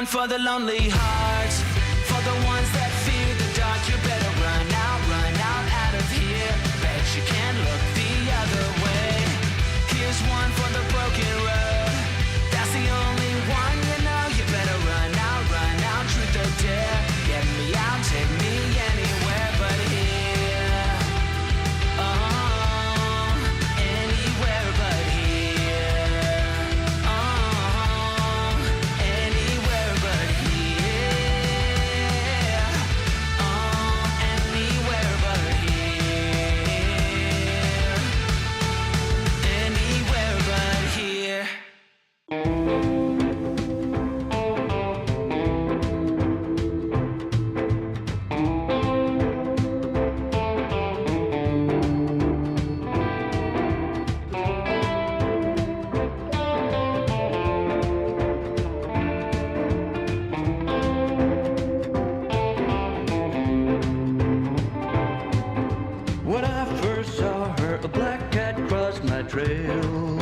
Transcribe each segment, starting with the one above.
one for the lonely hearts, for the ones that fear the dark. You better run out of here. Bet you can't look the other way. Here's one for the broken road. That's the only one you know. You better run out, truth or dare. Get me out, take me anywhere but here. Oh, anywhere but here. Oh, anywhere but here. Oh, anywhere but here. Anywhere but here. When I first saw her, a black cat crossed my trail.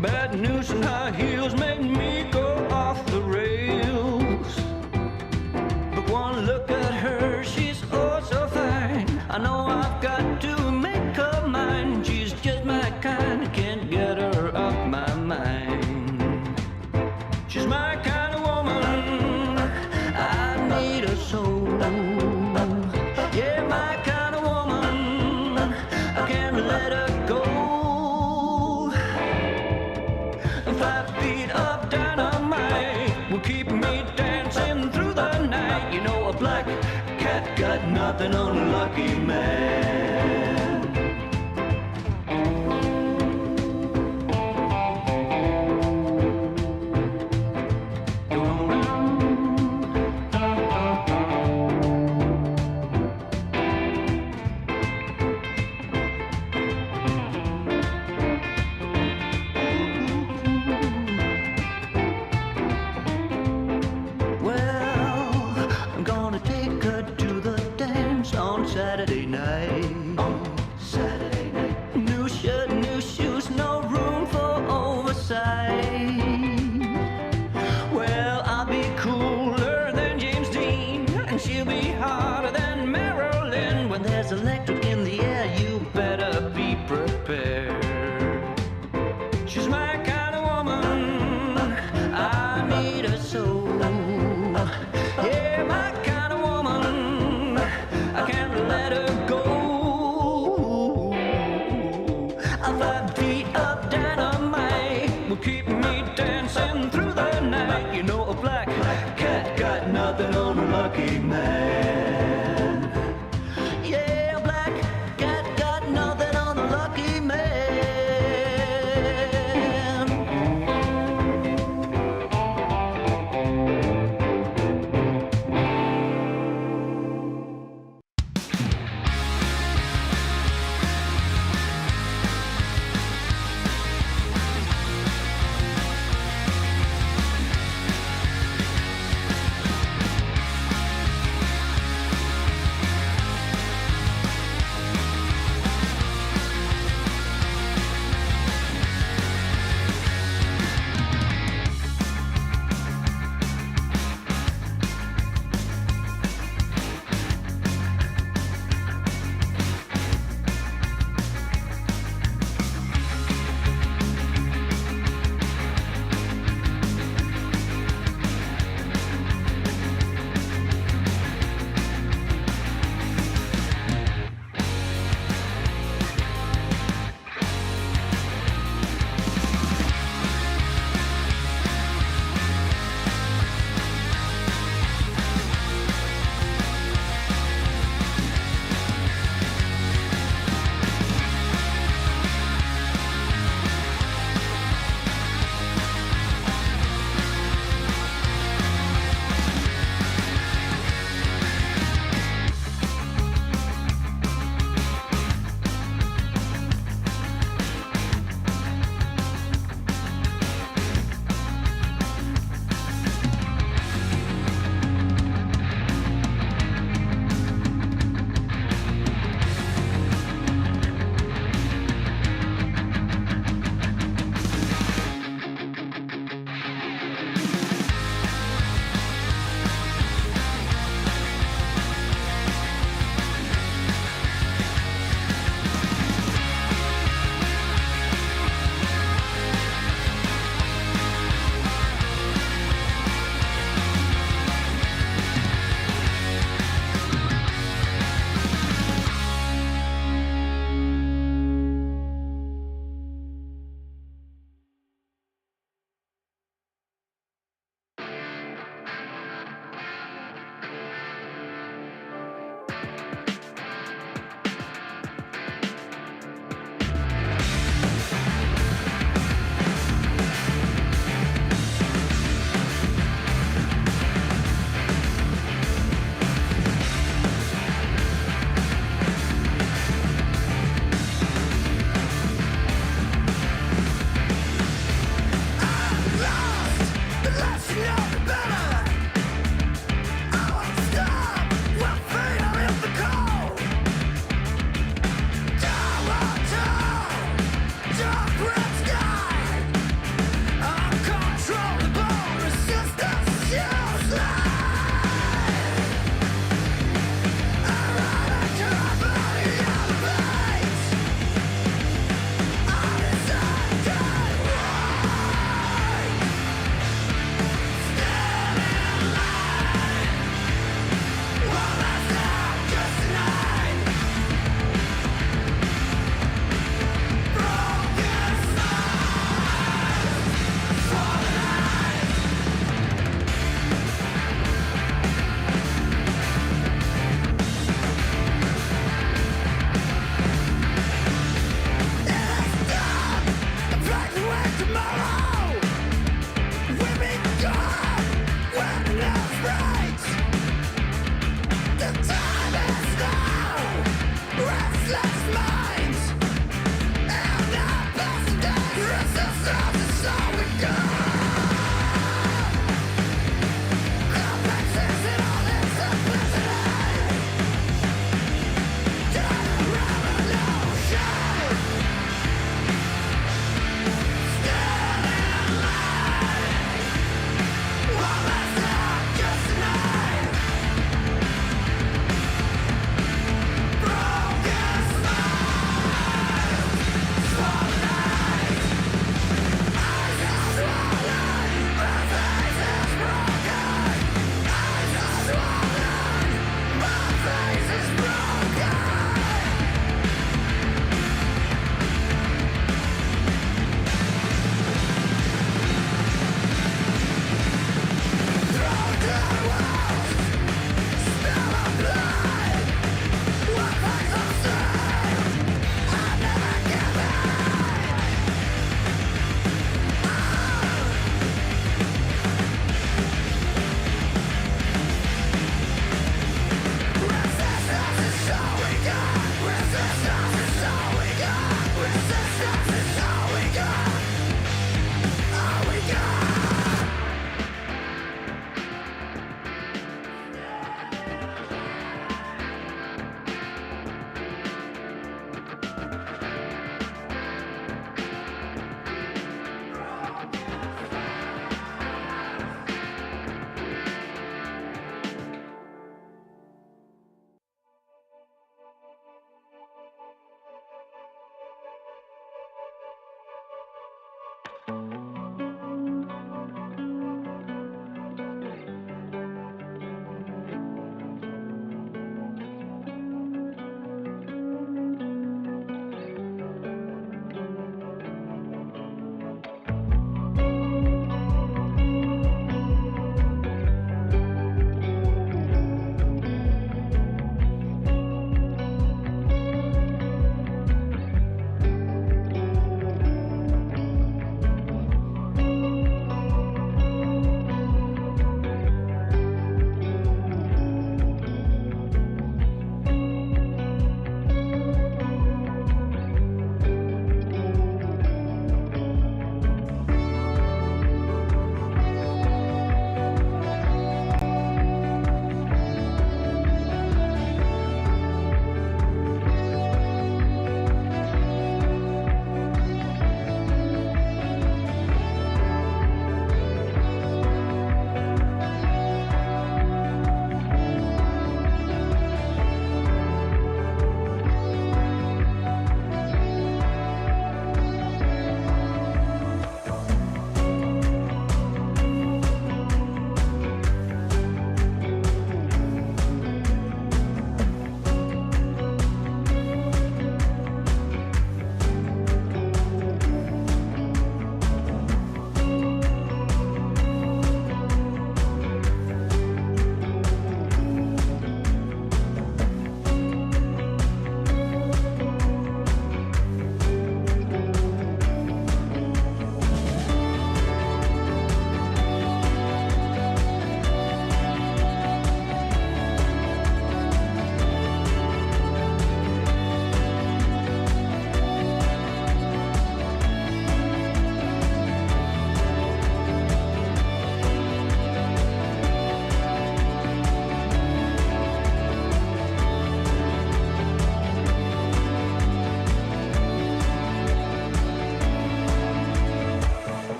Bad news and high heels made me go off the rails. But one look at her, she's oh so fine. I know I've got to make her mine. She's just my kind, I can't get her off my mind. She's my kind of woman, I need her so. Yeah, my kind of woman, I can't let her go. 5 feet of dynamite will keep me dancing through the night. You know, a black cat got nothing on a lucky man. Saturday night. New shirt, new shoes, no room for oversight. Well, I'll be cooler than James Dean, and she'll be hotter than Marilyn. When there's electric in the air, you better be prepared. She's my kind of woman, I need her so. Yeah, my kind of woman, I can't let her go. 5 feet of dynamite will keep me dancing through the night. You know, a black cat got nothing on a lucky man. Yeah, a black cat got nothing on a lucky man.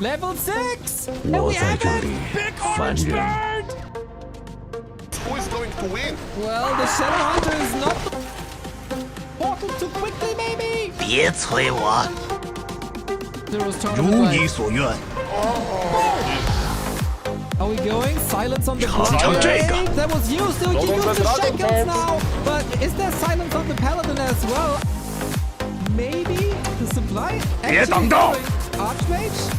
Level 6! And 我 we 在 have 这 it! 里 Big 烦 orange 人。 bird! Who is going to win? Well, the Shadow Hunter is not portal too quickly, maybe? 别催我， Zero's 如 tournament 你 life. 所愿。 Are we going? Silence on the 尝尝 Paladin. 这个。 That was used, so we can use the shotguns now. But is there silence on the Paladin as well? Maybe the supply? 别挡道。 Archmage?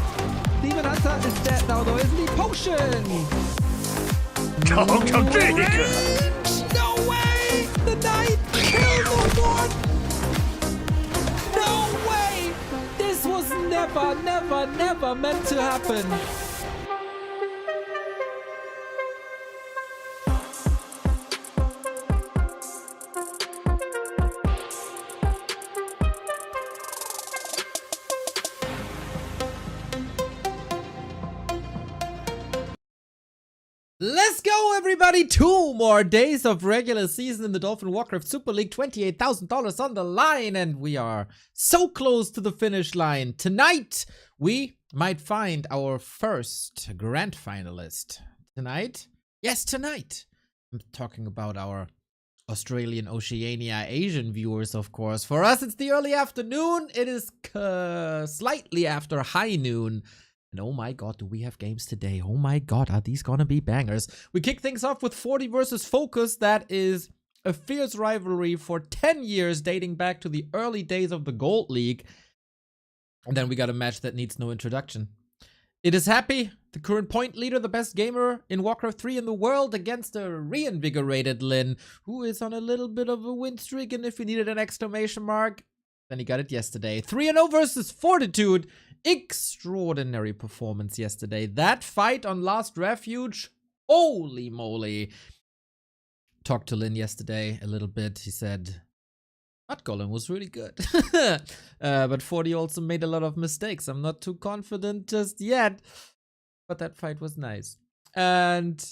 Demon Hunter is dead now though, isn't he? Potion! 尝尝这个。 No way! The knight killed the Lord! No way! This was never meant to happen. Let's go, everybody! 2 more days of regular season in the Dolphin Warcraft Super League. $28,000 on the line, and we are so close to the finish line. Tonight, we might find our first grand finalist. Tonight? Yes, tonight. I'm talking about our Australian, Oceania, Asian viewers, of course. For us, it's the early afternoon. It is slightly after high noon. And oh my god, do we have games today? Oh my god, are these gonna be bangers? We kick things off with 40 versus FoCuS. That is a fierce rivalry for 10 years, dating back to the early days of the Gold League. And then we got a match that needs no introduction. It is Happy, the current point leader, the best gamer in Warcraft 3 in the world, against a reinvigorated Lynn, who is on a little bit of a win streak, and if he needed an exclamation mark, then he got it yesterday. 3-0 versus Fortitude. Extraordinary performance yesterday. That fight on Last Refuge, holy moly. Talked to Lynn yesterday a little bit. He said, Mud Golem was really good. But 40 also made a lot of mistakes. I'm not too confident just yet. But that fight was nice. And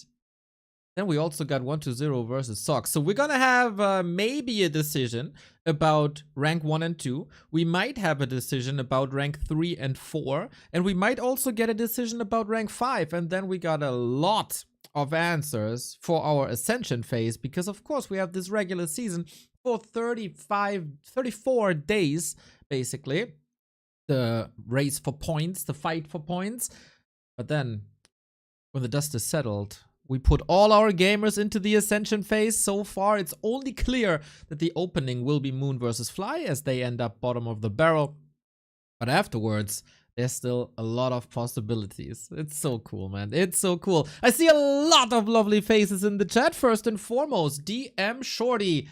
then we also got 1-0 versus Sox. So we're gonna have maybe a decision about rank 1 and 2. We might have a decision about rank 3 and 4. And we might also get a decision about rank 5. And then we got a lot of answers for our Ascension phase. Because of course we have this regular season for 34 days, basically. The race for points, the fight for points. But then, when the dust is settled, we put all our gamers into the Ascension phase. So far, it's only clear that the opening will be Moon versus Fly, as they end up bottom of the barrel. But afterwards, there's still a lot of possibilities. It's so cool, man. It's so cool. I see a lot of lovely faces in the chat. First and foremost, DM Shorty,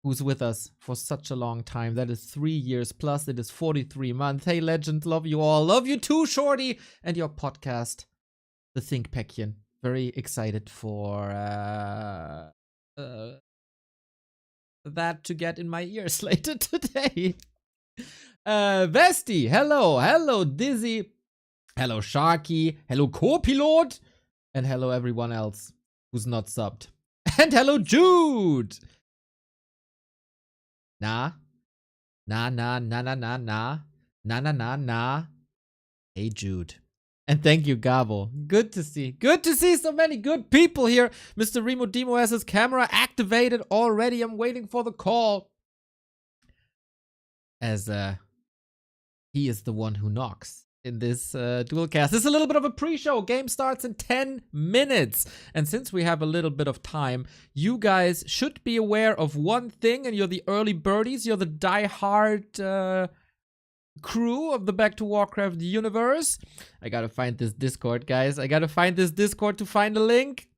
who's with us for such a long time. That is 3 years plus. It is 43 months. Hey, legend, love you all. Love you too, Shorty. And your podcast, The Think Peckian. Very excited for that to get in my ears later today. Vesti, hello. Hello, Dizzy. Hello, Sharky. Hello, Co-Pilot. And hello, everyone else who's not subbed. And hello, Jude. Nah. Hey, Jude. And thank you, Gabo. Good to see. Good to see so many good people here. Mr. Remo Demo has his camera activated already. I'm waiting for the call. As he is the one who knocks in this dual cast. This is a little bit of a pre-show. Game starts in 10 minutes. And since we have a little bit of time, you guys should be aware of one thing. And you're the early birdies. You're the die-hard crew of the Back to Warcraft universe. I gotta find this Discord, guys. I gotta find this Discord to find the link.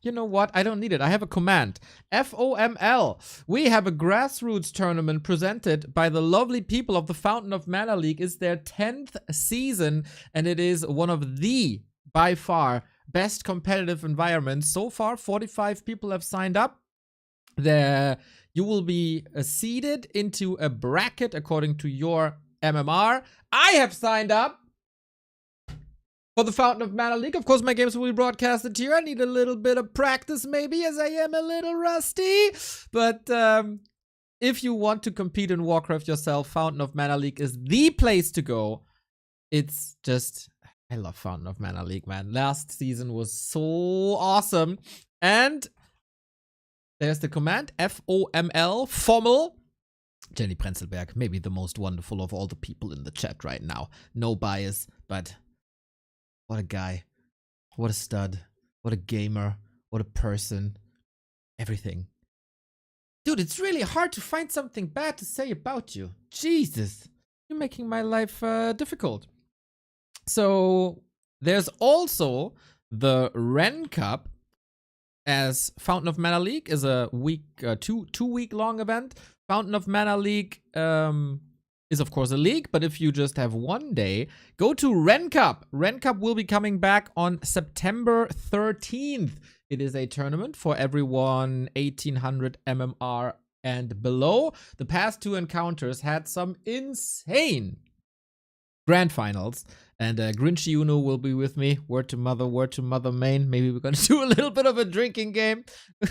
You know what? I don't need it. I have a command. FOML. We have a grassroots tournament presented by the lovely people of the Fountain of Mana League. It's their 10th season, and it is one of the, by far, best competitive environments. So far, 45 people have signed up. You will be seeded into a bracket according to your MMR. I have signed up for the Fountain of Mana League. Of course, my games will be broadcasted here. I need a little bit of practice, maybe, as I am a little rusty. But if you want to compete in Warcraft yourself, Fountain of Mana League is the place to go. it's just, I love Fountain of Mana League, man. Last season was so awesome. And there's the command, FOML, FOML. Jenny Prenzelberg, maybe the most wonderful of all the people in the chat right now. No bias, but what a guy. What a stud. What a gamer. What a person. Everything. Dude, it's really hard to find something bad to say about you. Jesus. You're making my life difficult. So, there's also the Ren Cup, as Fountain of Mana League is a two-week long event. Fountain of Mana League is of course a league, but if you just have one day, go to Ren Cup. Ren Cup will be coming back on September 13th. It is a tournament for everyone 1800 MMR and below. The past two encounters had some insane grand finals. And Grinchy Uno will be with me. Word to mother main. Maybe we're going to do a little bit of a drinking game.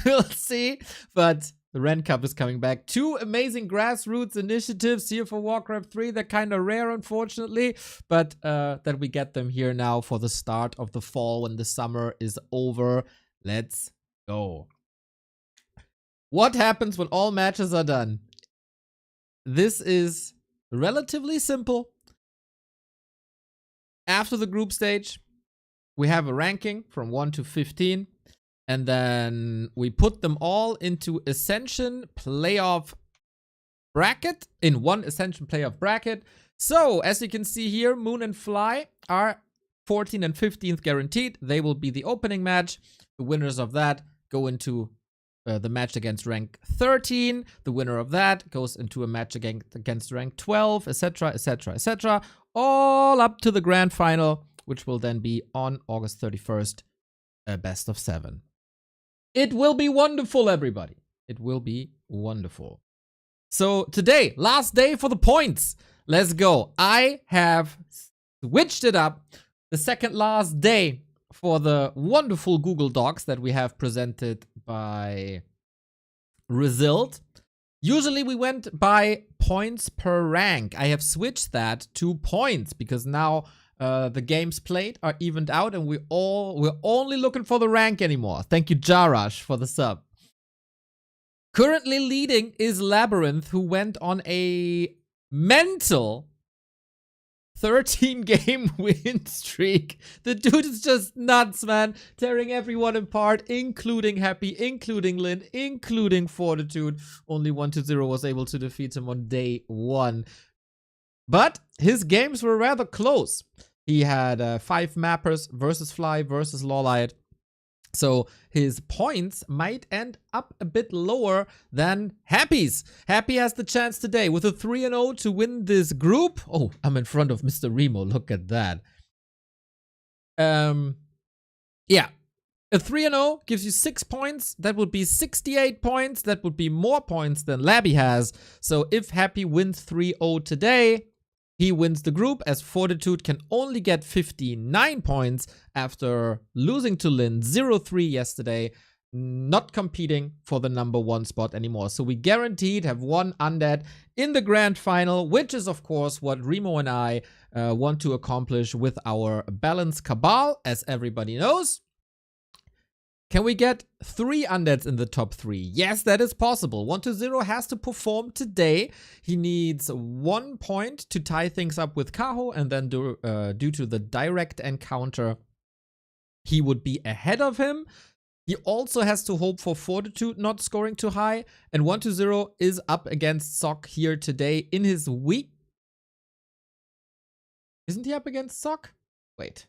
We'll see. But the Ren Cup is coming back. Two amazing grassroots initiatives here for Warcraft 3. They're kind of rare, unfortunately. But that we get them here now for the start of the fall when the summer is over. Let's go. What happens when all matches are done? This is relatively simple. After the group stage, we have a ranking from 1 to 15. And then we put them all into Ascension playoff bracket. In one Ascension playoff bracket. So, as you can see here, Moon and Fly are 14th and 15th guaranteed. They will be the opening match. The winners of that go into the match against rank 13. The winner of that goes into a match against rank 12, etc., etc., etc. All up to the grand final, which will then be on August 31st, best of 7. It will be wonderful, everybody. It will be wonderful. So today, last day for the points. Let's go. I have switched it up. The second last day for the wonderful Google Docs that we have presented by Result. Usually we went by points per rank. I have switched that to points because now the games played are evened out and we're only looking for the rank anymore. Thank you, Jarash, for the sub. Currently leading is Labyrinth, who went on a mental 13-game win streak. The dude is just nuts, man. Tearing everyone apart, including Happy, including Lynn, including Fortitude. Only 1-0 was able to defeat him on day 1. But his games were rather close. He had 5 mappers versus Fly versus Lawlight. So his points might end up a bit lower than Happy's. Happy has the chance today with a 3-0 to win this group. Oh, I'm in front of Mr. Remo. Look at that. Yeah. A 3-0 gives you 6 points. That would be 68 points. That would be more points than Labby has. So if Happy wins 3-0 today, he wins the group, as Fortitude can only get 59 points after losing to Lynn 0-3 yesterday, not competing for the #1 spot anymore. So we guaranteed have one undead in the grand final, which is of course what Remo and I want to accomplish with our balanced cabal, as everybody knows. Can we get 3 undeads in the top 3? Yes, that is possible. 1-0 has to perform today. He needs 1 point to tie things up with Kaho, and then due to the direct encounter, he would be ahead of him. He also has to hope for Fortitude not scoring too high, and 1-0 is up against Sock here today in his week. Isn't he up against Sock? Wait.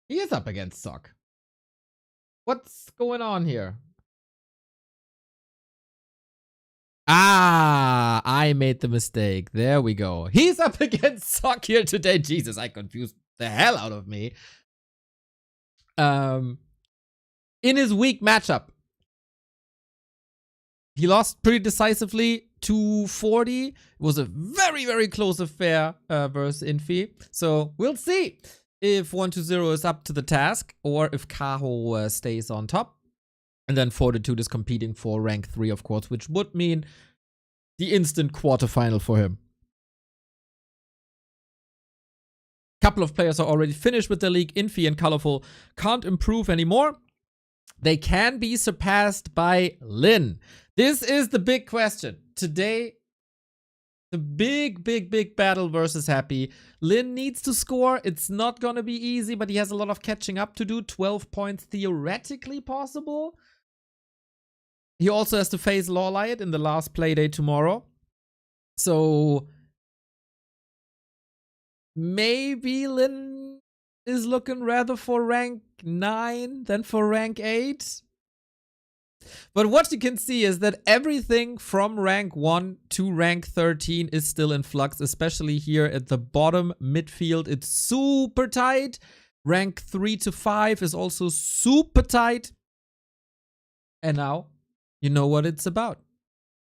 He is up against Sock. What's going on here? Ah, I made the mistake. There we go. He's up against Sock here today. Jesus, I confused the hell out of me. In his week matchup, he lost pretty decisively to 40. It was a very, very close affair versus Infi. So we'll see if 1-0 is up to the task, or if Kaho stays on top. And then Fortitude is competing for rank 3, of course, which would mean the instant quarterfinal for him. couple of players are already finished with the league. Infi and Colorful can't improve anymore. They can be surpassed by Lynn. This is the big question. Today, the big battle versus Happy. Lynn needs to score. It's not gonna be easy, but he has a lot of catching up to do. 12 points theoretically possible. He also has to face LYN in the last Playday tomorrow. So maybe Lynn is looking rather for rank 9 than for rank 8. But what you can see is that everything from rank 1 to rank 13 is still in flux, especially here at the bottom midfield. It's super tight. Rank 3 to 5 is also super tight. And now, you know what it's about.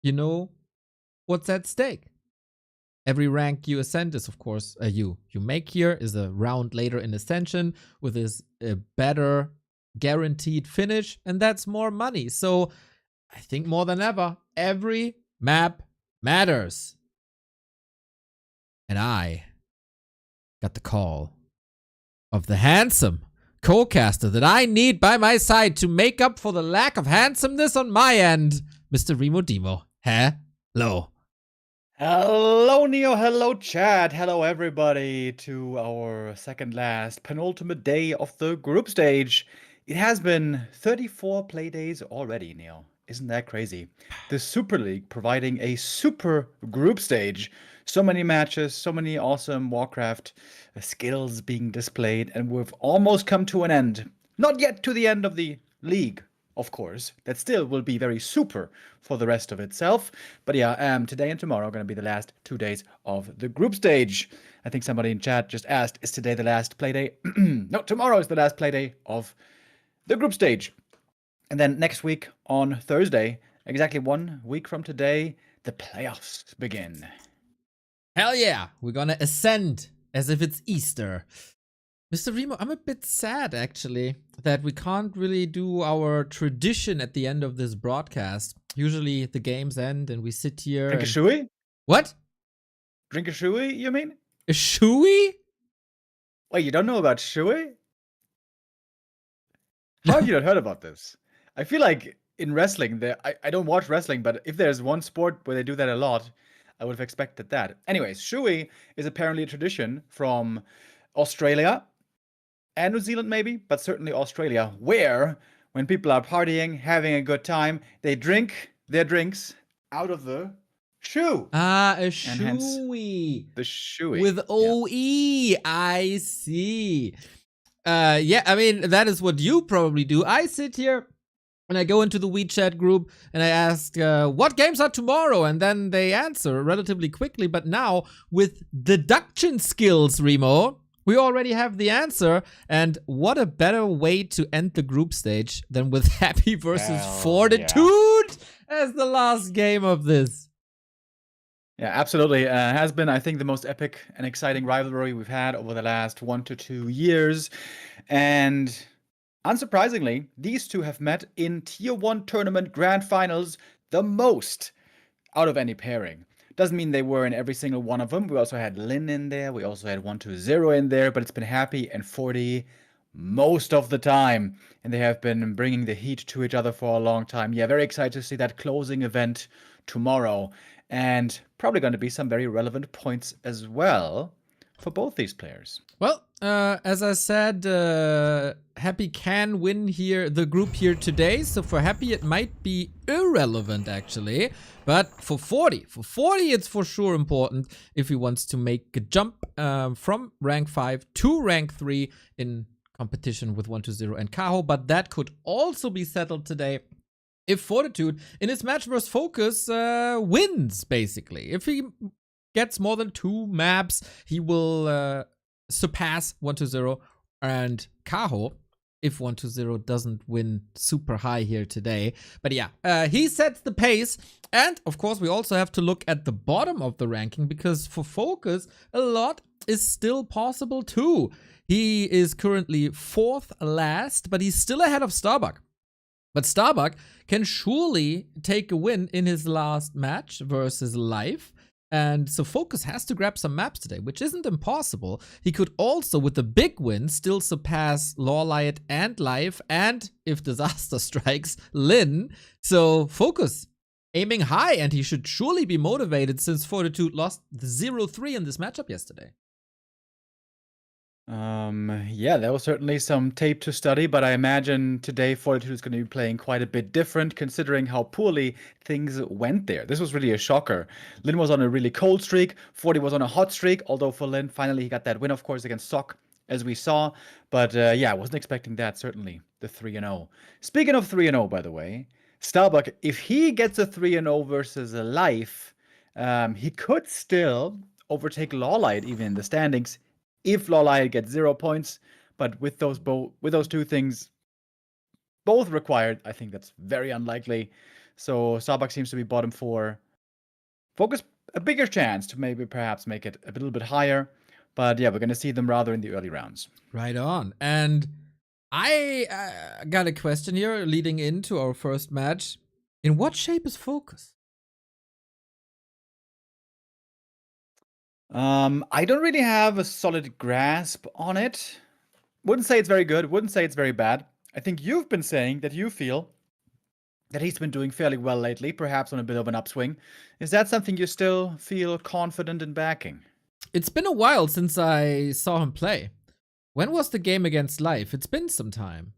You know what's at stake. Every rank you ascend is, of course, you make here is a round later in Ascension with this better guaranteed finish, and that's more money. So I think more than ever, every map matters. And I got the call of the handsome co-caster that I need by my side to make up for the lack of handsomeness on my end, Mr. Remo Demo. Hello. Hello, Neo. Hello, chat. Hello, everybody, to our second last penultimate day of the group stage. It has been 34 Playdays already, Neo. Isn't that crazy? The Super League providing a super group stage. So many matches, so many awesome Warcraft skills being displayed, and we've almost come to an end. Not yet to the end of the league, of course. That still will be very super for the rest of itself. But yeah, today and tomorrow are going to be the last 2 days of the group stage. I think somebody in chat just asked, is today the last Playday? No, tomorrow is the last Playday of the group stage. And then next week on Thursday, exactly 1 week from today, the playoffs begin. Hell yeah, we're gonna ascend as if it's Easter. Mr. Remo, I'm a bit sad actually that we can't really do our tradition at the end of this broadcast. Usually the games end and we sit here. Drink a shoey? What? Drink a shoey, you mean? A shoey? Wait, you don't know about shoey? How have you not heard about this? I feel like in wrestling, I don't watch wrestling, but if there's one sport where they do that a lot, I would have expected that. Anyways, shoey is apparently a tradition from Australia and New Zealand maybe, but certainly Australia, where when people are partying, having a good time, they drink their drinks out of the shoe. Ah, a And hence shoey. the shoey. With OE, I see. Yeah, I mean, that is what you probably do. I sit here and I go into the WeChat group and I ask, what games are tomorrow? And then they answer relatively quickly. But now, with deduction skills, Remo, we already have the answer. And what a better way to end the group stage than with Happy versus Fortitude as the last game of this. Yeah, absolutely. Has been, I think, the most epic and exciting rivalry we've had over the last 1 to 2 years. And unsurprisingly, these two have met in Tier 1 tournament grand finals the most out of any pairing. Doesn't mean they were in every single one of them. We also had Lynn in there. We also had 120 in there, but it's been Happy and 40 most of the time. And they have been bringing the heat to each other for a long time. Yeah, very excited to see that closing event tomorrow. And probably going to be some very relevant points as well for both these players. Well, as I said, Happy can win here the group here today. So for Happy, it might be irrelevant actually. But for 40 it's for sure important if he wants to make a jump from rank 5 to rank 3 in competition with 120 and Kaho. But that could also be settled today if Fortitude in his match versus FoCuS wins, basically. If he gets more than 2 maps, he will surpass 120 and Kaho if 120 doesn't win super high here today. But yeah, he sets the pace. And of course, we also have to look at the bottom of the ranking because for FoCuS, a lot is still possible too. He is currently 4th last, but he's still ahead of Starbuck. But Starbuck can surely take a win in his last match versus Life. And so FoCuS has to grab some maps today, which isn't impossible. He could also, with the big win, still surpass Lawlight and Life, and if disaster strikes, Lynn. So FoCuS aiming high, and he should surely be motivated since Fortitude lost the 0-3 in this matchup yesterday. Yeah, there was certainly some tape to study, but I imagine today Fortitude is going to be playing quite a bit different considering how poorly things went there. This was really a shocker. Lynn was on a really cold streak, 40 was on a hot streak, although for Lynn, finally he got that win, of course, against Sock, as we saw. But yeah, I wasn't expecting that, certainly, the 3-0. Speaking of 3-0, by the way, Starbuck, if he gets a 3-0 versus a Life, he could still overtake Lawlight even in the standings, if Lawlight gets 0 points, but with those two things both required, I think that's very unlikely. So Starbuck seems to be bottom 4. FoCuS a bigger chance to maybe perhaps make it a little bit higher, but yeah, we're going to see them rather in the early rounds. Right on. And I got a question here leading into our first match. In what shape is FoCuS? I don't really have a solid grasp on it. Wouldn't say it's very good, wouldn't say it's very bad. I think you've been saying that you feel that he's been doing fairly well lately, perhaps on a bit of an upswing. Is that something you still feel confident in backing? It's been a while since I saw him play. When was the game against Life? It's been some time.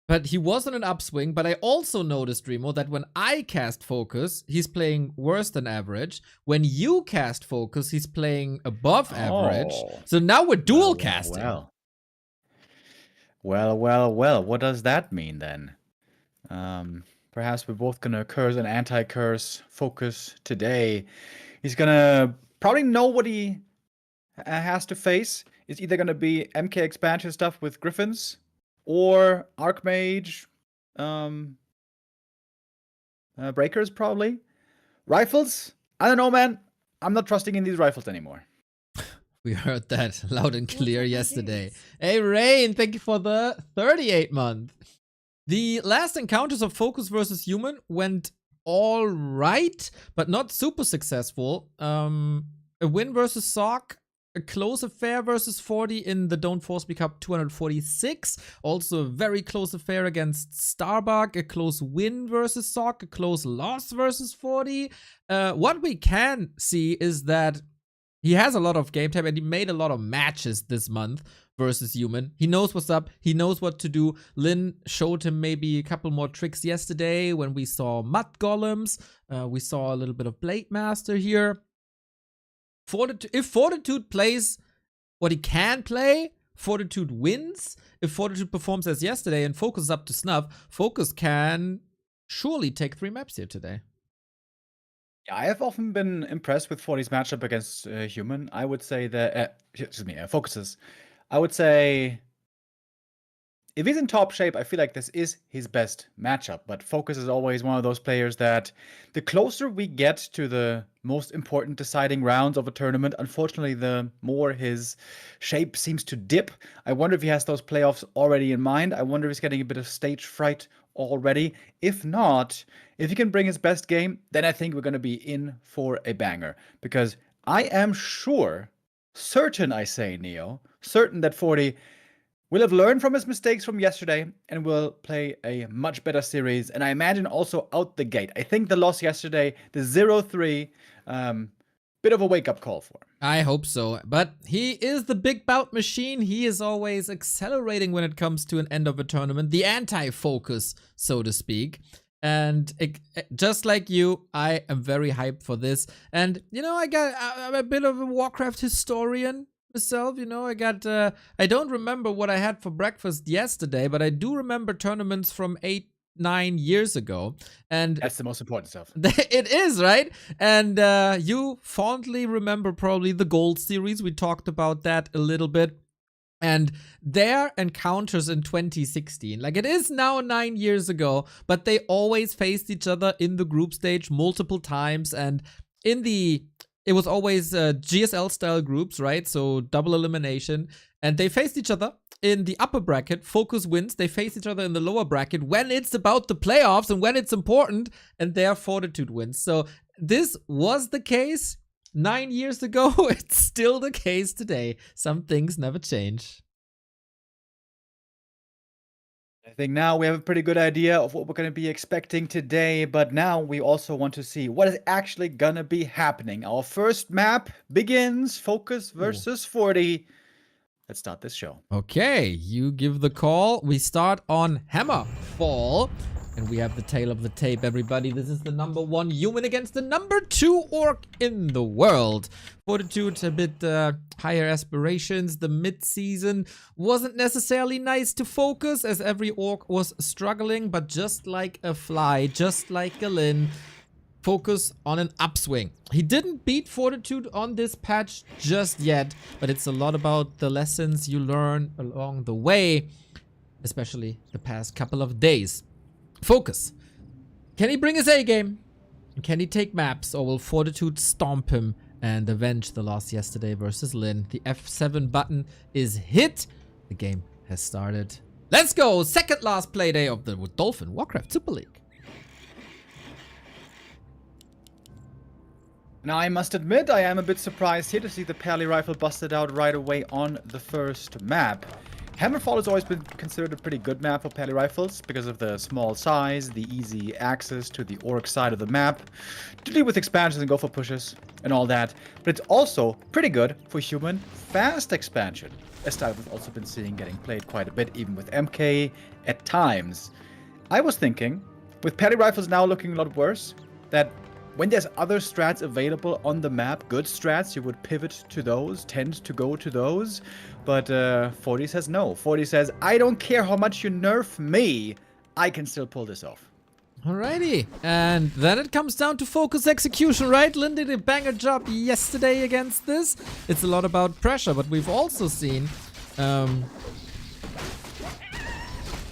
But he was on an upswing, but I also noticed, Remo, that when I cast FoCuS, he's playing worse than average. When you cast FoCuS, he's playing above average. So now we're dual casting. Well, what does that mean then? Perhaps we're both gonna curse and anti-curse FoCuS today. He's gonna probably know what he has to face. It's either gonna be MK expansion stuff with Griffins, or Archmage, Breakers probably. Rifles? I don't know, man. I'm not trusting in these rifles anymore. We heard that loud and clear yesterday. Hey, Rain, thank you for the 38 month. The last encounters of FoCuS versus Human went all right, but not super successful. A win versus Sock, a close affair versus 40 in the Don't Force Me Cup 246. Also a very close affair against Starbuck, a close win versus Sock, a close loss versus 40. What we can see is that he has a lot of game time and he made a lot of matches this month versus Human. He knows what's up. He knows what to do. Lynn showed him maybe a couple more tricks yesterday when we saw Mud Golems. We saw a little bit of Blade Master here. If Fortitude plays what he can play, Fortitude wins. If Fortitude performs as yesterday and FoCuS is up to snuff, FoCuS can surely take 3 maps here today. Yeah, I have often been impressed with 40's matchup against Human. I would say that, FoCuS's. I would say if he's in top shape, I feel like this is his best matchup. But FoCuS is always one of those players that the closer we get to the most important deciding rounds of a tournament, unfortunately, the more his shape seems to dip. I wonder if he has those playoffs already in mind. I wonder if he's getting a bit of stage fright already. If not, if he can bring his best game, then I think we're going to be in for a banger. Because I am certain I say, Neo, certain that 40 will have learned from his mistakes from yesterday and will play a much better series. And I imagine also out the gate. I think the loss yesterday, the 0-3, bit of a wake-up call for him. I hope so. But he is the big bout machine. He is always accelerating when it comes to an end of a tournament. The anti-FoCuS, so to speak. And just like you, I am very hyped for this. And, you know, I'm a bit of a Warcraft historian myself, you know. I don't remember what I had for breakfast yesterday, but I do remember tournaments from 8-9 years ago. And that's the most important stuff. It is, right? And you fondly remember probably the Gold series. We talked about that a little bit. And their encounters in 2016, like it is now 9 years ago, but they always faced each other in the group stage multiple times. And it was always GSL style groups, right? So double elimination. And they faced each other in the upper bracket. FoCuS wins. They face each other in the lower bracket when it's about the playoffs and when it's important. And their Fortitude wins. So this was the case 9 years ago, it's still the case today. Some things never change. I think now we have a pretty good idea of what we're going to be expecting today, but now we also want to see what is actually going to be happening. Our first map begins, FoCuS versus 40. Let's start this show. Okay, you give the call. We start on Hammerfall. And we have the tail of the tape, everybody. This is the #1 human against the #2 orc in the world. Fortitude, a bit higher aspirations. The mid-season wasn't necessarily nice to FoCuS as every orc was struggling. But just like a fly, just like a Lynn, FoCuS on an upswing. He didn't beat Fortitude on this patch just yet. But it's a lot about the lessons you learn along the way. Especially the past couple of days. FoCuS. Can he bring his A game? Can he take maps, or will Fortitude stomp him and avenge the loss yesterday versus Lynn? The F7 button is hit. The game has started. Let's go! Second last playday of the Dolphin Warcraft Super League. Now, I must admit, I am a bit surprised here to see the Pally Rifle busted out right away on the first map. Hammerfall has always been considered a pretty good map for Pally Rifles because of the small size, the easy access to the orc side of the map, to deal with expansions and go for pushes and all that. But it's also pretty good for human fast expansion, a style we've also been seeing getting played quite a bit, even with MK at times. I was thinking, with Pally Rifles now looking a lot worse, that when there's other strats available on the map, good strats, you would pivot to those, tend to go to those. But 40 says no. 40 says, I don't care how much you nerf me, I can still pull this off. Alrighty. And then it comes down to FoCuS execution, right? Lynn did a banger job yesterday against this. It's a lot about pressure, but we've also seen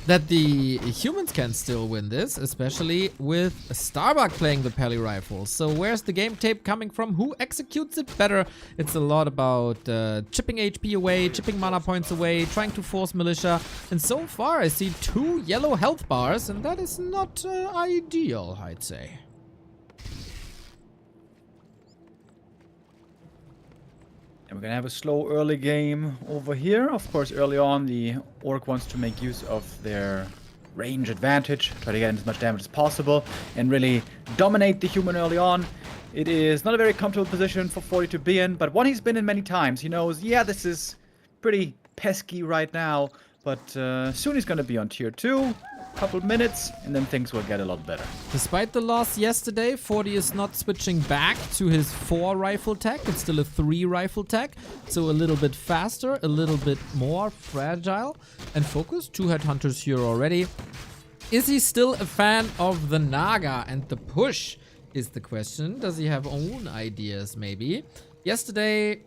that the humans can still win this, especially with Starbuck playing the Pally Rifle. So where's the game tape coming from? Who executes it better? It's a lot about chipping HP away, chipping mana points away, trying to force militia. And so far I see 2 yellow health bars, and that is not ideal, I'd say. And we're going to have a slow early game over here. Of course, early on, the orc wants to make use of their range advantage, try to get in as much damage as possible, and really dominate the human early on. It is not a very comfortable position for 40 to be in, but one he's been in many times. He knows, yeah, this is pretty pesky right now, but soon he's going to be on tier 2. Couple minutes, and then things will get a lot better. Despite the loss yesterday, 40 is not switching back to his 4 rifle tech. It's still a 3 rifle tech, so a little bit faster, a little bit more fragile. And FoCuS, 2 headhunters here already. Is he still a fan of the Naga and the push is the question. Does he have own ideas maybe? Yesterday,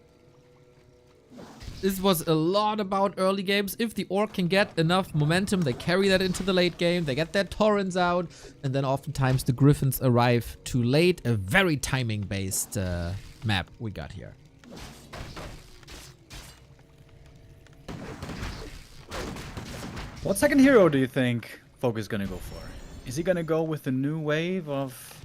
this was a lot about early games. If the orc can get enough momentum, they carry that into the late game. They get their torrents out. And then oftentimes the griffins arrive too late. A very timing-based map we got here. What second hero do you think FoCuS is going to go for? Is he going to go with the new wave of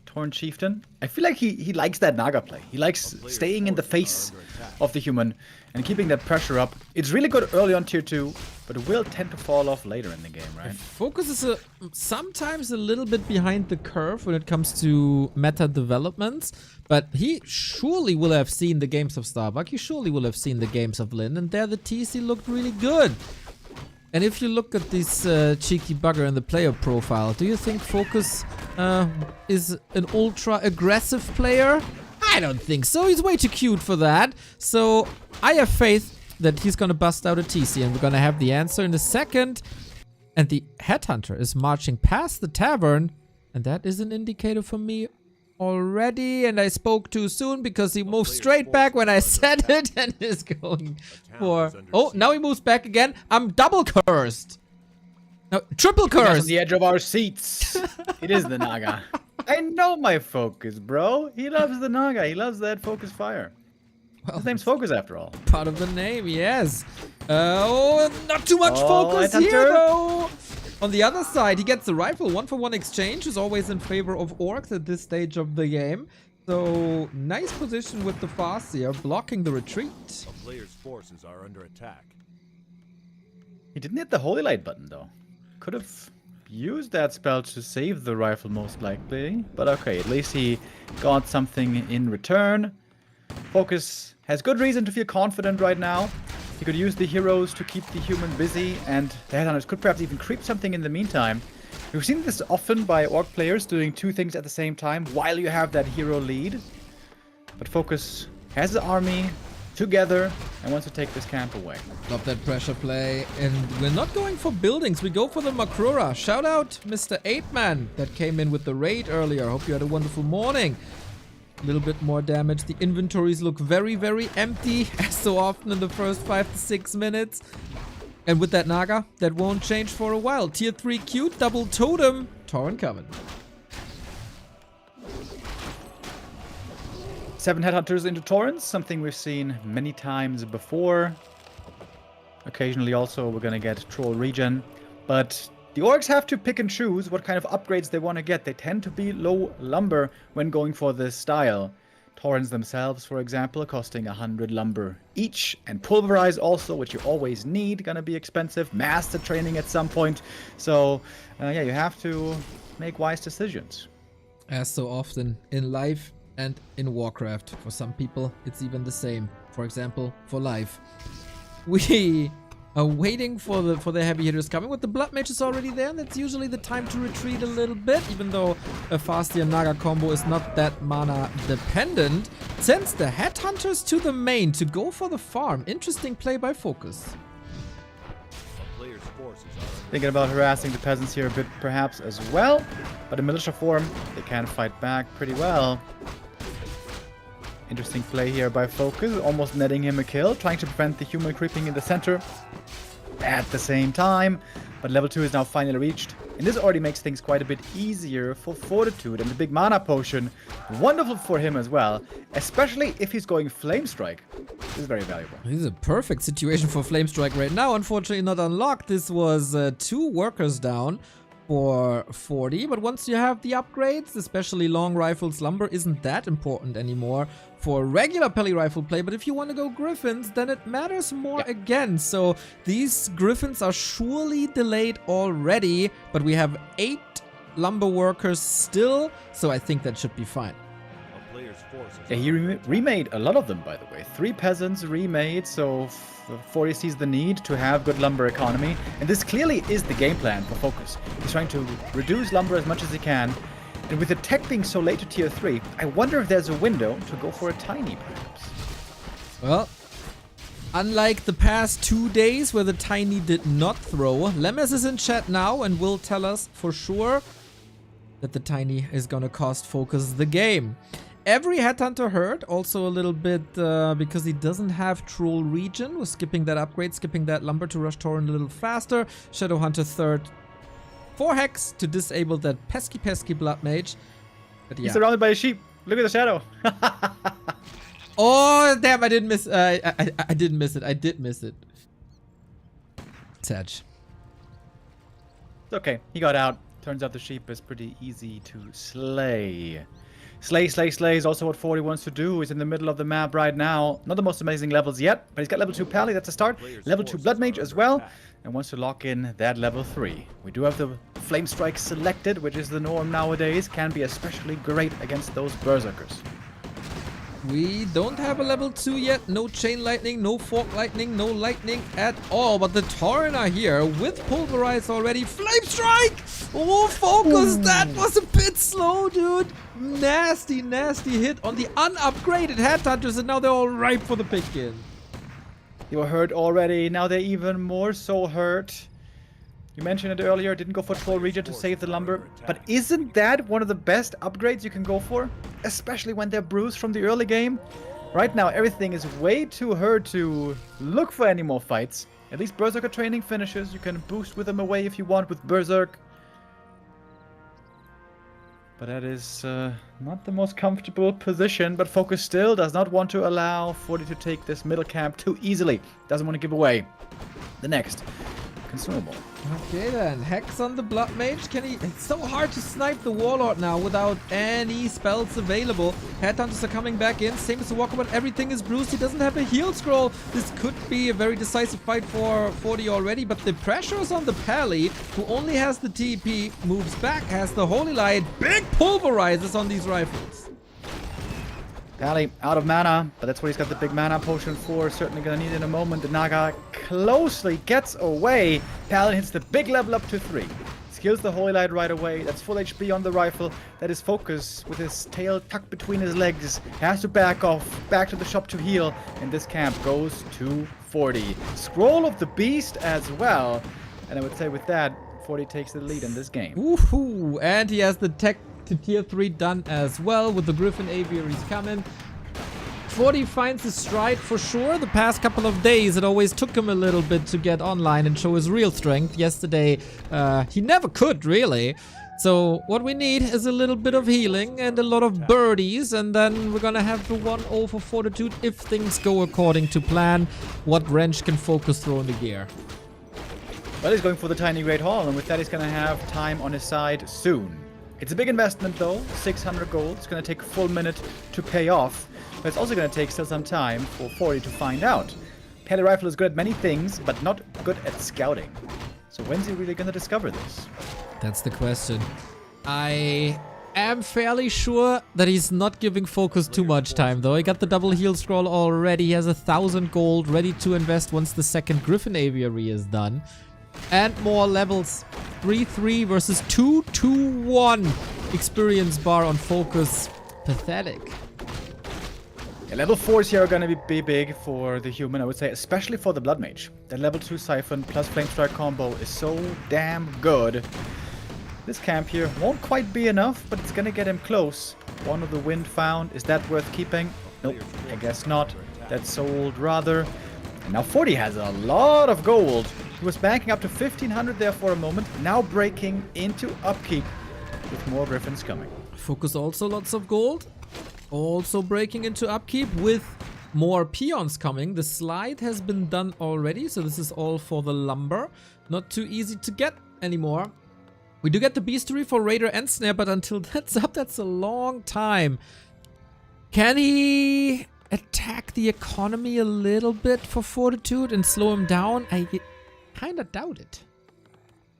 Torn Chieftain? I feel like he likes that Naga play. He likes staying in the face of the human and keeping that pressure up. It's really good early on tier 2, but it will tend to fall off later in the game, right? FoCuS is sometimes a little bit behind the curve when it comes to meta developments, but he surely will have seen the games of Starbuck. He surely will have seen the games of Lynn, and there the TC looked really good. And if you look at this cheeky bugger in the player profile, do you think FoCuS is an ultra-aggressive player? I don't think so. He's way too cute for that. So I have faith that he's going to bust out a TC, and we're going to have the answer in a second. And the headhunter is marching past the tavern, and that is an indicator for me already. And I spoke too soon because he moved straight back when I said it and is going for... Oh, now he moves back again. I'm double cursed. No, triple cursed. On the edge of our seats. It is the Naga. I know my FoCuS, bro. He loves the Naga. He loves that FoCuS fire. Well, his name's FoCuS after all. Part of the name, yes. Oh, not too much Oh, focus headhunter. here, though. On the other side, he gets the rifle. 1-for-1 exchange is always in favor of orcs at this stage of the game. So, nice position with the Farseer, blocking the retreat. A player's forces are under attack. He didn't hit the Holy Light button, though. Could have used that spell to save the rifle, most likely. But okay, at least he got something in return. FoCuS has good reason to feel confident right now. He could use the heroes to keep the human busy, and the headhunters could perhaps even creep something in the meantime. We've seen this often by Orc players doing two things at the same time while you have that hero lead. But FoCuS has the army together and wants to take this camp away. Love that pressure play. And we're not going for buildings. We go for the Makrura. Shout out Mr. 8-Man that came in with the raid earlier. Hope you had a wonderful morning. A little bit more damage. The inventories look very, very empty, as so often in the first 5 to 6 minutes. And with that Naga, that won't change for a while. Tier 3 cute, double totem, Tauren Coven. 7 headhunters into Torrents, something we've seen many times before. Occasionally also we're gonna get Troll Regen. But the Orcs have to pick and choose what kind of upgrades they want to get. They tend to be low lumber when going for this style. Torrents themselves, for example, costing 100 lumber each. And Pulverize also, which you always need, gonna be expensive. Master training at some point. So, yeah, you have to make wise decisions. As so often in life and in Warcraft. For some people, it's even the same. For example, for life. We are waiting for the heavy hitters coming. With the Blood Mage is already there, and that's usually the time to retreat a little bit, even though a Farseer Naga combo is not that mana dependent. Sends the Headhunters to the main to go for the farm. Interesting play by FoCuS. A player's forces are Thinking about harassing the peasants here a bit perhaps as well. But in militia form, they can fight back pretty well. Interesting play here by FoCuS, almost netting him a kill, trying to prevent the human creeping in the center at the same time. But level 2 is now finally reached, and this already makes things quite a bit easier for Fortitude, and the big mana potion, wonderful for him as well, especially if he's going Flame Strike. This is very valuable. This is a perfect situation for Flame Strike right now. Unfortunately not unlocked. This was 2 workers down for 40, but once you have the upgrades, especially long rifles, lumber isn't that important anymore for regular Peli rifle play. But if you want to go Griffins, then it matters more again. So these Griffins are surely delayed already, but we have 8 lumber workers still, so I think that should be fine. a player's forces. Yeah, he remade a lot of them, by the way. 3 peasants remade, so 40 sees the need to have good lumber economy. And this clearly is the game plan for FoCuS. He's trying to reduce lumber as much as he can. And with the tech being so late to tier 3, I wonder if there's a window to go for a tiny, perhaps. Well, unlike the past 2 days where the tiny did not throw, Lemes is in chat now and will tell us for sure that the tiny is gonna cost FoCuS the game. Every Headhunter heard, also a little bit because he doesn't have Troll Regen. We're skipping that upgrade, skipping that lumber to rush Tauren a little faster. Shadowhunter third, 4 hex to disable that pesky Blood Mage. But yeah. He's surrounded by a sheep. Look at the shadow. Oh damn! I didn't miss. I didn't miss it. I did miss it. Sad. It's okay. He got out. Turns out the sheep is pretty easy to slay. Slay is also what 40 wants to do. He's in the middle of the map right now. Not the most amazing levels yet, but he's got level 2 Pally, that's a start. Level 2 Blood Mage as well, and wants to lock in that level 3. We do have the Flame Strike selected, which is the norm nowadays. Can be especially great against those Berserkers. We don't have a level 2 yet. No Chain Lightning, no Fork Lightning, no Lightning at all. But the Tauren are here with Pulverize already. Flame Strike! Oh, FoCuS, that was a bit slow, dude. Nasty hit on the unupgraded Headhunters, and now they're all ripe for the pick-in. You were hurt already. Now they're even more so hurt. You mentioned it earlier, didn't go for Troll Regen to save the lumber. But isn't that one of the best upgrades you can go for? Especially when they're bruised from the early game. Right now, everything is way too hurt to look for any more fights. At least Berserker training finishes. You can boost with them away if you want with Berserk. But that is not the most comfortable position. But FoCuS still does not want to allow 40 to take this middle camp too easily. Doesn't want to give away the next consumable. Okay then, Hex on the Blood Mage. Can he? It's so hard to snipe the Warlord now without any spells available. Headhunters are coming back in. Same as the Walker, but everything is bruised. He doesn't have a heal scroll. This could be a very decisive fight for 40 already, but the pressure is on the Pally, who only has the TP, moves back, has the Holy Light. Big pulverizes on these rifles. Pally out of mana, but that's what he's got the big mana potion for. Certainly gonna need it in a moment. The Naga closely gets away. Pally hits the big level up to 3. Skills the Holy Light right away. That's full HP on the rifle. That is FoCuS with his tail tucked between his legs. Has to back off, back to the shop to heal. And this camp goes to 40. Scroll of the Beast as well. And I would say with that, 40 takes the lead in this game. Woohoo! And he has the tech to tier 3 done as well with the Griffin Aviaries coming. 40 finds his stride for sure. The past couple of days, it always took him a little bit to get online and show his real strength. Yesterday, he never could, really. So what we need is a little bit of healing and a lot of birdies, and then we're gonna have the 1-0 for Fortitude if things go according to plan. What wrench can FoCuS throw in the gear? Well, he's going for the tiny Great Hall, and with that, he's gonna have time on his side soon. It's a big investment though, 600 gold. It's going to take a full minute to pay off, but it's also going to take still some time for 40 to find out. Pally Rifle is good at many things, but not good at scouting. So when's he really going to discover this? That's the question. I am fairly sure that he's not giving FoCuS too much time though. He got the double heal scroll already. He has 1,000 gold ready to invest once the second Griffin Aviary is done. And more levels. 3-3 versus 2-2-1 experience bar on FoCuS. Pathetic. Yeah, level 4s here are going to be big for the human, I would say, especially for the Blood Mage. That level 2 Siphon plus Flame Strike combo is so damn good. This camp here won't quite be enough, but it's going to get him close. One of the wind found. Is that worth keeping? Nope, I guess not. That's sold rather. And now 40 has a lot of gold. He was banking up to 1,500 there for a moment, now breaking into upkeep with more Griffins coming. FoCuS also lots of gold. Also breaking into upkeep with more peons coming. The slide has been done already, so this is all for the lumber. Not too easy to get anymore. We do get the Beastery for Raider and Snare, but until that's up, that's a long time. Can he attack the economy a little bit for Fortitude and slow him down? I kinda doubt it.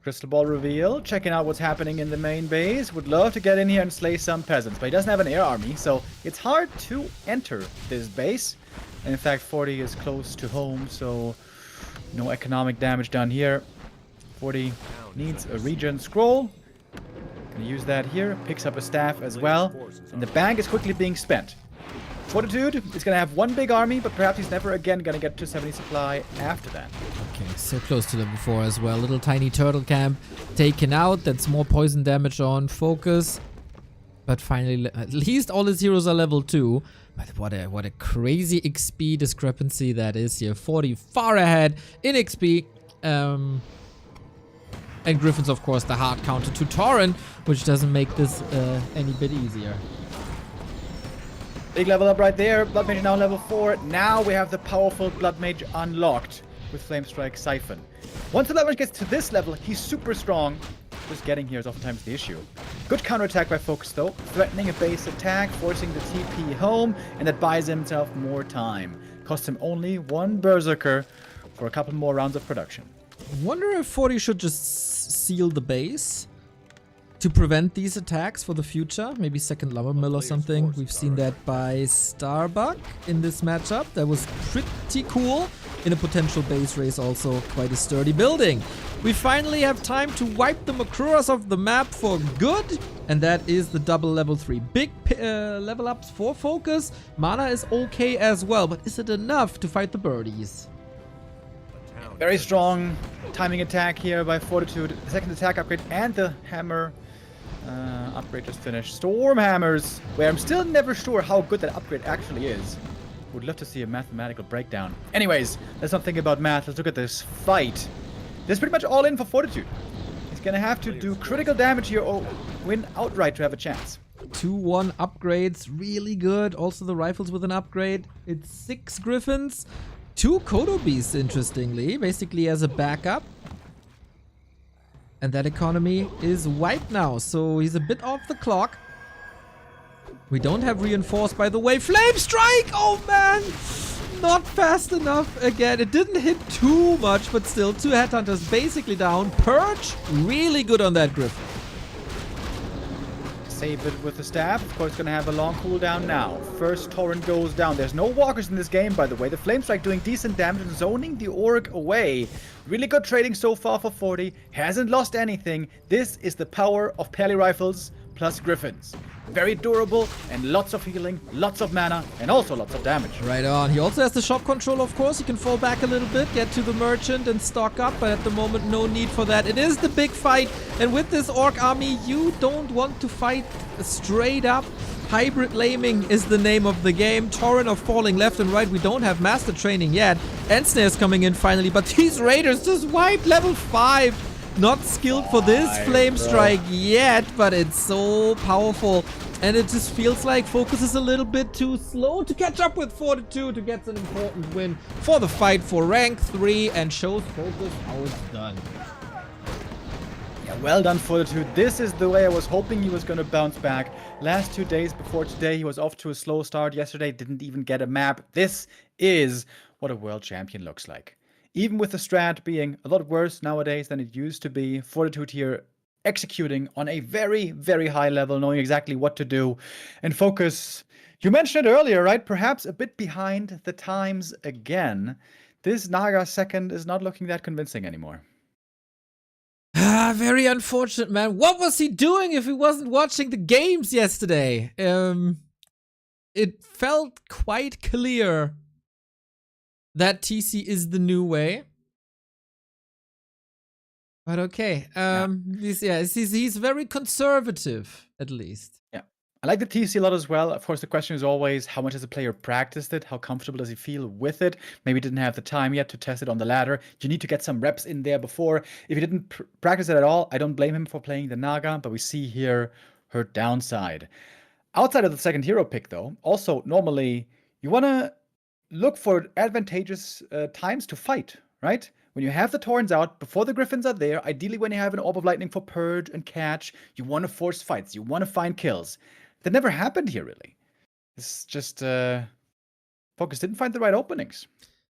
Crystal Ball reveal, checking out what's happening in the main base. Would love to get in here and slay some peasants, but he doesn't have an air army, so it's hard to enter this base. And in fact, 40 is close to home, so no economic damage done here. 40 needs a regen scroll. Gonna use that here. Picks up a staff as well. And the bank is quickly being spent. Fortitude is going to have one big army, but perhaps he's never again going to get to 70 supply after that. Okay, so close to level 4 as well. Little tiny turtle camp taken out. That's more poison damage on FoCuS. But finally, at least all his heroes are level 2. But what a crazy XP discrepancy that is here. 40 far ahead in XP. And Griffin's, of course, the hard counter to Tauren, which doesn't make this any bit easier. Big level up right there. Blood Mage now level 4. Now we have the powerful Blood Mage unlocked with Flame Strike Siphon. Once the Blood Mage gets to this level, he's super strong. Just getting here is oftentimes the issue. Good counterattack by FoCuS though. Threatening a base attack, forcing the TP home, and that buys himself more time. Costs him only one Berserker for a couple more rounds of production. Wonder if 40 should just seal the base to prevent these attacks for the future. Maybe second Lumber Mill or something. We've seen that by Starbuck in this matchup. That was pretty cool. In a potential base race also quite a sturdy building. We finally have time to wipe the Makruras off the map for good. And that is the double level 3. Big level ups for FoCuS. Mana is okay as well, but is it enough to fight the birdies? Very strong timing attack here by Fortitude. The second attack upgrade and the hammer upgrade just finished. Storm Hammers, where I'm still never sure how good that upgrade actually is. Would love to see a mathematical breakdown. Anyways, let's not think about math. Let's look at this fight. This is pretty much all in for Fortitude. He's gonna have to do critical damage here or win outright to have a chance. 2-1 upgrades, really good. Also the rifles with an upgrade. It's 6 Griffins. 2 Kodo Beasts, interestingly, basically as a backup. And that economy is wiped now, so he's a bit off the clock. We don't have reinforced, by the way. Flame Strike! Oh, man! Not fast enough again. It didn't hit too much, but still, 2 Headhunters basically down. Purge, really good on that Griffin. Save it with the staff. Of course, going to have a long cooldown now. First torrent goes down. There's no walkers in this game, by the way. The Flame Strike doing decent damage and zoning the Orc away. Really good trading so far for 40. Hasn't lost anything. This is the power of Pally Rifles plus Griffins. Very durable and lots of healing, lots of mana, and also lots of damage. Right on. He also has the shop control, of course. He can fall back a little bit, get to the merchant and stock up, but at the moment, no need for that. It is the big fight, and with this Orc army, you don't want to fight straight up. Hybrid Laming is the name of the game. Torrent of falling left and right. We don't have Master Training yet. Ensnare's coming in finally, but these Raiders just wiped level 5. Not skilled for this Flame Strike yet, but it's so powerful. And it just feels like FoCuS is a little bit too slow to catch up with Fortitude to get an important win for the fight for rank 3 and shows FoCuS how it's done. Yeah, well done, Fortitude. This is the way I was hoping he was going to bounce back. Last 2 days before today, he was off to a slow start. Yesterday, didn't even get a map. This is what a world champion looks like. Even with the strat being a lot worse nowadays than it used to be, Fortitude here executing on a very, very high level, knowing exactly what to do. And FoCuS, you mentioned it earlier, right? Perhaps a bit behind the times again. This Naga second is not looking that convincing anymore. Ah, very unfortunate, man. What was he doing if he wasn't watching the games yesterday? It felt quite clear that TC is the new way. But okay, he's very conservative, at least. Yeah, I like the TC a lot as well. Of course, the question is always, how much has the player practiced it? How comfortable does he feel with it? Maybe didn't have the time yet to test it on the ladder. You need to get some reps in there before. If he didn't practice it at all, I don't blame him for playing the Naga, but we see here her downside. Outside of the second hero pick, though, also normally you want to look for advantageous times to fight, right? When you have the Torrents out, before the Griffins are there, ideally when you have an Orb of Lightning for Purge and Catch, you want to force fights, you want to find kills. That never happened here, really. It's just, FoCuS didn't find the right openings.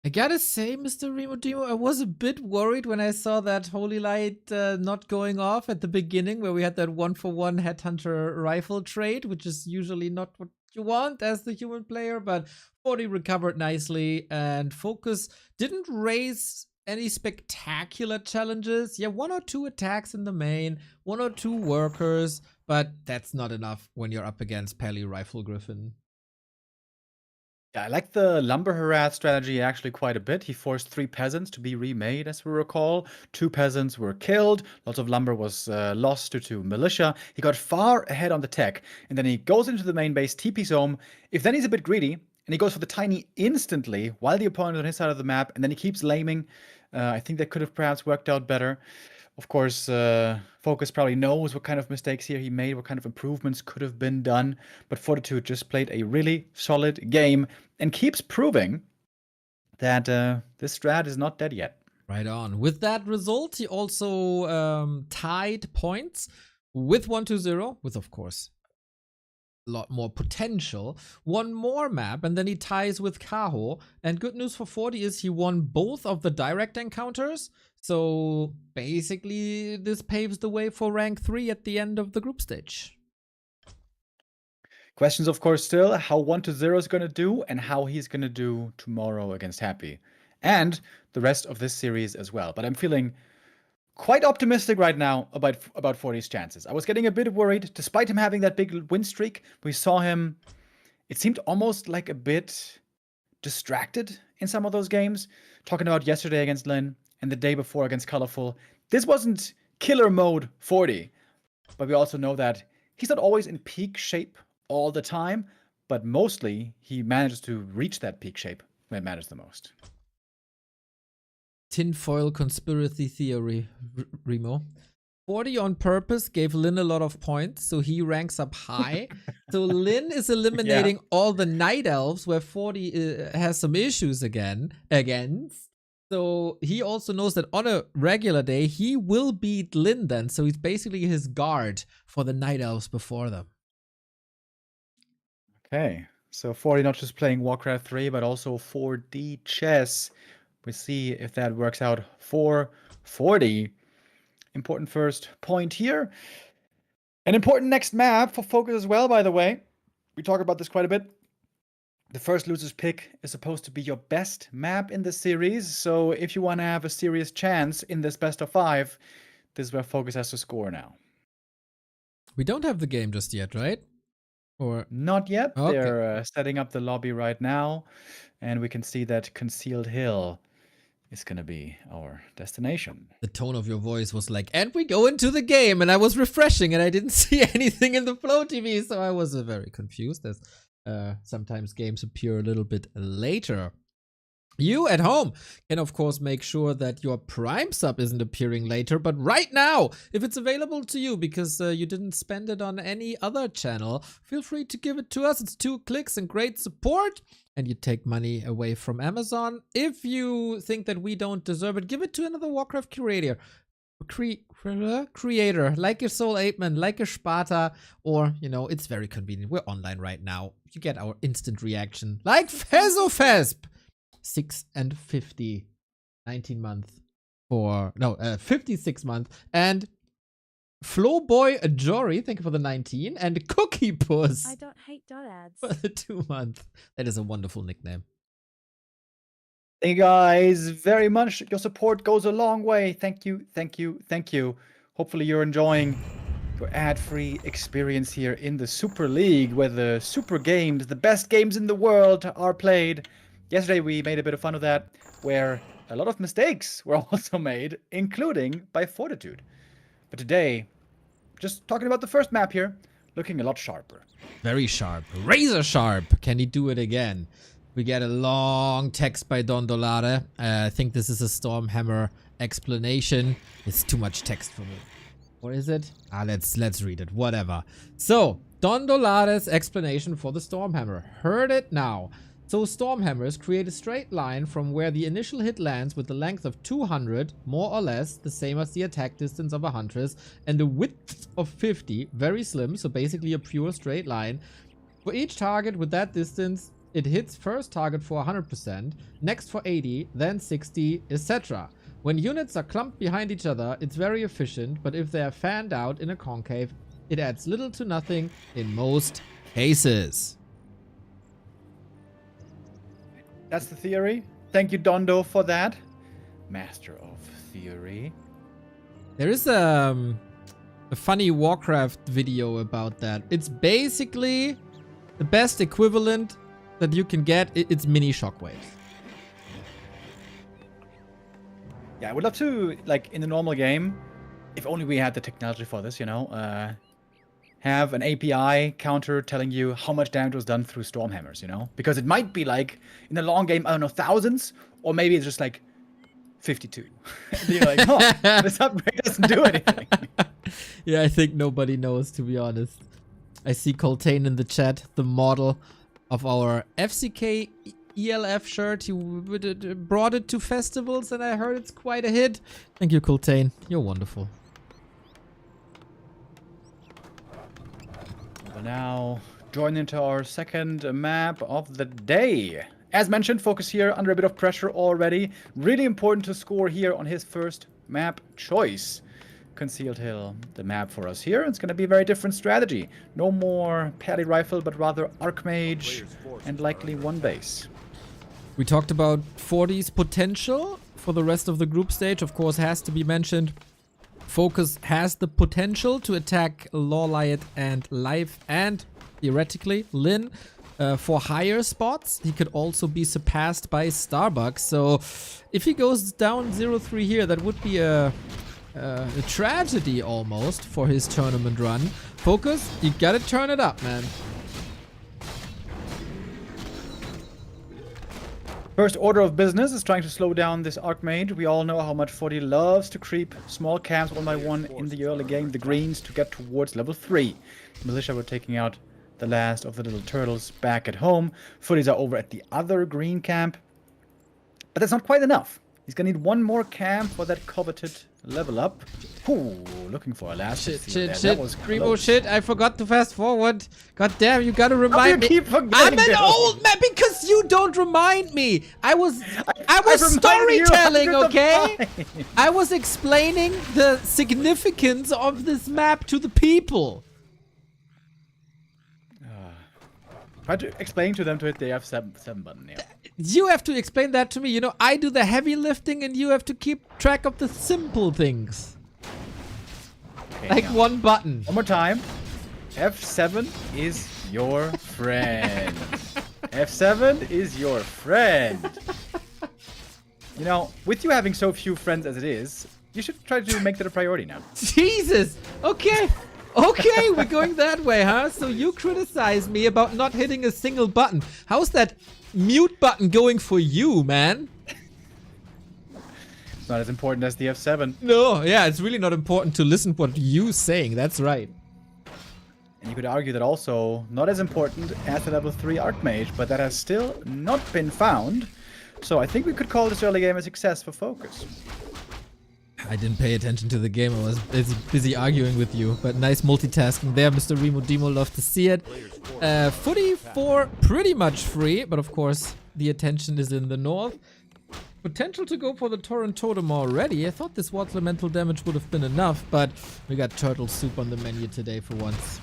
I gotta say, Mr. Remo Demo, I was a bit worried when I saw that Holy Light not going off at the beginning, where we had that 1-for-1 Headhunter rifle trade, which is usually not what you want as the human player, but 40 recovered nicely, and FoCuS didn't raise any spectacular challenges. Yeah, 1 or 2 attacks in the main, 1 or 2 workers, but that's not enough when you're up against Pally Rifle Griffin. Yeah, I like the lumber harass strategy actually quite a bit. He forced 3 peasants to be remade, as we recall. 2 peasants were killed. Lots of lumber was lost to militia. He got far ahead on the tech, and then he goes into the main base, TP's home. If then he's a bit greedy, and he goes for the tiny instantly while the opponent is on his side of the map, and then he keeps laming. I think that could have perhaps worked out better. Of course, FoCuS probably knows what kind of mistakes here he made, what kind of improvements could have been done. But Fortitude just played a really solid game and keeps proving that this strat is not dead yet. Right on. With that result, he also tied points with 1-0, with, of course, a lot more potential. One more map, and then he ties with Kaho. And good news for 40 is he won both of the direct encounters. So basically, this paves the way for rank 3 at the end of the group stage. Questions, of course, still how 1-0 is going to do and how he's going to do tomorrow against Happy. And the rest of this series as well. But I'm feeling quite optimistic right now about 40's chances. I was getting a bit worried, despite him having that big win streak. We saw him, it seemed almost like a bit distracted in some of those games. Talking about yesterday against Lynn and the day before against Colorful. This wasn't killer mode 40. But we also know that he's not always in peak shape all the time. But mostly, he manages to reach that peak shape when it matters the most. Tinfoil conspiracy theory, Remo. 40 on purpose gave Lynn a lot of points, so he ranks up high. So Lynn is eliminating all the Night Elves, where 40 has some issues against. So he also knows that on a regular day, he will beat Lynn then. So he's basically his guard for the Night Elves before them. Okay, so 40 not just playing Warcraft 3, but also 4D chess. We see if that works out for 40. Important first point here. An important next map for FoCuS as well, by the way. We talk about this quite a bit. The first loser's pick is supposed to be your best map in the series, so if you want to have a serious chance in this best of 5, this is where FoCuS has to score now. We don't have the game just yet, right? Or Not yet. Okay. They're setting up the lobby right now, and we can see that Concealed Hill is going to be our destination. the tone of your voice was like, and we go into the game, and I was refreshing, and I didn't see anything in the Flow TV, so I was very confused, as sometimes games appear a little bit later. You at home can, of course, make sure that your Prime sub isn't appearing later, but right now, if it's available to you because you didn't spend it on any other channel, feel free to give it to us. It's 2 clicks and great support, and you take money away from Amazon. If you think that we don't deserve it, give it to another Warcraft creator, like a Soul 8man, like a Sparta, or, you know, it's very convenient. We're online right now. You get our instant reaction, like FeZofesp. 6 and 50, 19 month for, no, 56 month, and Flowboy Ajori, thank you for the 19, and Cookie Puss I don't hate dot ads. for the 2 month. That is a wonderful nickname. Thank you guys very much. Your support goes a long way. Thank you, thank you, thank you. Hopefully you're enjoying your ad-free experience here in the Super League, where the super games, the best games in the world, are played. Yesterday we made a bit of fun of that, where a lot of mistakes were also made, including by Fortitude. But today, just talking about the first map here, looking a lot sharper. Very sharp. Razor sharp. Can he do it again? We get a long text by Don Dolare. I think this is a Stormhammer explanation. It's too much text for me. What is it? Let's read it. Whatever. So, Don Dolare's explanation for the Stormhammer. Heard it now. So Stormhammers create a straight line from where the initial hit lands with the length of 200, more or less, the same as the attack distance of a Huntress, and a width of 50, very slim, so basically a pure straight line. For each target with that distance, it hits first target for 100%, next for 80, then 60, etc. When units are clumped behind each other, it's very efficient, but if they are fanned out in a concave, it adds little to nothing in most cases. That's the theory. Thank you, Dondo, for that. Master of theory. There is a funny Warcraft video about that. It's basically the best equivalent that you can get. It's mini shockwaves. Yeah, I would love to, like, in the normal game, if only we had the technology for this, you know, have an API counter telling you how much damage was done through Stormhammers, you know? Because it might be like, in the long game, I don't know, thousands, or maybe it's just like 52. And you're like, oh, this upgrade doesn't do anything. Yeah, I think nobody knows, to be honest. I see Coltane in the chat, the model of our FCK ELF shirt. He brought it to festivals, and I heard it's quite a hit. Thank you, Coltane. You're wonderful. Now, join into our second map of the day. As mentioned, FoCuS here under a bit of pressure already. Really important to score here on his first map choice. Concealed Hill, the map for us here. It's going to be a very different strategy. No more Paddy Rifle, but rather Archmage and likely one base. We talked about 40's potential for the rest of the group stage. Of course, has to be mentioned. FoCuS has the potential to attack Lawlight and Life and, theoretically, Lynn for higher spots. He could also be surpassed by Starbucks. So if he goes down 0-3 here, that would be a tragedy almost for his tournament run. FoCuS, you gotta turn it up, man. First order of business is trying to slow down this Archmage. We all know how much 40 loves to creep small camps one by one in the early game, the greens, to get towards level 3. Militia were taking out the last of the little turtles back at home. Footies are over at the other green camp. But that's not quite enough. He's gonna need one more camp for that coveted level up. Ooh, looking for a last Shit, seal there. shit, That shit. was Remo, close. shit. I forgot to fast forward. God damn, you gotta How do remind you me. keep forgetting I'm an this? old man because you don't remind me. I was reminded you storytelling, hundreds of okay? times. I was explaining the significance of this map to the people. Try to explain to them to hit the F7 button. Yeah. You have to explain that to me. You know, I do the heavy lifting and you have to keep track of the simple things. Okay, Like now. one button. One more time. F7 is your friend. F7 is your friend. You know, with you having so few friends as it is, you should try to make that a priority now. Jesus. Okay. Okay, we're going that way, huh? So you criticize me about not hitting a single button. How's that mute button going for you, man? It's not as important as the F7. No, yeah, it's really not important to listen what you saying. That's right. And you could argue that also not as important as the level 3 Archmage, but that has still not been found. So I think we could call this early game a success for FoCuS. I didn't pay attention to the game. I was busy arguing with you. But nice multitasking there, Mr. Remo Demo. Love to see it. Footy for pretty much free. But of course, the attention is in the north. Potential to go for the Torrent Totem already. I thought this Watt Elemental damage would have been enough. But we got Turtle Soup on the menu today for once.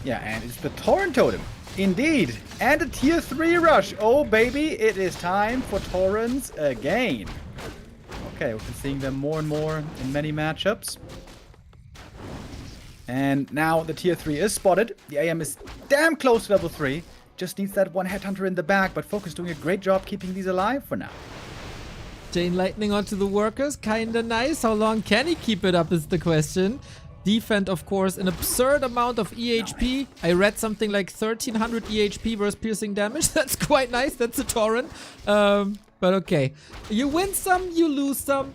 Yeah, and it's the Torrent Totem. Indeed. And a tier 3 rush. Oh, baby, it is time for Torrents again. Okay, we've been seeing them more and more in many matchups. And now the tier 3 is spotted. The AM is damn close to level 3. Just needs that one Headhunter in the back, but FoCuS doing a great job keeping these alive for now. Chain Lightning onto the workers. Kinda nice. How long can he keep it up is the question. Defend, of course, an absurd amount of EHP. I read something like 1300 EHP versus piercing damage. That's quite nice. That's a torrent. But okay. You win some, you lose some.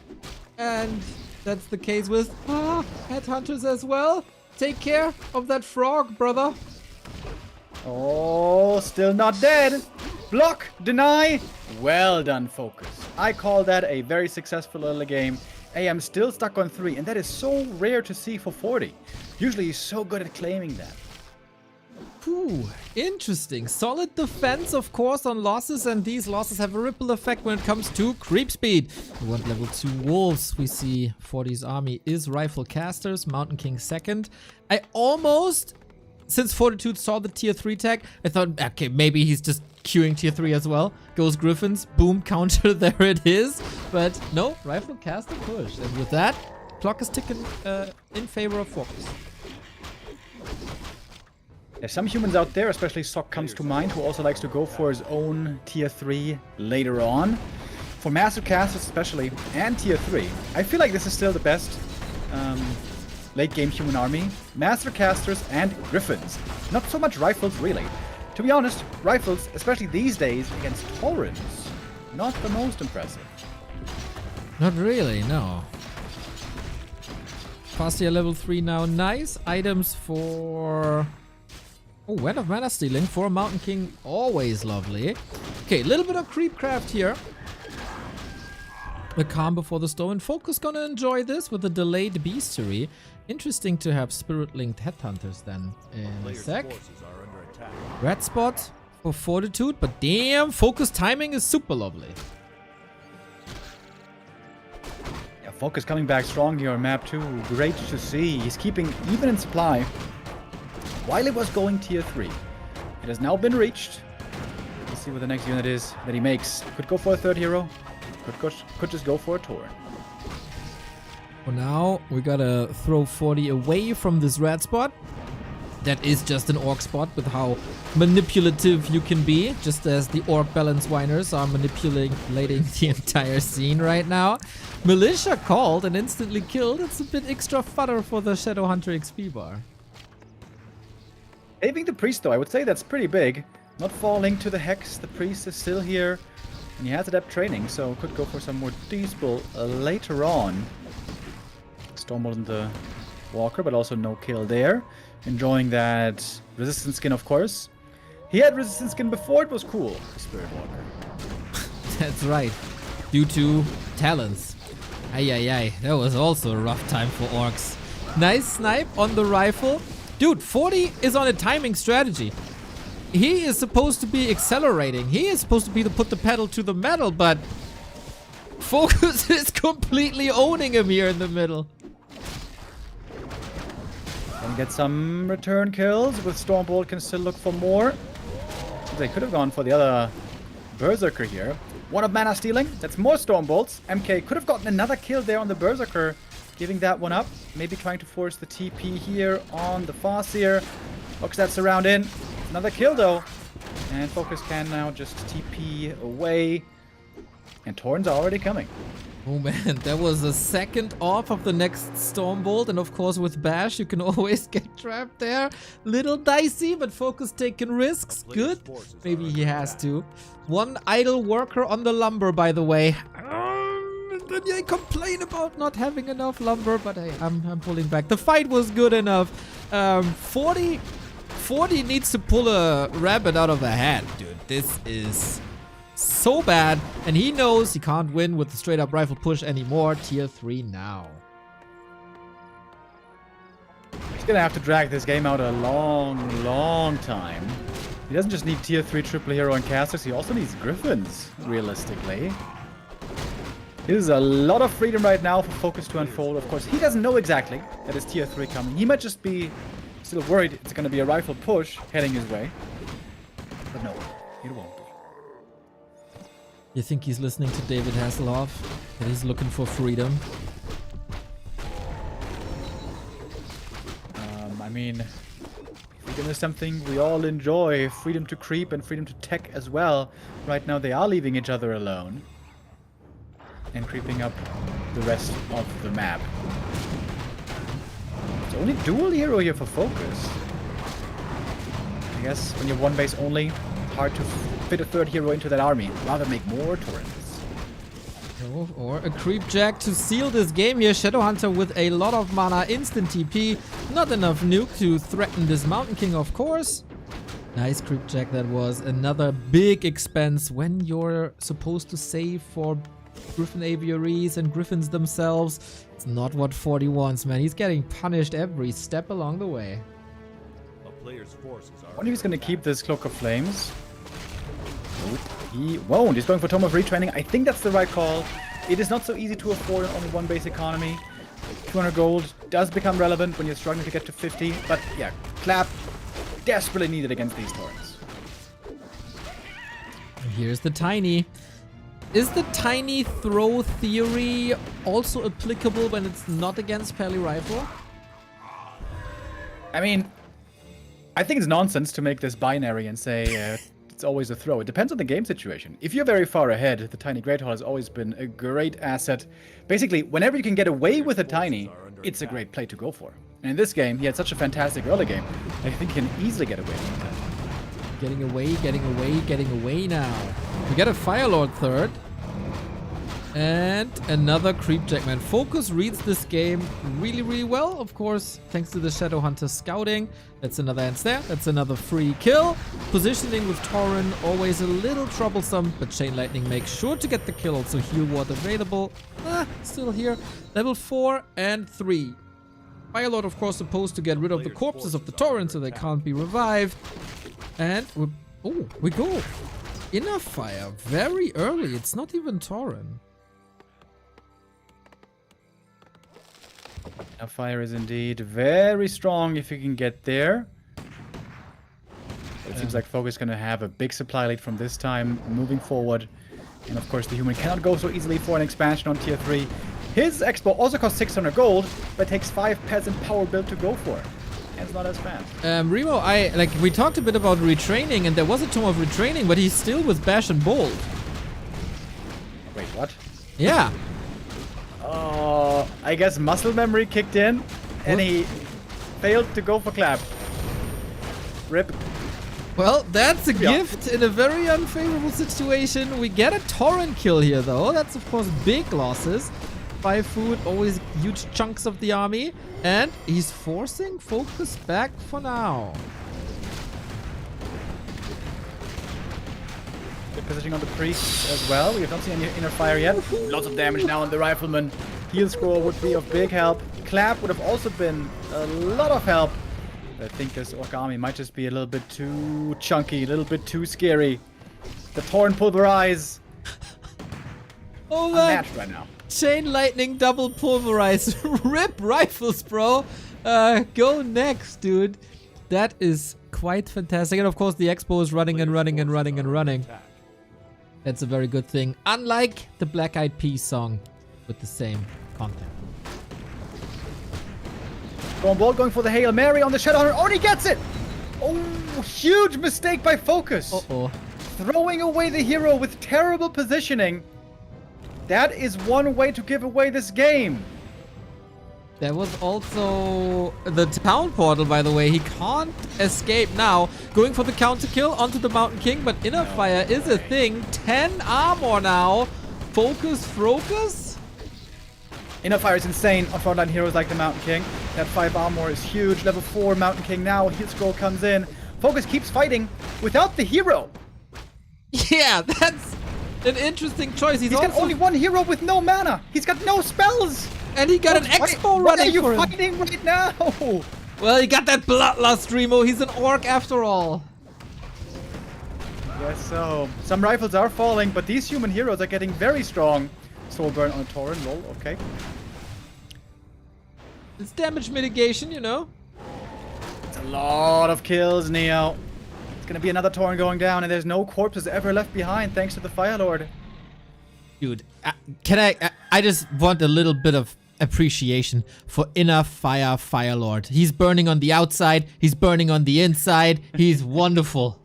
And that's the case with Headhunters as well. Take care of that frog, brother. Oh, still not dead. Block, deny. Well done, FoCuS. I call that a very successful early game. AM still stuck on 3, and that is so rare to see for 40. Usually he's so good at claiming that. Ooh, interesting. Solid defense, of course, on losses, and these losses have a ripple effect when it comes to creep speed. We want level 2 wolves. We see 40's army is rifle casters, Mountain King second. I almost, since Fortitude saw the tier 3 tag, I thought, okay, maybe he's just queuing tier 3 as well. Goes Griffins, boom, counter, there it is. But no, rifle caster push. And with that, clock is ticking in favor of FoCuS. There's some humans out there, especially Sok comes to mind, who also likes to go for his own tier 3 later on. For Master Casters especially, and tier 3, I feel like this is still the best late game human army. Master Casters and Griffins. Not so much rifles, really. To be honest, rifles, especially these days against Torrents, not the most impressive. Not really, no. Fastia level 3 now, nice. Items for... Oh, Wen of Mana Stealing for Mountain King, always lovely. Okay, a little bit of creepcraft here. The calm before the storm, and FoCuS gonna enjoy this with a delayed bestiary. Interesting to have spirit-linked headhunters then in a sec. Red spot for Fortitude, but damn, FoCuS timing is super lovely. Yeah, FoCuS coming back strong here on map 2. Great to see. He's keeping even in supply while it was going tier 3. It has now been reached. Let's see what the next unit is that he makes. Could go for a third hero. Could just go for a Torrent. For now, we gotta throw 40 away from this red spot. That is just an orc spot with how manipulative you can be, just as the orc balance whiners are manipulating the entire scene right now. Militia called and instantly killed. It's a bit extra fodder for the Shadowhunter XP bar. Saving the priest though, I would say that's pretty big. Not falling to the hex, the priest is still here. And he has adept training, so could go for some more Deespel later on. Stormbolt in the Walker, but also no kill there. Enjoying that resistance skin, of course. He had resistance skin before it was cool, the Spirit Walker. That's right. due to talents. Ay. That was also a rough time for orcs. Nice snipe on the rifle. Dude, 40 is on a timing strategy. He is supposed to be accelerating. He is supposed to be to put the pedal to the metal, but FoCuS is completely owning him here in the middle. And get some return kills with Stormbolt. Can still look for more. They could have gone for the other Berserker here. One of mana stealing. That's more Stormbolts. MK could have gotten another kill there on the Berserker, giving that one up. Maybe trying to force the TP here on the Farseer. Looks that surround in. Another kill though. And FoCuS can now just TP away. And Torrents are already coming. Oh man, that was a second off of the next Stormbolt, and of course with Bash you can always get trapped there. Little dicey, but FoCuS taking risks. Good. Maybe he has to. One idle worker on the lumber, by the way. Then I complain about not having enough lumber, but hey, I'm pulling back. The fight was good enough. 40 needs to pull a rabbit out of a hat, dude. This is so bad, and he knows he can't win with the straight up rifle push anymore. Tier 3 now. He's gonna have to drag this game out a long time. He doesn't just need tier 3 triple hero and casters, he also needs griffins, realistically. There's a lot of freedom right now for FoCuS to unfold. Of course, he doesn't know exactly that it's tier 3 coming. He might just be still worried it's gonna be a rifle push heading his way. But no, it won't be. You think he's listening to David Hasselhoff? That he's looking for freedom? I mean, freedom is something we all enjoy. Freedom to creep and freedom to tech as well. Right now they are leaving each other alone. And creeping up the rest of the map. It's only dual hero here for FoCuS. I guess when you're one base only, hard to fit a third hero into that army. Rather make more torrents. Oh, or a creep jack to seal this game here. Shadowhunter with a lot of mana, instant TP. Not enough nuke to threaten this Mountain King, of course. Nice creep jack that was. Another big expense when you're supposed to save for Griffin aviaries and Griffins themselves. It's not what 40 wants, man. He's getting punished every step along the way. A player's forces I are wonder if he's going to keep this Cloak of Flames. Nope, he won't. He's going for Tome of Retraining. I think that's the right call. It is not so easy to afford on only one base economy. 200 gold does become relevant when you're struggling to get to 50. But yeah, Clap desperately needed against these torrents. Here's the Tiny. Is the Tiny throw theory also applicable when it's not against Pally Rifle? I mean, I think it's nonsense to make this binary and say it's always a throw. It depends on the game situation. If you're very far ahead, the Tiny Great Hall has always been a great asset. Basically, whenever you can get away with a Tiny, it's a great play to go for. And in this game, he had such a fantastic early game. I think he can easily get away with that. Getting away now. We got a Firelord third. And another Creepjack, man. FoCuS reads this game really well, of course, thanks to the Shadowhunter scouting. That's another ends there. That's another free kill. Positioning with Tauren, always a little troublesome, but Chain Lightning makes sure to get the kill. Also Heal Ward available. Still here. Level 4 and 3. Firelord, of course, supposed to get rid of the corpses of the Tauren so they can't be revived. And we go. Inner Fire, very early. It's not even Tauren. Now fire is indeed very strong if you can get there. It seems like FoCuS is going to have a big supply lead from this time moving forward. And of course the human cannot go so easily for an expansion on tier 3. His expo also costs 600 gold, but takes 5 peasant power build to go for. And it's not as fast. Remo, we talked a bit about retraining, and there was a Tome of Retraining, but he's still with Bash and Bold. Wait, what? Yeah. I guess muscle memory kicked in, and he failed to go for Clap. Rip. Well, that's a gift in a very unfavorable situation. We get a Torrent kill here, though. That's, of course, big losses. 5 food, always huge chunks of the army. And he's forcing FoCuS back for now. positioning on the priest as well. We have not seen any inner fire yet. Lots of damage now on the rifleman. Heal scroll would be of big help. Clap would have also been a lot of help. But I think this Orc army might just be a little bit too chunky, a little bit too scary. The Torn Pulverize. Oh my. Unmatched right now. Chain lightning double pulverize. Rip rifles, bro. Go next, dude. That is quite fantastic. And of course, the Expo is running and running and running and running. That's a very good thing. Unlike the Black Eyed Peas song with the same content. Going ball, going for the Hail Mary on the Shadowhunter. Oh, and he gets it! Oh, huge mistake by FoCuS. Uh-oh. Throwing away the hero with terrible positioning. That is one way to give away this game. There was also the town portal, by the way. He can't escape now. Going for the counter kill onto the Mountain King, but inner fire is a thing. 10 armor now. FoCuS. Inner fire is insane on frontline heroes like the Mountain King. That 5 armor is huge. Level 4 Mountain King now. Heal scroll comes in. FoCuS keeps fighting without the hero. Yeah, that's an interesting choice. He's got only one hero with no mana. He's got no spells. And he got an Expo what running for him. are you fighting right now? Well, he got that bloodlust, Remo. He's an orc after all. Yes, so some rifles are falling, but these human heroes are getting very strong. Soul burn on a Tauren, lol, okay. It's damage mitigation, you know. It's a lot of kills, Neo. It's gonna be another Tauren going down, and there's no corpses ever left behind thanks to the Fire Lord. Dude, I just want a little bit of appreciation for inner fire lord. He's burning on the outside, he's burning on the inside. He's wonderful.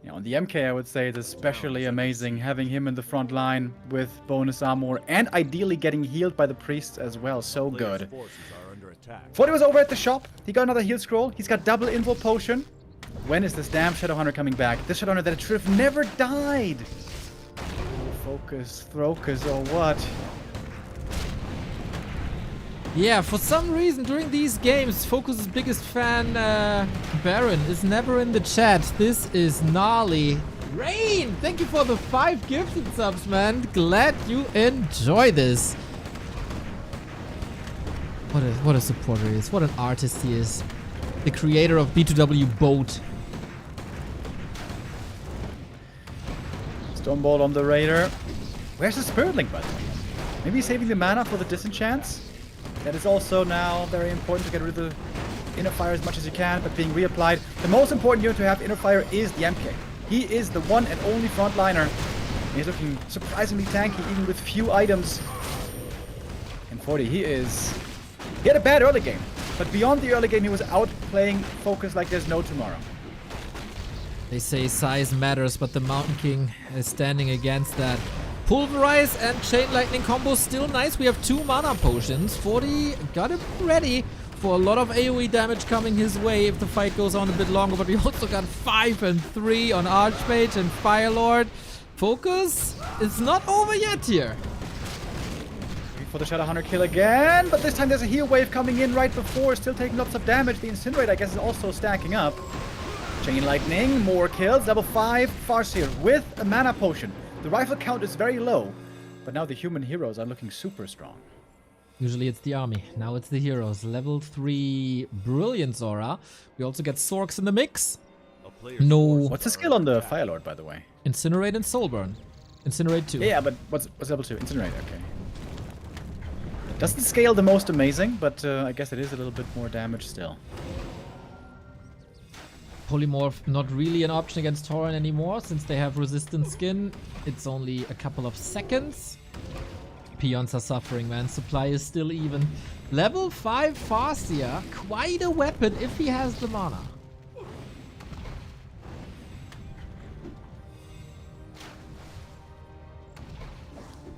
Yeah, on the MK, I would say it's especially amazing having him in the front line with bonus armor and ideally getting healed by the priests as well. So good. Forty was over at the shop. He got another heal scroll. He's got double invo potion. When is this damn Shadowhunter coming back? This Shadowhunter that should have never died. FoCuS, FoCuS, or what? Yeah, for some reason during these games, FoCuS' biggest fan, Baron, is never in the chat. This is gnarly. Rain, thank you for the 5 gifted subs, man. Glad you enjoy this. What a supporter he is. What an artist he is. The creator of B2W Boat. Stoneball on the Raider. Where's the Spirit Link, by the way? Maybe saving the mana for the disenchants? That is also now very important to get rid of the inner fire as much as you can, but being reapplied. The most important unit to have inner fire is the MK. He is the one and only frontliner. He's looking surprisingly tanky, even with few items. And 40, he had a bad early game, but beyond the early game, he was outplaying FoCuS like there's no tomorrow. They say size matters, but the Mountain King is standing against that. Pulverize and Chain Lightning combo still nice. We have 2 mana potions. 40 got him ready for a lot of AoE damage coming his way if the fight goes on a bit longer. But we also got 5 and 3 on Archmage and Firelord. FoCuS is not over yet here. For the Shadowhunter kill again, but this time there's a heal wave coming in right before, still taking lots of damage. The Incinerate, I guess, is also stacking up. Chain Lightning, more kills, level 5 Farseer with a Mana Potion. The rifle count is very low, but now the human heroes are looking super strong. Usually it's the army, now it's the heroes. Level 3 Brilliance Aura. We also get Sorks in the mix. No. What's the skill on the Firelord, by the way? Incinerate and Soulburn. Incinerate 2. Yeah, but what's level 2? Incinerate, okay. Doesn't scale the most amazing, but I guess it is a little bit more damage still. Polymorph not really an option against Tauren anymore since they have resistant skin. It's only a couple of seconds. Peons are suffering, man. Supply is still even. Level 5 Farseer, quite a weapon if he has the mana.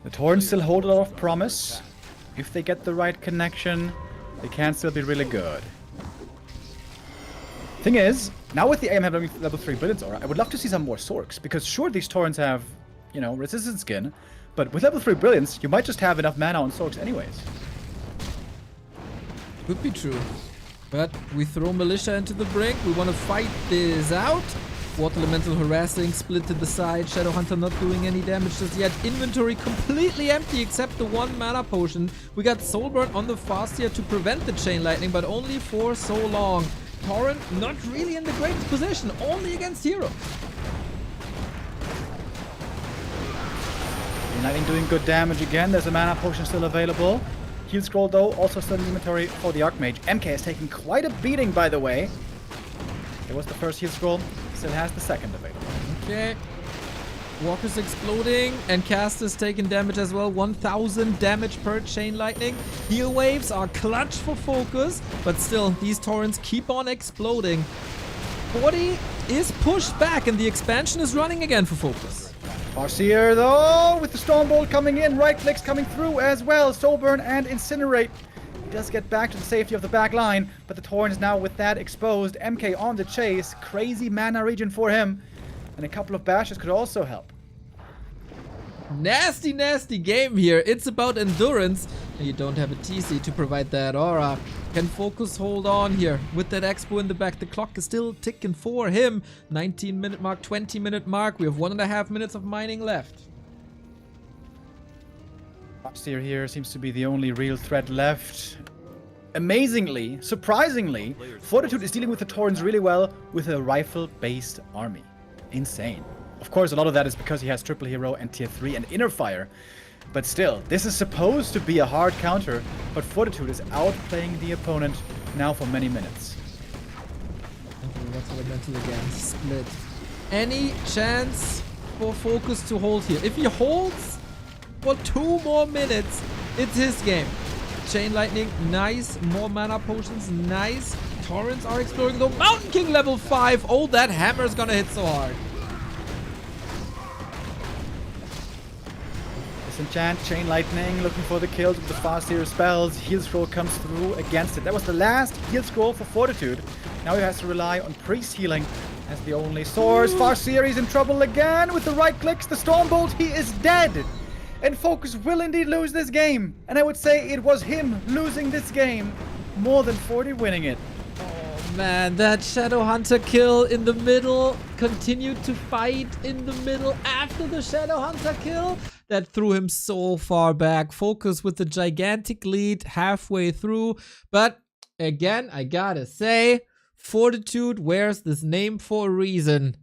The Tauren still hold a lot of promise. If they get the right connection, they can still be really good. Thing is, now with the AM having level 3 Brilliance Aura, I would love to see some more Sorks, because sure, these Taurens have, you know, resistant skin, but with level 3 Brilliance, you might just have enough mana on Sorks anyways. Could be true. But we throw Militia into the brink. We want to fight this out. Water Elemental harassing, split to the side, Shadowhunter not doing any damage just yet. Inventory completely empty except the one mana potion. We got Soulburn on the fast here to prevent the Chain Lightning, but only for so long. Torrent not really in the greatest position, only against heroes. Lightning doing good damage again. There's a mana potion still available. Heal scroll though, also still in inventory for the Archmage. MK is taking quite a beating, by the way. It was the first heal scroll, still has the second available. Okay. Walker's exploding, and Caster's taking damage as well. 1000 damage per Chain Lightning. Heal waves are clutch for FoCuS, but still, these torrents keep on exploding. 40 is pushed back, and the expansion is running again for FoCuS. Farseer though, with the Stormbolt coming in, right clicks coming through as well. Soulburn and Incinerate. He does get back to the safety of the back line, but the Torrent is now with that exposed. MK on the chase, crazy mana regen for him, and a couple of bashes could also help. Nasty, nasty game here. It's about endurance, and you don't have a TC to provide that aura. Can FoCuS hold on here with that Expo in the back? The clock is still ticking for him. 19-minute mark, 20-minute mark. We have 1.5 minutes of mining left. Farseer here seems to be the only real threat left. Amazingly, surprisingly, Fortitude is dealing with the Torrents really well with a rifle-based army. Insane. Of course, a lot of that is because he has Triple Hero and Tier 3 and Inner Fire. But still, this is supposed to be a hard counter, but Fortitude is outplaying the opponent now for many minutes. Okay, that's elemental again. Split. Any chance for FoCuS to hold here? If he holds for 2 more minutes, it's his game. Chain Lightning, nice. More mana potions, nice. Torrents are exploding though. Mountain King level 5. Oh, that hammer is gonna hit so hard. Disenchant, Chain Lightning, looking for the kills with the Farseer spells. Heal Scroll comes through against it. That was the last Heal Scroll for Fortitude. Now he has to rely on Priest healing as the only source. Farseer is in trouble again with the right clicks. The Stormbolt, he is dead. And FoCuS will indeed lose this game. And I would say it was him losing this game more than 40 winning it. Man, that Shadowhunter kill in the middle, continued to fight in the middle after the Shadowhunter kill. That threw him so far back. FoCuS with the gigantic lead halfway through. But again, I gotta say, Fortitude wears this name for a reason.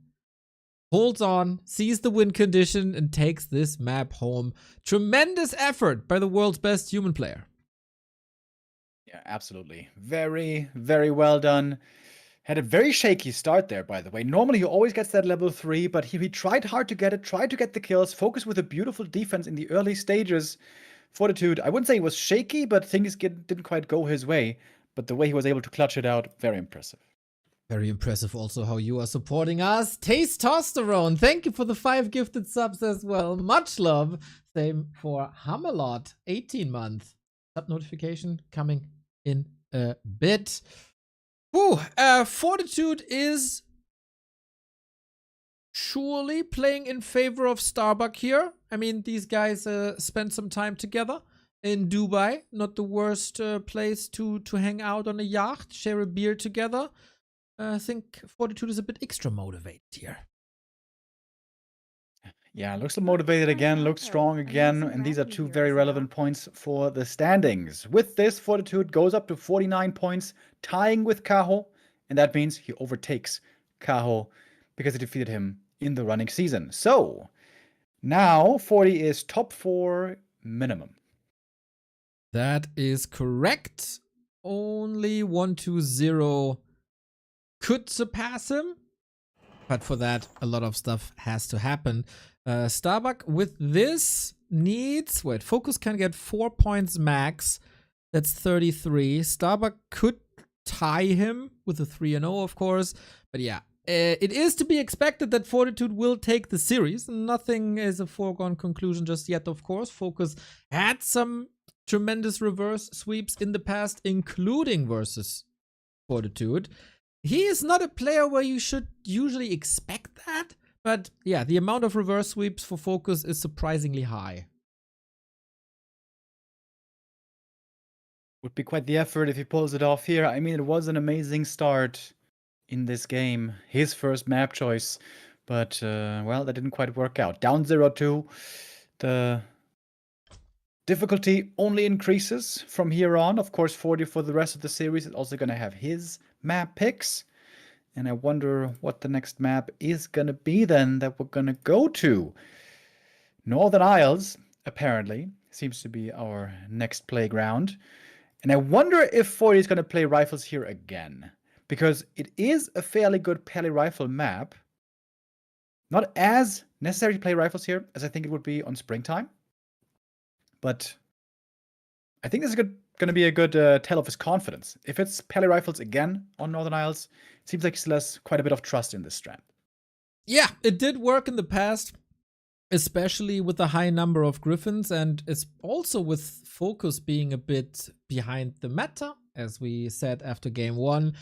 Holds on, sees the win condition, and takes this map home. Tremendous effort by the world's best human player. Yeah, absolutely. Very, very well done. Had a very shaky start there, by the way. Normally, he always gets that level 3, but he tried hard to get it, tried to get the kills, FoCuS with a beautiful defense in the early stages. Fortitude, I wouldn't say he was shaky, but things didn't quite go his way. But the way he was able to clutch it out, very impressive. Very impressive also how you are supporting us. Tastestosterone, thank you for the 5 gifted subs as well. Much love. Same for Hammerlot, 18 months. Sub notification coming in a bit. Whew, Fortitude is surely playing in favor of Starbuck here. I mean, these guys spent some time together in Dubai. Not the worst place to hang out on a yacht, share a beer together. I think Fortitude is a bit extra motivated here. Yeah, looks motivated again, looks strong again, and these are 2 very relevant points for the standings. With this, Fortitude goes up to 49 points, tying with Kaho, and that means he overtakes Kaho because he defeated him in the running season. So, now 40 is top 4 minimum. That is correct. Only 120 could surpass him. But for that, a lot of stuff has to happen. Starbuck with this needs... Wait, FoCuS can get 4 points max. That's 33. Starbuck could tie him with a 3-0, of course. But yeah, it is to be expected that Fortitude will take the series. Nothing is a foregone conclusion just yet, of course. FoCuS had some tremendous reverse sweeps in the past, including versus Fortitude. He is not a player where you should usually expect that, but yeah, the amount of reverse sweeps for FoCuS is surprisingly high. Would be quite the effort if he pulls it off here. I mean, it was an amazing start, in this game. His first map choice. But, well, that didn't quite work out. Down 0-2. The difficulty only increases from here on. Of course, 40 for the rest of the series is also going to have his map picks. And I wonder what the next map is going to be then that we're going to go to. Northern Isles, apparently, seems to be our next playground. And I wonder if 40 is going to play rifles here again. Because it is a fairly good pally rifle map. Not as necessary to play rifles here as I think it would be on Springtime. But I think this is going to be a good tell of his confidence. If it's pally rifles again on Northern Isles, it seems like he still has quite a bit of trust in this strand. Yeah, it did work in the past, especially with the high number of Griffins, and it's also with FoCuS being a bit behind the meta, as we said after game 1.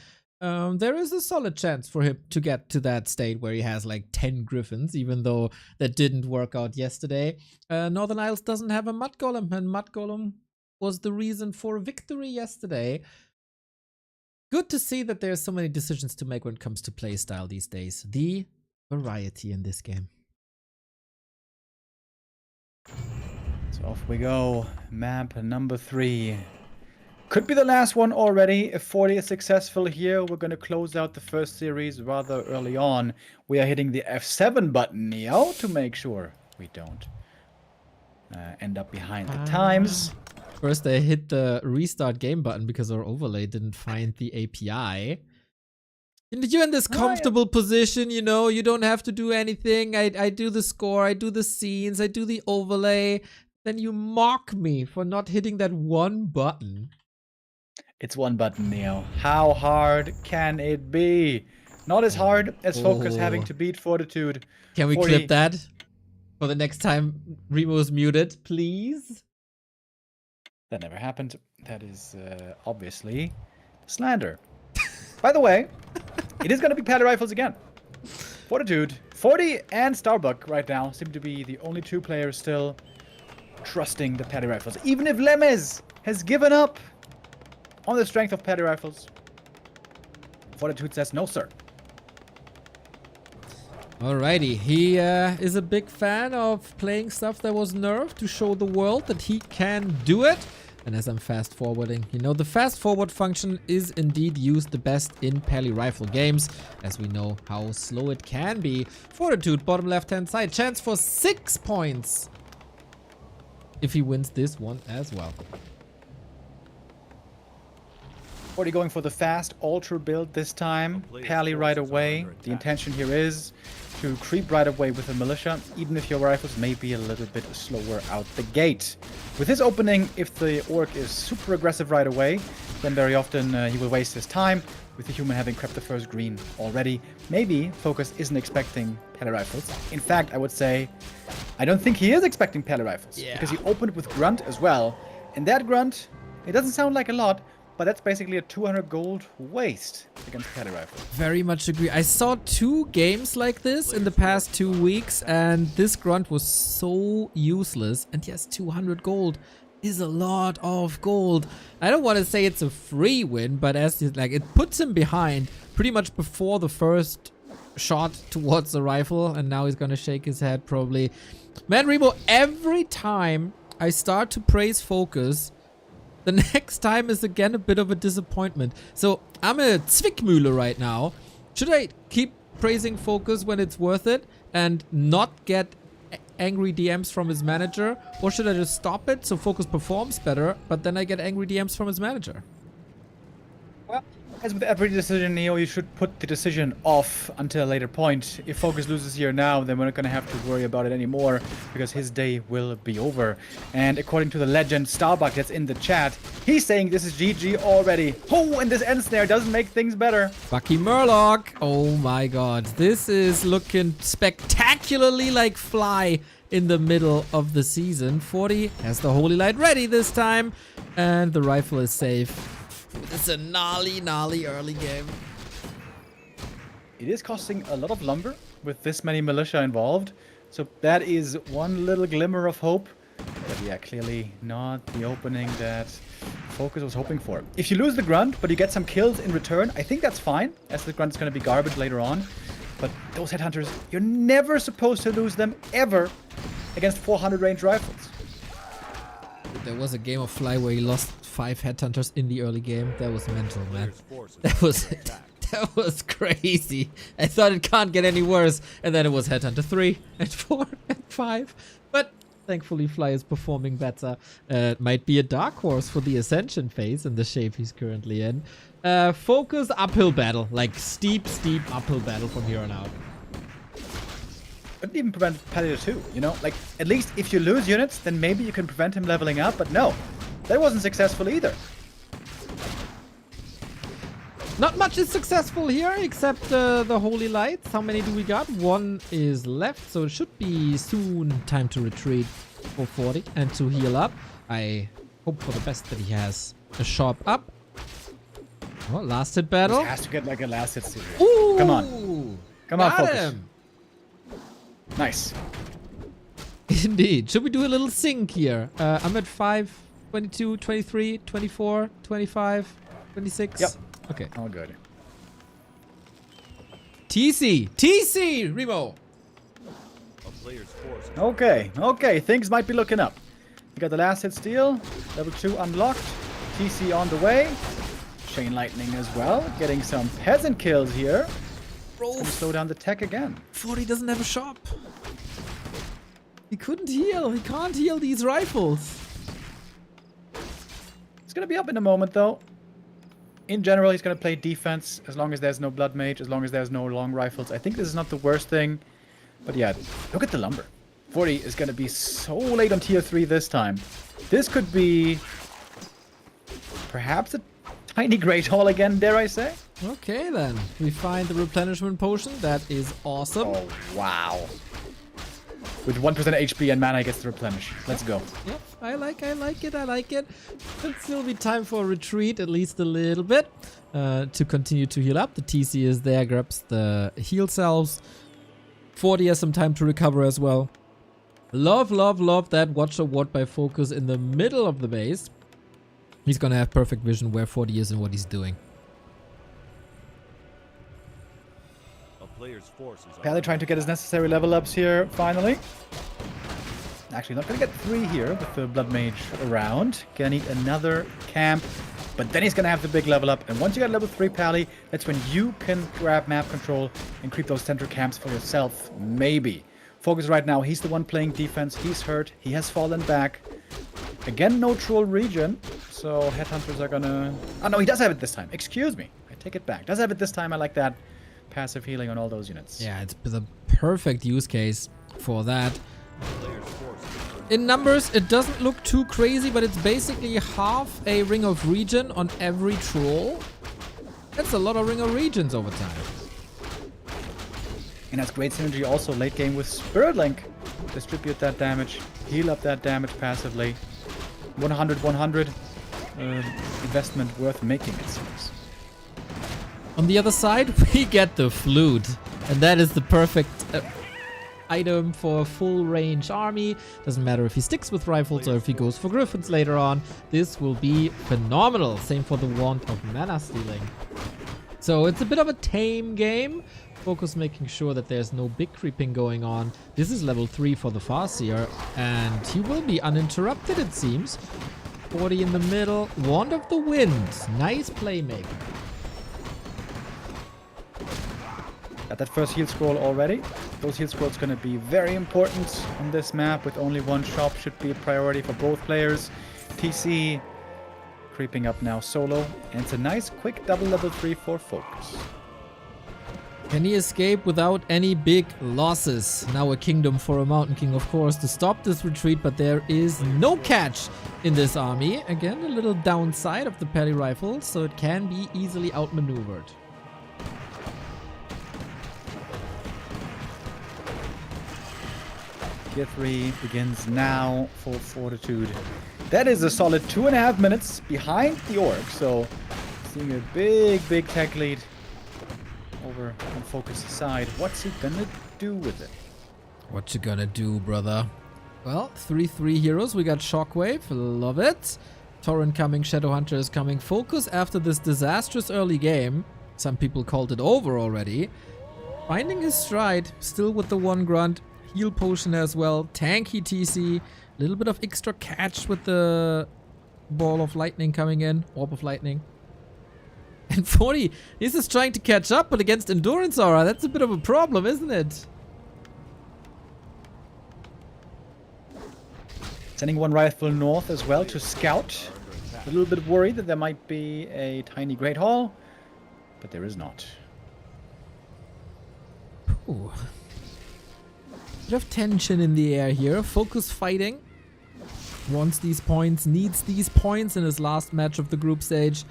There is a solid chance for him to get to that state where he has like 10 Griffins, even though that didn't work out yesterday. Northern Isles doesn't have a Mud Golem, and Mud Golem was the reason for victory yesterday. Good to see that there's so many decisions to make when it comes to playstyle these days. The variety in this game. So off we go. Map number 3. Could be the last one already. If 40 is successful here, we're going to close out the first series rather early on. We are hitting the F7 button, Neo, to make sure we don't end up behind the times. First, I hit the restart game button because our overlay didn't find the API. You're in this comfortable position, you know, you don't have to do anything. I do the score, I do the scenes, I do the overlay. Then you mock me for not hitting that one button. It's one button, Neo. How hard can it be? Not as hard as FoCuS having to beat Fortitude. Can we 40. clip that for the next time Remo is muted, please? That never happened. That is obviously slander. By the way, it is going to be pally rifles again. Fortitude, 40 and Starbuck right now seem to be the only two players still trusting the pally rifles. Even if Lemez has given up on the strength of pally rifles, Fortitude says no, sir. Alrighty, he is a big fan of playing stuff that was nerfed to show the world that he can do it. And as I'm fast forwarding, you know, the fast forward function is indeed used the best in pally rifle games, as we know how slow it can be. Fortitude, bottom left hand side, chance for 6 points if he wins this one as well. 40 going for the fast ultra build this time. Pally right away. The intention here is to creep right away with the militia, even if your rifles may be a little bit slower out the gate. With his opening, if the orc is super aggressive right away, then very often he will waste his time, with the human having crept the first green already. Maybe FoCuS isn't expecting pally rifles. In fact, I would say, I don't think he is expecting pally rifles. Yeah. Because he opened with grunt as well. And that grunt, it doesn't sound like a lot, but that's basically a 200 gold waste against pally rifle. Very much agree. I saw 2 games like this in the past 2 weeks, and this grunt was so useless. And yes, 200 gold is a lot of gold. I don't want to say it's a free win, but as like it puts him behind pretty much before the first shot towards the rifle, and now he's gonna shake his head probably. Man, Remo, every time I start to praise FoCuS, the next time is again a bit of a disappointment. So I'm a Zwickmühle right now. Should I keep praising FoCuS when it's worth it and not get angry DMs from his manager? Or should I just stop it so FoCuS performs better, but then I get angry DMs from his manager? Well, as with every decision, Neo, you should put the decision off until a later point. If FoCuS loses here now, then we're not going to have to worry about it anymore, because his day will be over. And according to the legend Starbuck that's in the chat, he's saying this is GG already. Oh, and this end snare doesn't make things better. Bucky Murloc. Oh my god. This is looking spectacularly like Fly in the middle of the season. 40 has the Holy Light ready this time, and the rifle is safe. It's a gnarly early game. It is costing a lot of lumber with this many militia involved. So that is one little glimmer of hope. But yeah, clearly not the opening that FoCuS was hoping for. If you lose the Grunt, but you get some kills in return, I think that's fine, as the Grunt's going to be garbage later on. But those Headhunters, you're never supposed to lose them, ever, against 400 range rifles. There was a game of Fly where he lost 5 Headhunters in the early game. That was mental, man. That was crazy. I thought it can't get any worse. And then it was Headhunter 3 and 4 and 5. But thankfully Fly is performing better. It might be a dark horse for the Ascension phase in the shape he's currently in. FoCuS uphill battle. Like steep uphill battle from here on out. Couldn't even prevent Playday 2, you know? Like, at least if you lose units, then maybe you can prevent him leveling up. But no, that wasn't successful either. Not much is successful here, except the Holy Lights. How many do we got? 1 is left, so it should be soon time to retreat for 40 and to heal up. I hope for the best that he has a sharp up. Oh, last hit battle. He has to get like a last hit series. Ooh, Come on. Come on, got FoCuS. him. Nice. Indeed. Should we do a little sync here? I'm at 5, 22, 23, 24, 25, 26. Yep. Okay. All good. TC, Remo. A player's force is Okay. Things might be looking up. You got the last hit steal. Level 2 unlocked. TC on the way. Chain Lightning as well. Getting some peasant kills here. Bro, And slow down the tech again. 40 doesn't have a shop. He couldn't heal. He can't heal these rifles. It's going to be up in a moment, though. In general, he's going to play defense as long as there's no Blood Mage, as long as there's no long rifles. I think this is not the worst thing. But yeah, look at the lumber. 40 is going to be so late on tier 3 this time. This could be perhaps a tiny Great Hall again, dare I say? Okay, then. We find the replenishment potion. That is awesome. Oh, wow. With 1% HP and mana, he gets to replenish. Let's go. Yep, I like it. Could still be time for a retreat, at least a little bit, to continue to heal up. The TC is there, grabs the heal cells. 40 has some time to recover as well. Love that Watcher Ward by FoCuS in the middle of the base. He's gonna have perfect vision where 40 is and what he's doing. a player's force is Pally trying to get his necessary level ups here, finally. Actually, not gonna get 3 here with the Blood Mage around. Gonna need another camp. But then he's gonna have the big level up. And once you got level 3 Pally, that's when you can grab map control and creep those center camps for yourself. Maybe. FoCuS right now, he's the one playing defense. He's hurt. He has fallen back. Again, no troll region. So Headhunters are gonna... Oh, no, he does have it this time. Excuse me. I take it back. Does have it this time. I like that. Passive healing on all those units. Yeah, it's the perfect use case for that. In numbers, it doesn't look too crazy, but it's basically half a Ring of Regen on every troll. That's a lot of Ring of Regens over time. And that's great synergy also late game with Spirit Link. Distribute that damage, heal up that damage passively. 100 investment worth making, it seems. On the other side, we get the flute, and that is the perfect item for a full range army. Doesn't matter if he sticks with rifles or if he goes for griffins later on. This will be phenomenal. Same for the wand of mana stealing. So it's a bit of a tame game. FoCuS making sure that there's no big creeping going on. This is level 3 for the Farseer, and he will be uninterrupted, it seems. 40 in the middle. Wand of the Wind. Nice playmaker. Got that first heal scroll already. Those heal scrolls going to be very important on this map. With only one shop, should be a priority for both players. TC creeping up now solo. And it's a nice quick double level 3 for FoCuS. Can he escape without any big losses? Now a kingdom for a Mountain King, of course, to stop this retreat, but there is no catch in this army. Again, a little downside of the Pally rifle, so it can be easily outmaneuvered. Tier 3 begins now for Fortitude. That is a solid 2.5 minutes behind the Orc, so seeing a big tech lead over on FoCuS' side. What's he gonna do with it? What you gonna do, brother? Well, 3/3 heroes. We got Shockwave. Love it. Torrent coming, Shadowhunter is coming. FoCuS after this disastrous early game, some people called it over already, finding his stride, still with the 1 grunt, heal potion as well, tanky TC, a little bit of extra catch with the ball of lightning coming in, orb of lightning. And 40, he's just trying to catch up, but against Endurance Aura, that's a bit of a problem, isn't it? Sending 1 rifle north as well to scout. A little bit worried that there might be a tiny Great Hall, but there is not. Ooh. Bit of tension in the air here. FoCuS fighting. Wants these points, needs these points in his last match of the group stage.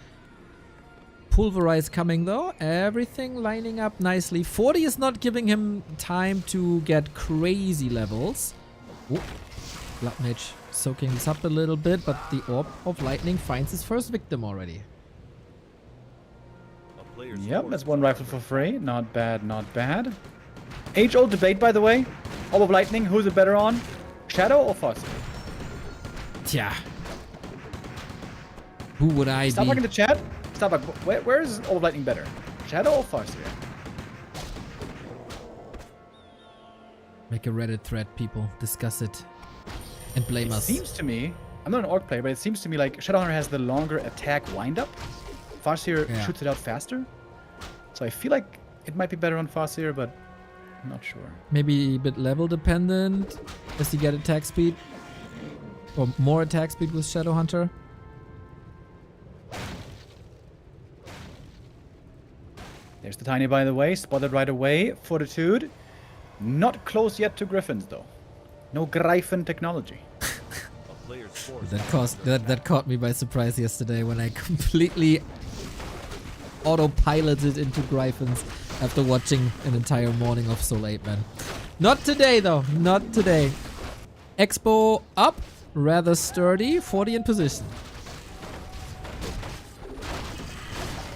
Pulverize coming though. Everything lining up nicely. 40 is not giving him time to get crazy levels. Ooh. Blood Mage soaking this up a little bit, but the Orb of Lightning finds his first victim already. Yep, that's 1 rifle for free. Not bad, not bad. Age-old debate, by the way. Orb of Lightning, who's it better on? Shadow or Farseer? Tja. Who would I Stop be? talking to chat. Stop. Where is Orb of Lightning better? Shadow or Farseer? Make a Reddit thread, people. Discuss it. And blame us. It seems to me, I'm not an Orc player, but it seems to me like Shadowhunter has the longer attack windup. Farseer shoots it out faster. So I feel like it might be better on Farseer, but I'm not sure. Maybe a bit level dependent. Does he get attack speed? Or more attack speed with Shadowhunter? There's the Tiny, by the way. Spotted right away. Fortitude. Not close yet to Griffins, though. No Gryphon technology. That caught me by surprise yesterday when I completely autopiloted into Gryphons after watching an entire morning of Soul 8 Man. Not today though, not today. Expo up, rather sturdy, 40 in position.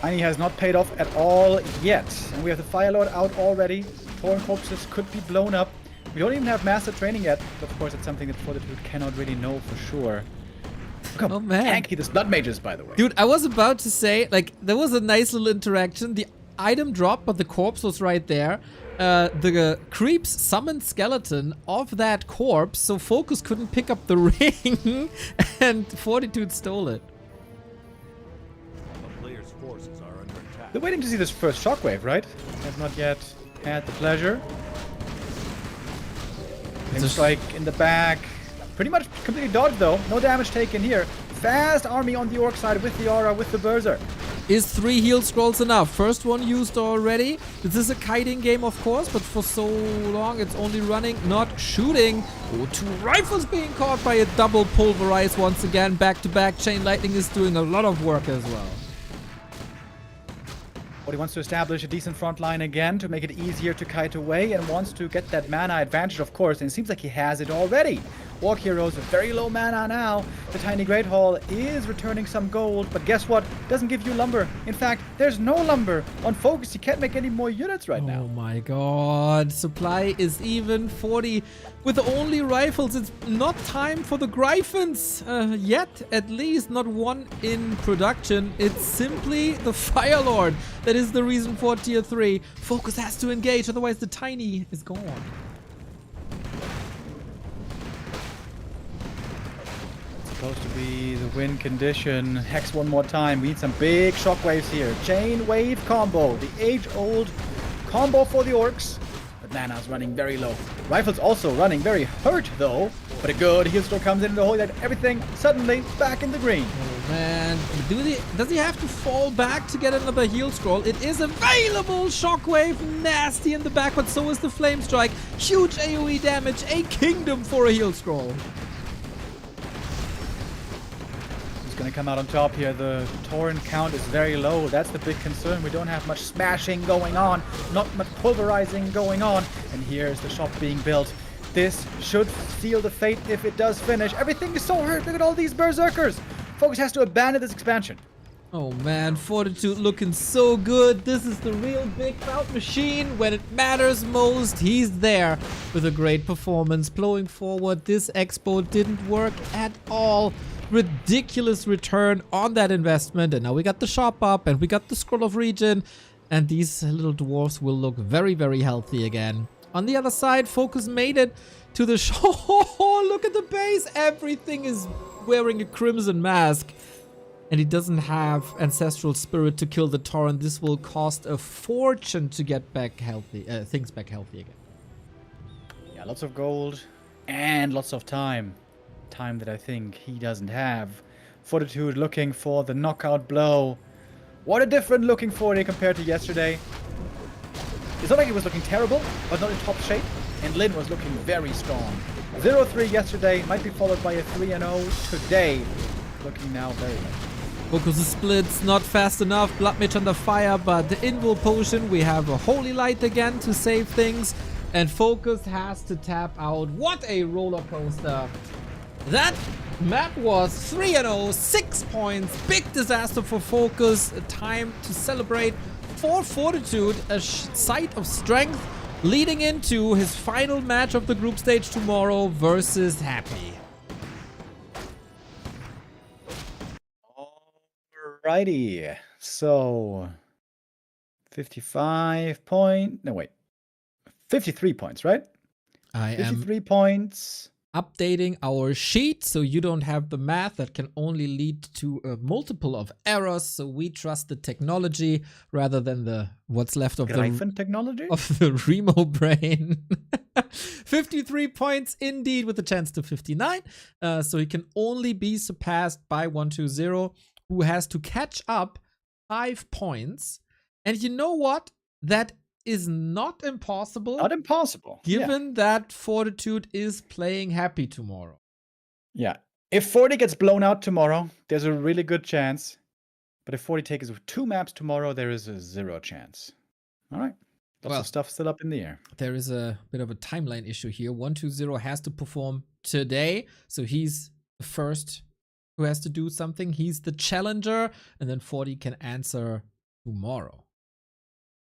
Tiny has not paid off at all yet. And we have the Fire Lord out already. Torn corpses could be blown up. We don't even have master training yet, but of course it's something that Fortitude cannot really know for sure. Look how tanky this Blood Mage is, by the way. Dude, I was about to say, like, there was a nice little interaction. The item dropped, but the corpse was right there. The creeps summoned skeleton of that corpse, so FoCuS couldn't pick up the ring, and Fortitude stole it. A player's forces are under attack. They're waiting to see this first shockwave, right? Have not yet had the pleasure. Strike in the back. Pretty much completely dodged though. No damage taken here. Fast army on the Orc side with the Aura, with the Berserk. Is 3 heal scrolls enough? First one used already. This is a kiting game, of course, but for so long it's only running, not shooting. Oh, 2 rifles being caught by a double pulverize once again. Back to back. Chain Lightning is doing a lot of work as well. But he wants to establish a decent front line again to make it easier to kite away and wants to get that mana advantage, of course, and it seems like he has it already. Orc heroes with very low mana now. The Tiny Great Hall is returning some gold, but guess what? Doesn't give you lumber. In fact, there's no lumber. On FoCuS, you can't make any more units right now. Oh my god. Supply is even 40 with only rifles. It's not time for the Gryphons yet, at least not one in production. It's simply the Fire Lord that is the reason for tier 3. FoCuS has to engage, otherwise the Tiny is gone. Supposed to be the win condition. Hex one more time. We need some big shockwaves here. Chain wave combo. The age-old combo for the Orcs. But mana's running very low. Rifle's also running very hurt though. But a good heal store comes in the hole that everything suddenly back in the green. Oh man. Does he have to fall back to get another heal scroll? It is available! Shockwave nasty in the back, but so is the Flame Strike. Huge AoE damage. A kingdom for a heal scroll. Going to come out on top here. The torrent count is very low. That's the big concern. We don't have much smashing going on, not much pulverizing going on. And here's the shop being built. This should seal the fate if it does finish. Everything is so hurt. Look at all these berserkers. FoCuS has to abandon this expansion. Oh man, Fortitude looking so good. This is the real big bout machine. When it matters most, he's there with a great performance. Blowing forward, this expo didn't work at all ridiculous return on that investment. And now we got the shop up and we got the Scroll of Regen. And these little dwarves will look very, very healthy again. On the other side, FoCuS made it to the show. Look at the base. Everything is wearing a crimson mask. And he doesn't have Ancestral Spirit to kill the Torrent. This will cost a fortune to get back healthy, things back healthy again. Yeah, lots of gold and lots of time. Time that I think he doesn't have. Fortitude looking for the knockout blow. What a different looking 40 compared to yesterday. It's not like he was looking terrible, but not in top shape. And Lynn was looking very strong. 0-3 yesterday, might be followed by a 3-0 today. Looking now very much. FoCuS splits, not fast enough. Blood Mage under fire, but the Invul Potion. We have a Holy Light again to save things. And FoCuS has to tap out. What a roller coaster. That map was 3-0, 6 points. Big disaster for FoCuS. A time to celebrate for Fortitude. A sight of strength leading into his final match of the group stage tomorrow versus Happy. Alrighty. So 55 point. No, wait. 53 points, right? I am 53 points. updating our sheet so you don't have the math that can only lead to a multiple of errors. So we trust the technology rather than the what's left of Greifen technology? the Remo brain. 53 points indeed, with a chance to 59. So he can only be surpassed by 120, who has to catch up 5 points. And you know what? That is not impossible. Not impossible. Given that Fortitude is playing Happy tomorrow. Yeah. If 40 gets blown out tomorrow, there's a really good chance. But if 40 takes 2 maps tomorrow, there is a 0 chance. All right. Lots Well, of stuff still up in the air. There is a bit of a timeline issue here. 120 has to perform today. So he's the first who has to do something. He's the challenger. And then 40 can answer tomorrow.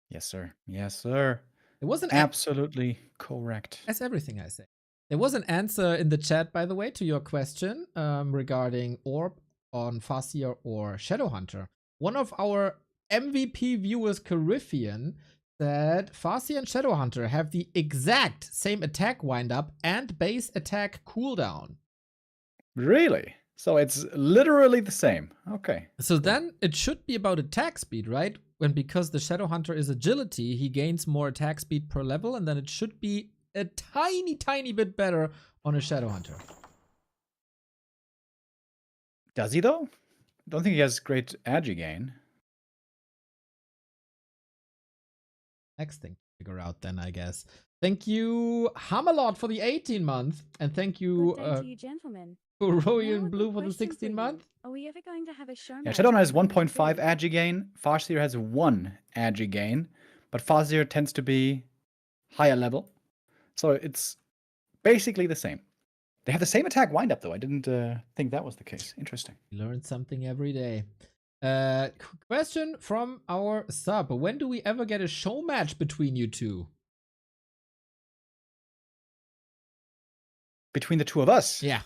Yes, sir. Yes, sir. It wasn't Absolutely correct. That's everything I say. There was an answer in the chat, by the way, to your question regarding Orb on Farseer or Shadowhunter. One of our MVP viewers, Carifian, said Farseer and Shadowhunter have the exact same attack windup and base attack cooldown. Really? So it's literally the same. Okay. So then it should be about attack speed, right? When because the Shadowhunter is agility, he gains more attack speed per level, and then it should be a tiny, tiny bit better on a Shadowhunter. Does he, though? Don't think he has great agi gain. Next thing to figure out then, I guess. Thank you, Hammerlord, for the 18-month, and thank you, Good day to you, gentlemen. Royan Now, Blue a for the question for you. 16-month. Are we ever going to have a show Yeah, match Shadowhunter has between 1.5 the two? agi gain. Farseer has 1 agi gain. But Farseer tends to be higher level. So it's basically the same. They have the same attack windup, though. I didn't think that was the case. Interesting. Learn something every day. Question from our sub. When do we ever get a show match between you two? Between the two of us? Yeah.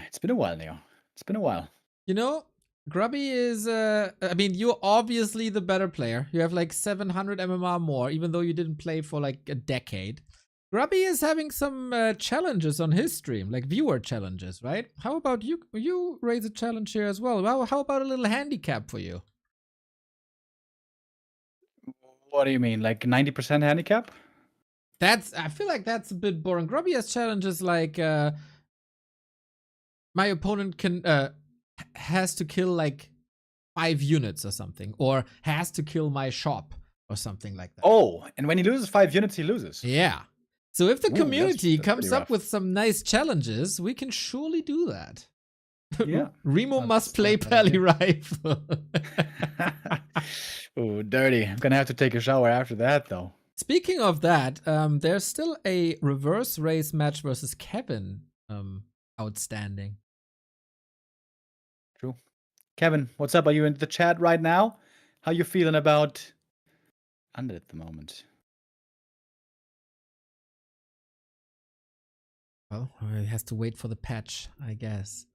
It's been a while, Neo. It's been a while. You know, Grubby is, I mean, you're obviously the better player. You have like 700 MMR more, even though you didn't play for like a decade. Grubby is having some challenges on his stream, like viewer challenges, right? How about you? You raise a challenge here as well. How about a little handicap for you? What do you mean? Like 90% handicap? I feel like that's a bit boring. Grubby has challenges like, my opponent has to kill like 5 units or something, or has to kill my shop or something like that. Oh, and when he loses 5 units, he loses. Yeah. So if the Ooh, community that's comes pretty up rough. with some nice challenges, we can surely do that. Yeah. Remo That's must play not bad Pally Rifle. Ooh, dirty. I'm gonna have to take a shower after that, though. Speaking of that, there's still a reverse race match versus Kevin outstanding. True. Kevin, what's up? Are you in the chat right now? How you feeling about Under at the moment? Well, he has to wait for the patch, I guess.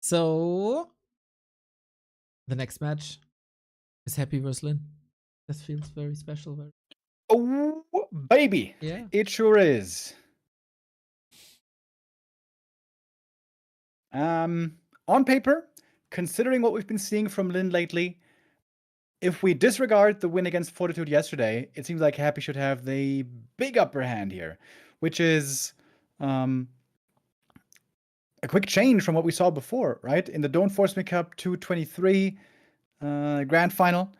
So, the next match is Happy vs. Lynn. This feels very special. Very... Oh, baby. Yeah. It sure is. On paper, considering what we've been seeing from Lynn lately, if we disregard the win against Fortitude yesterday, it seems like Happy should have the big upper hand here, which is a quick change from what we saw before, right? In the Don't Force Me Cup 223 grand final,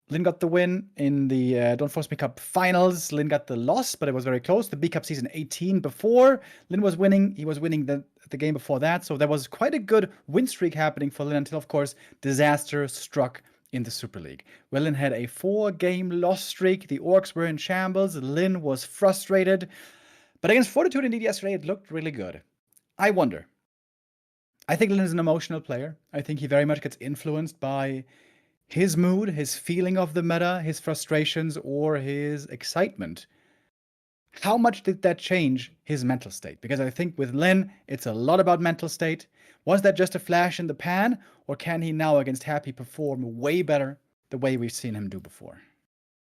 Lynn got the win. In the Don't Force Me Cup finals, Lynn got the loss, but it was very close. The B Cup season 18 before, Lynn was winning. He was winning the game before that. So there was quite a good win streak happening for Lynn until, of course, disaster struck in the Super League, where Lynn had a 4-game loss streak. The Orcs were in shambles. Lynn was frustrated. But against Fortitude, indeed, yesterday, it looked really good. I wonder. I think Lynn is an emotional player. I think he very much gets influenced by his mood, his feeling of the meta, his frustrations, or his excitement. How much did that change his mental state? Because I think with Lynn, it's a lot about mental state. Was that just a flash in the pan, or can he now against Happy perform way better the way we've seen him do before?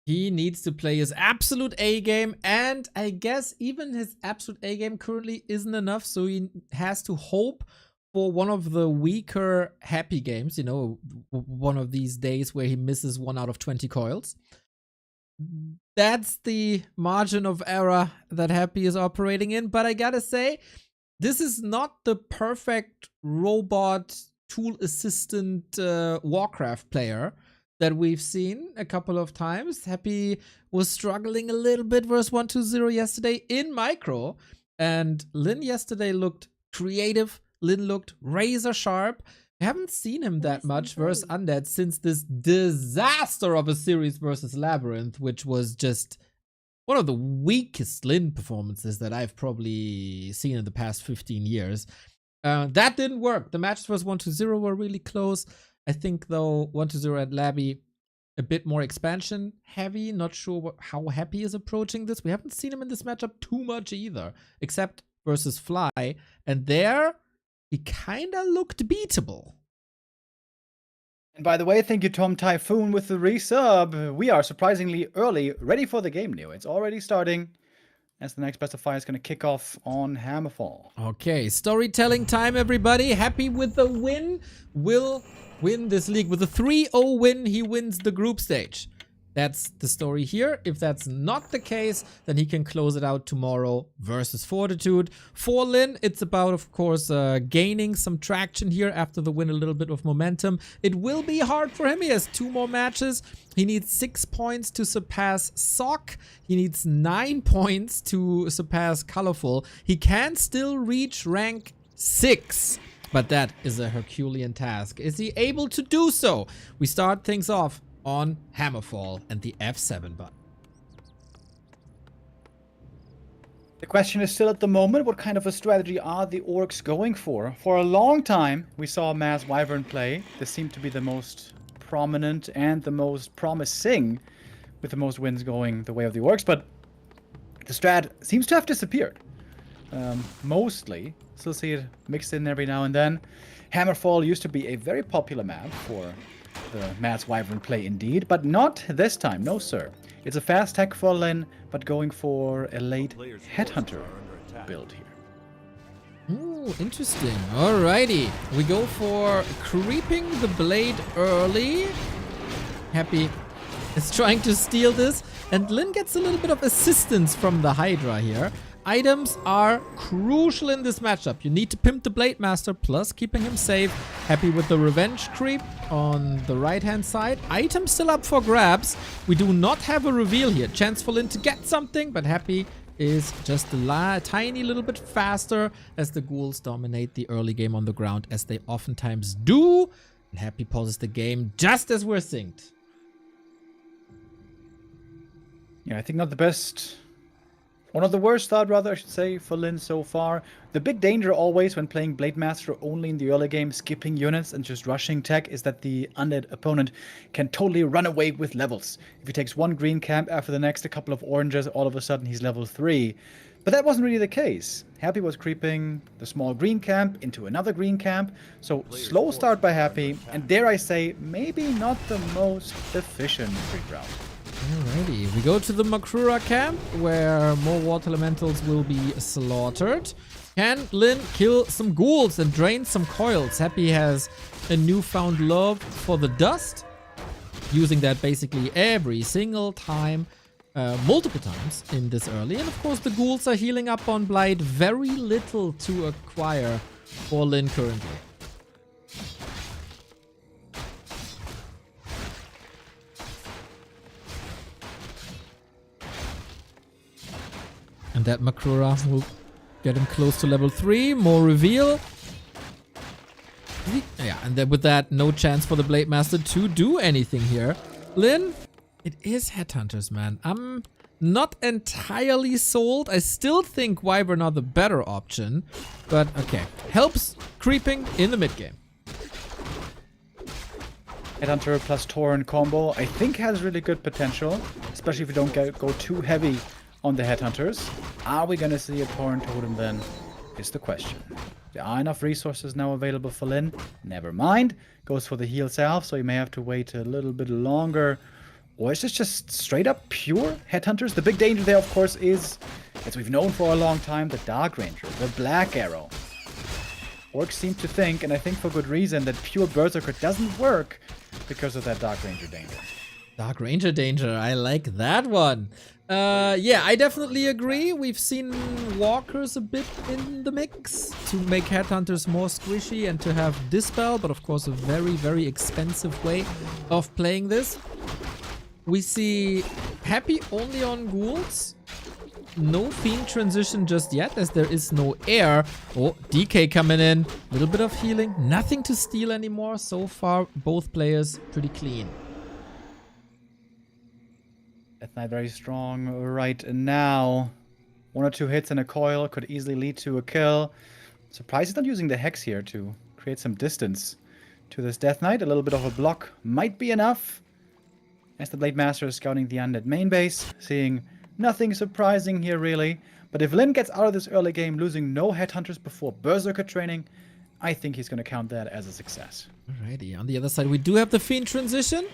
He needs to play his absolute A game, and I guess even his absolute A game currently isn't enough, so he has to hope for one of the weaker Happy games, you know, one of these days where he misses 1 out of 20 coils. That's the margin of error that Happy is operating in, but I gotta say, this is not the perfect robot tool assistant Warcraft player that we've seen a couple of times. Happy was struggling a little bit versus 120 yesterday in micro, and Lynn yesterday looked creative. Lynn looked razor sharp. I haven't seen him that much versus Undead since this disaster of a series versus Labyrinth, which was just one of the weakest Lynn performances that I've probably seen in the past 15 years. That didn't work. The matches versus 120 were really close. I think, though, 120 at Labby a bit more expansion heavy. Not sure how Happy is approaching this. We haven't seen him in this matchup too much either, except versus Fly. And there, he kind of looked beatable. And by the way, thank you, Tom Typhoon, with the resub. We are surprisingly early, ready for the game, Neo. It's already starting, as the next best of 5 is going to kick off on Hammerfall. Okay, storytelling time, everybody. Happy with the win. Will win this league. With a 3-0 win, he wins the group stage. That's the story here. If that's not the case, then he can close it out tomorrow versus Fortitude. For Lynn, it's about, of course, gaining some traction here after the win, a little bit of momentum. It will be hard for him. He has 2 more matches. He needs 6 points to surpass Sock. He needs 9 points to surpass Colorful. He can still reach rank 6. But that is a Herculean task. Is he able to do so? We start things off on Hammerfall and the F7 button. The question is still at the moment, what kind of a strategy are the Orcs going for? For a long time, we saw Mass Wyvern play. This seemed to be the most prominent and the most promising, with the most wins going the way of the Orcs, but the strat seems to have disappeared. Mostly. Still see it mixed in every now and then. Hammerfall used to be a very popular map for the Mass Wyvern play indeed, but not this time, no sir. It's a fast tech for Lynn, but going for a late Headhunter build here. Ooh, interesting. Alrighty. We go for creeping the blade early. Happy is trying to steal this, and Lynn gets a little bit of assistance from the Hydra here. Items are crucial in this matchup. You need to pimp the Blade Master, plus keeping him safe. Happy with the Revenge creep on the right-hand side. Items still up for grabs. We do not have a reveal here. Chance for Lynn to get something, but Happy is just a tiny little bit faster as the ghouls dominate the early game on the ground, as they oftentimes do. And Happy pauses the game just as we're synced. Yeah, I think not the best. One of the worst start, rather, I should say, for Lynn so far. The big danger always when playing Blade Master only in the early game, skipping units and just rushing tech, is that the undead opponent can totally run away with levels. If he takes one green camp after the next, a couple of oranges, all of a sudden he's level 3. But that wasn't really the case. Happy was creeping the small green camp into another green camp. So slow start by Happy, and dare I say, maybe not the most efficient creep route. Alrighty, we go to the Makrura camp where more water elementals will be slaughtered. Can Lynn kill some ghouls and drain some coils? Happy has a newfound love for the dust, using that basically every single time, multiple times in this early. And of course the ghouls are healing up on Blight. Very little to acquire for Lynn currently. And that Makrura will get him close to level 3. More reveal. Yeah, and then with that, no chance for the Blade Master to do anything here. Lynn, it is Headhunters, man. I'm not entirely sold. I still think Wyvern are the better option. But okay, helps creeping in the mid game. Headhunter plus Tauren combo, I think, has really good potential, especially if you don't go too heavy on the Headhunters. Are we gonna see a Tauren Totem then? Is the question. There are enough resources now available for Lynn. Never mind. Goes for the heal salve, so you may have to wait a little bit longer. Or is this just straight up pure Headhunters? The big danger there, of course, is, as we've known for a long time, the Dark Ranger, the Black Arrow. Orcs seem to think, and I think for good reason, that pure Berserker doesn't work because of that Dark Ranger danger. Dark Ranger danger, I like that one. Yeah, I definitely agree. We've seen walkers a bit in the mix to make Headhunters more squishy and to have Dispel, but of course a very, very expensive way of playing this. We see Happy only on ghouls. No Fiend transition just yet, as there is no air. Oh, DK coming in. Little bit of healing. Nothing to steal anymore. So far, both players pretty clean. Death Knight very strong right now. 1 or 2 hits and a coil could easily lead to a kill. Surprised he's not using the Hex here to create some distance to this Death Knight. A little bit of a block might be enough. As the Blade Master is scouting the undead main base, seeing nothing surprising here really. But if Lynn gets out of this early game losing no Headhunters before Berserker training, I think he's going to count that as a success. Alrighty, on the other side we do have the Fiend transition.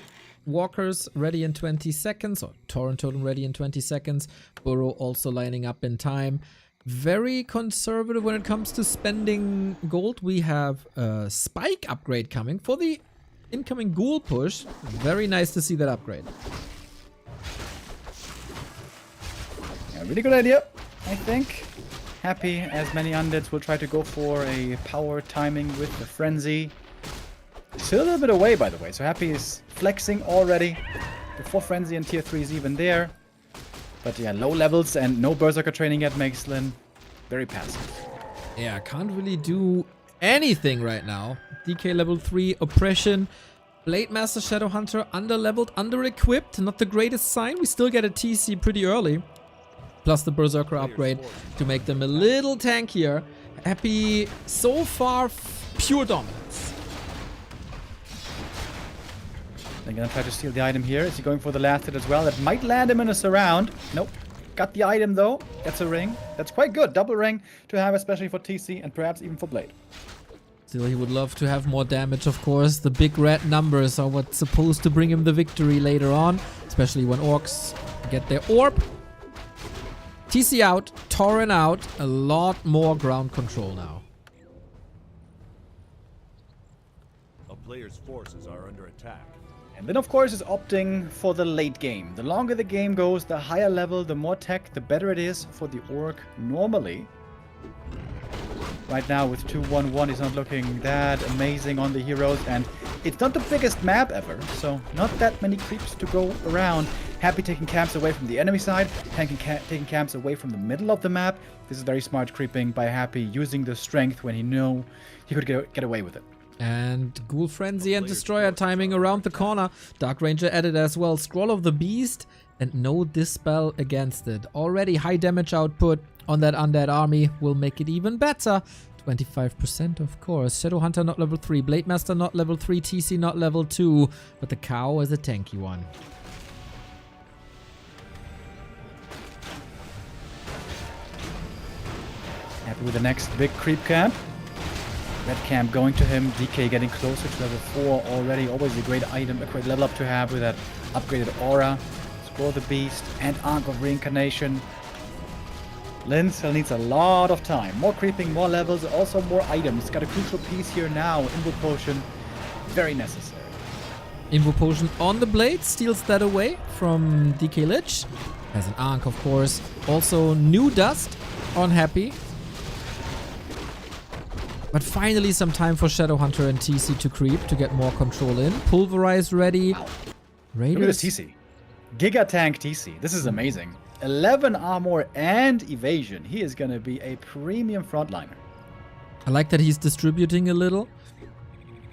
Walkers ready in 20 seconds, or Tauren Totem ready in 20 seconds. Burrow also lining up in time. Very conservative when it comes to spending gold. We have a Spike upgrade coming for the incoming Ghoul push. Very nice to see that upgrade. Yeah, really good idea, I think. Happy, as many undeads will try to go for a power timing with the Frenzy. Still a little bit away, by the way, so Happy is flexing already before Frenzy and tier 3 is even there. But yeah, low levels and no Berserker training yet makes Lynn very passive. Yeah, can't really do anything right now. DK level 3 oppression. Blade Master Shadowhunter under-leveled, under-equipped. Not the greatest sign. We still get a TC pretty early. Plus the Berserker upgrade to make them a little tankier. Happy so far pure dominance. They're gonna try to steal the item here. Is he going for the last hit as well? That might land him in a surround. Nope. Got the item though. That's a ring. That's quite good. Double ring to have, especially for TC and perhaps even for Blade. Still, he would love to have more damage, of course. The big red numbers are what's supposed to bring him the victory later on, especially when orcs get their orb. TC out, Tauren out, a lot more ground control now. A player's forces are under attack. And then, of course, is opting for the late game. The longer the game goes, the higher level, the more tech, the better it is for the orc normally. Right now, with 2-1-1, he's not looking that amazing on the heroes, and it's not the biggest map ever, so not that many creeps to go around. Happy taking camps away from the enemy side, taking camps away from the middle of the map. This is very smart creeping by Happy, using the strength when he knew he could get away with it. And Ghoul Frenzy and Destroyer timing around the corner. Dark Ranger added as well. Scroll of the Beast and no Dispel against it. Already high damage output on that undead army will make it even better. 25% of course. Shadowhunter not level 3. Blade Master not level 3. TC not level 2. But the cow is a tanky one. with the next big creep camp. Red camp going to him. DK getting closer to level 4 already. Always a great item, a great level up to have with that upgraded aura. Scroll the Beast and Arc of Reincarnation. Lynn still needs a lot of time. More creeping, more levels, also more items. Got a crucial piece here now. Invo Potion. Very necessary. Invo Potion on the blade steals that away from DK Lich. Has an Ankh, of course. Also, new dust on Happy. But finally some time for Shadowhunter and TC to creep to get more control in. Pulverize ready. Wow. Raiders. Look at this TC. Giga Tank TC. This is amazing. 11 armor and evasion. He is going to be a premium frontliner. I like that he's distributing a little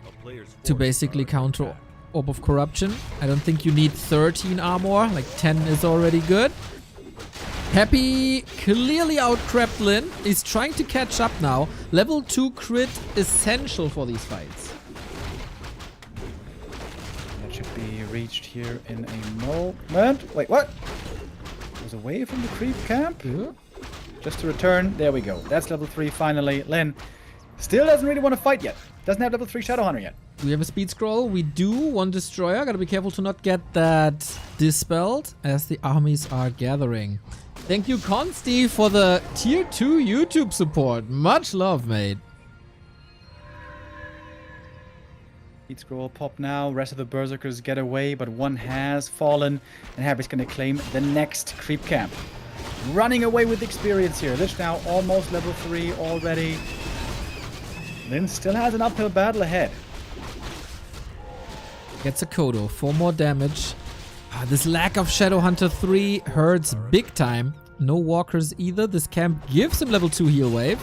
A player's to forces basically are under counter attack. Orb of Corruption. I don't think you need 13 armor. Like 10 is already good. Happy clearly outcrapped Lynn. He's trying to catch up now. Level 2 crit essential for these fights. That should be reached here in a moment. Wait, what? Was away from the creep camp. Just to return. There we go. That's level 3 finally. Lynn still doesn't really want to fight yet. Doesn't have level 3 Shadowhunter yet. We have a speed scroll. We do one destroyer. Gotta be careful to not get that dispelled as the armies are gathering. Thank you, Consti, for the tier 2 YouTube support. Much love, mate. Speed scroll pop now. Rest of the berserkers get away, but one has fallen, and Happy's going to claim the next creep camp. Running away with experience here. Lich now almost level 3 already. Lynn still has an uphill battle ahead. Gets a Kodo. 4 more damage. This lack of Shadowhunter 3 hurts big time. No walkers either. This camp gives him level 2 heal wave.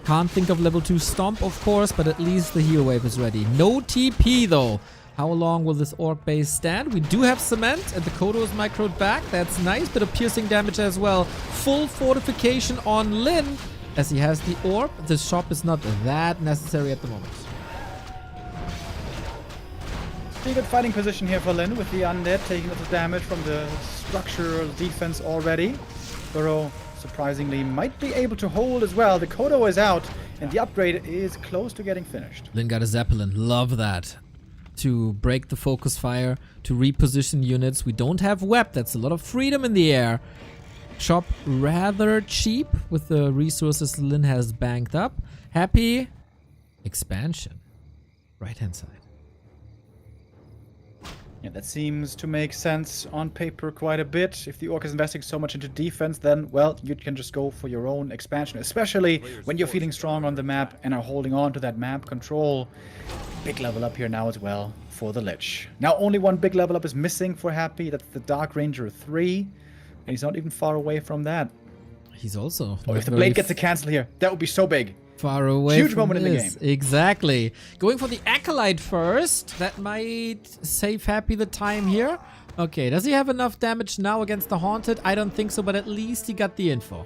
Can't think of level 2 stomp, of course, but at least the heal wave is ready. No TP though. How long will this orc base stand? We do have cement and the Kodo is microed back. That's nice. Bit of piercing damage as well. Full fortification on Lynn as he has the orb. The shop is not that necessary at the moment. Pretty good fighting position here for Lynn with the undead taking lots of damage from the structural defense already. Burrow surprisingly might be able to hold as well. The Kodo is out and the upgrade is close to getting finished. Lynn got a Zeppelin. Love that. To break the focus fire, to reposition units. We don't have web. That's a lot of freedom in the air. Shop rather cheap with the resources Lynn has banked up. Happy expansion. Right hand side. Yeah, that seems to make sense on paper quite a bit. If the orc is investing so much into defense, then, well, you can just go for your own expansion, especially when you're feeling strong on the map and are holding on to that map control. Big level up here now as well for the Lich. Now only one big level up is missing for Happy. That's the Dark Ranger 3. And he's not even far away from that. He's also Oh, if the blade gets a cancel here, that would be so big. far away Huge from moment in the this. game. Exactly. Going for the Acolyte first. That might save Happy the time here. Okay, does he have enough damage now against the Haunted? I don't think so, but at least he got the info.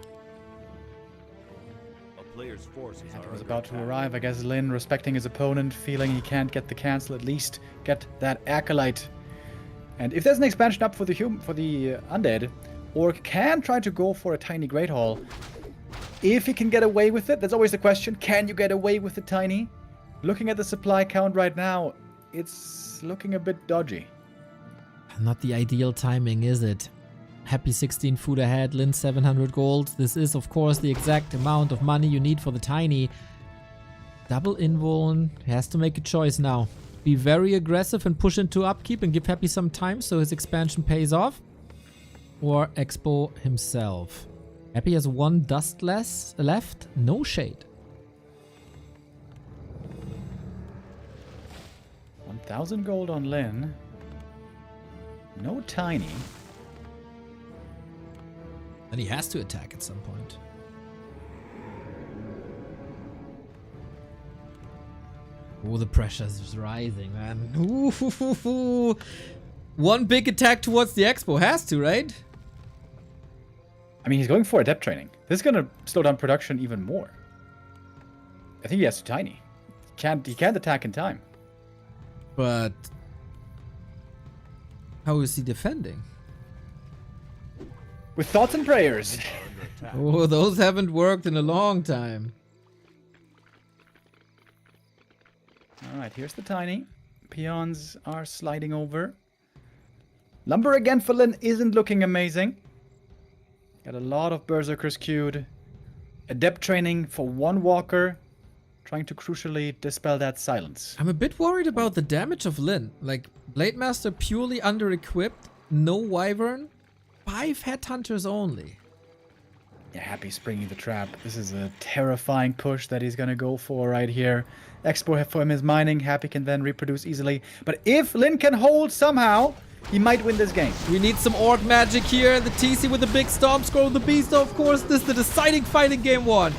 A player's forces Happy are was under about to attack. arrive. I guess Lynn, respecting his opponent, feeling he can't get the cancel, at least get that Acolyte. And if there's an expansion up for the undead, Orc can try to go for a tiny Great Hall. If he can get away with it, that's always the question. Can you get away with the tiny? Looking at the supply count right now, it's looking a bit dodgy. Not the ideal timing, is it? Happy 16 food ahead, Lynn 700 gold. This is, of course, the exact amount of money you need for the tiny. Double invuln. He has to make a choice now. Be very aggressive and push into upkeep and give Happy some time so his expansion pays off. Or expo himself. Happy has 1 dust less left. No shade. 1,000 gold on Lynn. No tiny. And he has to attack at some point. Oh, the pressure is rising, man. Ooh. One big attack towards the expo. Has to, right? I mean, he's going for adept training. This is going to slow down production even more. I think he has to tiny. He can't attack in time. But how is he defending? With thoughts and prayers. Are under attack. Oh, those haven't worked in a long time. Alright, here's the tiny. Peons are sliding over. Lumber again for Lynn isn't looking amazing. Got a lot of Berserkers queued. Adept training for one walker. Trying to crucially dispel that silence. I'm a bit worried about the damage of Lynn. Like, Blade Master purely under-equipped, no Wyvern, 5 Headhunters only. Yeah, Happy springing the trap. This is a terrifying push that he's gonna go for right here. Expo for him is mining. Happy can then reproduce easily. But if Lynn can hold somehow, he might win this game. We need some Orc magic here. The TC with the big Storm Scroll, the Beast, of course. This is the deciding fight in game 1.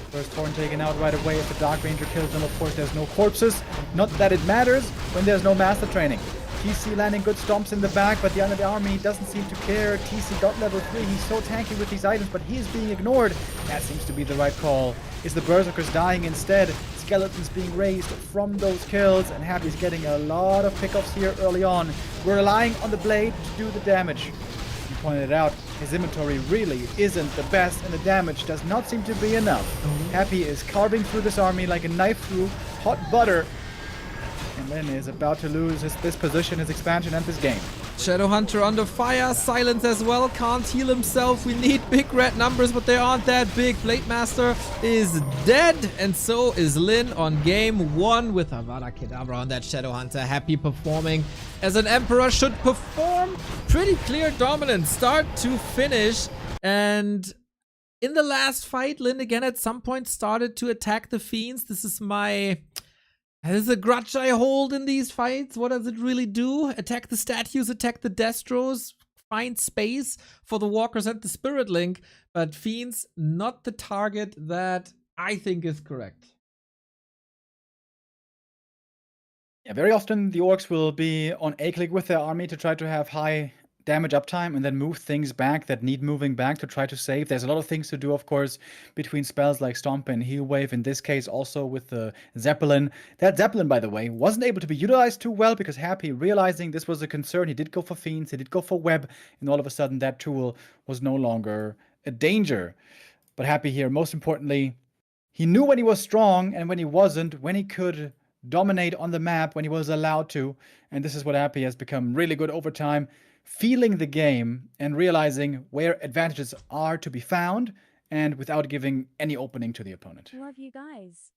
First Horn taken out right away. If the Dark Ranger kills them, of course, there's no corpses. Not that it matters when there's no master training. TC landing good stomps in the back, but the other army doesn't seem to care. TC got level 3. He's so tanky with these items, but he is being ignored. That seems to be the right call. Is the Berserkers dying instead? Skeletons being raised from those kills, and Happy's getting a lot of pickups here early on. We're relying on the blade to do the damage. You pointed it out, his inventory really isn't the best, and the damage does not seem to be enough. Happy is carving through this army like a knife through hot butter. And Lynn is about to lose this position, his expansion, and this game. Shadowhunter under fire, silence as well, can't heal himself. We need big red numbers, but they aren't that big. Blade Master is dead, and so is Lynn on game 1 with Avada Kedavra on that Shadowhunter. Happy performing as an Emperor should perform. Pretty clear dominance, start to finish. And in the last fight, Lynn again at some point started to attack the Fiends. This is a grudge I hold in these fights. What does it really do? Attack the statues, attack the Destros, find space for the Walkers and the Spirit Link, but Fiends not the target that I think is correct. Yeah, very often the Orcs will be on A-click with their army to try to have high damage uptime and then move things back that need moving back to try to save. There's a lot of things to do, of course, between spells like Stomp and Heal Wave. In this case, also with the Zeppelin. That Zeppelin, by the way, wasn't able to be utilized too well because Happy, realizing this was a concern, he did go for Fiends, he did go for Web, and all of a sudden that tool was no longer a danger. But Happy here, most importantly, he knew when he was strong and when he wasn't, when he could dominate on the map, when he was allowed to. And this is what Happy has become really good over time. Feeling the game and realizing where advantages are to be found and without giving any opening to the opponent. Love you guys.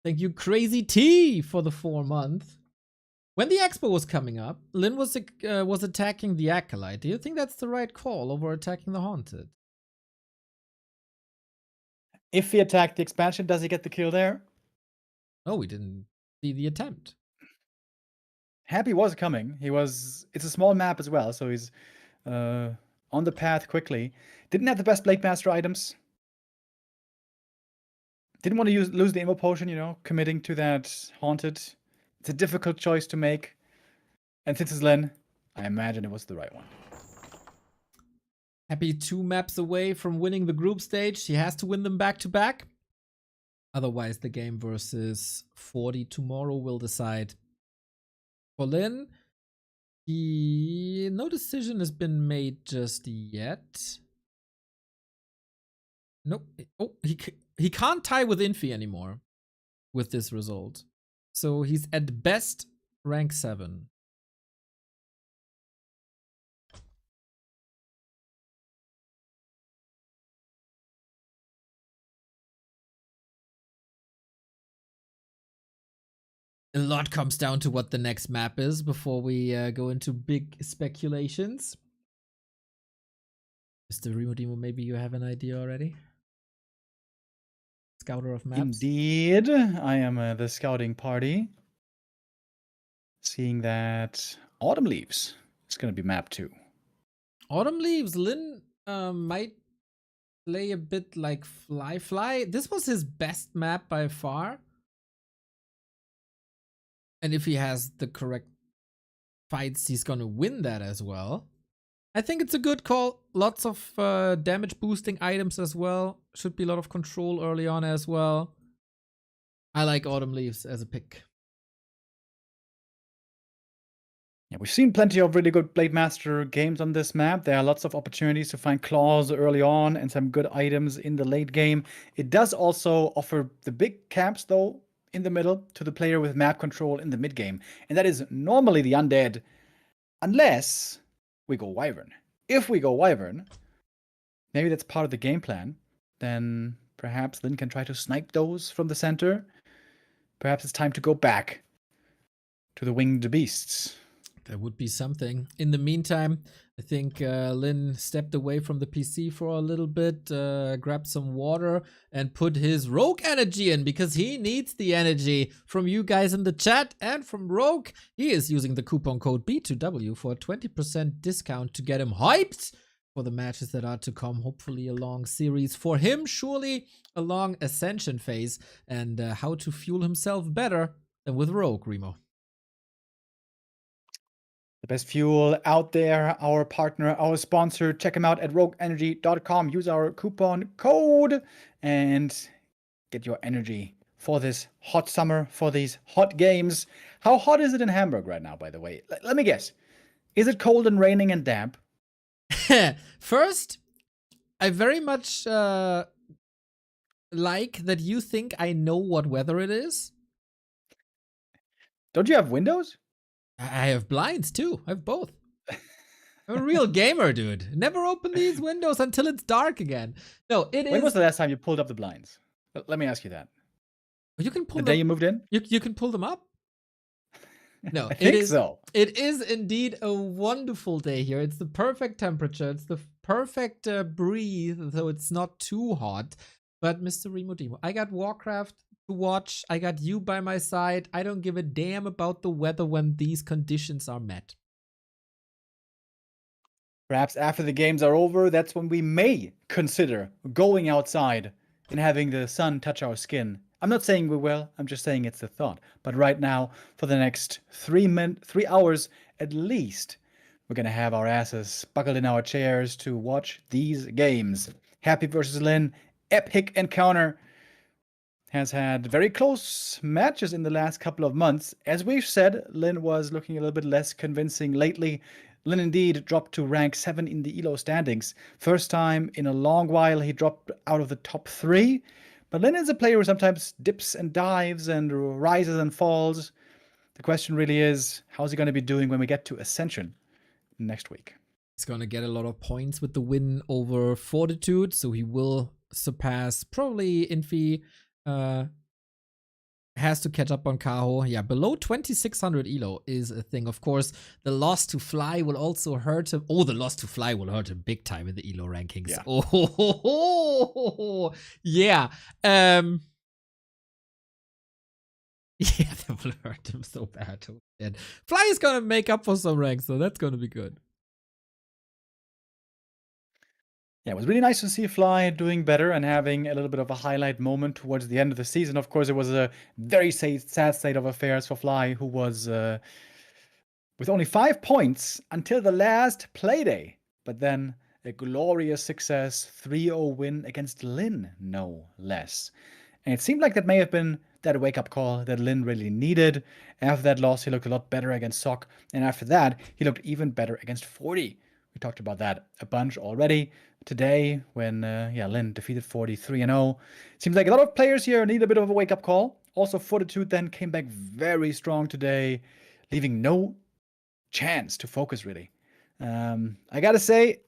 Thank you, Crazy T, for the 4 months. When the Expo was coming up, Lynn was attacking the Acolyte. Do you think that's the right call over attacking the Haunted? If he attacked the expansion, does he get the kill there? Oh, we didn't see the attempt. Happy was coming. It's a small map as well, so he's on the path quickly. Didn't have the best Blade Master items. Didn't want to lose the Immo Potion, you know, committing to that Haunted. It's a difficult choice to make. And since it's Lynn, I imagine it was the right one. Happy 2 maps away from winning the group stage. He has to win them back to back. Otherwise, the game versus 40 tomorrow will decide. For Lynn, no decision has been made just yet. Nope. Oh, he can't tie with Infi anymore with this result. So he's at best rank 7. A lot comes down to what the next map is before we go into big speculations. Mr. Remo Demo, maybe you have an idea already? Scouter of maps? Indeed, I am the scouting party. Seeing that Autumn Leaves is going to be map 2. Autumn Leaves, Lynn might play a bit like Fly. This was his best map by far. And if he has the correct fights, he's gonna win that as well. I think it's a good call. Lots of damage boosting items as well. Should be a lot of control early on as well. I like Autumn Leaves as a pick. Yeah, we've seen plenty of really good Blade Master games on this map. There are lots of opportunities to find claws early on and some good items in the late game. It does also offer the big caps, though. in the middle to the player with map control in the mid game. And that is normally the undead, unless we go Wyvern. If we go Wyvern, maybe that's part of the game plan. Then perhaps Lynn can try to snipe those from the center. Perhaps it's time to go back to the winged beasts. That would be something. In the meantime, I think Lynn stepped away from the PC for a little bit, grabbed some water, and put his Rogue energy in because he needs the energy from you guys in the chat and from Rogue. He is using the coupon code B2W for a 20% discount to get him hyped for the matches that are to come. Hopefully a long series for him, surely a long ascension phase, and how to fuel himself better than with Rogue, Remo. The best fuel out there, our partner, our sponsor. Check them out at rogueenergy.com. Use our coupon code and get your energy for this hot summer, for these hot games. How hot is it in Hamburg right now, by the way? Let me guess. Is it cold and raining and damp? First, I very much like that you think I know what weather it is. Don't you have windows? I have blinds too. I have both. I'm a real gamer, dude. Never open these windows until it's dark again. No, it is. When was the last time you pulled up the blinds? Let me ask you that. You can pull The them. day you moved in? You can pull them up. No, I think so. It is indeed a wonderful day here. It's the perfect temperature. It's the perfect breeze, so it's not too hot. But Mr. Remo Demo, I got Warcraft to watch. I got you by my side. I don't give a damn about the weather when these conditions are met. Perhaps after the games are over, that's when we may consider going outside and having the sun touch our skin. I'm not saying we will, I'm just saying it's a thought. But right now, for the next 3 hours at least, we're gonna have our asses buckled in our chairs to watch these games. Happy versus Lynn, epic encounter. Has had very close matches in the last couple of months. As we've said, Lynn was looking a little bit less convincing lately. Lynn indeed dropped to rank 7 in the ELO standings. First time in a long while he dropped out of the top 3. But Lynn is a player who sometimes dips and dives and rises and falls. The question really is, how's he going to be doing when we get to Ascension next week? He's going to get a lot of points with the win over Fortitude, so he will surpass probably Infi. Has to catch up on Kaho. Yeah, below 2600 elo is a thing. Of course, the loss to Fly will also hurt him. Oh, the loss to Fly will hurt him big time in the elo rankings. Yeah. Oh, yeah. Yeah, that will hurt him so bad. And Fly is gonna make up for some ranks, so that's gonna be good. Yeah, it was really nice to see Fly doing better and having a little bit of a highlight moment towards the end of the season. Of course, it was a very sad state of affairs for Fly, who was with only 5 points until the last Playday. But then a glorious success, 3-0 win against Lynn, no less. And it seemed like that may have been that wake-up call that Lynn really needed. After that loss, he looked a lot better against Sock. And after that, he looked even better against 40. We talked about that a bunch already today when Lynn defeated 40 3-0. Seems like a lot of players here need a bit of a wake-up call. Also, Fortitude then came back very strong today, leaving no chance to FoCuS, really. I gotta say,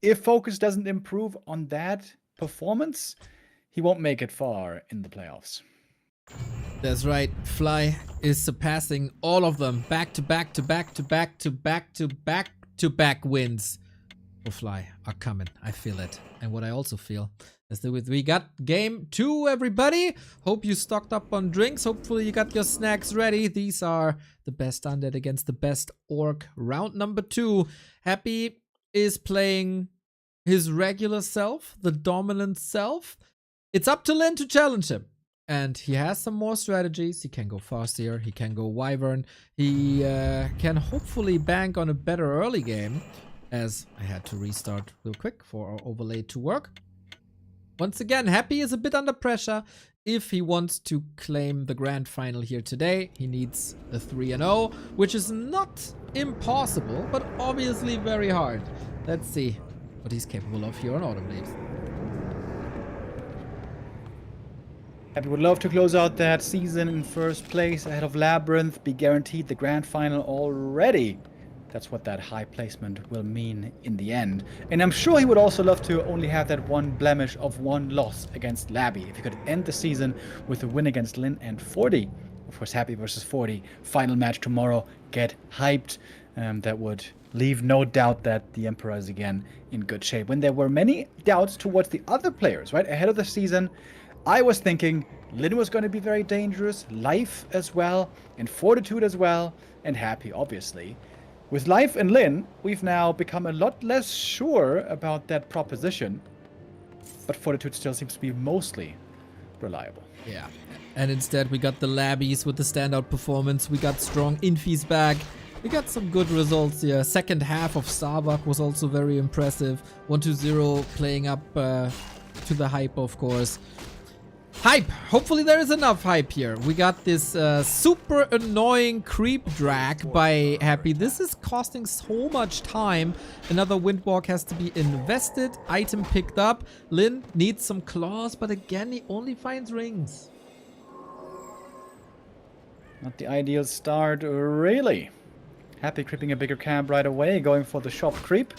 if FoCuS doesn't improve on that performance, he won't make it far in the playoffs. That's right. Fly is surpassing all of them. Back to back to back to back to back to back to back wins for Fly are coming. I feel it. And what I also feel is that we got game 2, everybody. Hope you stocked up on drinks. Hopefully you got your snacks ready. These are the best undead against the best orc. Round number 2. Happy is playing his regular self, the dominant self. It's up to Lynn to challenge him. And he has some more strategies. He can go Farseer, he can go Wyvern. He can hopefully bank on a better early game, as I had to restart real quick for our overlay to work. Once again, Happy is a bit under pressure. If he wants to claim the grand final here today, he needs a 3-0, which is not impossible, but obviously very hard. Let's see what he's capable of here on Autumn Leaves. Happy would love to close out that season in first place ahead of Labyrinth, be guaranteed the grand final already. That's what that high placement will mean in the end. And I'm sure he would also love to only have that one blemish of one loss against Labby. If he could end the season with a win against Lynn and 40. Of course, Happy versus 40. Final match tomorrow. Get hyped. That would leave no doubt that the Emperor is again in good shape. When there were many doubts towards the other players, right, ahead of the season, I was thinking Lynn was going to be very dangerous, Life as well, and Fortitude as well, and Happy, obviously. With Life and Lynn, we've now become a lot less sure about that proposition, but Fortitude still seems to be mostly reliable. Yeah. And instead we got the Labbies with the standout performance. We got strong Infies back. We got some good results here. Second half of Starbuck was also very impressive. 1-0 playing up to the hype, of course. Hype! Hopefully there is enough hype here. We got this super annoying creep drag by Happy. This is costing so much time. Another Windwalk has to be invested. Item picked up. Lynn needs some claws, but again, he only finds rings. Not the ideal start, really. Happy creeping a bigger camp right away, going for the shop creep.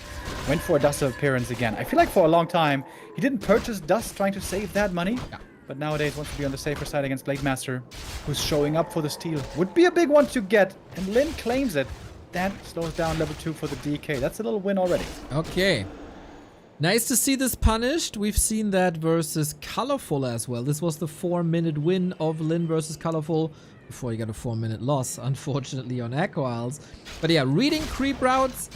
Went for a Dust appearance again. I feel like for a long time, he didn't purchase Dust trying to save that money. Yeah. But nowadays wants to be on the safer side against Blade Master, who's showing up for the steal. Would be a big one to get, and Lynn claims it. That slows down level 2 for the DK. That's a little win already. Okay. Nice to see this punished. We've seen that versus Colorful as well. This was the 4-minute win of Lynn versus Colorful before he got a 4-minute loss, unfortunately, on Echo Isles. But yeah, reading creep routes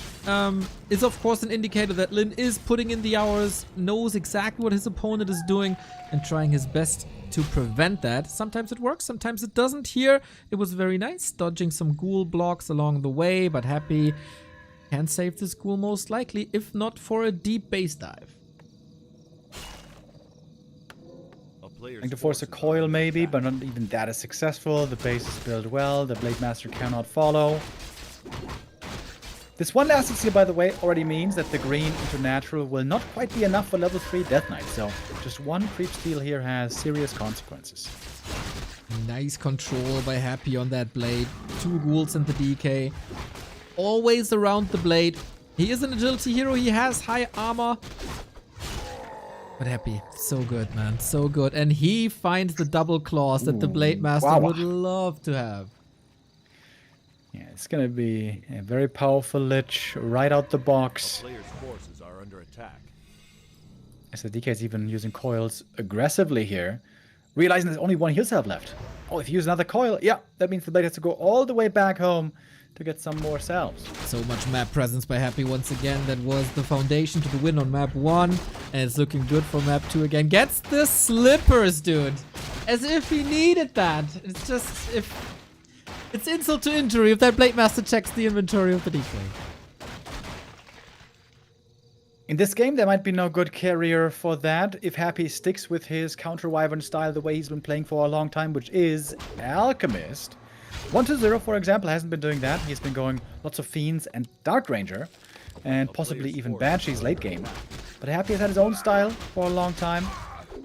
is of course an indicator that Lynn is putting in the hours, knows exactly what his opponent is doing, and trying his best to prevent that. Sometimes it works, sometimes it doesn't. Here, it was very nice, dodging some ghoul blocks along the way, but Happy can save this ghoul most likely, if not for a deep base dive. Trying to force a coil maybe, but not even that is successful. The base is built well, the Blade Master cannot follow. This one last seal, by the way, already means that the green into natural will not quite be enough for level 3 Death Knight, so just one creep steal here has serious consequences. Nice control by Happy on that blade. 2 ghouls and the DK. Always around the blade. He is an agility hero, he has high armor. But Happy, so good, man, so good. And he finds the double claws that the Blade Master would love to have. Yeah, it's gonna be a very powerful Lich right out the box. Player's forces are under attack. As the DK is even using coils aggressively here, realizing there's only one heal salve left. Oh, if you use another coil, yeah, that means the Blade has to go all the way back home to get some more salves. So much map presence by Happy once again. That was the foundation to the win on map 1. And it's looking good for map 2 again. Gets the slippers, dude. As if he needed that. It's just, if it's insult to injury if that Blade Master checks the inventory of the DK. In this game, there might be no good carrier for that if Happy sticks with his counter Wyvern style the way he's been playing for a long time, which is Alchemist. 1-0, for example, hasn't been doing that. He's been going lots of Fiends and Dark Ranger, and possibly even Banshees late game. But Happy has had his own style for a long time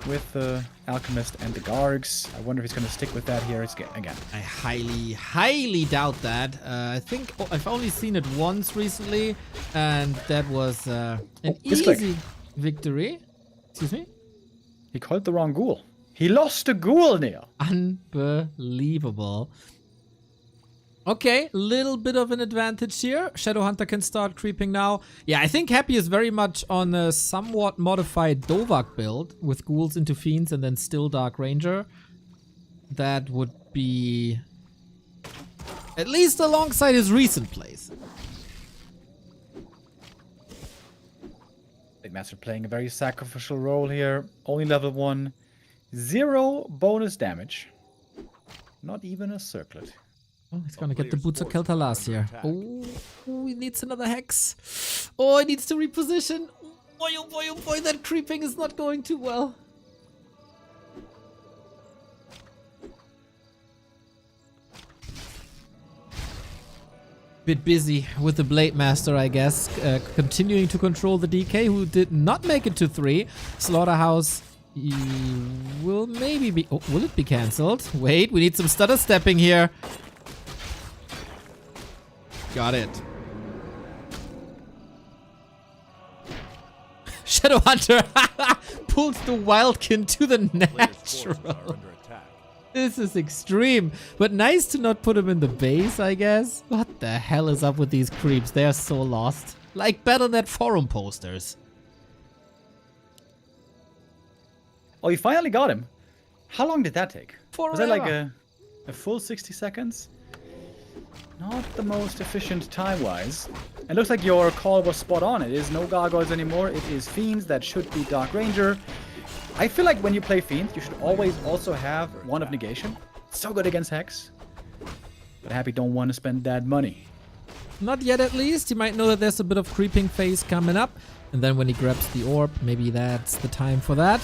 with the Alchemist and the Gargs. I wonder if he's going to stick with that here again. I highly doubt that. I think I've only seen it once recently, and that was an easy victory. Excuse me? He called the wrong ghoul. He lost a ghoul, Neil. Unbelievable. Okay, little bit of an advantage here. Shadowhunter can start creeping now. Yeah, I think Happy is very much on a somewhat modified Dovak build with ghouls into Fiends and then still Dark Ranger. That would be at least alongside his recent plays. Blade Master playing a very sacrificial role here. Only level 1. 0 bonus damage. Not even a circlet. Oh, he's gonna get the Boots of Keltalas here. Oh, he needs another Hex. Oh, he needs to reposition. Oh boy, that creeping is not going too well. Bit busy with the Blade Master, I guess. Continuing to control the DK, who did not make it to 3. Slaughterhouse, will maybe be... Oh, will it be cancelled? Wait, we need some stutter stepping here. Got it. Shadowhunter pulls the Wildkin to the Players' forces are natural. under attack. This is extreme, but nice to not put him in the base, I guess. What the hell is up with these creeps? They are so lost. Like Battle.net forum posters. Oh, you finally got him. How long did that take? Was that like Forever. a full 60 seconds? Not the most efficient time-wise. It looks like your call was spot on. It is no gargoyles anymore. It is fiends. That should be Dark Ranger. I feel like when you play fiends, you should always also have one of negation. So good against Hex. But Happy don't want to spend that money. Not yet, at least. You might know that there's a bit of creeping phase coming up. And then when he grabs the orb, maybe that's the time for that.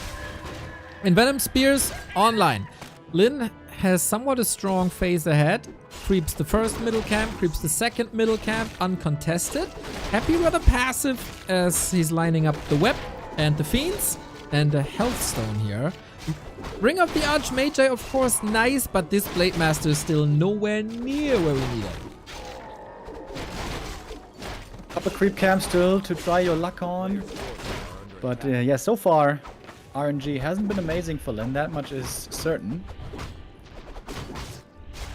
Envenom Spears online. Lynn has somewhat a strong phase ahead. Creeps the first middle camp, creeps the second middle camp, uncontested. Happy rather passive as he's lining up the web and the fiends and a health stone here. Ring of the Archmagi, of course, nice, but this Blade Master is still nowhere near where we need it. Couple creep camps still to try your luck on. But yeah, so far, RNG hasn't been amazing for Lynn. That much is certain.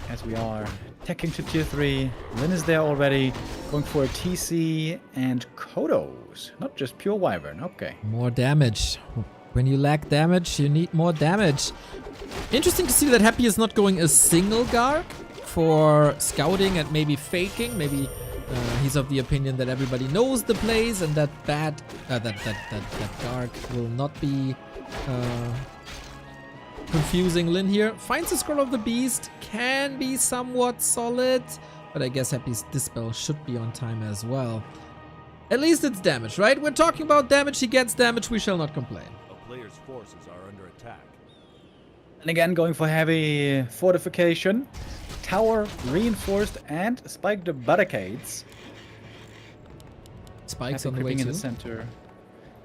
As we are teching to tier 3. Lynn is there already. Going for a TC and Kodos. Not just pure Wyvern. Okay. More damage. When you lack damage, you need more damage. Interesting to see that Happy is not going a single Garg for scouting and maybe faking. Maybe he's of the opinion that everybody knows the plays and that that Garg will not be confusing Lynn here. Finds the Scroll of the Beast. Can be somewhat solid. But I guess Happy's Dispel should be on time as well. At least it's damage, right? We're talking about damage. He gets damage. We shall not complain. A player's forces are under attack. And again, going for heavy fortification. Tower reinforced and spiked barricades. Spikes Happy on the way creeping in too. the center.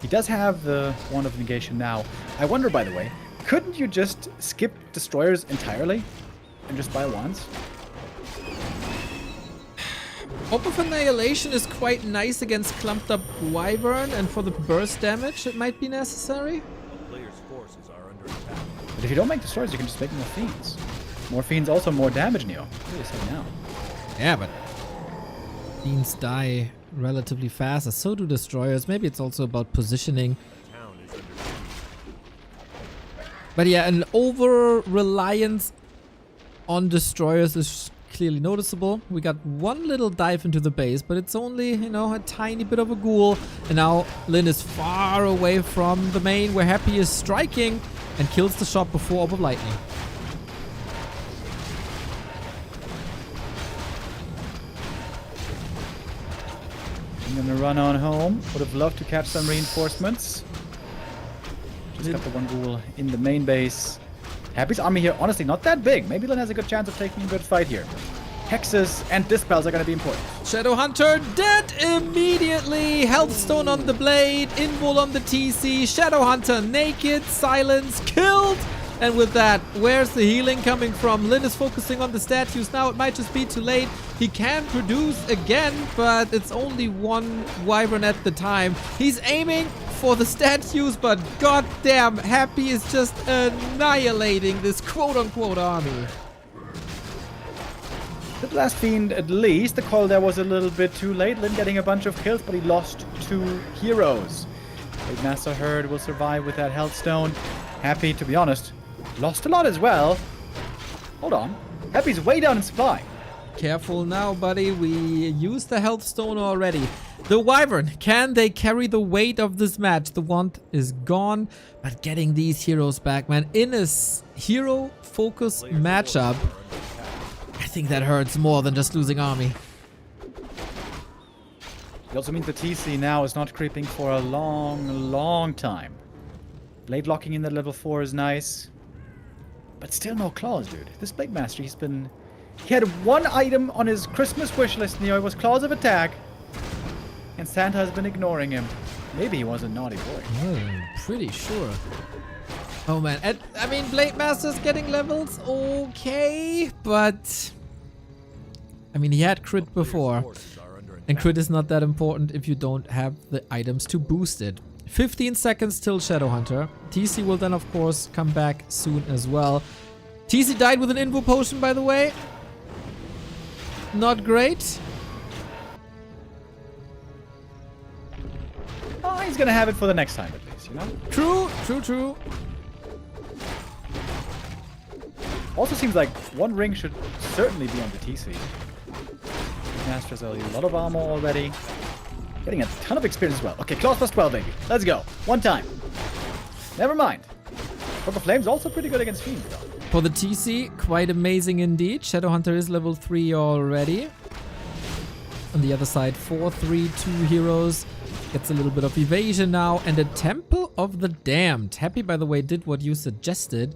He does have the Wand of Negation now. I wonder, by the way, couldn't you just skip destroyers entirely and just buy wands? Hope of Annihilation is quite nice against clumped up Wyvern, and for the burst damage it might be necessary. A player's forces are under attack. But if you don't make destroyers, you can just make more fiends. More fiends, also more damage, Neo. What do you say now? Yeah, but fiends die relatively fast, as so do destroyers. Maybe it's also about positioning. The town is under siege. But yeah, an over-reliance on destroyers is clearly noticeable. We got one little dive into the base, but it's only, you know, a tiny bit of a ghoul. And now Lynn is far away from the main, where Happy is striking and kills the shot before Orb of Lightning. I'm gonna run on home. Would have loved to catch some reinforcements. Just got the one ghoul in the main base. Happy's army here, honestly, not that big. Maybe Lynn has a good chance of taking a good fight here. Hexes and Dispels are gonna be important. Shadowhunter dead immediately. Healthstone on the blade. Invul on the TC. Shadowhunter naked. Silence killed. And with that, where's the healing coming from? Lynn is focusing on the statues now. It might just be too late. He can produce again, but it's only one Wyvern at the time. He's aiming for the statues, but goddamn, Happy is just annihilating this quote-unquote army. The last fiend, at least. The call there was a little bit too late. Lynn getting a bunch of kills, but he lost 2 heroes. Big Master Herd will survive with that health stone. Happy, to be honest, lost a lot as well. Hold on. Happy's way down in supply. Careful now, buddy. We used the health stone already. The Wyvern, can they carry the weight of this match? The wand is gone, but getting these heroes back, man, in a hero focus matchup, I think that hurts more than just losing army. It also means the TC now is not creeping for a long time. Blade locking in that level 4 is nice. But still no claws, dude. This Blade Master, he had one item on his Christmas wish list, Neo. It was Claws of Attack. And Santa has been ignoring him. Maybe he was a naughty boy. Pretty sure. Oh man, and, I mean, Blade Master's getting levels, okay, but I mean, he had crit before, Forces are under and attack. crit is not that important if you don't have the items to boost it. 15 seconds till Shadowhunter. TC will then, of course, come back soon as well. TC died with an Invo Potion, by the way. Not great. Oh, he's gonna have it for the next time at least, you know? True, true, true. Also seems like one ring should certainly be on the TC. Master has a lot of armor already. Getting a ton of experience as well. Okay, claws plus 12, baby. Let's go. One time. Never mind. Purple Flame's also pretty good against Fiends, though. For the TC, quite amazing indeed. Shadowhunter is level 3 already. On the other side, 4-3, 2 heroes. Gets a little bit of evasion now. And a Temple of the Damned. Happy, by the way, did what you suggested.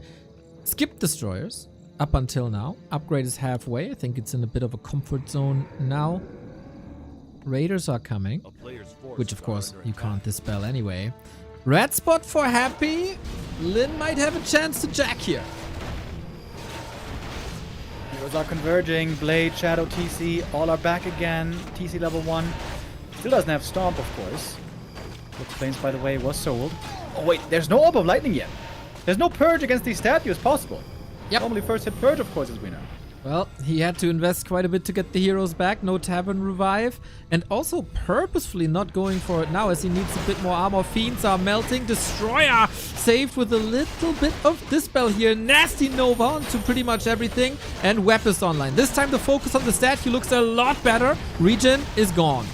Skip Destroyers up until now. Upgrade is halfway. I think it's in a bit of a comfort zone now. Raiders are coming, A player's forces which of course are under you attack. can't dispel anyway. Red spot for Happy. Lynn might have a chance to jack here. Heroes are converging. Blade, Shadow, TC, all are back again. TC level 1. Still doesn't have Stomp, of course. Purple Flames, by the way, was sold. Oh wait, there's no Orb of Lightning yet. There's no Purge against these statues possible. Yep. Normally first hit Purge, of course, as we know. Well, he had to invest quite a bit to get the heroes back. No Tavern Revive. And also purposefully not going for it now as he needs a bit more armor. Fiends are melting. Destroyer saved with a little bit of Dispel here. Nasty Nova onto pretty much everything. And Web is online. This time the focus on the statue looks a lot better. Regen is gone.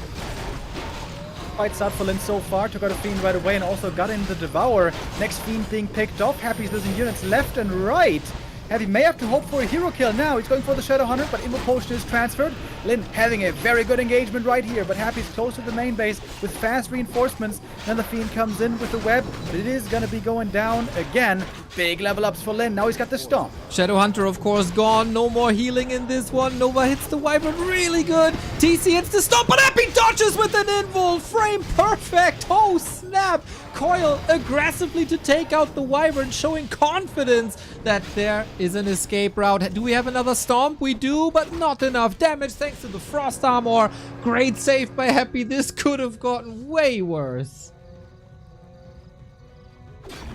Fight start for Lynn so far. Took out a Fiend right away and also got in the Devour. Next Fiend being picked off. Happy's losing units left and right. Happy may have to hope for a hero kill now. He's going for the Shadowhunter, but Invo Potion is transferred. Lynn having a very good engagement right here, but Happy's close to the main base with fast reinforcements. Then the Fiend comes in with the web, but it is going to be going down again. Big level ups for Lynn. Now he's got the Stomp. Shadowhunter, of course, gone. No more healing in this one. Nova hits the Wyvern really good. TC hits the Stomp, but Happy dodges with an invul. Frame perfect. Oh, snap. Coil aggressively to take out the Wyvern, showing confidence that there is an escape route. Do we have another Stomp? We do, but not enough damage thanks to the Frost Armor. Great save by Happy. This could have gotten way worse.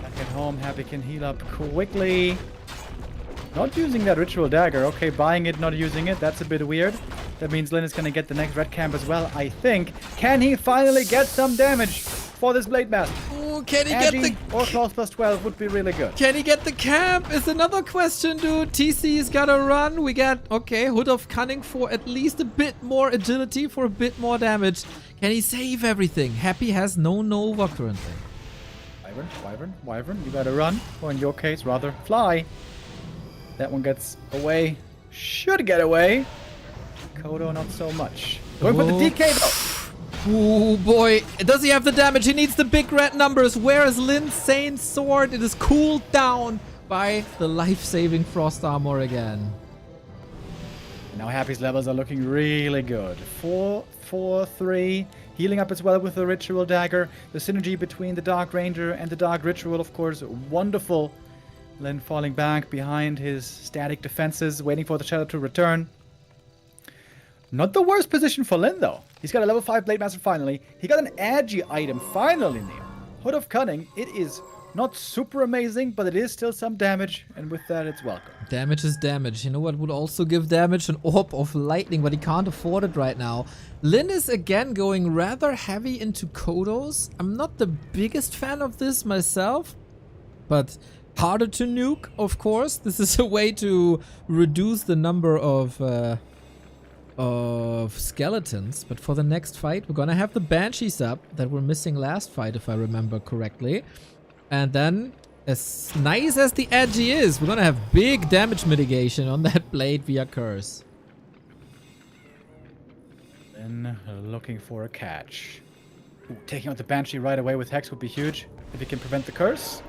Back at home, Happy can heal up quickly. Not using that Ritual Dagger. Okay, buying it, not using it. That's a bit weird. That means Lynn is going to get the next red camp as well, I think. Can he finally get some damage for this Blade Master? Ooh, can he get the... Agi or Claws plus 12 would be really good. Can he get the camp? Is another question, dude. TC's gotta run. We got, okay, Hood of Cunning for at least a bit more agility, for a bit more damage. Can he save everything? Happy has no Nova currently. Wyvern, you gotta run. Or in your case, rather, fly. That one gets away. Should get away. Kodo, not so much. Going for the Oh. DK, though. Ooh, boy. Does he have the damage? He needs the big red numbers. Where is Lynn's Sane Sword? It is cooled down by the life-saving Frost Armor again. Now Happy's levels are looking really good. 4, 4, 3. Healing up as well with the Ritual Dagger. The synergy between the Dark Ranger and the Dark Ritual, of course, wonderful. Lynn falling back behind his static defenses, waiting for the Shadow to return. Not the worst position for Lynn, though. He's got a level 5 Blade Master finally. He got an Agi item finally, Neil. Hood of Cunning. It is not super amazing, but it is still some damage, and with that, it's welcome. Damage is damage. You know what would also give damage? An Orb of Lightning, but he can't afford it right now. Lynn is again going rather heavy into Kodos. I'm not the biggest fan of this myself, but harder to nuke, of course. This is a way to reduce the number of skeletons. But for the next fight, we're gonna have the Banshees up that were missing last fight, if I remember correctly. And then, as nice as the Agi is, we're gonna have big damage mitigation on that blade via Curse. Lynn looking for a catch. Ooh, taking out the Banshee right away with Hex would be huge. If he can prevent the curse.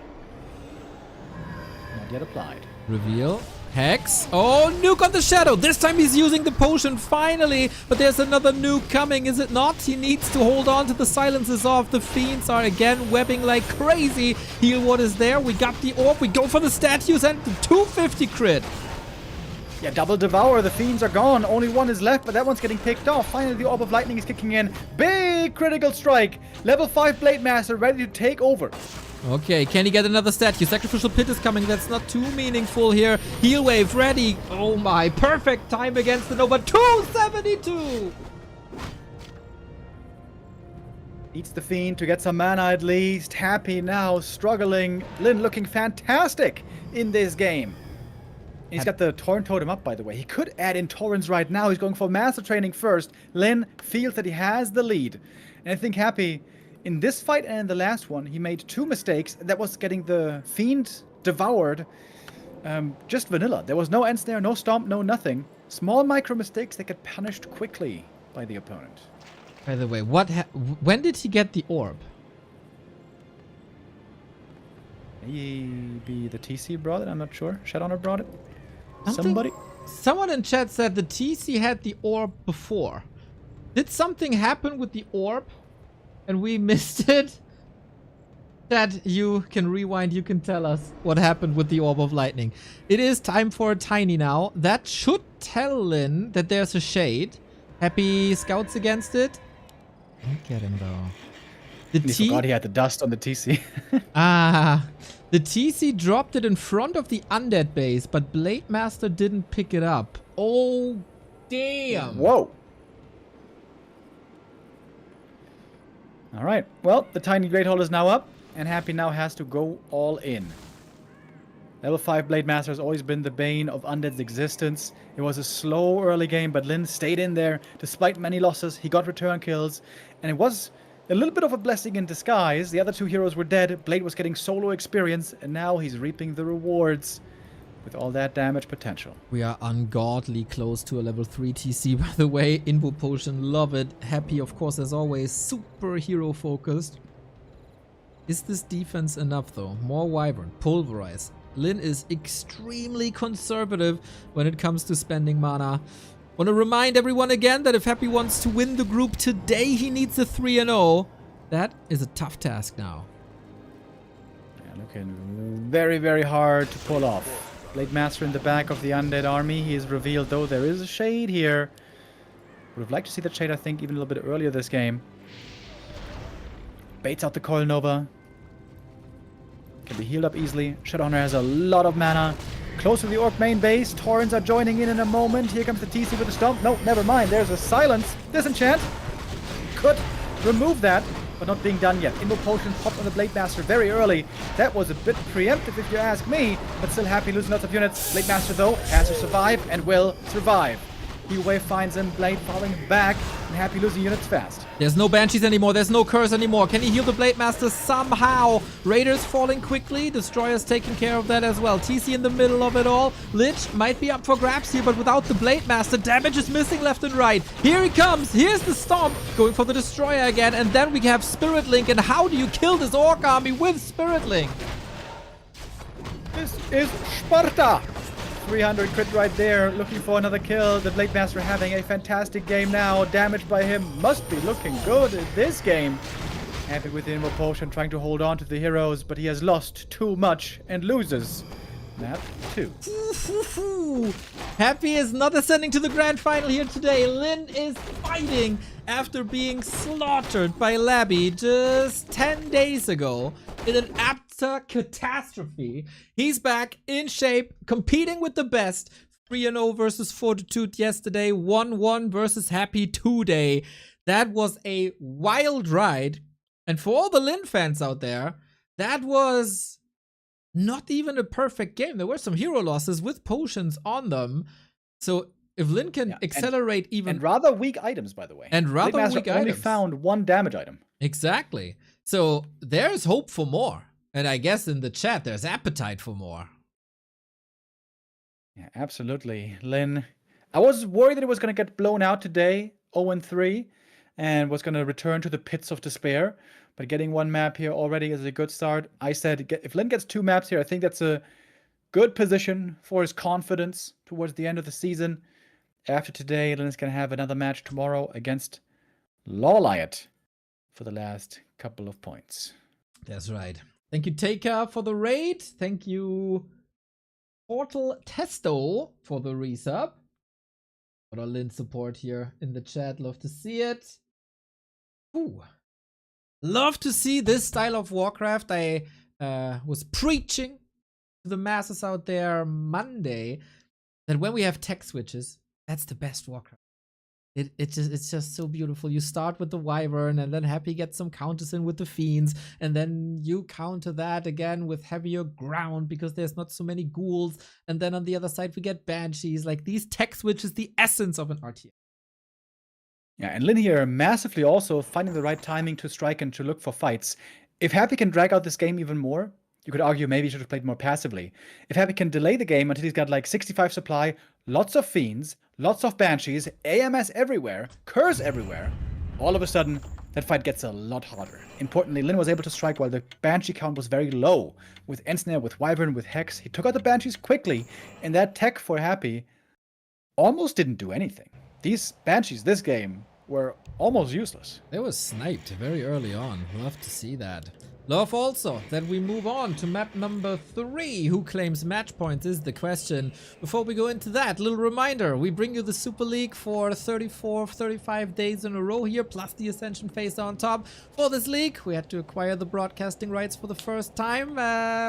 Not yet applied. Reveal. Hex. Oh, nuke on the shadow. This time he's using the potion finally. But there's another nuke coming, is it not? He needs to hold on to the silences off. The fiends are again webbing like crazy. Heal what is there. We got the orb. We go for the statues and the 250 crit. Yeah, double devour. The fiends are gone. Only one is left, but that one's getting picked off. Finally, the orb of lightning is kicking in. Big critical strike. Level 5 Blade Master ready to take over. Okay, can he get another statue? Sacrificial Pit is coming. That's not too meaningful here. Heal wave ready. Oh my, perfect time against the Nova. 272. Eats the fiend to get some mana at least. Happy now, struggling. Lynn looking fantastic in this game. He's got the Torrent Totem up, by the way. He could add in Torrents right now. He's going for Master Training first. Lynn feels that he has the lead. And I think Happy, in this fight and in the last one, he made 2 mistakes. That was getting the Fiend devoured. Just vanilla. There was no end snare, no stomp, no nothing. Small micro mistakes that get punished quickly by the opponent. By the way, when did he get the orb? Maybe the TC brought it, I'm not sure. Shadowrunner brought it. Somebody? Someone in chat said the TC had the orb before. Did something happen with the orb and we missed it? That you can rewind, you can tell us what happened with the orb of lightning. It is time for a tiny now. That should tell Lynn that there's a shade. Happy scouts against it. Don't get him though. He forgot he had the dust on the TC. The TC dropped it in front of the undead base, but Blade Master didn't pick it up. Oh, damn. Whoa. All right. Well, the tiny Great Hall is now up, and Happy now has to go all in. Level 5 Blade Master has always been the bane of Undead's existence. It was a slow early game, but Lynn stayed in there. Despite many losses, he got return kills, and it was a little bit of a blessing in disguise. The other 2 heroes were dead. Blade was getting solo experience, and now he's reaping the rewards with all that damage potential. We are ungodly close to a level 3 TC, by the way. Invo Potion, love it. Happy, of course, as always. Super hero focused. Is this defense enough, though? More Wyvern, Pulverize. Lynn is extremely conservative when it comes to spending mana. Want to remind everyone again that if Happy wants to win the group today, he needs a 3-0. That is a tough task now. Yeah, looking very, very hard to pull off. Blade Master in the back of the undead army. He is revealed, though. There is a shade here. Would have liked to see that shade, I think, even a little bit earlier this game. Baits out the Coil Nova. Can be healed up easily. Shadowrunner has a lot of mana. Close to the Orc main base. Torrents are joining in a moment. Here comes the TC with the stomp. No, never mind. There's a silence. Disenchant. Could remove that, but not being done yet. Invo Potion popped on the Blade Master very early. That was a bit preemptive if you ask me, but still Happy losing lots of units. Blade Master, though, has to survive and will survive. Heal Wave finds him. Blade falling back, and Happy losing units fast. There's no Banshees anymore. There's no Curse anymore. Can he heal the Blade Master somehow? Raiders falling quickly. Destroyers taking care of that as well. TC in the middle of it all. Lich might be up for grabs here, but without the Blade Master, damage is missing left and right. Here he comes. Here's the Stomp. Going for the Destroyer again. And then we have Spirit Link. And how do you kill this Orc army with Spirit Link? This is Sparta. 300 crit right there, looking for another kill. The Blade Master having a fantastic game now. Damage by him must be looking good in this game. Happy with the Invo Potion, trying to hold on to the heroes, but he has lost too much and loses. Map 2. Happy is not ascending to the grand final here today. Lynn is fighting after being slaughtered by Labby just 10 days ago in an utter catastrophe. He's back in shape, competing with the best. 3-0 versus Fortitude yesterday, 1-1 versus Happy today. That was a wild ride. And for all the Lynn fans out there, that was not even a perfect game. There were some hero losses with potions on them. So if Lynn can accelerate and rather weak items, by the way. And rather Blade weak Master only items. found 1 damage item. Exactly. So there's hope for more. And I guess in the chat, there's appetite for more. Yeah, absolutely. Lynn, I was worried that it was going to get blown out today, 0-3, and was going to return to the pits of despair. But getting 1 map here already is a good start. I said, if Lynn gets 2 maps here, I think that's a good position for his confidence towards the end of the season. After today, Lynn is going to have another match tomorrow against LYN for the last couple of points. That's right. Thank you, Taker, for the raid. Thank you, Portal Testo, for the resub. Got our Lynn support here in the chat. Love to see it. Ooh. Love to see this style of Warcraft. I was preaching to the masses out there Monday that when we have tech switches, that's the best Warcraft. It's just so beautiful. You start with the Wyvern, and then Happy gets some counters in with the Fiends, and then you counter that again with heavier ground because there's not so many ghouls, and then on the other side we get Banshees. Like, these tech switches, the essence of an RTS. Yeah, and Lynn here massively also finding the right timing to strike and to look for fights. If Happy can drag out this game even more, you could argue maybe he should have played more passively. If Happy can delay the game until he's got like 65 supply, lots of Fiends, lots of Banshees, AMS everywhere, Curse everywhere, all of a sudden that fight gets a lot harder. Importantly, Lynn was able to strike while the Banshee count was very low. With Ensnare, with Wyvern, with Hex, he took out the Banshees quickly, and that tech for Happy almost didn't do anything. These Banshees this game were almost useless. They were sniped very early on. Love to see that. Love also that we move on to map number 3. Who claims match points is the question. Before we go into that, little reminder, we bring you the Super League for 35 days in a row here, plus the Ascension phase on top. For this league, we had to acquire the broadcasting rights for the first time.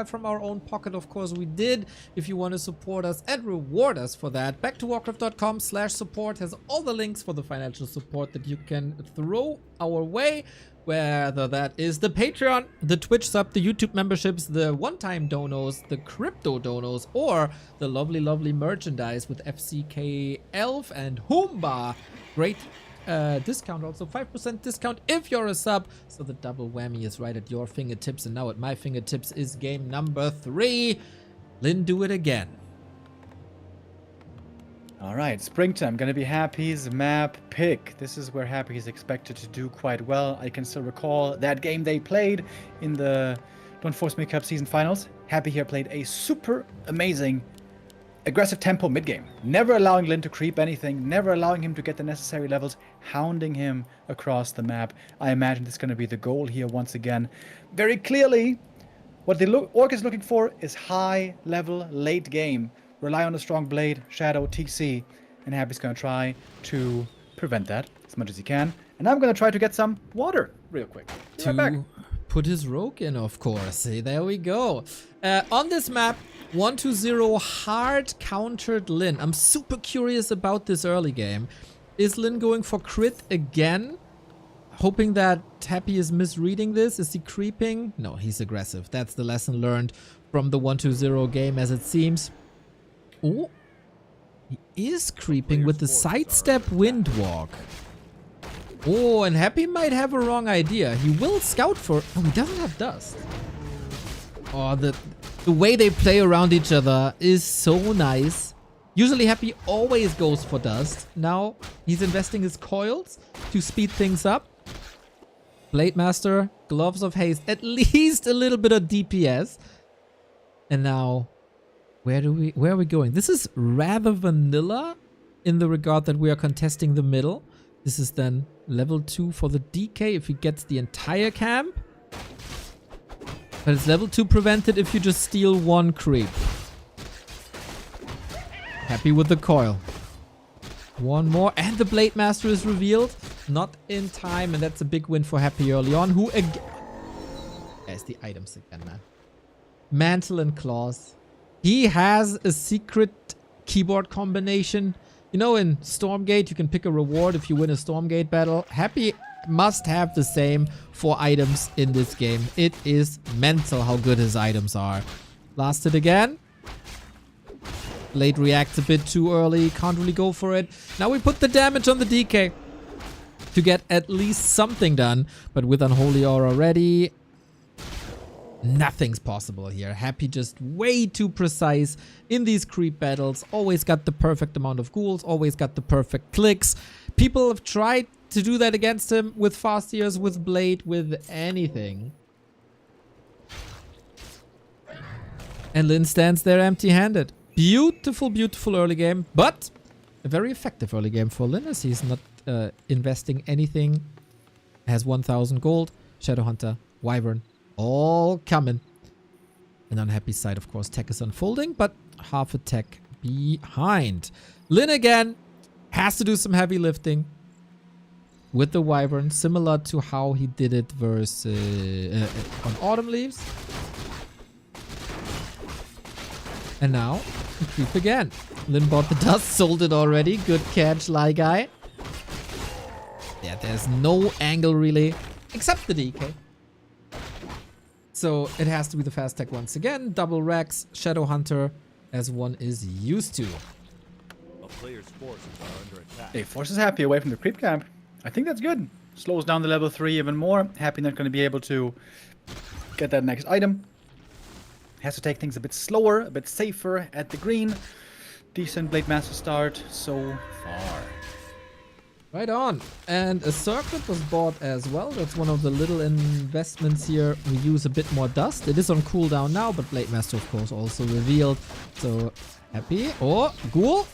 From our own pocket, of course, we did. If you want to support us and reward us for that, backtowarcraft.com/support has all the links for the financial support that you can throw our way. Whether that is the Patreon, the Twitch sub, the YouTube memberships, the one-time donos, the crypto donos, or the lovely, lovely merchandise with FCK Elf and Humba. Great discount also, 5% discount if you're a sub. So the double whammy is right at your fingertips. And now at my fingertips is game number 3. Lynn, do it again. All right, Springtime, gonna be Happy's map pick. This is where Happy is expected to do quite well. I can still recall that game they played in the Don't Force Me Cup season finals. Happy here played a super amazing aggressive tempo mid-game. Never allowing Lynn to creep anything, never allowing him to get the necessary levels, hounding him across the map. I imagine this is gonna be the goal here once again. Very clearly, what the Orc is looking for is high level late game. Rely on a strong blade, Shadow, TC, and Happy's going to try to prevent that as much as he can. And I'm going to try to get some water real quick. Be right back. Put his rogue in, of course. Hey, there we go. On this map, 1-0 hard countered Lynn. I'm super curious about this early game. Is Lynn going for crit again? Hoping that Happy is misreading this. Is he creeping? No, he's aggressive. That's the lesson learned from the 1-0 game, as it seems. Oh, he is creeping with the sidestep windwalk. Oh, and Happy might have a wrong idea. He will scout for... Oh, he doesn't have dust. Oh, the way they play around each other is so nice. Usually Happy always goes for dust. Now he's investing his coils to speed things up. Blade Master, Gloves of Haste, at least a little bit of DPS. And now... Where are we going? This is rather vanilla in the regard that we are contesting the middle. This is then level 2 for the DK if he gets the entire camp. But it's level 2 prevented if you just steal one creep. Happy with the coil. One more and the Blade Master is revealed. Not in time, and that's a big win for Happy early on. Who again? There's the items again, man. Mantle and Claws. He has a secret keyboard combination. You know, in Stormgate, you can pick a reward if you win a Stormgate battle. Happy must have the same for items in this game. It is mental how good his items are. Blast it again. Blade reacts a bit too early. Can't really go for it. Now we put the damage on the DK to get at least something done. But with Unholy Aura ready... Nothing's possible here. Happy just way too precise in these creep battles. Always got the perfect amount of ghouls. Always got the perfect clicks. People have tried to do that against him with fast ears, with Blade, with anything. And Lynn stands there empty-handed. Beautiful, beautiful early game, but a very effective early game for Lynn as he's not investing anything. Has 1,000 gold. Shadowhunter, Wyvern, all coming. And on Happy's side, of course, tech is unfolding, but half a tech behind. Lynn again has to do some heavy lifting with the Wyvern, similar to how he did it versus on Autumn Leaves. And now, we creep again. Lynn bought the dust, sold it already. Good catch, Lie Guy. Yeah, there's no angle really, except the DK. So it has to be the fast tech once again. Double Rex, Shadowhunter, as one is used to. A player's forces are under attack. Hey, forces Happy away from the creep camp. I think that's good. Slows down the level 3 even more. Happy not going to be able to get that next item. Has to take things a bit slower, a bit safer at the green. Decent Blade Master start so far. Right on. And a circuit was bought as well. That's one of the little investments here. We use a bit more dust. It is on cooldown now, but Blade Master, of course, also revealed. So, Happy. Oh, Ghoul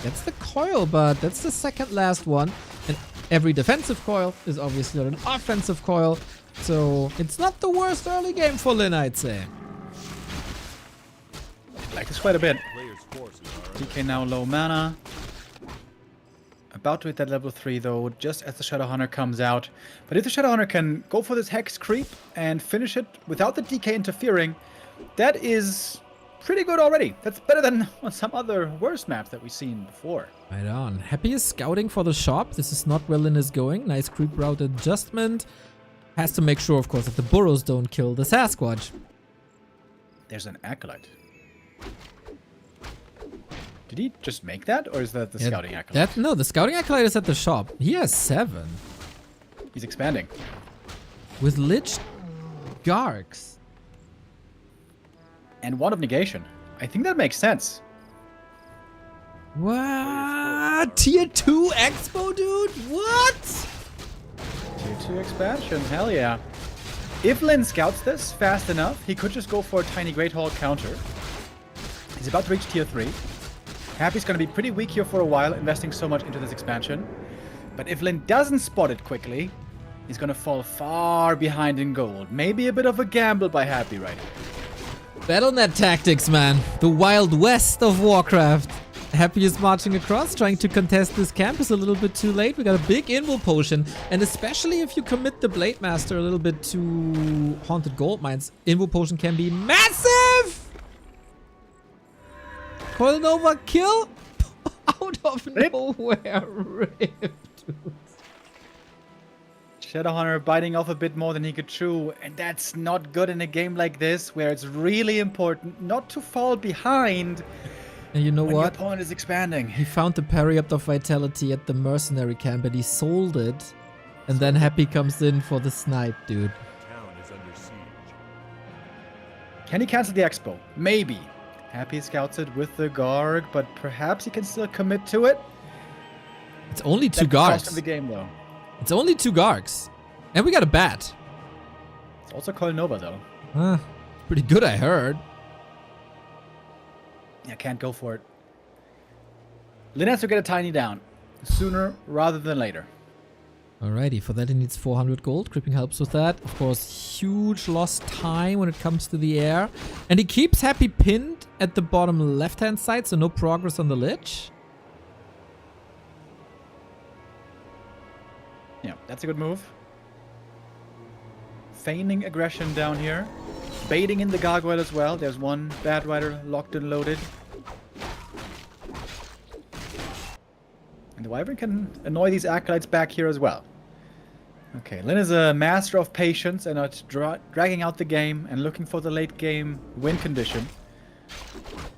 gets the coil, but that's the second last one. And every defensive coil is obviously not an offensive coil. So, it's not the worst early game for Lynn, I'd say. I like this quite a bit. Player's forces are under DK now low mana. About to hit that level 3 though, just as the Shadowhunter comes out. But if the Shadowhunter can go for this Hex creep and finish it without the DK interfering, that is pretty good already. That's better than on some other worse maps that we've seen before. Right on. Happy is scouting for the shop. This is not where Lynn is going. Nice creep route adjustment. Has to make sure, of course, that the burrows don't kill the Sasquatch. There's an Acolyte. Did he just make that, or is that the Scouting Acolyte? No, the Scouting Acolyte is at the shop. He has 7. He's expanding. With Lich Gargs. And 1 of Negation. I think that makes sense. What? Tier 2 Expo, dude? What? Tier 2 expansion, hell yeah. If Lynn scouts this fast enough, he could just go for a tiny Great Hall counter. He's about to reach tier 3. Happy's going to be pretty weak here for a while, investing so much into this expansion. But if Lynn doesn't spot it quickly, he's going to fall far behind in gold. Maybe a bit of a gamble by Happy right here. Battlenet tactics, man. The Wild West of Warcraft. Happy is marching across, trying to contest this camp. Is a little bit too late. We got a big Invo Potion. And especially if you commit the Blade Master a little bit to Haunted Gold Mines, Invo Potion can be massive! Coil Nova kill? Out of nowhere. Rip, dude. Shadowhunter biting off a bit more than he could chew. And that's not good in a game like this, where it's really important not to fall behind. And you know when what? Your opponent is expanding. He found the Periapt of Vitality at the mercenary camp and he sold it. And then Happy comes in for the snipe, dude. town is under siege. Can he cancel the expo? Maybe. Happy scouts it with the Garg, but perhaps he can still commit to it. It's only 2 That cost Gargs. him the game though. It's only 2 Gargs. And we got a bat. It's also Coil Nova though. Pretty good, I heard. Yeah, can't go for it. Lynn has to get a tiny down. Sooner rather than later. Alrighty, for that he needs 400 gold. Creeping helps with that. Of course, huge lost time when it comes to the air. And he keeps Happy pinned at the bottom left-hand side, so no progress on the Lich. Yeah, that's a good move. Feigning aggression down here. Baiting in the Gargoyle as well. There's one Bad Rider locked and loaded. And the Wyvern can annoy these Acolytes back here as well. Okay, Lynn is a master of patience and not dragging out the game and looking for the late game win condition.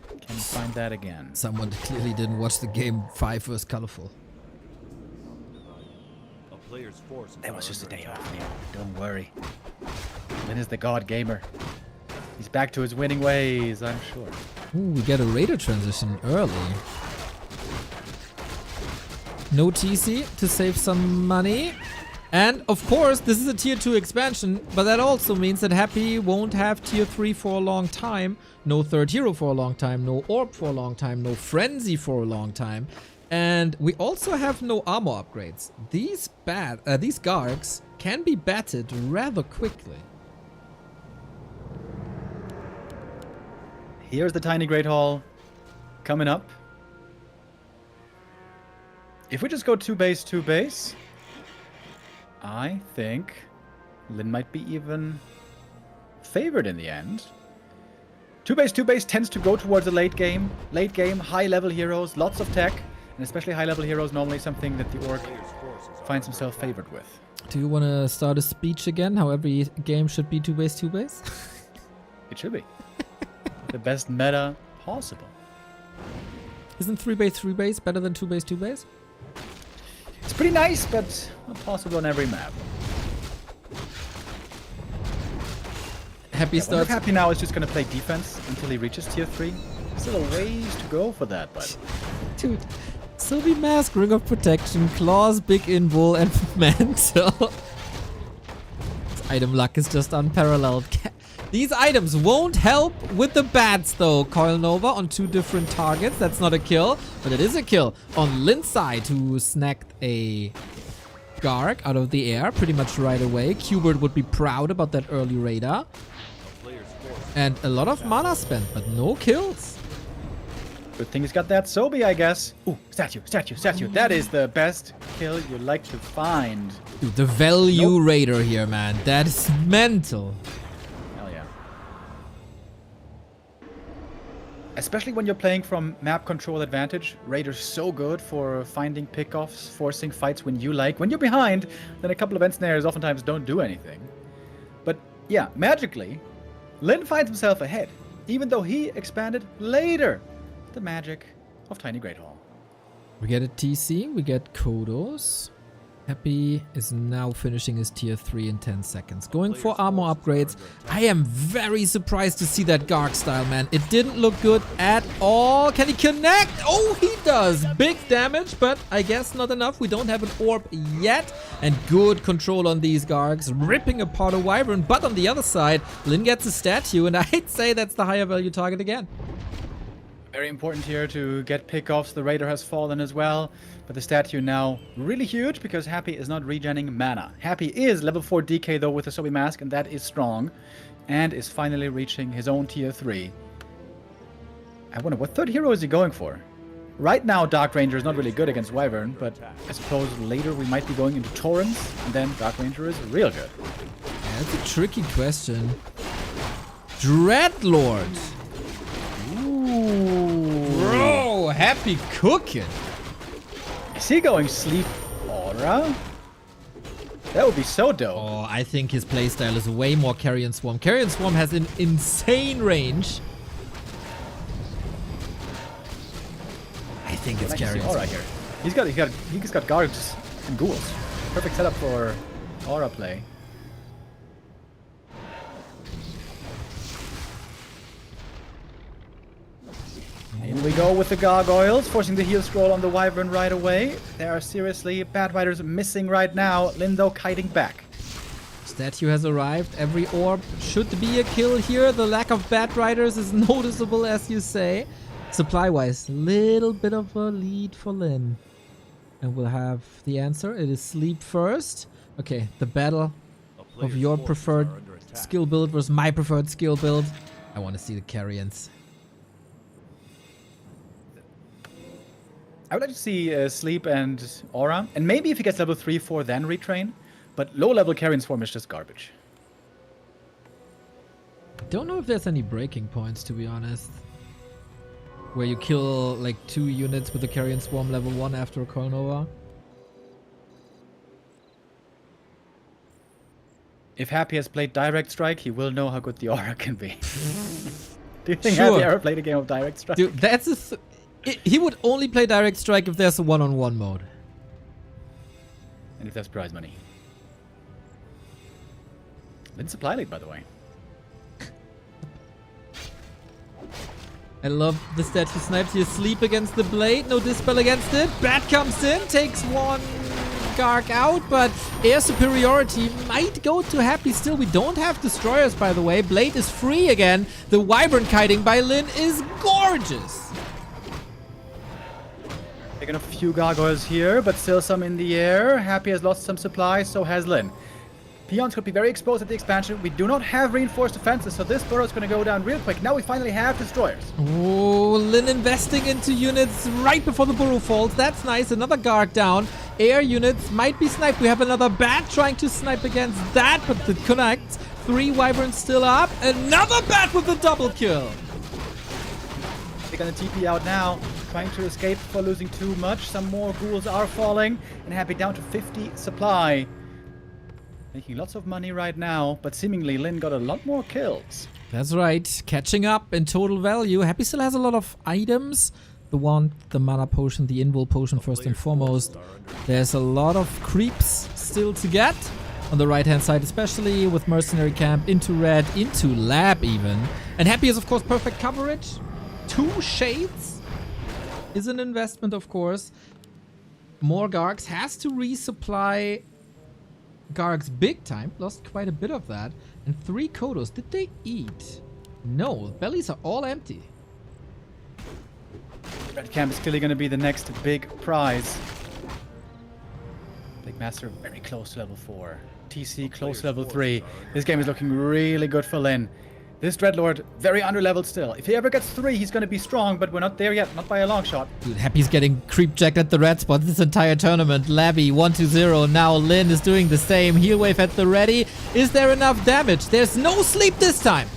Can you find that again? Someone clearly didn't watch the game 5 versus Colorful. A player's forces That was are just a under day attack. off, Leo. Don't worry. Lynn is the god gamer. He's back to his winning ways, I'm sure. Ooh, we get a Raider transition early. No TC to save some money. And of course, this is a tier 2 expansion, but that also means that Happy won't have tier 3 for a long time, no third hero for a long time, no orb for a long time, no frenzy for a long time. And we also have no armor upgrades. These Gargs can be batted rather quickly. Here's the tiny Great Hall coming up. If we just go 2 base, I think Lynn might be even favored in the end. 2 base tends to go towards the late game. Late game, high level heroes, lots of tech, and especially high level heroes, normally something that the orc finds himself favored with. Do you want to start a speech again? How every game should be 2 base? It should be. The best meta possible. Isn't 3 base better than 2 base? It's pretty nice, but not possible on every map. Happy I wonder if starts. Happy now is just going to play defense until he reaches tier 3. Still a ways to go for that, but... Dude, Sylvie Mask, Ring of Protection, Claws, Big Invul, and Mantle. This item luck is just unparalleled. These items won't help with the bats though. Coil Nova on 2 different targets. That's not a kill, but it is a kill on Lynn's side, who snagged a Garg out of the air pretty much right away. Qbert would be proud about that early radar. And a lot of mana spent, but no kills. Good thing he's got that Sobi, I guess. Ooh, statue. That is the best kill you like to find. Dude, the value raider here, man. That is mental. Hell yeah. Especially when you're playing from map control advantage, Raider's so good for finding pickoffs, forcing fights when you like. When you're behind, then a couple of ensnares oftentimes don't do anything. But yeah, magically, Lynn finds himself ahead, even though he expanded later. The magic of Tiny Great Hall. We get a TC, we get Kodos. Happy is now finishing his tier 3 in 10 seconds. Going for armor upgrades. I am very surprised to see that Garg style, man. It didn't look good at all. Can he connect? Oh, he does. Big damage, but I guess not enough. We don't have an orb yet. And good control on these Gargs, ripping apart a Wyvern. But on the other side, Lynn gets a statue, and I'd say that's the higher value target again. Very important here to get pickoffs. The Raider has fallen as well, but the statue now really huge because Happy is not regenning mana. Happy is level 4 DK though with the Sobi Mask, and that is strong, and is finally reaching his own tier 3. I wonder, what third hero is he going for? Right now, Dark Ranger is not really good against Wyvern, but I suppose later we might be going into Torrents, and then Dark Ranger is real good. Yeah, that's a tricky question. Dreadlord. Bro, Happy cooking. Is he going Sleep Aura? That would be so dope. Oh, I think his playstyle is way more Carrion Swarm. Carrion Swarm has an insane range. I think it's Carrion Swarm. Aura here. He's got guards and ghouls. Perfect setup for aura play. In we go with the gargoyles, forcing the heal scroll on the Wyvern right away. There are seriously Bat Riders missing right now. Lynn though kiting back. Statue has arrived. Every orb should be a kill here. The lack of Bat Riders is noticeable, as you say. Supply-wise, little bit of a lead for Lynn. And we'll have the answer. It is sleep first. Okay, the battle of your preferred skill build versus my preferred skill build. I want to see the Carrions. I would like to see Sleep and Aura. And maybe if he gets level 3, 4, then retrain. But low-level Carrion Swarm is just garbage. I don't know if there's any breaking points, to be honest. Where you kill like 2 units with the Carrion Swarm level 1 after a Coil Nova. If Happy has played Direct Strike, he will know how good the Aura can be. Do you think Sure. Happy ever played a game of Direct Strike? Dude, that's a... he would only play Direct Strike if there's a one-on-one mode. And if there's prize money. Lynn supply lead, by the way. I love the statue snipes here. Sleep against the blade. No dispel against it. Bat comes in. Takes one Garg out, but air superiority might go to Happy still. We don't have destroyers, by the way. Blade is free again. The Wyvern kiting by Lynn is gorgeous. Taking a few gargoyles here, but still some in the air. Happy has lost some supplies, so has Lynn. Peons could be very exposed at the expansion. We do not have reinforced defenses, so this burrow is going to go down real quick. Now we finally have destroyers. Oh, Lynn investing into units right before the burrow falls. That's nice. Another Garg down. Air units might be sniped. We have another bat trying to snipe against that, but it connects. 3 Wyverns still up. Another bat with a double kill. They're going to TP out now, trying to escape for losing too much. Some more ghouls are falling, and Happy down to 50 supply. Making lots of money right now, but seemingly Lynn got a lot more kills. That's right. Catching up in total value. Happy still has a lot of items. The wand, the mana potion, the invul potion first and foremost. There's a lot of creeps still to get. On the right hand side, especially with mercenary camp, into red, into lab even. And Happy is of course perfect coverage. 2 shades is an investment, of course. More Gargs, has to resupply Gargs big time. Lost quite a bit of that. And 3 Kodos. Did they eat? No, bellies are all empty. Red camp is clearly going to be the next big prize. Big Master very close to level 4. TC close to level 3. This game is looking really good for Lynn. This Dreadlord, very under-leveled still. If he ever gets 3, he's going to be strong, but we're not there yet. Not by a long shot. Dude, Happy's getting creep jacked at the red spot this entire tournament. Labby 1-0. Now Lynn is doing the same. Heal wave at the ready. Is there enough damage? There's no sleep this time.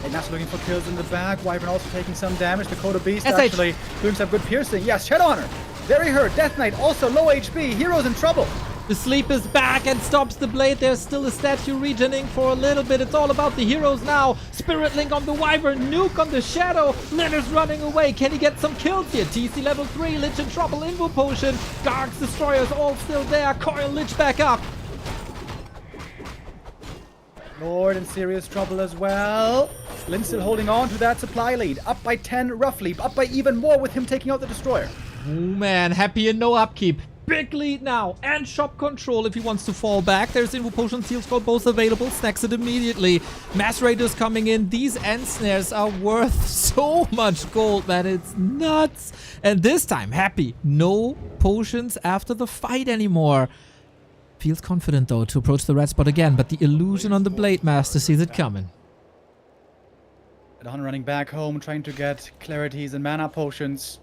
Hey, Master looking for kills in the back. Wyvern also taking some damage. Dakota Beast SH. actually doing some good piercing. Yes, Shadowhunter. Very hurt. Death Knight also low HP. Hero's in trouble. The sleep is back and stops the blade. There's still a statue regening for a little bit. It's all about the heroes now. Spirit Link on the Wyvern, nuke on the Shadow. Lynn is running away. Can he get some kills here? TC level 3, Lich in trouble, Invul Potion. Gargs, Destroyers all still there. Coil Lich back up. Lord in serious trouble as well. Lynn still holding on to that supply lead. Up by 10 roughly. Up by even more with him taking out the Destroyer. Oh man, Happy and no upkeep. Big lead now, and shop control if he wants to fall back. There's Invul Potion, Seal Scroll, both available. Snacks it immediately. Mass Raiders coming in. These end snares are worth so much gold, man. It's nuts. And this time, Happy, no potions after the fight anymore. Feels confident though to approach the red spot again, but the illusion on the Blade Master sees it coming. Don running back home, trying to get clarities and mana potions.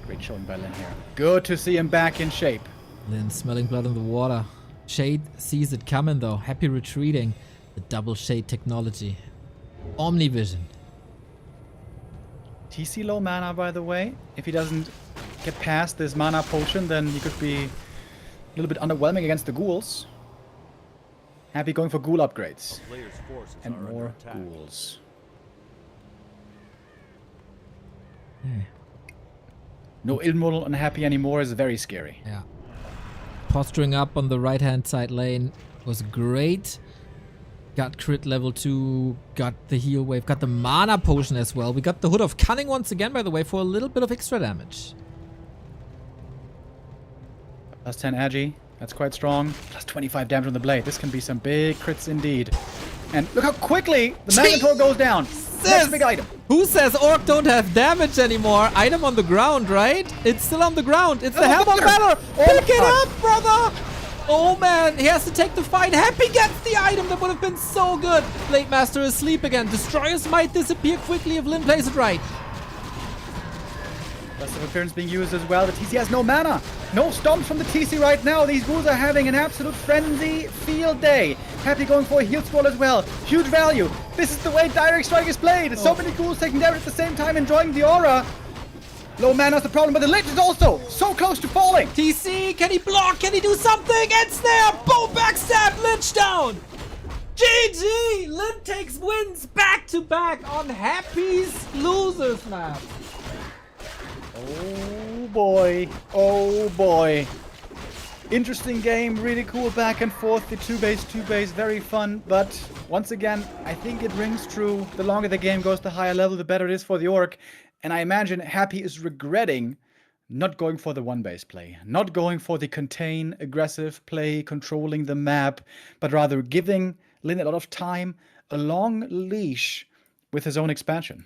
Great showing by Lynn here. Good to see him back in shape. Lynn smelling blood in the water. Shade sees it coming though. Happy retreating. The double shade technology. Omnivision. TC low mana, by the way. If he doesn't get past this mana potion, then he could be a little bit underwhelming against the ghouls. Happy going for ghoul upgrades. Player's forces And are under more attack. ghouls. No Immortal Unhappy anymore is very scary. Yeah. Posturing up on the right hand side lane was great. Got crit level 2, got the heal wave, got the mana potion as well. We got the Hood of Cunning once again, by the way, for a little bit of extra damage. Plus 10 agi. That's quite strong. Plus 25 damage on the blade. This can be some big crits indeed. And look how quickly the Magnetor goes down. Next big item. Who says Orc don't have damage anymore? Item on the ground, right? It's still on the ground. It's the Helm of Valor. Pick it up, brother. Oh man, he has to take the fight. Happy gets the item. That would have been so good. Blade Master is asleep again. Destroyers might disappear quickly if Lynn plays it right. Blast of Appearance being used as well. The TC has no mana. No stomps from the TC right now. These ghouls are having an absolute frenzy field day. Happy going for a heal scroll as well. Huge value. This is the way Direct Strike is played. So many ghouls taking damage at the same time, enjoying the aura. Low mana is the problem, but the Lich is also so close to falling. TC, can he block? Can he do something? And snare! Boom! Backstab! Lich down! GG! Lynn takes wins back to back on Happy's losers map. Oh boy. Oh boy. Interesting game, really cool back and forth. The 2-base, very fun. But once again, I think it rings true. The longer the game goes, the higher level, the better it is for the orc. And I imagine Happy is regretting not going for the 1-base play, not going for the contain, aggressive play, controlling the map, but rather giving Lynn a lot of time, a long leash with his own expansion.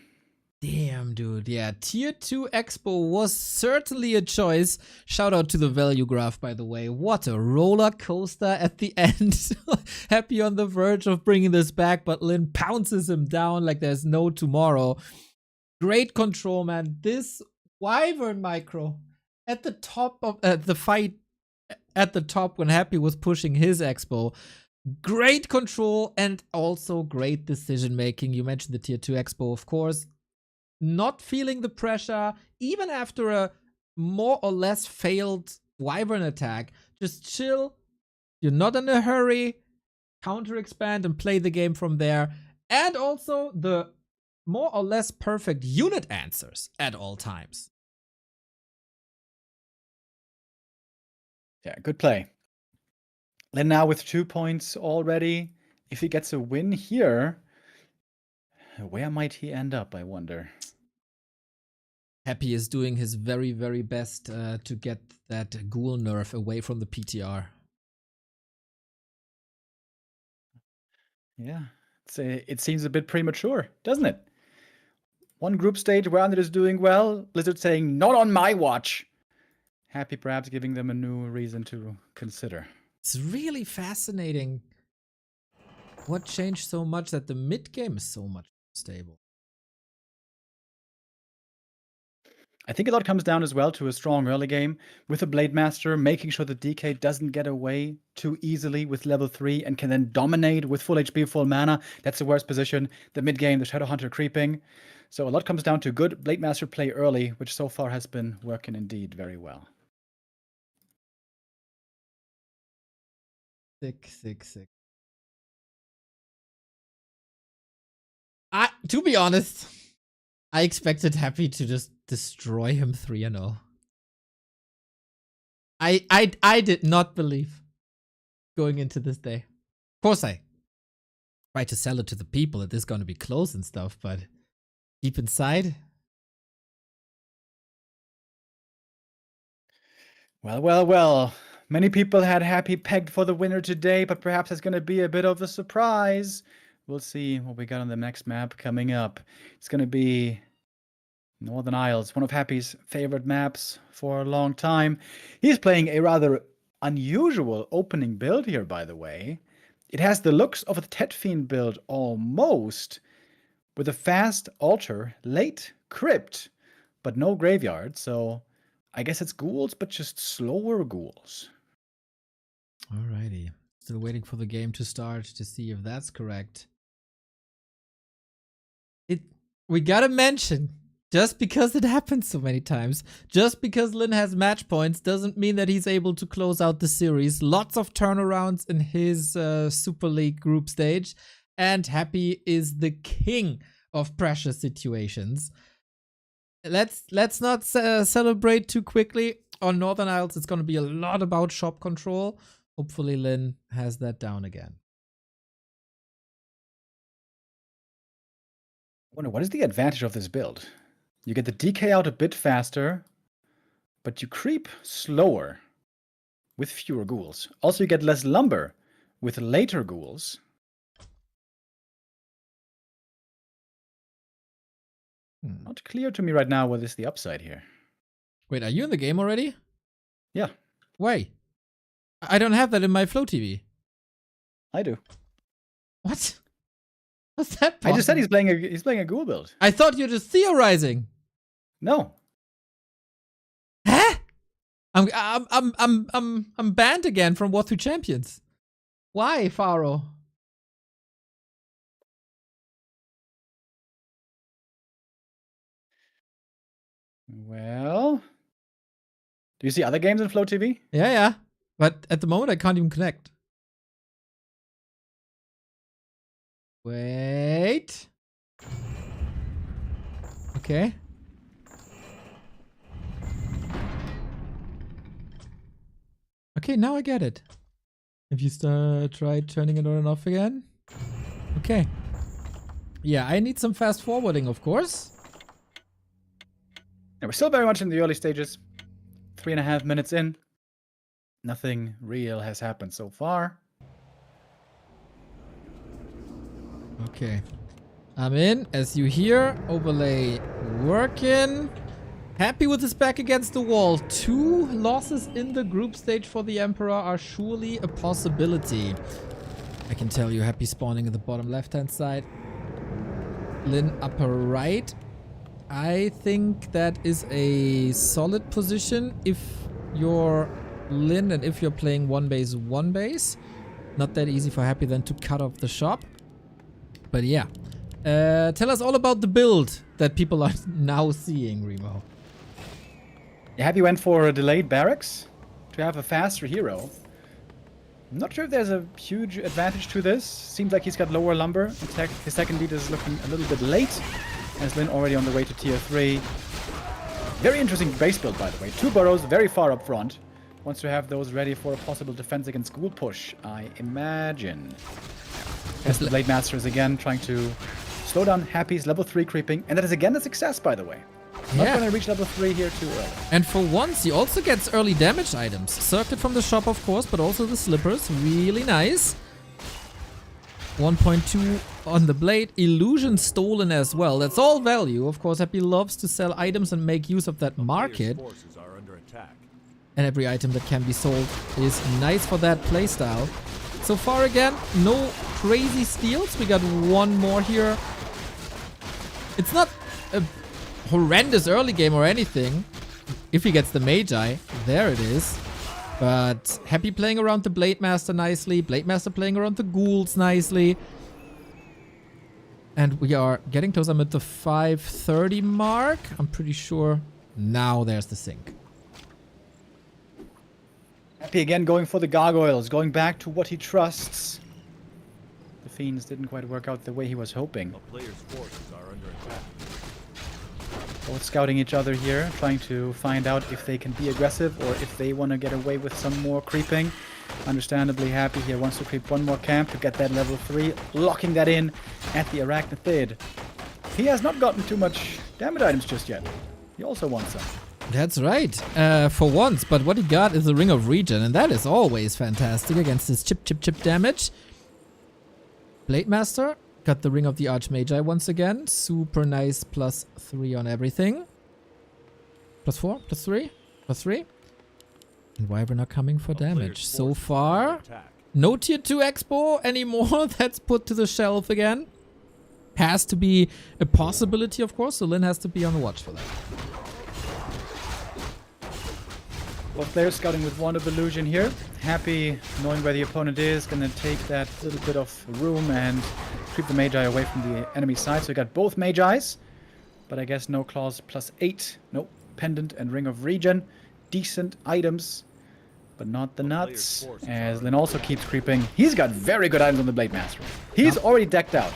Damn, dude. Yeah, Tier 2 Expo was certainly a choice. Shout out to the value graph, by the way. What a roller coaster at the end. Happy on the verge of bringing this back, but Lynn pounces him down like there's no tomorrow. Great control, man. This Wyvern micro at the top of the fight at the top when Happy was pushing his Expo. Great control and also great decision making. You mentioned the Tier 2 Expo, of course. Not feeling the pressure, even after a more or less failed Wyvern attack. Just chill. You're not in a hurry. Counter expand and play the game from there. And also the more or less perfect unit answers at all times. Yeah, good play. Lynn now with 2 points already. If he gets a win here, where might he end up, I wonder? Happy is doing his very, very best to get that ghoul nerf away from the PTR. Yeah, it seems a bit premature, doesn't it? One group stage where Undead is doing well, Blizzard saying, not on my watch. Happy perhaps giving them a new reason to consider. It's really fascinating what changed so much that the mid game is so much stable. I think a lot comes down as well to a strong early game with a Blade Master, making sure the DK doesn't get away too easily with level 3 and can then dominate with full HP, full mana. That's the worst position. The mid game, the Shadow Hunter creeping. So a lot comes down to good Blade Master play early, which so far has been working indeed very well. Sick. To be honest, I expected Happy to just destroy him 3-0. I did not believe going into this day. Of course, I tried to sell it to the people that this is going to be close and stuff, but deep inside. Well. Many people had Happy pegged for the winner today, but perhaps it's going to be a bit of a surprise. We'll see what we got on the next map coming up. It's going to be Northern Isles, one of Happy's favorite maps for a long time. He's playing a rather unusual opening build here, by the way. It has the looks of a Tet Fiend build almost, with a fast altar, late crypt, but no graveyard, so I guess it's ghouls, but just slower ghouls. Alrighty. Still waiting for the game to start to see if that's correct. We gotta mention, just because it happens so many times, just because Lynn has match points doesn't mean that he's able to close out the series. Lots of turnarounds in his Super League group stage, and Happy is the king of pressure situations. Let's not celebrate too quickly. On Northern Isles, it's gonna be a lot about shop control. Hopefully Lynn has that down again. I wonder, what is the advantage of this build? You get the DK out a bit faster, but you creep slower with fewer ghouls. Also, you get less lumber with later ghouls. Not clear to me right now what is the upside here. Wait, are you in the game already? Yeah, Why? I don't have that in my Flow TV. I do. What? What's that? I just said possible? he's playing a ghoul build. I thought you're just theorizing. No. Huh? I'm banned again from War 2 Champions. Why, Pharaoh? Well, do you see other games in Flow TV? Yeah. But at the moment, I can't even connect. Wait. Okay. Okay, now I get it. If you try turning it on and off again. Okay. Yeah, I need some fast forwarding, of course. And we're still very much in the early stages. 3.5 minutes in. Nothing real has happened so far. Okay. I'm in. As you hear, overlay working. Happy with his back against the wall. 2 losses in the group stage for the Emperor are surely a possibility. I can tell you, Happy spawning in the bottom left-hand side. Lynn upper right. I think that is a solid position if you're Lynn and if you're playing 1 base. Not that easy for Happy then to cut off the shop. But yeah. Tell us all about the build that people are now seeing, Remo. Happy went for a delayed barracks to have a faster hero. I'm not sure if there's a huge advantage to this. Seems like he's got lower lumber. In fact, his second lead is looking a little bit late. As Lynn already on the way to tier 3. Very interesting base build, by the way. 2 burrows very far up front. Wants to have those ready for a possible defense against ghoul push, I imagine. As the Blade Master is again trying to slow down Happy's level 3 creeping. And that is again a success, by the way. Not going to reach level 3 here too early. And for once, he also gets early damage items. Circuit from the shop, of course, but also the slippers. Really nice. 1.2 on the blade. Illusion stolen as well. That's all value. Of course, Happy loves to sell items and make use of that market. Forces are under attack. And every item that can be sold is nice for that playstyle. So far, again, no crazy steals. We got 1 more here. It's not a horrendous early game or anything. If he gets the Magi, there it is. But Happy playing around the Blade Master nicely. Blade Master playing around the ghouls nicely. And we are getting close. I'm at the 5:30 mark. I'm pretty sure now there's the sync. Happy again going for the gargoyles. Going back to what he trusts. The fiends didn't quite work out the way he was hoping. A player's forces are under attack. Both scouting each other here, trying to find out if they can be aggressive or if they want to get away with some more creeping. Understandably, Happy here wants to creep 1 more camp to get that level 3, locking that in at the Arachnithid. He has not gotten too much damage items just yet. He also wants some. That's right, for once. But what he got is a Ring of Regen, and that is always fantastic against his chip damage. Blade Master got the Ring of the Archmagi once again. Super nice, +3 on everything. +4, +3, +3. And why we're not coming for damage so far? No tier 2 expo anymore. That's put to the shelf again. Has to be a possibility, of course, so Lynn has to be on the watch for that. Both players scouting with Wand of Illusion here. Happy knowing where the opponent is, gonna take that little bit of room and creep the Magi away from the enemy side. So we got both Magi's, but I guess no claws +8. Nope, Pendant and Ring of Regen. Decent items, but not the nuts. As Lynn also keeps creeping. He's got very good items on the Blade Master. He's already decked out.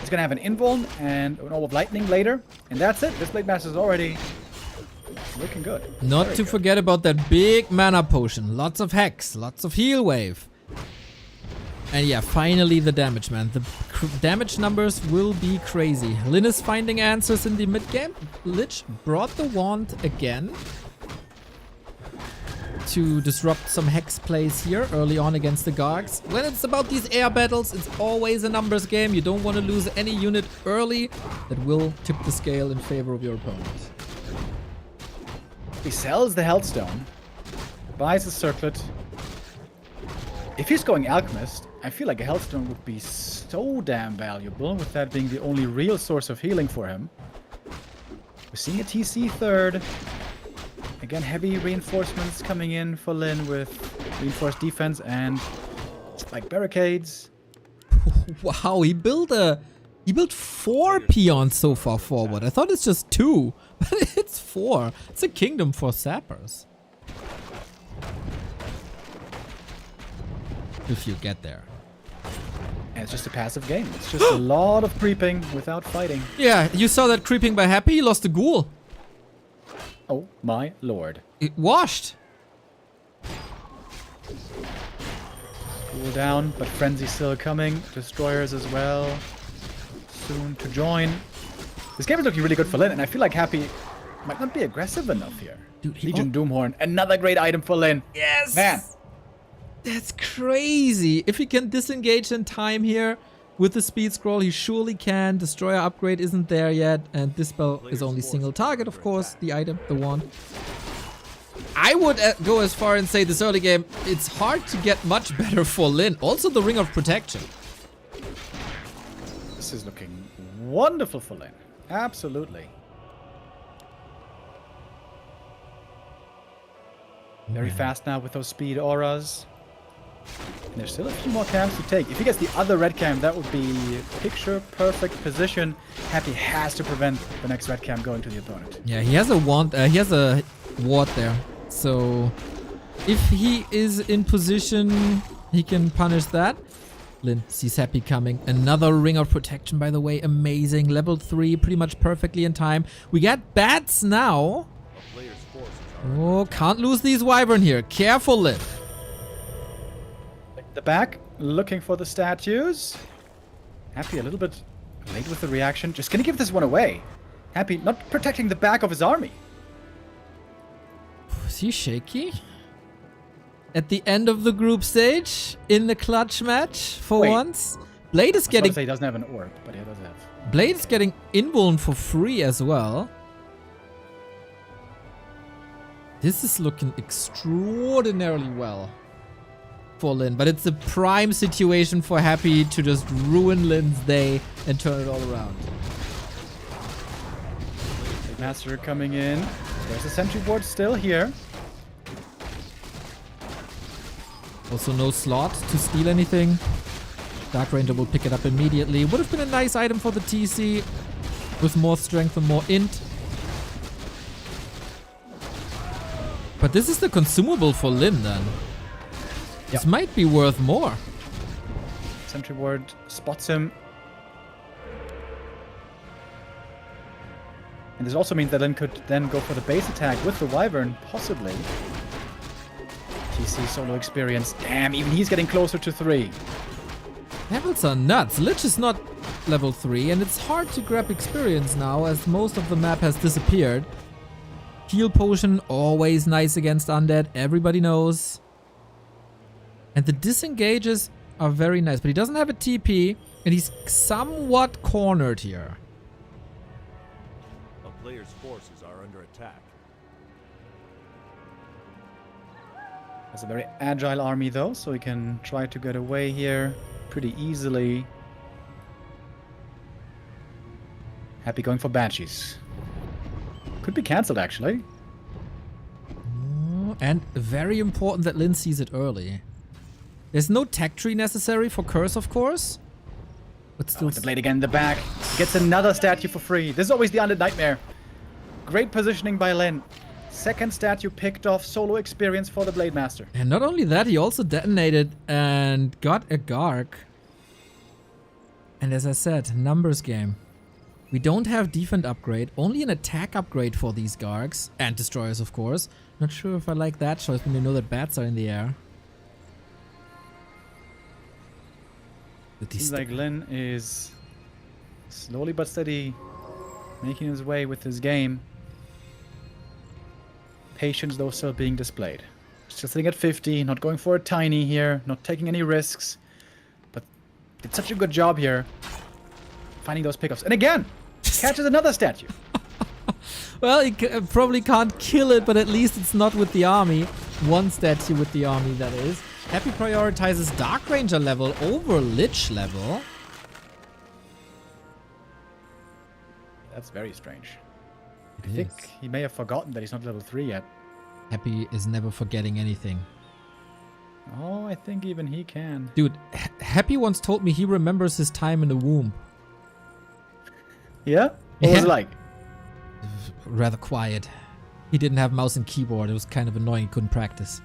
He's gonna have an Invuln and an Orb of Lightning later, and that's it. This Blade Master is already looking good. Not to forget about that big mana potion. Lots of hex, lots of heal wave. And yeah, finally the damage, man. The damage numbers will be crazy. Lynn is finding answers in the mid-game. Lich brought the wand again to disrupt some hex plays here early on against the Gargs. When it's about these air battles, it's always a numbers game. You don't want to lose any unit early. That will tip the scale in favor of your opponent. He sells the Healthstone, buys a Circlet. If he's going Alchemist, I feel like a Healthstone would be so damn valuable, with that being the only real source of healing for him. We're seeing a TC third. Again, heavy reinforcements coming in for Lynn with reinforced defense and like barricades. Wow, he built 4 peons so far forward. I thought it's just 2, but it's 4. It's a kingdom for sappers. If you get there. And it's just a passive game. It's just a lot of creeping without fighting. Yeah, you saw that creeping by Happy. He lost a ghoul. Oh my lord. It washed. Cool down, but Frenzy still coming. Destroyers as well. Soon to join. This game is looking really good for Lynn, and I feel like Happy might not be aggressive enough here. Dude, Legion Doomhorn, another great item for Lynn. Yes! Man. That's crazy. If he can disengage in time here with the speed scroll, he surely can. Destroyer upgrade isn't there yet, and Dispel is only single target, of course, the item, the wand. I would go as far and say this early game, it's hard to get much better for Lynn. Also the Ring of Protection. This is looking wonderful for Lynn. Absolutely. Very fast now with those speed auras. And there's still a few more camps to take. If he gets the other red camp, that would be picture perfect position. Happy has to prevent the next red camp going to the opponent. Yeah, he has a wand. He has a ward there. So if he is in position, he can punish that. Lynn sees Happy coming. Another Ring of Protection, by the way. Amazing. Level 3, pretty much perfectly in time. We got bats now. Oh, can't lose these Wyvern here. Careful, Lynn. The back, looking for the statues. Happy a little bit late with the reaction. Just gonna give this one away. Happy not protecting the back of his army. Is he shaky? At the end of the group stage, in the clutch match for Wait. once. Blade is I was about getting to say he doesn't have an orb, but he does have. Blade is getting invuln for free as well. This is looking extraordinarily well for Lynn, but it's a prime situation for Happy to just ruin Lynn's day and turn it all around. Big Master coming in. There's a sentry board still here. Also no slot to steal anything. Dark Ranger will pick it up immediately. Would have been a nice item for the TC with more strength and more int. But this is the consumable for Lynn then. This might be worth more. Sentry ward spots him. And this also means that Lynn could then go for the base attack with the Wyvern, possibly. TC solo experience. Damn, even he's getting closer to 3. Levels are nuts. Lich is not level 3, and it's hard to grab experience now as most of the map has disappeared. Heal potion, always nice against undead, everybody knows. And the disengages are very nice, but he doesn't have a TP, and he's somewhat cornered here. A player's forces are under attack. Has a very agile army though, so he can try to get away here pretty easily. Happy going for Banshees. Could be cancelled actually. And very important that Lynn sees it early. There's no tech tree necessary for Curse, of course. But still... The blade again in the back. Gets another statue for free. This is always the Undead Nightmare. Great positioning by Lynn. Second statue picked off, solo experience for the Blade Master. And not only that, he also detonated and got a Garg. And as I said, numbers game. We don't have defense upgrade, only an attack upgrade for these Gargs. And destroyers, of course. Not sure if I like that choice when you know that bats are in the air. Seems like Lynn is slowly but steady making his way with his game. Patience though still being displayed. Still sitting at 50, not going for a tiny here, not taking any risks. But did such a good job here finding those pickups. And again, catches another statue. Well, he probably can't kill it, but at least it's not with the army. One statue with the army, that is. Happy prioritizes Dark Ranger level over Lich level. That's very strange. I think he may have forgotten that he's not level 3 yet. Happy is never forgetting anything. Oh, I think even he can. Dude, Happy once told me he remembers his time in the womb. Yeah? What was it like? Rather quiet. He didn't have mouse and keyboard. It was kind of annoying. He couldn't practice.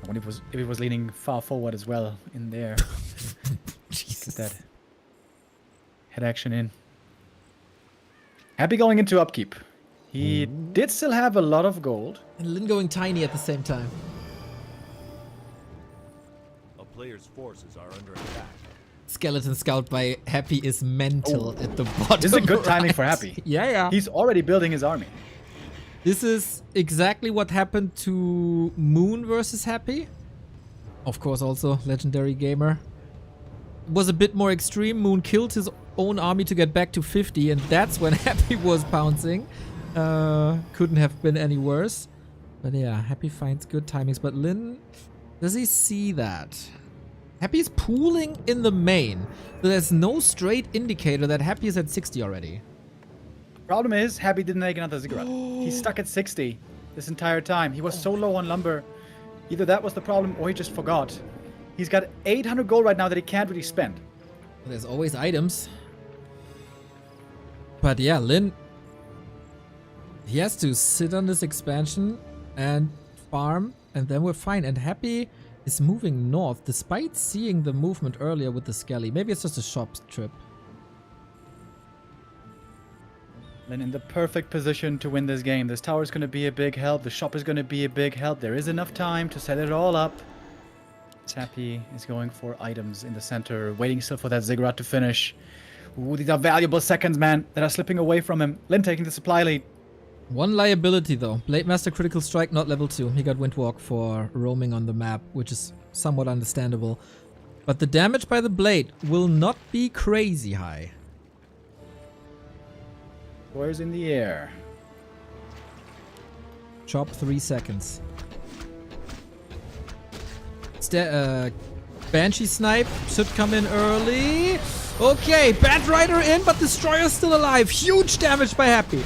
I wonder if he was leaning far forward as well in there. Jesus. Get that head action in. Happy going into upkeep. He did still have a lot of gold. And Lynn going tiny at the same time. player's forces are under attack. Skeleton Scout by Happy is mental at the bottom. This is a good timing right. for Happy. Yeah. He's already building his army. This is exactly what happened to Moon versus Happy. Of course, also legendary gamer. It was a bit more extreme. Moon killed his own army to get back to 50, and that's when Happy was pouncing. Couldn't have been any worse. But yeah, Happy finds good timings. But Lynn, does he see that? Happy's pooling in the main. So there's no straight indicator that Happy is at 60 already. Problem is, Happy didn't make another ziggurat. He's stuck at 60 this entire time. He was so low on lumber. Either that was the problem or he just forgot. He's got 800 gold right now that he can't really spend. There's always items. But yeah, Lynn, he has to sit on this expansion and farm, and then we're fine. And Happy is moving north despite seeing the movement earlier with the Skelly. Maybe it's just a shop trip. Lynn in the perfect position to win this game. This tower is going to be a big help. The shop is going to be a big help. There is enough time to set it all up. Happy is going for items in the center, waiting still for that ziggurat to finish. Ooh, these are valuable seconds, man, that are slipping away from him. Lynn taking the supply lead. One liability though. Blade Master critical strike, not level 2. He got Windwalk for roaming on the map, which is somewhat understandable. But the damage by the blade will not be crazy high. Where's in the air? Chop 3 seconds. Banshee Snipe should come in early. Okay, Bat Rider in, but Destroyer's still alive. Huge damage by Happy.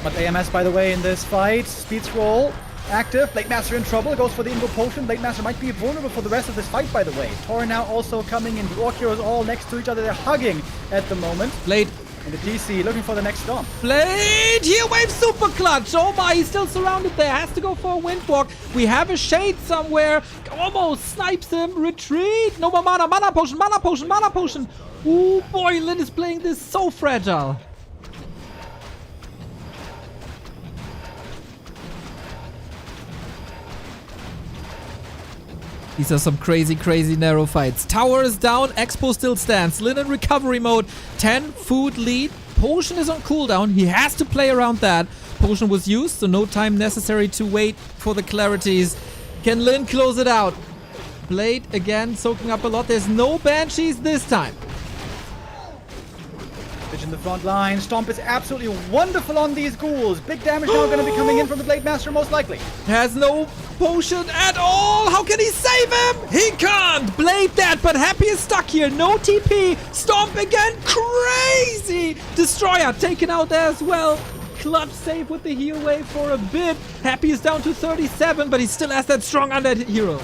But AMS, by the way, in this fight. Speed Scroll active. Blade Master in trouble. Goes for the Invo Potion. Blade Master might be vulnerable for the rest of this fight, by the way. Tor now also coming in. The Orc Heroes all next to each other. They're hugging at the moment. Blade. And the DC looking for the next stomp. Blade! Heal Wave Super Clutch! Oh my, he's still surrounded there. Has to go for a Windwalk. We have a Shade somewhere. Almost snipes him. Retreat! No more mana. Mana Potion, Mana Potion, Mana Potion. Ooh boy, Lynn is playing this so fragile. These are some crazy, crazy narrow fights. Tower is down. Expo still stands. Lynn in recovery mode. 10 food lead. Potion is on cooldown. He has to play around that. Potion was used, so no time necessary to wait for the clarities. Can Lynn close it out? Blade again soaking up a lot. There's no Banshees this time. Bitch in the front line. Stomp is absolutely wonderful on these ghouls. Big damage now going to be coming in from the Blade Master most likely. Has no potion at all. How can he save him? He can't. Blade that, but Happy is stuck here. No TP. Stomp again. Crazy. Destroyer taken out there as well. Clutch save with the heal wave for a bit. Happy is down to 37, but he still has that strong undead heroes.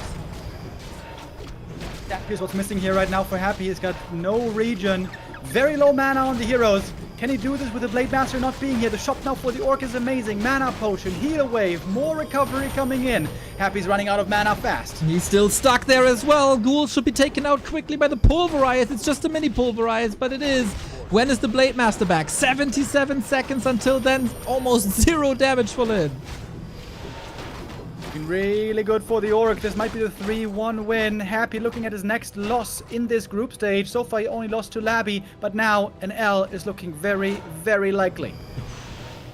Yeah, here's what's missing here right now for Happy. He's got no regen. Very low mana on the heroes. Can he do this with the Blade Master not being here? The shop now for the Orc is amazing. Mana Potion, Heal Wave, more recovery coming in. Happy's running out of mana fast. He's still stuck there as well. Ghouls should be taken out quickly by the Pulverize. It's just a mini Pulverize, but it is. When is the Blade Master back? 77 seconds until then. Almost 0 damage for Lynn. Looking really good for the Orc. This might be the 3-1 win. Happy looking at his next loss in this group stage. So far he only lost to Labby, but now an L is looking very, very likely.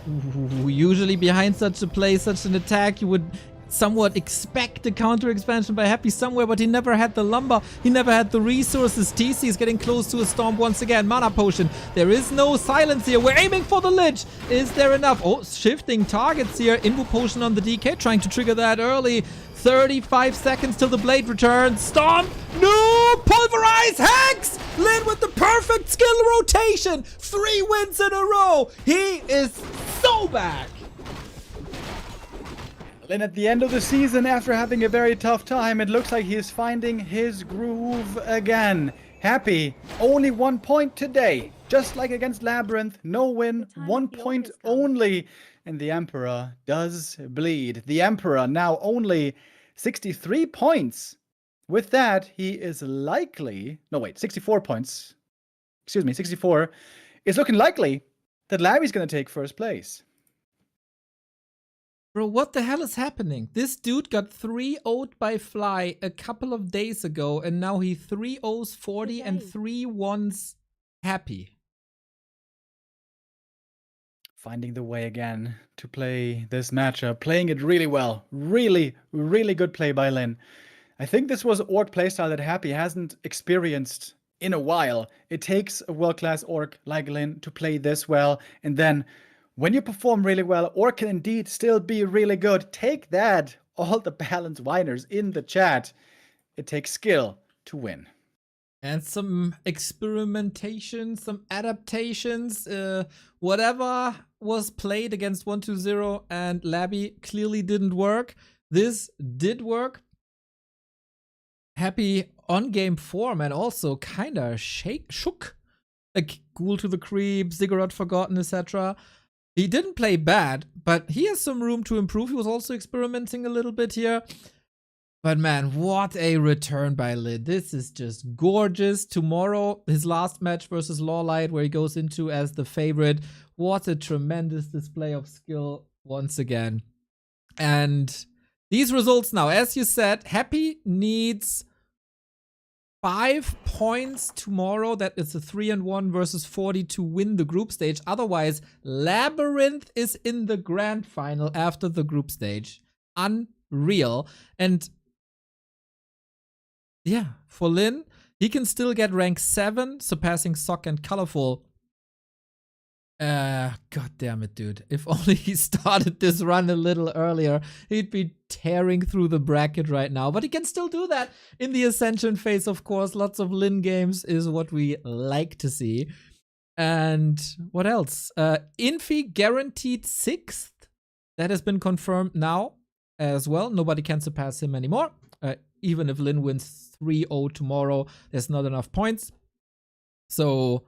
Ooh, usually behind such a play, such an attack, you would somewhat expect a counter expansion by Happy somewhere, but he never had the lumber, he never had the resources. TC is getting close to a storm once again. Mana Potion. There is no silence here. We're aiming for the Lich. Is there enough? Oh, shifting targets here. Invo Potion on the DK, trying to trigger that early. 35 seconds till the blade returns. Storm. No! Pulverize Hex! Lynn with the perfect skill rotation. 3 wins in a row. He is so back. Then at the end of the season, after having a very tough time, it looks like he is finding his groove again. Happy, only 1 point today. Just like against Labyrinth, no win, 1 point only. And the Emperor does bleed. The Emperor now only 63 points. With that, he is likely... No, wait, 64 points. Excuse me, 64. It's looking likely that Larry's going to take first place. Bro, what the hell is happening? This dude got 3-0'd by Fly a couple of days ago, and now he 3-0's 40 and 3-1's Happy. Finding the way again to play this matchup, playing it really well. Really, really good play by Lynn. I think this was orc playstyle that Happy hasn't experienced in a while. It takes a world-class orc like Lynn to play this well, and then when you perform really well, orc can indeed still be really good. Take that, all the balanced whiners in the chat. It takes skill to win. And some experimentation, some adaptations, whatever was played against 1-2-0 and Labby clearly didn't work. This did work. Happy on game form and also kinda shook. Like Ghoul to the Creep, Ziggurat Forgotten, etc. He didn't play bad, but he has some room to improve. He was also experimenting a little bit here. But man, what a return by Lynn. This is just gorgeous. Tomorrow, his last match versus Lawlight, where he goes into as the favorite. What a tremendous display of skill once again. And these results now, as you said, Happy needs 5 points tomorrow. That is a 3-1 versus 40 to win the group stage. Otherwise, Labyrinth is in the grand final after the group stage. Unreal. And yeah, for Lynn, he can still get rank 7, surpassing Sock and Colorful. God damn it, dude. If only he started this run a little earlier, he'd be tearing through the bracket right now. But he can still do that in the Ascension phase, of course. Lots of Lynn games is what we like to see. And what else? Infi guaranteed 6th. That has been confirmed now as well. Nobody can surpass him anymore. Even if Lynn wins 3-0 tomorrow, there's not enough points. So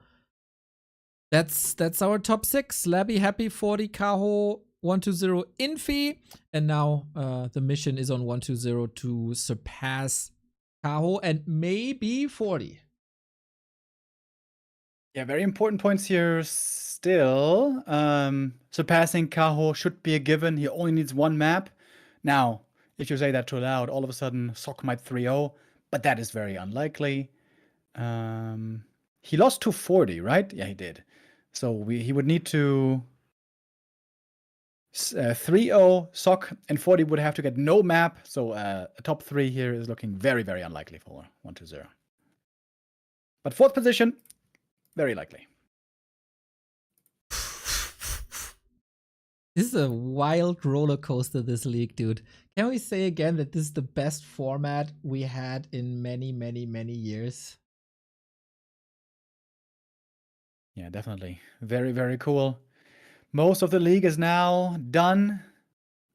that's our top 6. Labby, Happy, 40, Kaho, 1-2-0, Infi. And now the mission is on 1-2-0 to surpass Kaho and maybe 40. Yeah, very important points here still. Surpassing Kaho should be a given. He only needs 1 map. Now, if you say that too loud, all of a sudden Sock might 3-0, but that is very unlikely. He lost to 40, right? Yeah, he did. So he would need to 3-0, Sock, and 40 would have to get no map. So a top 3 here is looking very, very unlikely for 1-2-0. But 4th position, very likely. This is a wild roller coaster, this league, dude. Can we say again that this is the best format we had in many, many, many years? Yeah, definitely. Very, very cool. Most of the league is now done.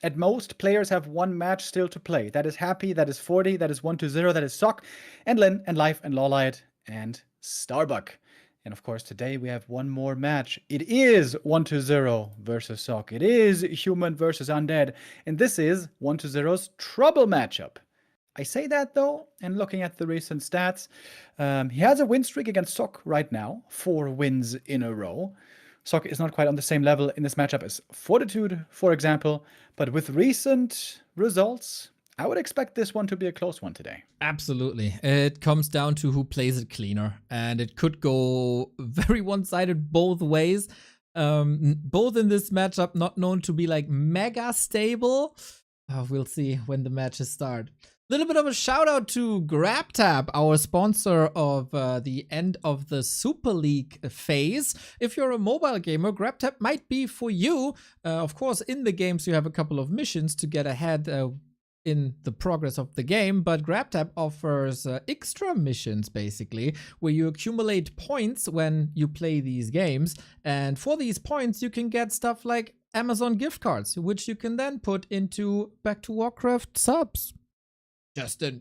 At most, players have 1 match still to play. That is Happy, that is 40, that is 1-2-0, that is Sock, and Lynn, and Life, and Lawlight, and Starbuck. And of course, today we have 1 more match. It is 1-2-0 versus Sock. It is Human versus Undead. And this is 1-2-0's trouble matchup. I say that though, and looking at the recent stats, he has a win streak against Sock right now. 4 wins in a row. Sock is not quite on the same level in this matchup as Fortitude, for example. But with recent results, I would expect this one to be a close one today. Absolutely. It comes down to who plays it cleaner. And it could go very one-sided both ways. Both in this matchup, not known to be like mega stable. We'll see when the matches start. Little bit of a shout out to GrabTap, our sponsor of the end of the Super League phase. If you're a mobile gamer, GrabTap might be for you. Of course, in the games you have a couple of missions to get ahead in the progress of the game, but GrabTap offers extra missions basically, where you accumulate points when you play these games, and for these points you can get stuff like Amazon gift cards, which you can then put into Back to Warcraft subs. Just an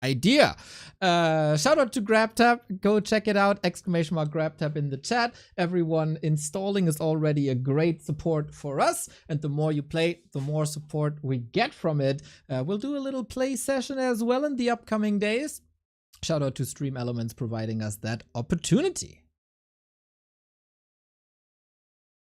idea. Shout out to GrabTap. Go check it out. ! GrabTap in the chat. Everyone installing is already a great support for us. And the more you play, the more support we get from it. We'll do a little play session as well in the upcoming days. Shout out to Stream Elements providing us that opportunity.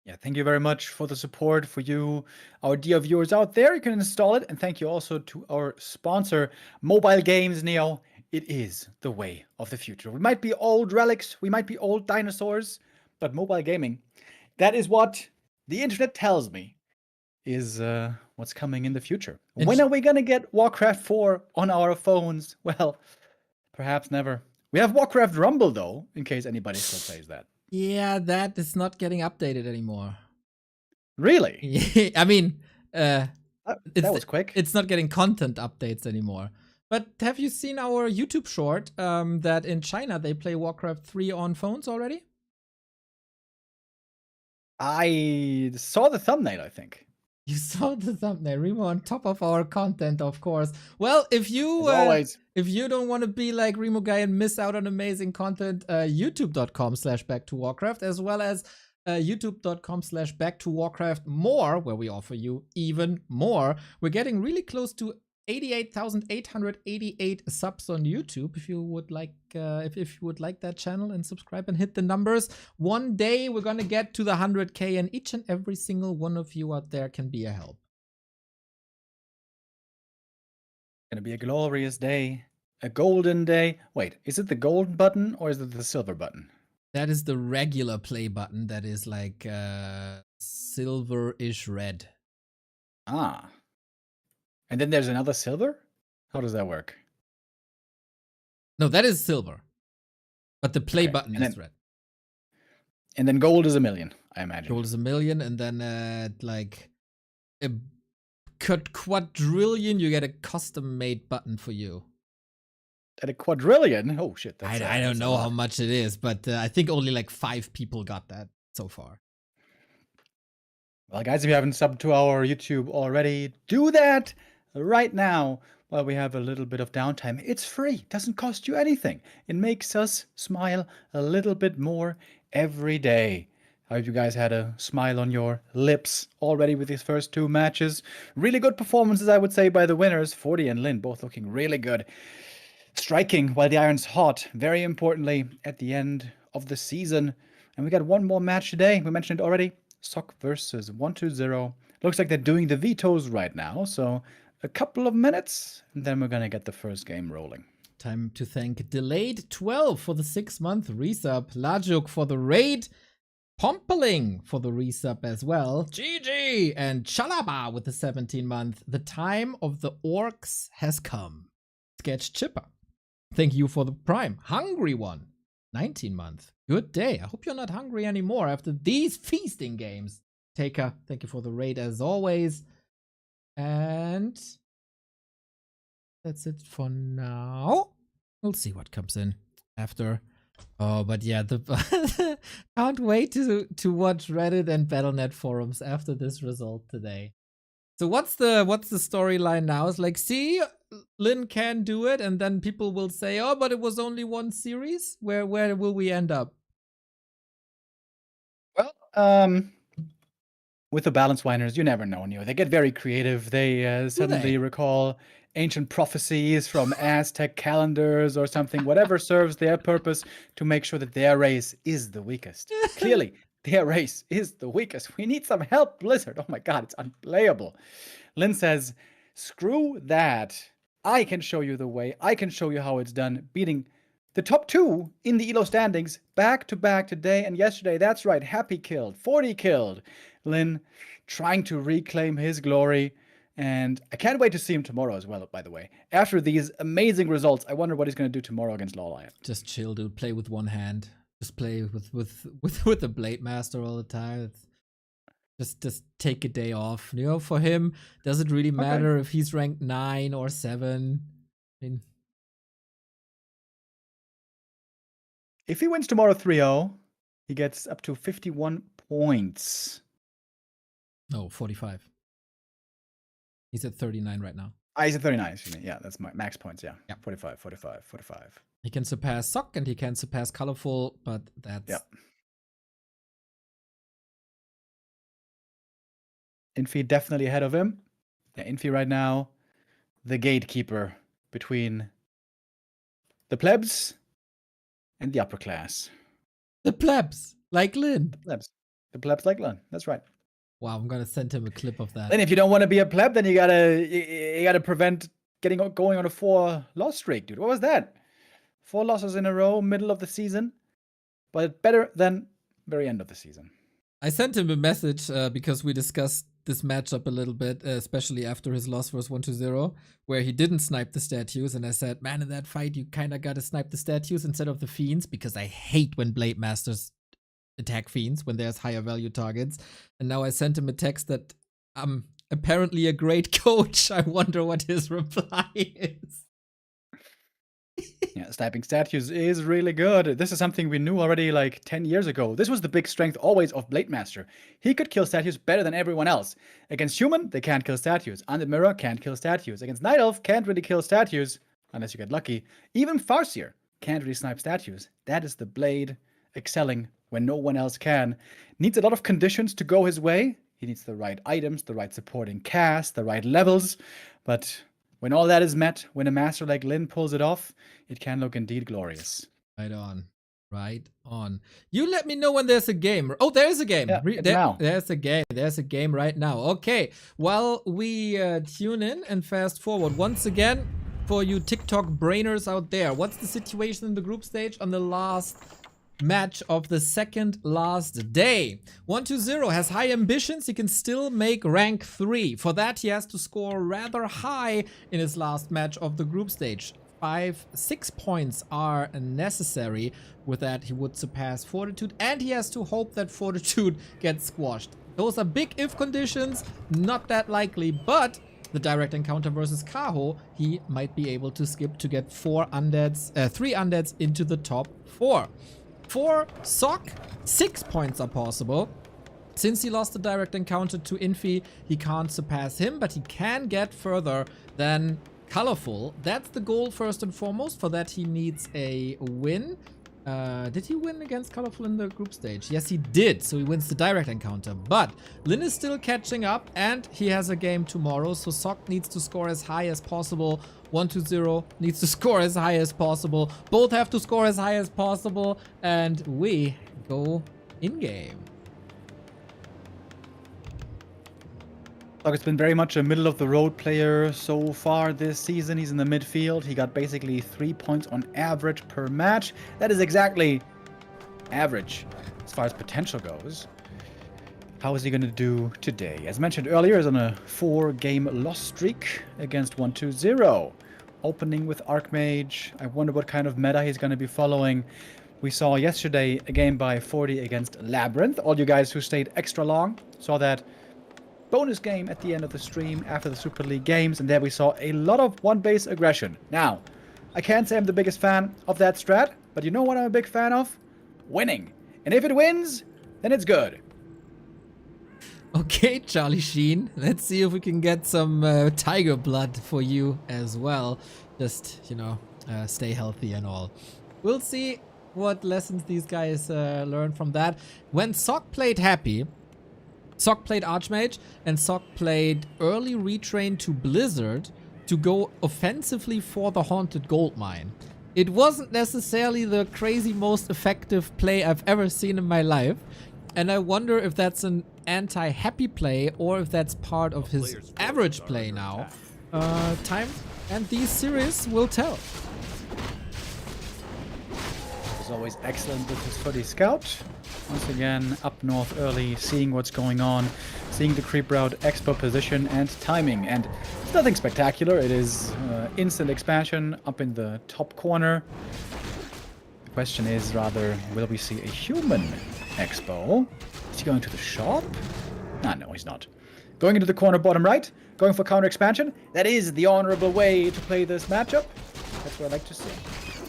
Yeah, thank you very much for the support for you, our dear viewers out there. You can install it. And thank you also to our sponsor, Mobile Games Neo. It is the way of the future. We might be old relics, we might be old dinosaurs, but mobile gaming, that is what the internet tells me is what's coming in the future. When are we going to get Warcraft 4 on our phones? Well, perhaps never. We have Warcraft Rumble, though, in case anybody still plays that. Yeah, that is not getting updated anymore. Really? I mean, That was quick. It's not getting content updates anymore. But have you seen our YouTube short that in China they play Warcraft 3 on phones already? I saw the thumbnail, I think. You saw the thumbnail, Remo, on top of our content, of course. Well, if you if you don't want to be like Remo Guy and miss out on amazing content, youtube.com/back2warcraft, as well as youtube.com/back2warcraft more, where we offer you even more. We're getting really close to 88,888 subs on YouTube. If you would like, if you would like that channel and subscribe and hit the numbers, one day we're gonna get to the 100K, and each and every single one of you out there can be a help. Gonna be a glorious day, a golden day. Wait, is it the golden button or is it the silver button? That is the regular play button. That is like silver-ish red. Ah. And then there's another silver? How does that work? No, that is silver. But the play button and is then, red. And then gold is 1,000,000, I imagine. Gold is 1,000,000, and then like a quadrillion, you get a custom-made button for you. At a quadrillion? Oh shit! I don't know how much it is, but I think only like 5 people got that so far. Well, guys, if you haven't subbed to our YouTube already, do that right now while we have a little bit of downtime. It's free. It doesn't cost you anything. It makes us smile a little bit more every day. I hope you guys had a smile on your lips already with these first 2 matches. Really good performances, I would say, by the winners. 40 and Lynn both looking really good. Striking while the iron's hot, very importantly, at the end of the season. And we got one more match today. We mentioned it already. Sock versus 120. Looks like they're doing the vetoes right now, so a couple of minutes, and then we're gonna get the first game rolling. Time to thank Delayed 12 for the 6-month resub, Lajuk for the raid, Pompeling for the resub as well, GG, and Chalaba with the 17-month. The time of the orcs has come. Sketch Chipper, thank you for the prime. Hungry One, 19-month. Good day. I hope you're not hungry anymore after these feasting games. Taker, thank you for the raid as always. And that's it for now. We'll see what comes in after. Oh, but yeah, the can't wait to watch Reddit and Battle.net forums after this result today. So what's the storyline now? It's like, see, Lynn can do it, and then people will say, oh, but it was only one series. Where will we end up? Well, with the balance whiners, you never know, Neo. They get very creative. They suddenly recall ancient prophecies from Aztec calendars or something, whatever serves their purpose to make sure that their race is the weakest. Clearly, their race is the weakest. We need some help, Blizzard. Oh my god, it's unplayable. Lynn says, screw that. I can show you the way. I can show you how it's done. Beating the top 2 in the ELO standings back to back today and yesterday. That's right. Happy killed. 40 killed. Lynn trying to reclaim his glory. And I can't wait to see him tomorrow as well, by the way. After these amazing results, I wonder what he's going to do tomorrow against LYN. Just chill, dude. Play with one hand. Just play with the Blade Master all the time. Just take a day off. You know, for him, does it really matter if he's ranked 9 or 7? I mean, if he wins tomorrow 3-0, he gets up to 51 points. No, 45. He's at 39 right now. He's at 39, excuse me. Yeah, that's my max points, yeah. 45, 45, 45. He can surpass Sock and he can surpass Colorful, but that's... Yep. Infi definitely ahead of him. Yeah, Infi right now, the gatekeeper between the plebs and the upper class. The plebs, like Lynn. The plebs. The plebs like Lynn. That's right. Wow, I'm gonna send him a clip of that. And if you don't want to be a pleb, then you gotta prevent going on a 4-loss streak, dude. What was that? 4 losses in a row, middle of the season, but better than very end of the season. I sent him a message because we discussed this matchup a little bit, especially after his loss versus 1-0, where he didn't snipe the statues. And I said, man, in that fight, you kind of got to snipe the statues instead of the fiends, because I hate when Blade Masters attack fiends when there's higher value targets. And now I sent him a text that I'm apparently a great coach. I wonder what his reply is. Yeah, sniping statues is really good. This is something we knew already like 10 years ago. This was the big strength always of Blade Master. He could kill statues better than everyone else. Against human, they can't kill statues. Undead Mirror can't kill statues. Against Night Elf, can't really kill statues, unless you get lucky. Even Farseer can't really snipe statues. That is the Blade excelling when no one else can. Needs a lot of conditions to go his way. He needs the right items, the right supporting cast, the right levels. But when all that is met, when a master like Lynn pulls it off, it can look indeed glorious. Right on. Right on. You let me know when there's a game. Oh, there's a game. Yeah, now. There's a game. There's a game right now. Okay. While we tune in and fast forward once again, for you TikTok brainers out there, what's the situation in the group stage on the last match of the second last day? 1-0 has high ambitions. He can still make rank 3. For that, he has to score rather high in his last match of the group stage. 6 points are necessary. With that, he would surpass Fortitude, and he has to hope that Fortitude gets squashed. Those are big if conditions, not that likely, but the direct encounter versus Kaho, he might be able to skip to get 3 undeads into the top 4. For Sock, 6 points are possible. Since he lost the direct encounter to Infi, he can't surpass him, but he can get further than Colorful. That's the goal first and foremost. For that, he needs a win. Did he win against Colorful in the group stage? Yes, he did. So he wins the direct encounter. But Lynn is still catching up, and he has a game tomorrow. So Sock needs to score as high as possible. 1-0 needs to score as high as possible. Both have to score as high as possible. And we go in-game. It's been very much a middle-of-the-road player so far this season. He's in the midfield. He got basically 3 points on average per match. That is exactly average as far as potential goes. How is he going to do today? As mentioned earlier, he's on a 4-game loss streak against 1-0. Opening with Archmage. I wonder what kind of meta he's going to be following. We saw yesterday a game by 40 against Labyrinth. All you guys who stayed extra long saw that bonus game at the end of the stream after the Super League games, and there we saw a lot of one-base aggression. Now, I can't say I'm the biggest fan of that strat, but you know what I'm a big fan of? Winning. And if it wins, then it's good. Okay, Charlie Sheen. Let's see if we can get some tiger blood for you as well. Just, you know, stay healthy and all. We'll see what lessons these guys learn from that. When Sock played Happy, Sock played Archmage, and Sock played early retrain to Blizzard to go offensively for the Haunted Goldmine. It wasn't necessarily the crazy most effective play I've ever seen in my life, and I wonder if that's an anti-happy play or if that's part of his average play now. Time and these series will tell. As always, excellent with his footy scout. Once again, up north early, seeing what's going on, seeing the creep route, expo position, and timing. And it's nothing spectacular. It is instant expansion up in the top corner. The question is rather, will we see a human expo? Is he going to the shop? No, he's not. Going into the corner bottom right, going for counter expansion. That is the honorable way to play this matchup. That's what I like to see.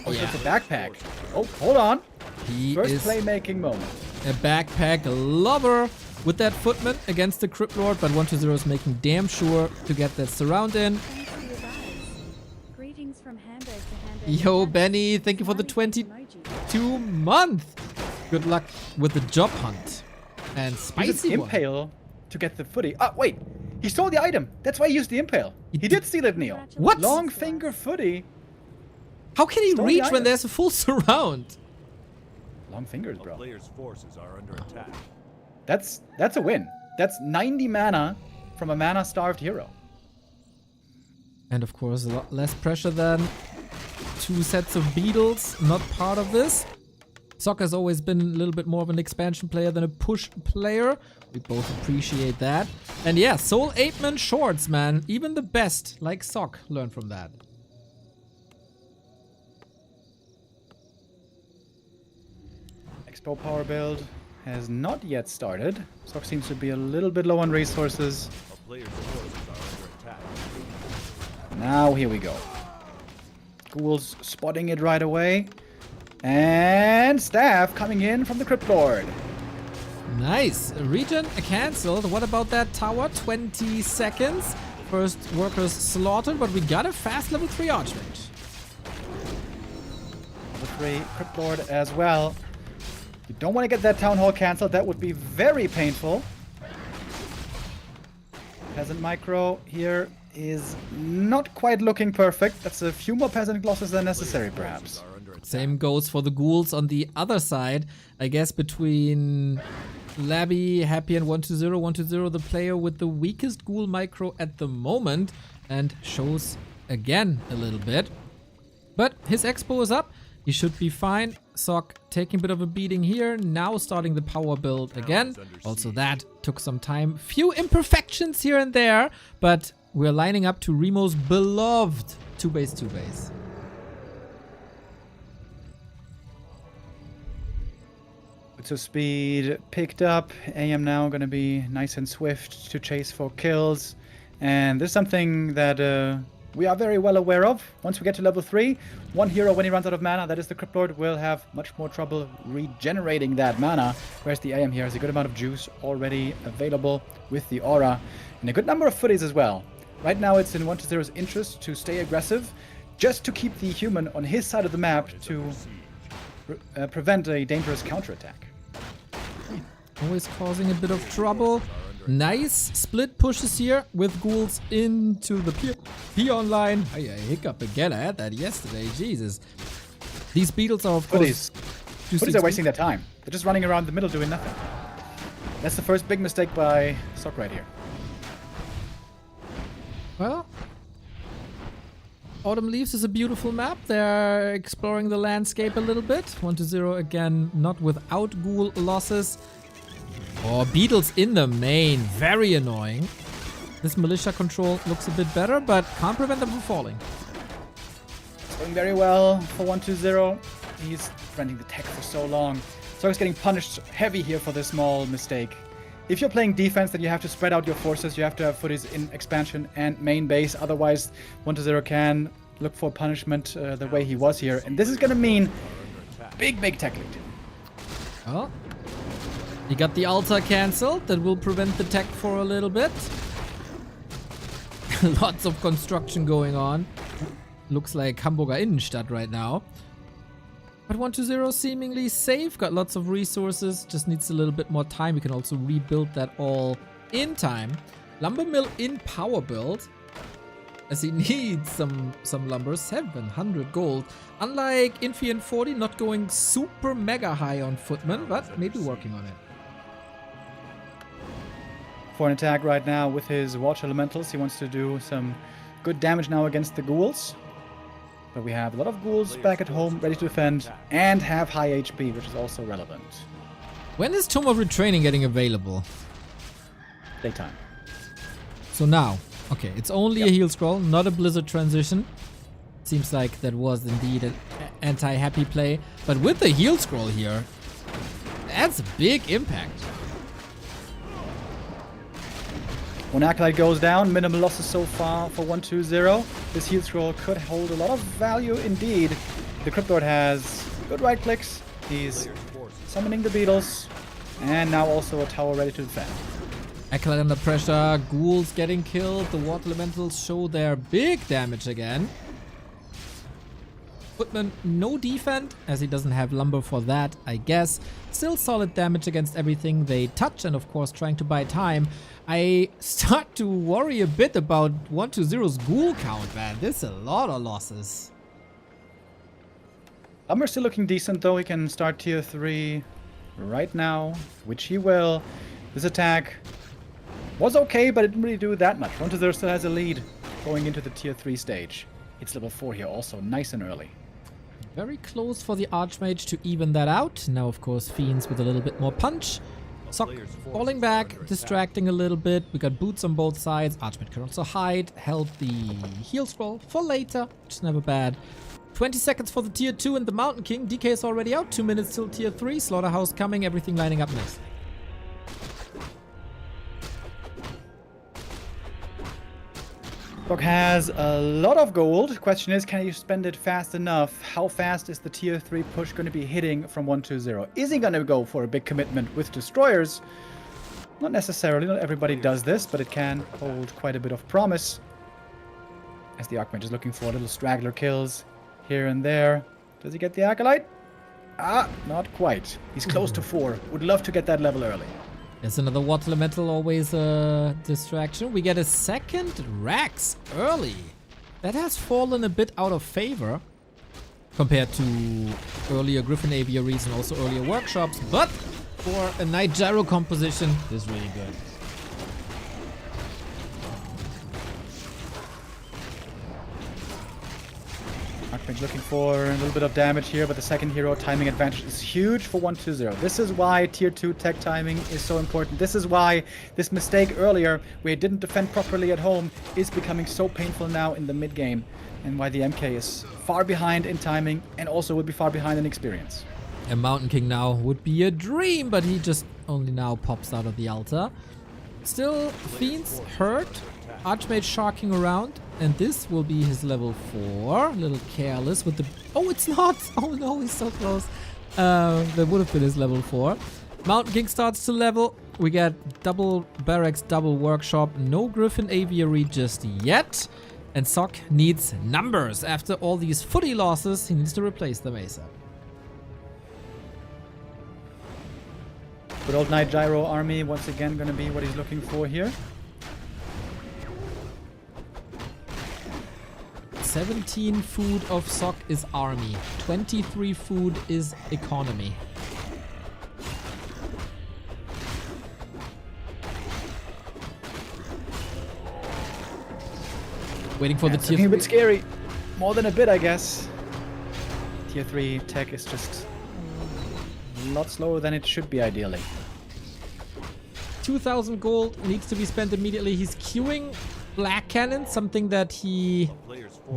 Oh, yeah. It's a backpack. Oh, hold on. He First is playmaking moment. a backpack lover with that footman against the Crypt Lord, but 1-0 is making damn sure to get that surround in. Thanks for your guys. Greetings from Hamburg to Hamburg. Yo, Benny, thank you for the 22-month. Good luck with the job hunt. And Use spicy an one. impale to get the footy. Ah, wait. He stole the item. That's why he used the impale. He did steal it, Neo. What? Long finger footy. How can he Stole the reach when item. there's a full surround? Long fingers, A bro. player's forces are under attack. That's a win. That's 90 mana from a mana-starved hero. And of course, a lot less pressure than 2 sets of beetles, not part of this. Sock has always been a little bit more of an expansion player than a push player. We both appreciate that. And yeah, Soul 8-man shorts, man. Even the best, like Sock, learn from that. Expo power build has not yet started. Sock seems to be a little bit low on resources. A player's forces are under attack. Now here we go. Ghouls spotting it right away. And Staff coming in from the Crypt Lord. Nice. Regen cancelled. What about that tower? 20 seconds. First workers slaughtered, but we got a fast level 3 Archmage. Level 3 Crypt Lord as well. You don't want to get that Town Hall cancelled. That would be very painful. Peasant Micro here is not quite looking perfect. That's a few more Peasant Glosses than necessary, perhaps. Same goes for the ghouls on the other side. I guess between Labby, Happy, and 120, 120, the player with the weakest ghoul micro at the moment, and shows again a little bit. But his expo is up. He should be fine. Sock taking a bit of a beating here. Now starting the power build again. Also that took some time. Few imperfections here and there, but we're lining up to Remo's beloved 2-base 2-base. So speed picked up. AM now going to be nice and swift to chase for kills. And this is something that we are very well aware of. Once we get to level 3, one hero, when he runs out of mana, that is the Crypt Lord, will have much more trouble regenerating that mana. Whereas the AM here has a good amount of juice already available with the aura. And a good number of footies as well. Right now it's in 120's interest to stay aggressive, just to keep the human on his side of the map to prevent a dangerous counterattack. Always causing a bit of trouble. Nice split pushes here with ghouls into the peon line. I hiccup again. I had that yesterday. Jesus. These beetles are, of course... Footies are wasting their time. They're just running around the middle doing nothing. That's the first big mistake by Sock right here. Well, Autumn Leaves is a beautiful map. They're exploring the landscape a little bit. 120 again, not without ghoul losses. Oh, beetles in the main. Very annoying. This militia control looks a bit better, but can't prevent them from falling. It's going very well for 120. He's preventing the tech for so long. So he's getting punished heavy here for this small mistake. If you're playing defense, then you have to spread out your forces. You have to have footies in expansion and main base. Otherwise, 120 can look for punishment the way he was here. And this is going to mean big tech lead. Well, he got the altar cancelled. That will prevent the tech for a little bit. Lots of construction going on. Looks like Hamburger Innenstadt right now. But 120 seemingly safe. Got lots of resources. Just needs a little bit more time. We can also rebuild that all in time. Lumber mill in power build. As he needs some lumber. 700 gold. Unlike Infi and 40, not going super mega high on footman, but maybe working on it. For an attack right now with his water elementals, he wants to do some good damage now against the ghouls. But we have a lot of ghouls back at home, ready to defend, and have high HP, which is also relevant. When is Tomb of Retraining getting available? Daytime. So now, okay, it's only a heal scroll, not a Blizzard transition. Seems like that was indeed an anti-happy play. But with the heal scroll here, that's a big impact. When Acolyte goes down, minimal losses so far for 120. This heal scroll could hold a lot of value indeed. The Crypt Lord has good right clicks. He's summoning the beetles. And now also a tower ready to defend. Acolyte under pressure, ghouls getting killed. The water elementals show their big damage again. Footman, no defend, as he doesn't have lumber for that, I guess. Still solid damage against everything they touch, and of course trying to buy time. I start to worry a bit about 120's ghoul count, man. There's a lot of losses. Lumber still looking decent though. He can start tier 3 right now, which he will. This attack was okay, but it didn't really do that much. FoCuS still has a lead going into the tier 3 stage. It's level 4 here also, nice and early. Very close for the Archmage to even that out. Now, of course, Fiends with a little bit more punch. Sock falling back, distracting a little bit. We got boots on both sides. Archmage can also hide. Held the heal scroll for later, which is never bad. 20 seconds for the tier 2 and the Mountain King. DK is already out. 2 minutes till tier 3. Slaughterhouse coming. Everything lining up next. Sock has a lot of gold. Question is, can you spend it fast enough? How fast is the tier 3 push going to be hitting from 1-0? Is he going to go for a big commitment with destroyers? Not necessarily. Not everybody does this, but it can hold quite a bit of promise. As the Archmage is looking for little straggler kills here and there. Does he get the Acolyte? Ah, not quite. He's close to 4. Would love to get that level early. There's another water elemental, always a distraction. We get a second Rax early. That has fallen a bit out of favor compared to earlier Griffin Aviaries and also earlier workshops. But for a Night Gyro composition, this is really good. Archmage looking for a little bit of damage here, but the second hero timing advantage is huge for 1-0. This is why tier 2 tech timing is so important. This is why this mistake earlier, where he didn't defend properly at home, is becoming so painful now in the mid game, and why the MK is far behind in timing and also will be far behind in experience. A Mountain King now would be a dream, but he just only now pops out of the altar. Still, Fiends hurt. Archmage sharking around, and this will be his level 4. A little careless with the... Oh, it's not! Oh no, he's so close. That would have been his level 4. Mountain King starts to level. We get double barracks, double workshop. No Griffin Aviary just yet. And Sock needs numbers. After all these footy losses, he needs to replace them ASAP. Good old Night Gyro army once again going to be what he's looking for here. 17 food of Sock is army. 23 food is economy. Waiting for the tier 3. A bit scary. More than a bit, I guess. Tier 3 tech is just a lot slower than it should be, ideally. 2,000 gold needs to be spent immediately. He's queuing Black Cannon, something that he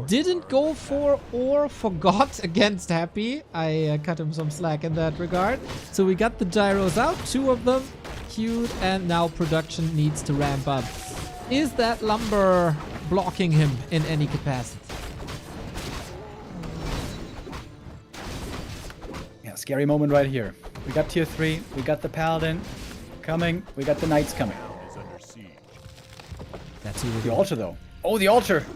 didn't go for or forgot against Happy. I cut him some slack in that regard. So we got the gyros out, 2 of them queued, and now production needs to ramp up. Is that lumber blocking him in any capacity? Yeah, scary moment right here. We got tier 3, we got the Paladin coming, we got the Knights coming. That's who The altar, though. Oh, the altar!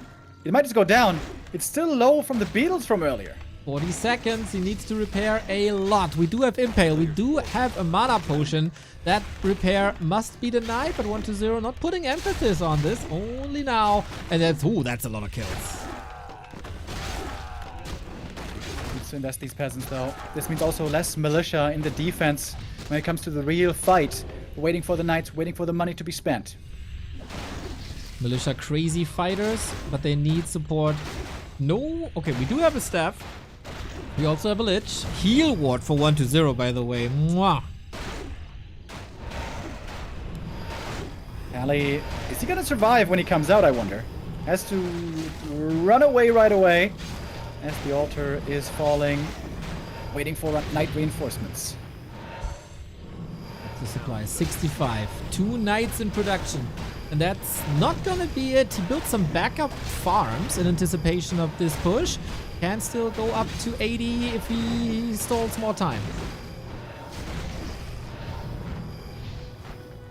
It might just go down. It's still low from the beetles from earlier. 40 seconds. He needs to repair a lot. We do have Impale. We do have a Mana Potion. That repair must be denied, but 1-0 not putting emphasis on this. Only now. And that's... Ooh, that's a lot of kills. Needs to invest these peasants, though. This means also less militia in the defense when it comes to the real fight. We're waiting for the Knights, waiting for the money to be spent. Militia crazy fighters, but they need support. No. Okay, we do have a staff. We also have a Lich. Heal ward for 1-0, by the way. Mwah. Ali, is he gonna survive when he comes out, I wonder? Has to run away right away as the altar is falling, waiting for Knight reinforcements. The supply is 65. 2 Knights in production. And that's not gonna be it. He built some backup farms in anticipation of this push. Can still go up to 80 if he stalls more time.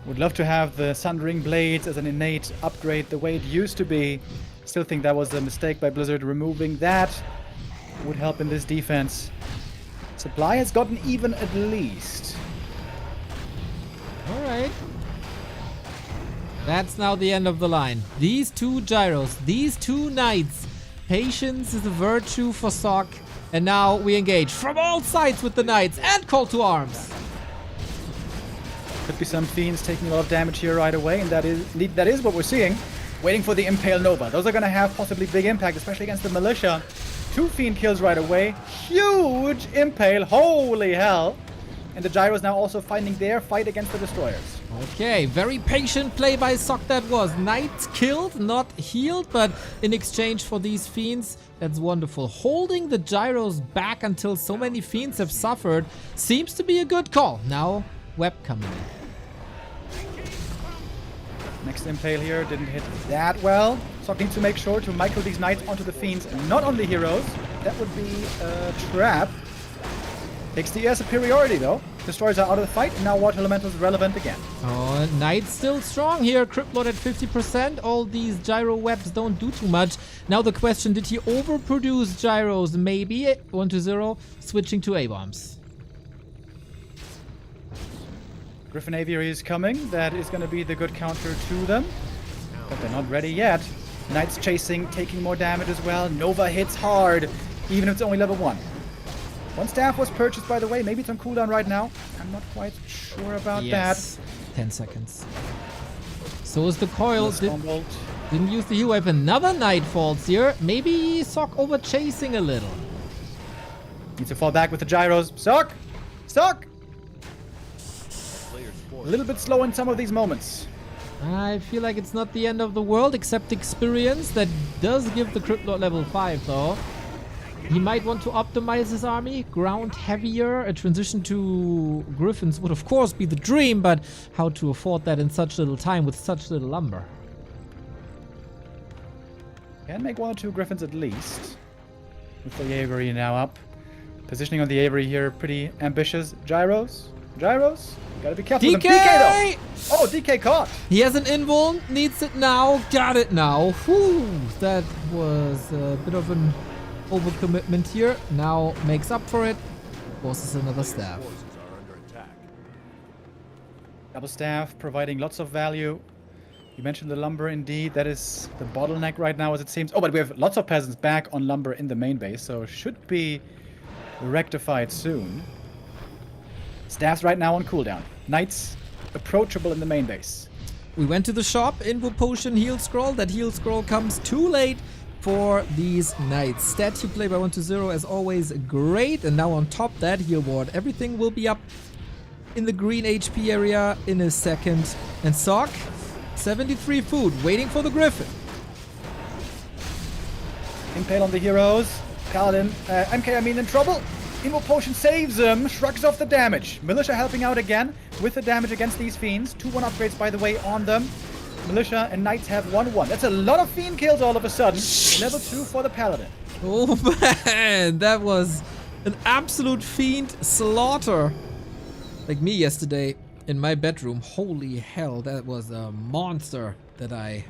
Would love to have the Sundering Blades as an innate upgrade the way it used to be. Still think that was a mistake by Blizzard. Removing that would help in this defense. Supply has gotten even at least. Alright. That's now the end of the line. These 2 gyros, these 2 knights. Patience is a virtue for Sock. And now we engage from all sides with the knights and call to arms. Could be some Fiends taking a lot of damage here right away, and that is what we're seeing. Waiting for the Impale Nova. Those are going to have possibly big impact, especially against the Militia. 2 Fiend kills right away. Huge Impale. Holy hell. And the Gyros now also finding their fight against the Destroyers. Okay, very patient play by Sock that was. Knights killed, not healed, but in exchange for these Fiends, that's wonderful. Holding the Gyros back until so many Fiends have suffered seems to be a good call. Now, Web coming in. Next Impale here didn't hit that well. Sock needs to make sure to micro these Knights onto the Fiends, not on the Heroes. That would be a trap. Takes the air superiority though. Destroyers are out of the fight, and now Water Elemental is relevant again. Oh, Knight's still strong here. Cryptlord at 50%. All these Gyro Webs don't do too much. Now the question, did he overproduce Gyros? Maybe. 1-0, switching to A-Bombs. Griffin Aviary is coming. That is going to be the good counter to them. But they're not ready yet. Knights chasing, taking more damage as well. Nova hits hard, even if it's only level 1. One staff was purchased, by the way. Maybe it's on cooldown right now. I'm not quite sure about that. 10 seconds. So is the coil. Stormbolt. Didn't use the heal wave. Another Knight falls here. Maybe Sock over chasing a little. Needs to fall back with the Gyros. Sock! Sock! A little bit slow in some of these moments. I feel like it's not the end of the world, except experience. That does give the Cryptlord level 5, though. He might want to optimize his army, ground heavier. A transition to Griffins would, of course, be the dream, but how to afford that in such little time with such little lumber? Can make 1 or 2 Griffins at least. With the Aviary now up. Positioning on the Aviary here, pretty ambitious. Gyros? Gyros? Gotta be careful with them. DK though! Oh, DK caught! He has an invuln, needs it now, got it now. Whew, that was a bit of an overcommitment here. Now makes up for it. Forces another staff. Forces are under attack. Double staff, providing lots of value. You mentioned the lumber indeed. That is the bottleneck right now as it seems. Oh, but we have lots of peasants back on lumber in the main base, so should be rectified soon. Staffs right now on cooldown. Knights approachable in the main base. We went to the shop, Invo Potion, Heal Scroll. That Heal Scroll comes too late for these Knights. Statue play by 1-0 as always great. And now on top that Heal Ward. Everything will be up in the green HP area in a second. And Sock, 73 food, waiting for the Griffin. Impale on the heroes. Paladin, MK, I mean, in trouble. Invo Potion saves him, shrugs off the damage. Militia helping out again with the damage against these Fiends. 2-1 upgrades, by the way, on them. Militia and Knights have 1-1. That's a lot of Fiend kills all of a sudden. Level 2 for the Paladin. Oh man, that was an absolute Fiend slaughter. Like me yesterday in my bedroom. Holy hell, that was a monster that I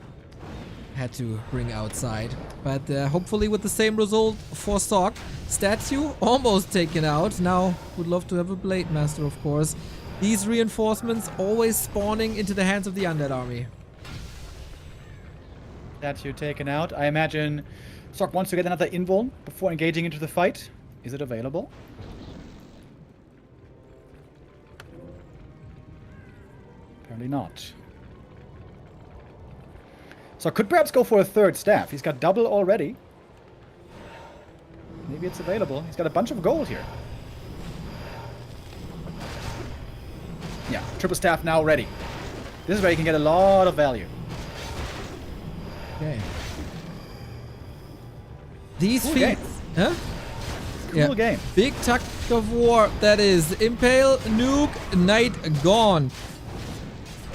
had to bring outside. But hopefully with the same result for Sock. Statue almost taken out. Now would love to have a Blade Master, of course. These reinforcements always spawning into the hands of the Undead army. Statue taken out. I imagine Sock wants to get another invuln before engaging into the fight. Is it available? Apparently not. So could perhaps go for a third staff. He's got double already. Maybe it's available. He's got a bunch of gold here. Yeah, triple staff now ready. This is where you can get a lot of value. Okay. These Cool feats, huh? Cool game. Big tug of war. That is Impale, Nuke, Knight gone.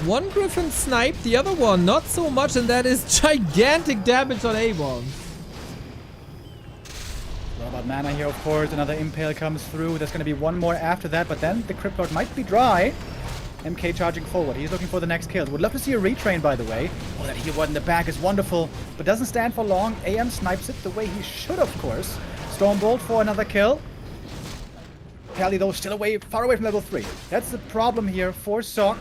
One Griffin sniped, the other one not so much, and that is gigantic damage on A-Bomb. What about mana here, of course? Another Impale comes through. There's going to be one more after that, but then the Cryptlord might be dry. MK charging forward. He's looking for the next kill. Would love to see a retrain, by the way. Oh, that heal ward in the back is wonderful, but doesn't stand for long. AM snipes it the way he should, of course. Stormbolt for another kill. Pally, though, still away, far away from level 3. That's the problem here for Sock.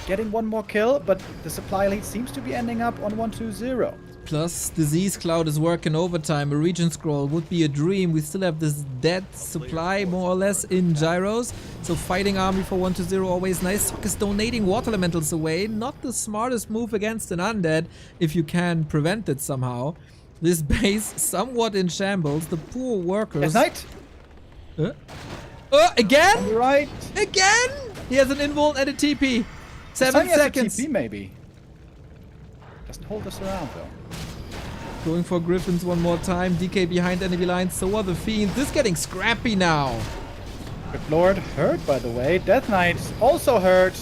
Getting one more kill, but the supply lead seems to be ending up on 1-2-0. Plus, Disease Cloud is working overtime. A Region Scroll would be a dream. We still have this dead supply, more or less, in Gyros. So fighting army for 1-0, always nice. Sock is donating Water Elementals away. Not the smartest move against an undead, if you can prevent it somehow. This base somewhat in shambles. The poor workers... Knight! Again? You're right. Again? He has an invul and a TP. 7 seconds. TP maybe. Doesn't hold us around though. Going for Griffins one more time. DK behind enemy lines. So are the Fiends. This is getting scrappy now. Crypt Lord hurt, by the way. Death Knight also hurt.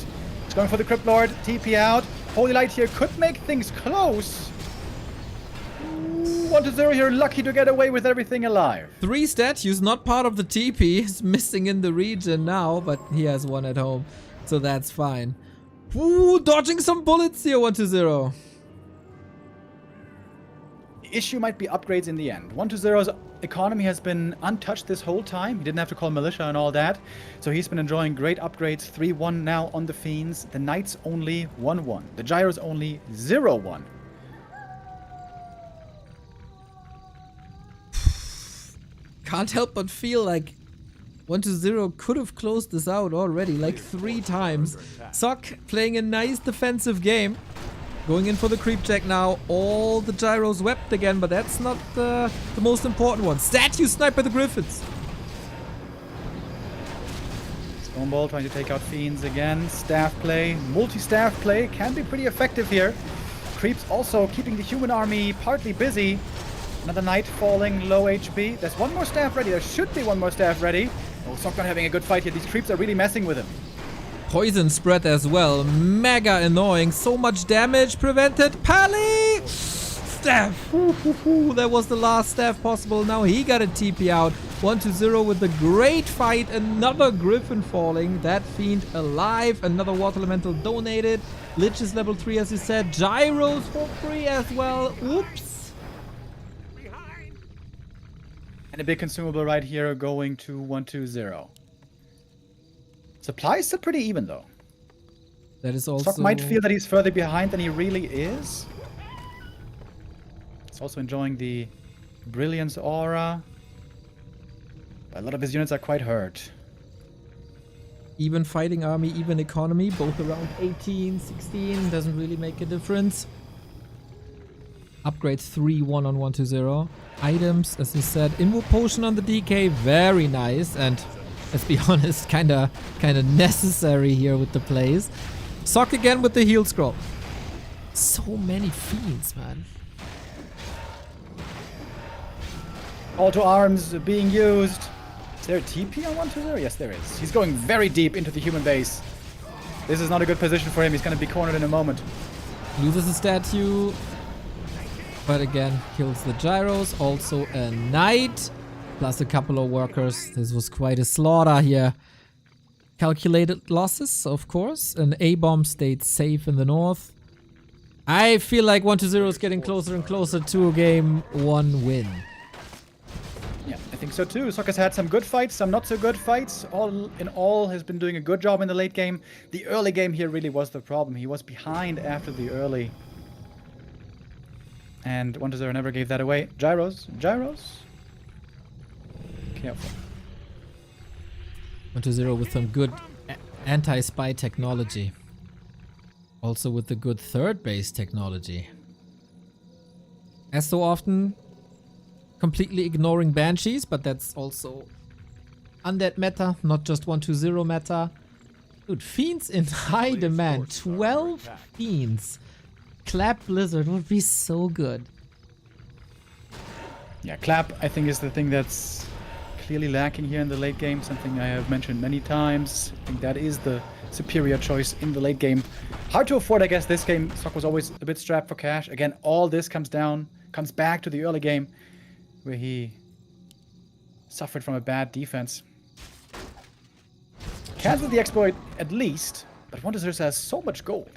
He's going for the Crypt Lord. TP out. Holy Light here could make things close. 1-0 here. Lucky to get away with everything alive. 3 statues, not part of the TP. Is missing in the region now, but he has one at home. So that's fine. Ooh, dodging some bullets here. 1-0. The issue might be upgrades in the end. 1-0's economy has been untouched this whole time. He didn't have to call militia and all that. So he's been enjoying great upgrades. 3-1 now on the Fiends. The Knights only 1-1. The Gyros only 0-1. Can't help but feel like 1-0 could have closed this out already, like 3 times. Sock playing a nice defensive game. Going in for the creep check now. All the Gyros wept again, but that's not the most important one. Statue sniper the Griffins. Stoneball trying to take out Fiends again. Staff play, multi-staff play can be pretty effective here. Creeps also keeping the human army partly busy. Another Knight falling, low HP. There's one more staff ready. There should be one more staff ready. Oh, Sockman having a good fight here. These creeps are really messing with him. Poison spread as well. Mega annoying. So much damage prevented. Pally! Staff. That was the last staff possible. Now he got a TP out. 1-0 with a great fight. Another Griffin falling. That Fiend alive. Another Water Elemental donated. Lich is level 3 as you said. Gyros for free as well. Oops. And a big consumable right here going to 1-0. Supply is still pretty even though. That is also... Sock might feel that he's further behind than he really is. He's also enjoying the Brilliance aura. But a lot of his units are quite hurt. Even fighting army, even economy, both around 18, 16, doesn't really make a difference. Upgrades 3-1 on 1-0. Items, as you said, Invo Potion on the DK, very nice, and let's be honest, kinda necessary here with the plays. Sock again with the heal scroll. So many Fiends, man. Call to arms being used. Is there a TP on 1-0? Yes, there is. He's going very deep into the human base. This is not a good position for him. He's going to be cornered in a moment. Loses a statue. But again, kills the Gyros. Also a Knight. Plus a couple of workers. This was quite a slaughter here. Calculated losses, of course. An A-bomb stayed safe in the north. I feel like 1-0 is getting closer and closer to a game 1 win. Yeah, I think so too. Sock has had some good fights, some not so good fights. All in all, has been doing a good job in the late game. The early game here really was the problem. He was behind after the early. And 1-0 never gave that away. Gyros. Careful. 1-0 with some good anti-spy technology. Also with the good third base technology. As so often, completely ignoring Banshees, but that's also undead meta, not just 1-2-0 meta. Dude, Fiends in high demand. 12 Fiends. Clap Blizzard would be so good. Yeah, Clap, I think, is the thing that's clearly lacking here in the late game. Something I have mentioned many times. I think that is the superior choice in the late game. Hard to afford, I guess, this game. Sock was always a bit strapped for cash. Again, all this comes back to the early game, where he suffered from a bad defense. Cancelled the exploit at least, but 1-0 has so much gold.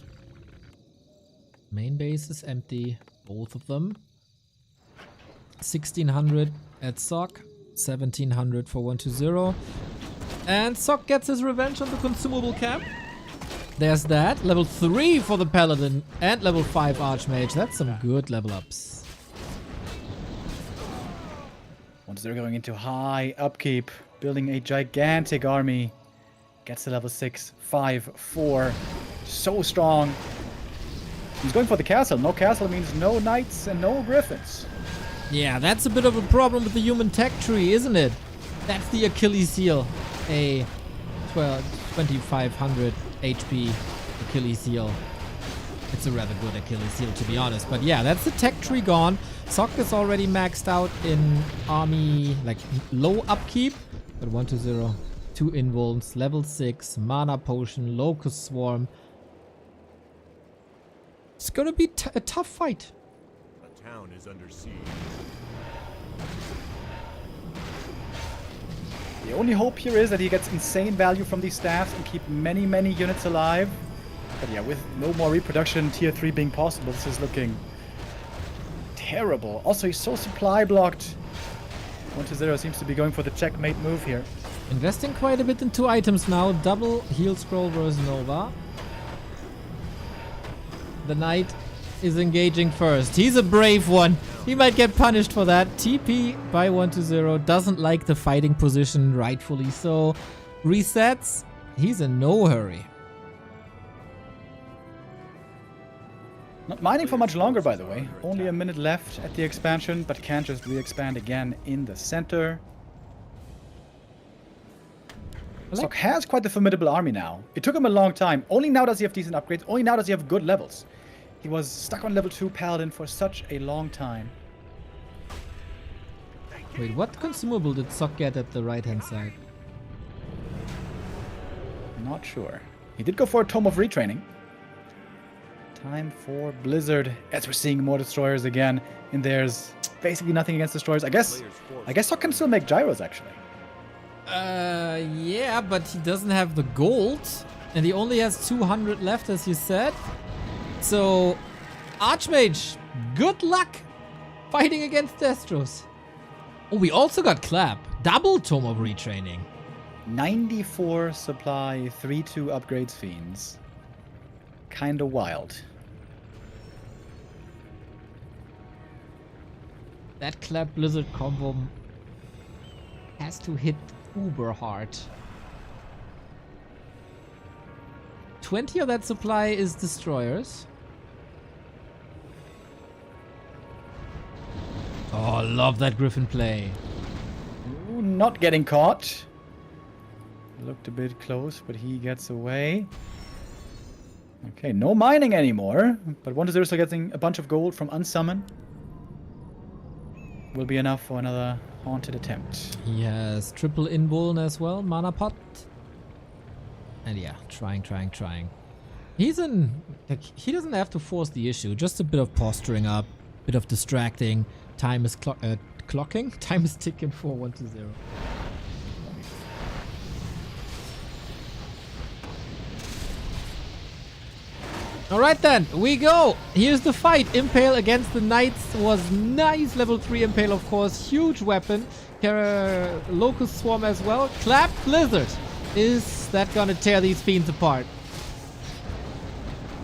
Main base is empty, both of them. 1600 at Sock, 1700 for 1-0. And Sock gets his revenge on the consumable camp. There's that. Level 3 for the Paladin and level 5 Archmage. That's some good level ups. Once they're going into high upkeep, building a gigantic army. Gets to level 6, 5, 4. So strong. He's going for the castle. No castle means no knights and no griffins. Yeah, that's a bit of a problem with the human tech tree, isn't it? That's the Achilles heel. A 2500 HP Achilles heel. It's a rather good Achilles heel, to be honest. But yeah, that's the tech tree gone. Sock is already maxed out in army, like low upkeep. But 1-0, 2 invulns, level 6, Mana Potion, Locust Swarm. It's gonna be a tough fight. The town is under siege. The only hope here is that he gets insane value from these staffs and keep many, many units alive. But yeah, with no more reproduction, tier 3 being possible, this is looking terrible. Also, he's so supply blocked. 1-0 seems to be going for the checkmate move here. Investing quite a bit into items now. Double heal scroll versus Nova. The knight is engaging first. He's a brave one. He might get punished for that. TP by 1-0. Doesn't like the fighting position, rightfully so. Resets. He's in no hurry. Not mining for much longer, by the way. Only a minute left at the expansion, but can just re-expand again in the center. Sock has quite the formidable army now. It took him a long time. Only now does he have decent upgrades. Only now does he have good levels. He was stuck on level 2 Paladin for such a long time. Wait, what consumable did Sock get at the right-hand side? Not sure. He did go for a Tome of Retraining. Time for Blizzard, as we're seeing more destroyers again. And there's basically nothing against destroyers. I guess Sock can still make gyros, actually. Yeah, but he doesn't have the gold. And he only has 200 left, as you said. So, Archmage, good luck fighting against Destros. Oh, we also got Clap. Double Tome of Retraining. 94 supply, 3-2 upgrades Fiends. Kinda wild. That Clap Blizzard combo has to hit uber hard. 20 of that supply is destroyers. Oh, love that Griffin play. Ooh, not getting caught. Looked a bit close, but he gets away. Okay, no mining anymore. But 1-0 still getting a bunch of gold from Unsummon. Will be enough for another haunted attempt. He has triple invuln as well, mana pot. And yeah, trying. He's in, like, he doesn't have to force the issue, just a bit of posturing up, bit of distracting. Time is clocking? Time is ticking for 1-0. Alright then, we go! Here's the fight. Impale against the Knights was nice. Level 3 Impale, of course. Huge weapon. Locust Swarm as well. Clap Blizzard. Is that gonna tear these fiends apart?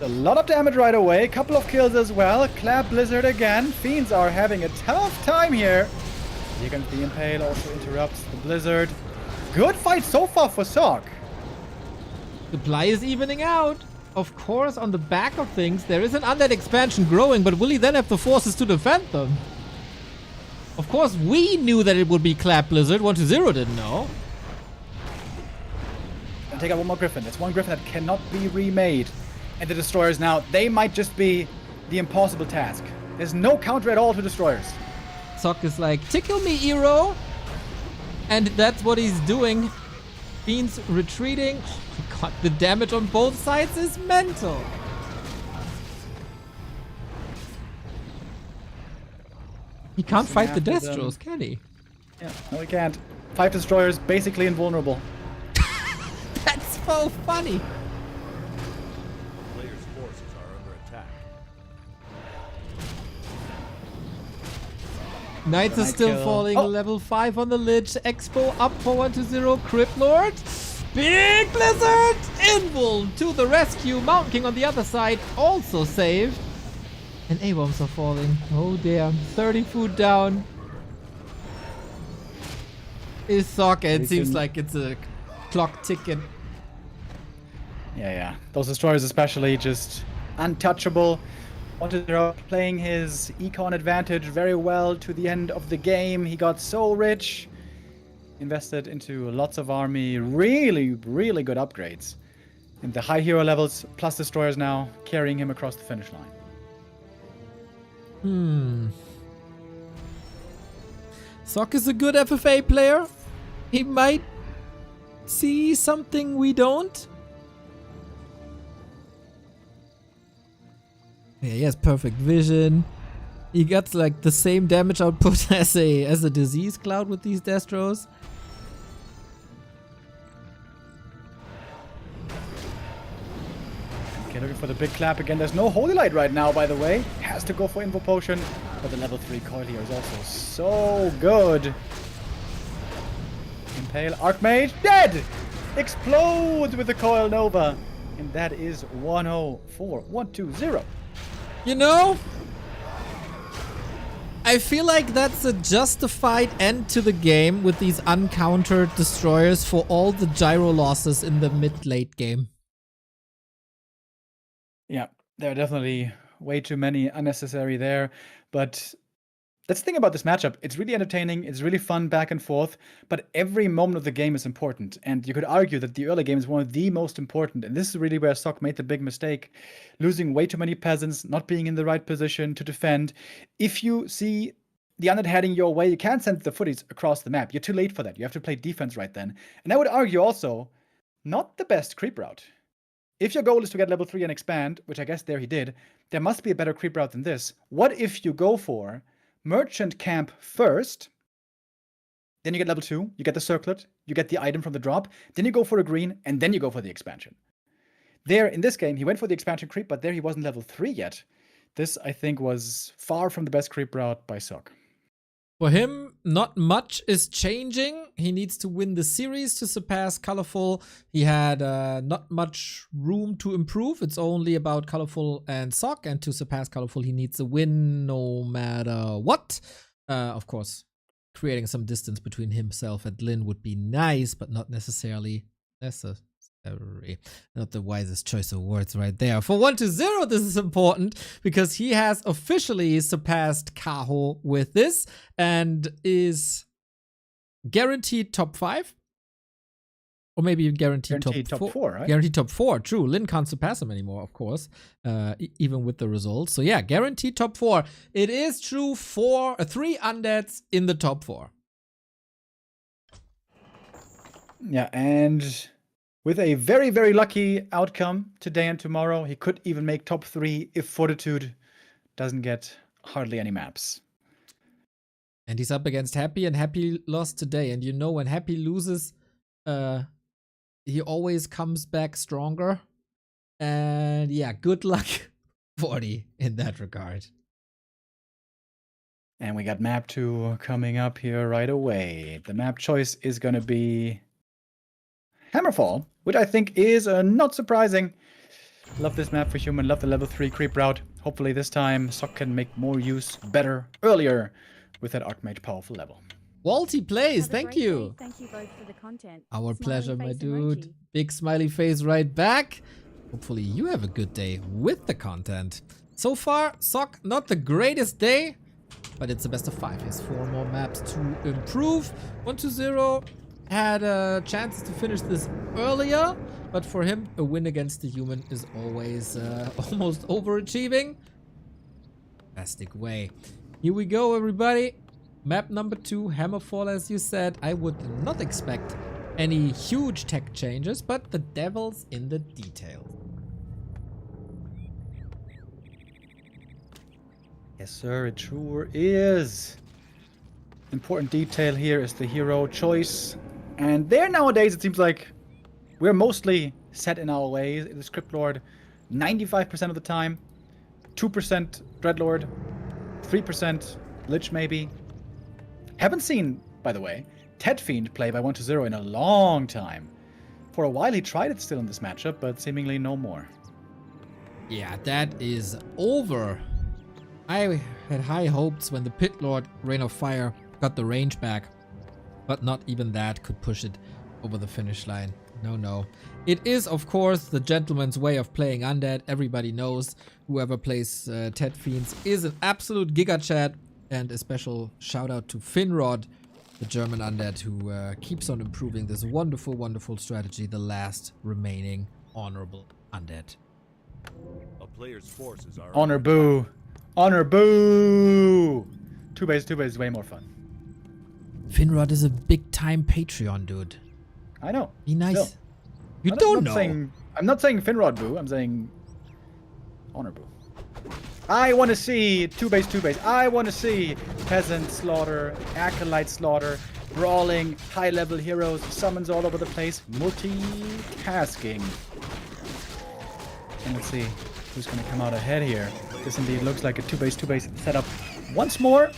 A lot of damage right away. Couple of kills as well. Clap Blizzard again. Fiends are having a tough time here. Here comes the Impale. Also interrupts the Blizzard. Good fight so far for Sock. Supply is evening out. Of course, on the back of things, there is an undead expansion growing, but will he then have the forces to defend them? Of course, we knew that it would be Clap Blizzard. 1-0 didn't know. And take out one more Griffin. It's one Griffin that cannot be remade. And the Destroyers now, they might just be the impossible task. There's no counter at all to Destroyers. Sock is like, tickle me, eer0. And that's what he's doing. Fiends retreating. Oh my god, the damage on both sides is mental. He can't fight the Destros, can he? Yeah, no he can't. 5 Destroyers, basically invulnerable. That's so funny. Players' forces are under attack. Knights are still falling. Level 5 on the Lich. Expo up for 1-0. Crypt Lord. Big Blizzard! Invul to the rescue. Mountain King on the other side also saved. And A-bombs are falling. Oh damn. 30 food down. Is Sokka. It We seems can- like it's a clock ticking. Yeah. Those destroyers especially just untouchable. Fortitude playing his econ advantage very well to the end of the game. He got so rich. Invested into lots of army. Really, really good upgrades. And the high hero levels plus destroyers now carrying him across the finish line. Sok is a good FFA player. He might see something we don't. Yeah, he has perfect vision. He got like the same damage output as a disease cloud with these Destros. Okay, looking for the big clap again. There's no Holy Light right now, by the way. Has to go for Invo Potion. But the level 3 coil here is also so good. Impale Archmage dead! Explodes with the Coil Nova. And that is 104. 120. You know, I feel like that's a justified end to the game with these uncountered destroyers for all the gyro losses in the mid-late game. Yeah, there are definitely way too many unnecessary there. But that's the thing about this matchup. It's really entertaining. It's really fun back and forth. But every moment of the game is important. And you could argue that the early game is one of the most important. And this is really where Sok made the big mistake. Losing way too many peasants, not being in the right position to defend. If you see the undead heading your way, you can't send the footies across the map. You're too late for that. You have to play defense right then. And I would argue also, not the best creep route. If your goal is to get level 3 and expand, which I guess there he did, there must be a better creep route than this. What if you go for Merchant Camp first, then you get level 2, you get the circlet, you get the item from the drop, then you go for a green, and then you go for the expansion. There, in this game, he went for the expansion creep, but there he wasn't level 3 yet. This, I think, was far from the best creep route by Sok. For him, not much is changing. He needs to win the series to surpass Colorful. He had not much room to improve. It's only about Colorful and Sok, and to surpass Colorful, he needs a win no matter what. Of course, creating some distance between himself and Lynn would be nice, but not necessarily necessary. Not the wisest choice of words right there. For 120, this is important because he has officially surpassed Kaho with this and is guaranteed top 5. Or maybe even guaranteed top 4, right? Guaranteed top 4, true. Lynn can't surpass him anymore, of course, even with the results. So yeah, guaranteed top 4. It is true 3 undeads in the top 4. Yeah, and with a very, very lucky outcome today and tomorrow, he could even make top 3 if Fortitude doesn't get hardly any maps. And he's up against Happy, and Happy lost today. And you know, when Happy loses, he always comes back stronger. And yeah, good luck, 40, in that regard. And we got map 2 coming up here right away. The map choice is going to be Hammerfall, which I think is not surprising. Love this map for human, love the level 3 creep route. Hopefully this time Sok can make more use better earlier with that Archmage powerful level. Walty plays, Have a thank great you. day. Thank you both for the content. Our Smiley pleasure, my face dude. emoji. Big smiley face right back. Hopefully you have a good day with the content. So far, Sok, not the greatest day, but it's the best of 5. He has 4 more maps to improve. 120 had chances to finish this earlier, but for him, a win against the human is always almost overachieving. Fantastic way. Here we go, everybody. Map number 2, Hammerfall, as you said. I would not expect any huge tech changes, but the devil's in the details. Yes, sir, it sure is. Important detail here is the hero choice. And there nowadays, it seems like we're mostly set in our ways. The Script Lord, 95% of the time. 2% Dreadlord. 3% Lich, maybe. Haven't seen, by the way, Ted Fiend play by 120 in a long time. For a while, he tried it still in this matchup, but seemingly no more. Yeah, that is over. I had high hopes when the Pit Lord Rain of Fire got the range back. But not even that could push it over the finish line. No, no. It is, of course, the gentleman's way of playing Undead. Everybody knows whoever plays Ted Fiends is an absolute giga chat. And a special shout out to Finrod, the German Undead, who keeps on improving this wonderful, wonderful strategy. The last remaining honorable Undead. A player's forces are Honor boo. Honor boo. Two base is way more fun. Finrod is a big time Patreon dude. I know. Be nice. Still. You I'm don't not know. I'm not saying Finrod boo. I'm saying honor boo. I want to see two base. I want to see peasant slaughter, acolyte slaughter, brawling, high level heroes, summons all over the place, multitasking. And let's see who's going to come out ahead here. This indeed looks like a two base setup once more.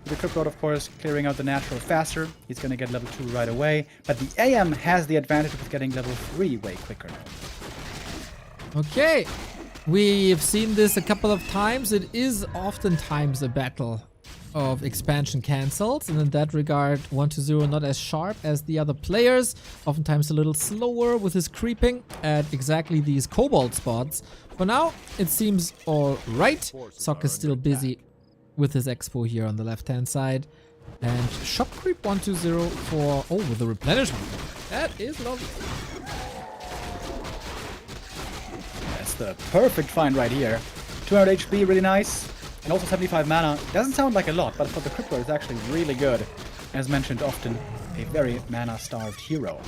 The Cryptod, of course, clearing out the natural faster. He's going to get level 2 right away. But the AM has the advantage of getting level 3 way quicker now. Okay. We've seen this a couple of times. It is oftentimes a battle of expansion cancels. And in that regard, 1-0 not as sharp as the other players. Oftentimes a little slower with his creeping at exactly these cobalt spots. For now, it seems all right. Sock is still busy with his expo here on the left-hand side. And shop creep 1-2-0 for... Oh, with the replenishment. That is lovely. That's the perfect find right here. 200 HP, really nice. And also 75 mana. Doesn't sound like a lot, but for the Crypto, it's actually really good. As mentioned often, a very mana-starved hero.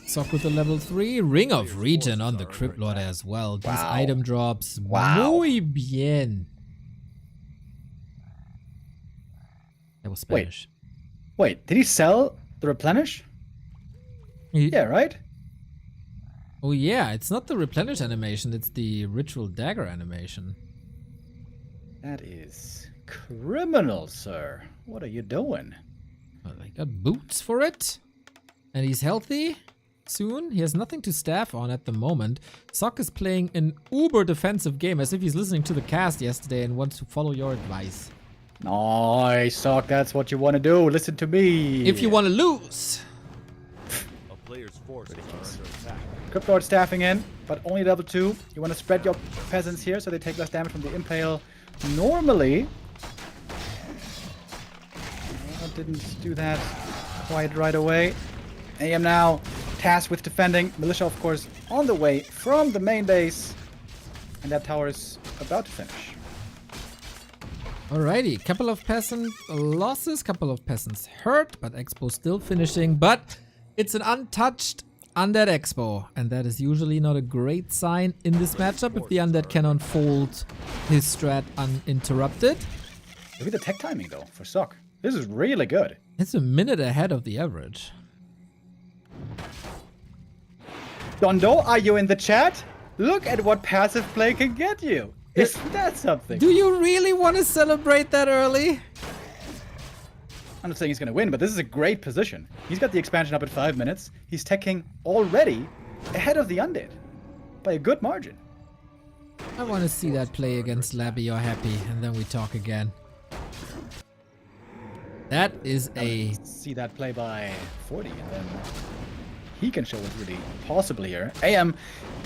Sock with the level 3. Ring of Regen on the Crypt Lord as well. These Wow. item drops. Wow. Muy bien. That was Spanish. Wait, did he sell the replenish? Yeah, right? Oh yeah, it's not the replenish animation, it's the ritual dagger animation. That is criminal, sir. What are you doing? Well, I got boots for it. And he's healthy. Soon. He has nothing to staff on at the moment. Sock is playing an uber defensive game as if he's listening to the cast yesterday and wants to follow your advice. Nice, Sock. That's what you want to do. Listen to me. If you want to lose. a player's forces are under attack. Cryptord staffing in, but only level 2. You want to spread your peasants here so they take less damage from the impale. Normally, didn't do that quite right away. AM now tasked with defending. Militia, of course, on the way from the main base. And that tower is about to finish. Alrighty, couple of peasant losses, couple of peasants hurt, but Expo still finishing. But it's an untouched Undead Expo, and that is usually not a great sign in this matchup if the Undead can unfold his strat uninterrupted. Look at the tech timing, though, for Sock. This is really good. It's a minute ahead of the average. Dondo, are you in the chat? Look at what passive play can get you. Isn't that something? Do you really want to celebrate that early? I'm not saying he's going to win, but this is a great position. He's got the expansion up at 5 minutes. He's teching already ahead of the Undead by a good margin. I want to see that play against Labby or Happy, and then we talk again. That is a... See that play by 40, and then he can show what's really possible here. AM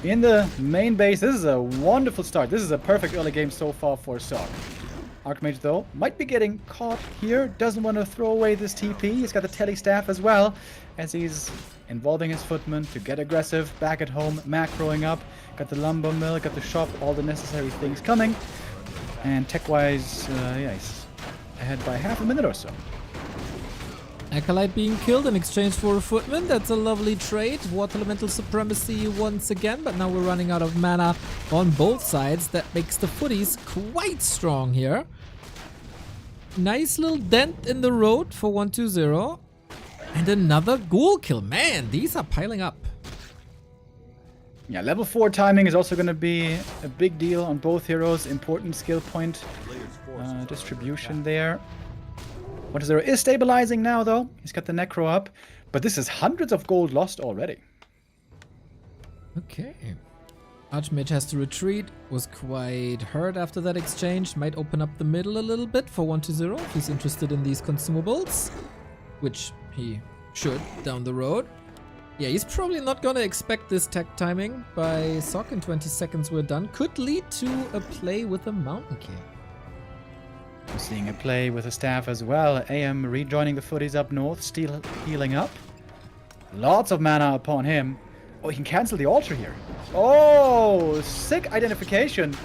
in the main base. This is a wonderful start. This is a perfect early game so far for Sock. Archmage, though, might be getting caught here. Doesn't want to throw away this TP. He's got the Telly staff as well, as he's involving his footmen to get aggressive. Back at home, macroing up. Got the lumber mill, got the shop, all the necessary things coming. And tech-wise, yeah, he's ahead by half a minute or so. Acolyte being killed in exchange for a footman. That's a lovely trade. Water Elemental Supremacy once again, but now we're running out of mana on both sides. That makes the footies quite strong here. Nice little dent in the road for 1-2-0. And another ghoul kill. Man, these are piling up. Yeah, level 4 timing is also going to be a big deal on both heroes. Important skill point distribution there. 1-0 is stabilizing now, though. He's got the Necro up. But this is hundreds of gold lost already. Okay. Archmage has to retreat. Was quite hurt after that exchange. Might open up the middle a little bit for 1-0 if he's interested in these consumables. Which he should down the road. Yeah, he's probably not gonna expect this tech timing by Sock. In 20 seconds we're done. Could lead to a play with a Mountain King. I'm seeing a play with a staff as well. AM rejoining the footies up north, still healing up. Lots of mana upon him. Oh, he can cancel the altar here. Oh, sick identification.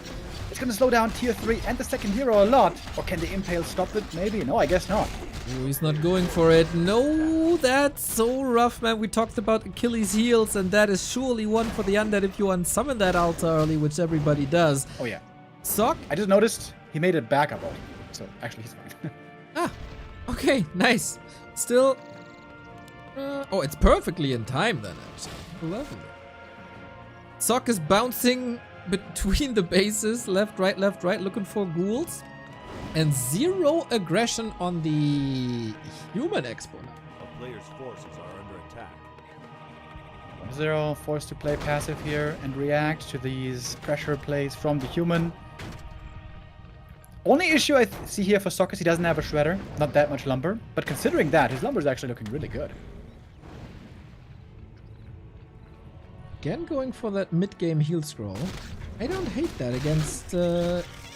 It's gonna slow down tier 3 and the second hero a lot. Or can the Impale stop it? Maybe. No, I guess not. Oh, he's not going for it. No, that's so rough, man. We talked about Achilles' heels, and that is surely one for the undead if you unsummon that altar early, which everybody does. Oh, yeah. Sock? I just noticed he made it backup altar. So, actually, he's fine. Ah, okay, nice. Still... oh, it's perfectly in time then, actually. Lovely. Sock is bouncing between the bases, left, right, looking for ghouls. And 0 aggression on the human exponent. A player's forces are under attack. 0 forced to play passive here and react to these pressure plays from the human. Only issue I see here for Sock is he doesn't have a shredder. Not that much lumber. But considering that, his lumber is actually looking really good. Again going for that mid-game heal scroll. I don't hate that against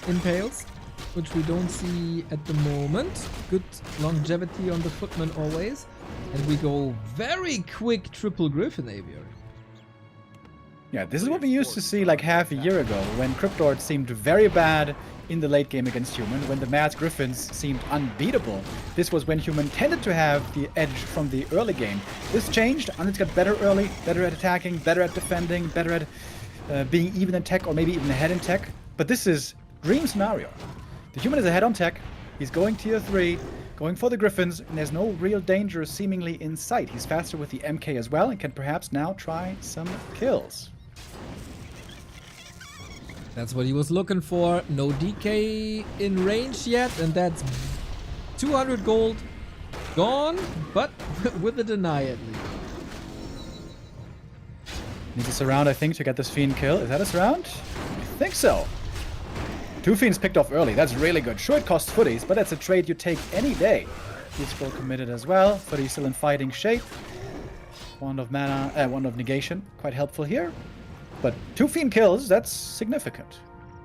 Impales, which we don't see at the moment. Good longevity on the footman always. And we go very quick triple Griffin Aviary. Yeah, this is what we used to see like half a year ago, when Cryptords seemed very bad in the late game against Human, when the Mad Griffins seemed unbeatable. This was when Human tended to have the edge from the early game. This changed, and it's got better early, better at attacking, better at defending, better at being even in tech, or maybe even ahead in tech. But this is dream scenario. The Human is ahead on tech, he's going tier 3, going for the Griffins, and there's no real danger seemingly in sight. He's faster with the MK as well, and can perhaps now try some kills. That's what he was looking for. No DK in range yet, and that's 200 gold gone, but with a deny at least. Needs a surround, I think, to get this Fiend kill. Is that a surround? I think so. 2 Fiends picked off early. That's really good. Sure, it costs footies, but that's a trade you take any day. He's full committed as well. Footy's still in fighting shape. Wand of mana, Wand of negation. Quite helpful here. But 2 Fiend kills, that's significant.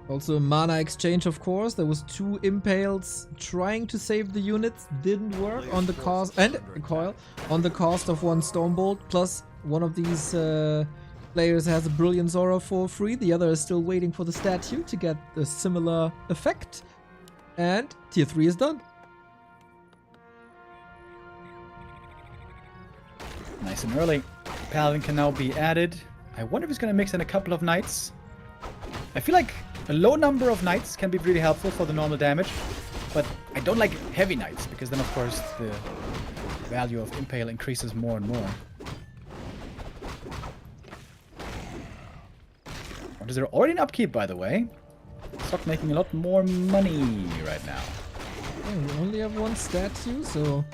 Also mana exchange, of course. There was 2 Impales trying to save the units. Didn't work on the cost, and a coil, on the cost of 1 Stormbolt. Plus, one of these players has a Brilliant Zora for free. The other is still waiting for the statue to get a similar effect. And tier 3 is done. Nice and early. Paladin can now be added. I wonder if he's going to mix in a couple of knights. I feel like a low number of knights can be really helpful for the normal damage. But I don't like heavy knights, because then of course the value of Impale increases more and more. Or is there already an upkeep, by the way? Sock making a lot more money right now. Yeah, we only have 1 statue, so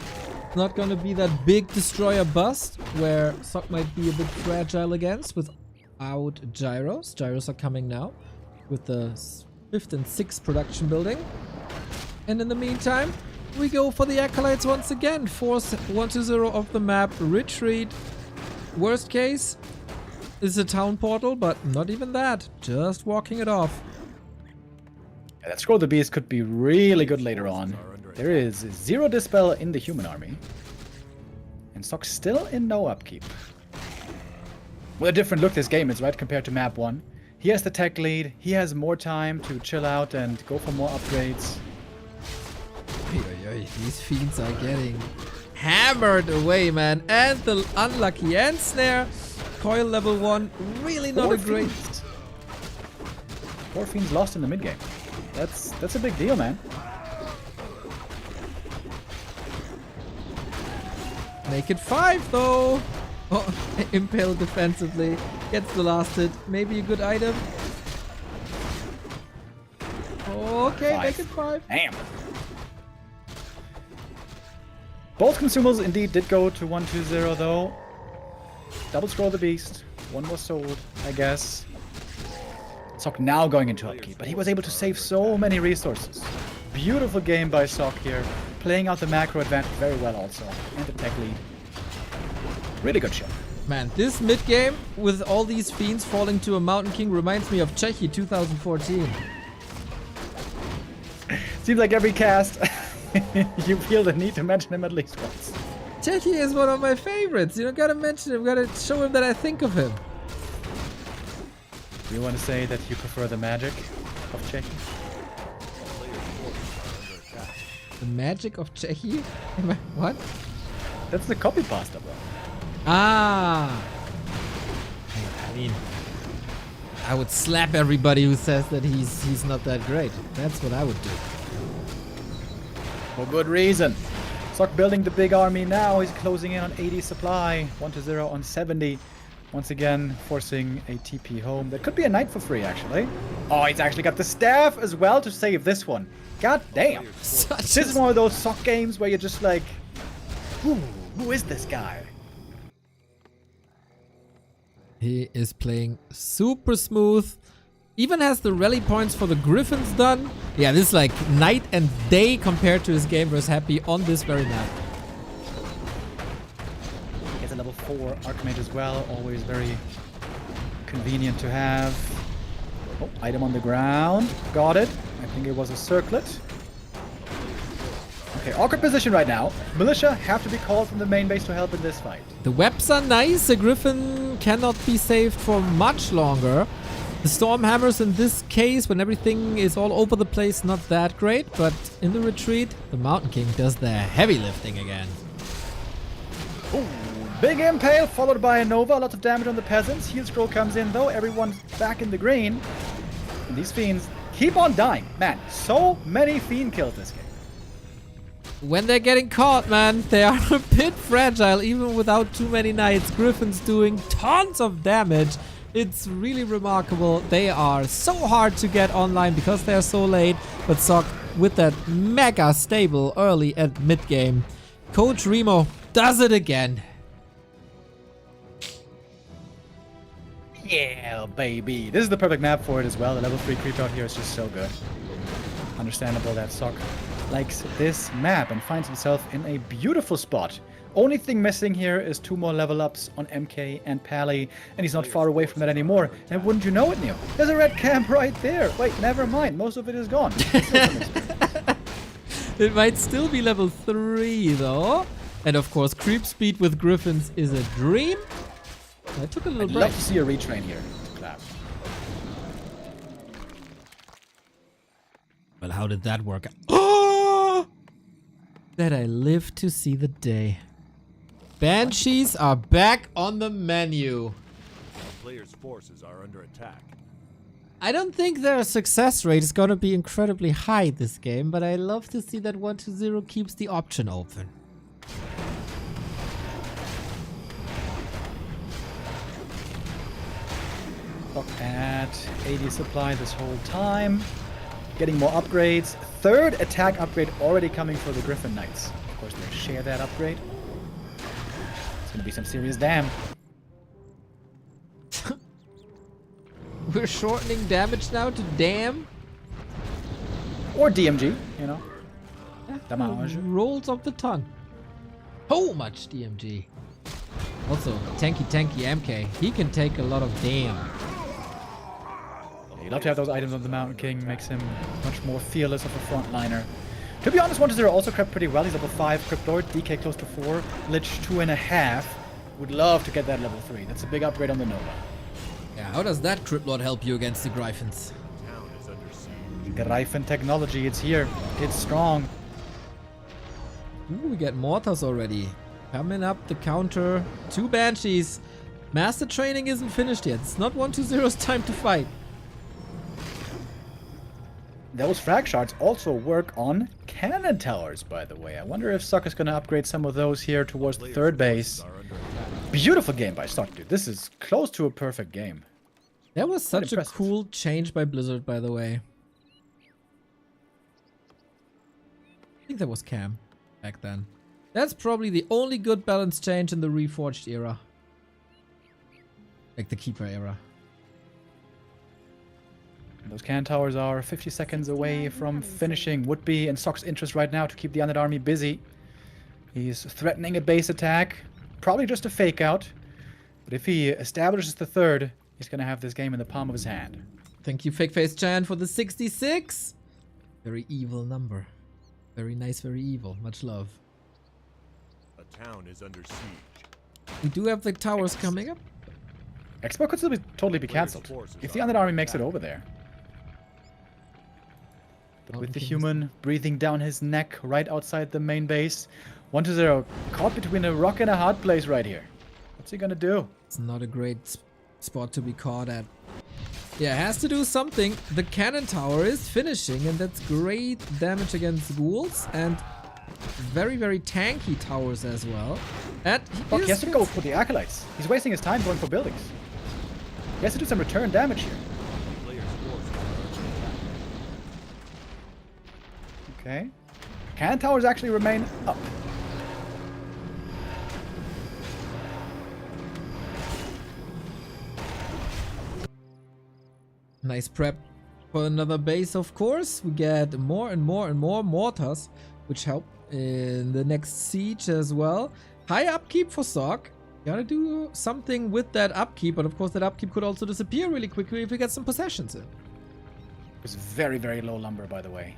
it's not gonna be that big destroyer bust where Sock might be a bit fragile against without gyros. Gyros are coming now with the 5th and 6th production building. And in the meantime, we go for the Acolytes once again. Force 1-0 of the map, retreat. Worst case is a town portal, but not even that. Just walking it off. Yeah, that Scroll the Beast could be really good later on. There is 0 Dispel in the human army. And Sock's still in no upkeep. What a different look this game is, right, compared to map 1. He has the tech lead, he has more time to chill out and go for more upgrades. These fiends are getting hammered away, man. And the unlucky end snare. Coil level 1, really not a great... 4 Fiends lost in the mid game. That's a big deal, man. Make it 5 though. Oh, Impale defensively. Gets the last hit. Maybe a good item. Okay, 5. make it 5. Damn. Both consumables indeed did go to 1-2-0 though. Double Scroll the Beast. 1 was sold, I guess. Sock now going into upkeep, but he was able to save so many resources. Beautiful game by Sock here, playing out the macro advantage very well also, and the tech lead. Really good shot. Man, this mid game with all these fiends falling to a Mountain King reminds me of Czechia 2014. Seems like every cast, you feel the need to mention him at least once. Czechia is one of my favorites. You know, gotta mention him, gotta show him that I think of him. You want to say that you prefer the magic of Czechia? The magic of Czechia? What? That's the copy pasta, bro. Ah. I mean, I would slap everybody who says that he's not that great. That's what I would do. For good reason. Sock building the big army now. He's closing in on 80 supply. 1-0 on 70. Once again, forcing a TP home. That could be a knight for free, actually. Oh, he's actually got the staff as well to save this one. God damn. This is one of those Sock games where you're just like, who is this guy? He is playing super smooth. Even has the rally points for the Griffins done. Yeah, this is like night and day compared to his game versus Happy on this very map. Gets a level 4 Archmage as well. Always very convenient to have. Oh, item on the ground. Got it. I think it was a circlet. Okay, awkward position right now. Militia have to be called from the main base to help in this fight. The webs are nice. A Griffin cannot be saved for much longer. The Storm Hammers in this case, when everything is all over the place, not that great. But in the retreat, the Mountain King does the heavy lifting again. Ooh, big impale followed by a Nova. Lots of damage on the peasants. Heal scroll comes in though. Everyone's back in the green. And these fiends keep on dying. Man, so many fiend kills this game. When they're getting caught, man, they are a bit fragile, even without too many knights. Griffins doing tons of damage. It's really remarkable. They are so hard to get online because they're so late. But Sock with that mega stable early and mid game. Coach Remo does it again. Yeah, baby. This is the perfect map for it as well. The level 3 creep out here is just so good. Understandable that Sock likes this map and finds himself in a beautiful spot. Only thing missing here is 2 more level ups on MK and Pally, and he's not far away from that anymore. And wouldn't you know it, Neo? There's a red camp right there. Wait, never mind. Most of it is gone. It might still be level 3 though. And of course, creep speed with Griffins is a dream. I took a little I'd break. love to see a retrain here to clap. Well, how did that work? Oh! That I live to see the day. Banshees are back on the menu. Players' forces are under attack. I don't think their success rate is gonna be incredibly high this game, but I love to see that 1-0 keeps the option open. Sock at 80 supply this whole time. Getting more upgrades. 3rd attack upgrade already coming for the Griffin Knights. Of course, they share that upgrade. It's gonna be some serious damn. We're shortening damage now to damn. Or DMG, you know. Damage. Rolls of the tongue. So much DMG. Also, tanky MK. He can take a lot of damn. You love to have those items on the Mountain King. Makes him much more fearless of a frontliner. To be honest, 1-0 also crept pretty well. He's level 5 Crypt Lord, DK close to 4, Lich 2.5. Would love to get that level 3. That's a big upgrade on the Nova. Yeah, how does that Crypt Lord help you against the Griffins? Town is under siege. Greifen technology, it's here. It's strong. Ooh, we get Mortars already. Coming up the counter. 2 Banshees. Master training isn't finished yet. It's not 1-2-0's time to fight. Those frag shards also work on cannon towers, by the way. I wonder if Sock is going to upgrade some of those here towards the 3rd base. Beautiful game by Sock, dude. This is close to a perfect game. That was such a impressive. cool change by Blizzard, by the way. I think that was Cam back then. That's probably the only good balance change in the Reforged era. Like the Keeper era. Those cannon towers are 50 seconds away from finishing. Would be in Sock's interest right now to keep the undead army busy. He's threatening a base attack. Probably just a fake out. But if he establishes the third, he's going to have this game in the palm of his hand. Thank you, Fake Face Chan, for the 66. Very evil number. Very nice, very evil. Much love. A town is under siege. We do have the towers coming up. Expo could still totally be cancelled if the undead army makes it over there. But with the human breathing down his neck right outside the main base, 1-0, caught between a rock and a hard place right here. What's he gonna do? It's not a great spot to be caught at. Yeah, has to do something. The cannon tower is finishing, and that's great damage against ghouls, and very, very tanky towers as well. And He has to go for the acolytes. He's wasting his time going for buildings. He has to do some return damage here. Players' forces are under attack. Okay. Cannon towers actually remain up. Nice prep for another base, of course. We get more and more and more mortars, which help in the next siege as well. High upkeep for Sock. Gotta do something with that upkeep, but of course that upkeep could also disappear really quickly if we get some possessions in. It's very, very low lumber, by the way.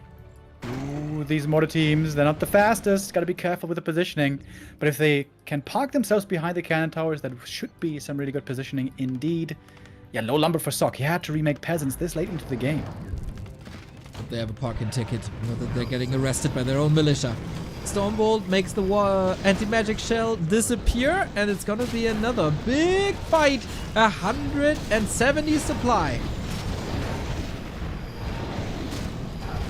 Ooh, these mortar teams, they're not the fastest. Gotta be careful with the positioning. But if they can park themselves behind the cannon towers, that should be some really good positioning indeed. Yeah, low lumber for Sock. He had to remake peasants this late into the game. But they have a parking ticket. Not that they're getting arrested by their own militia. Stormbolt makes the anti-magic shell disappear, and it's gonna be another big fight. 170 supply.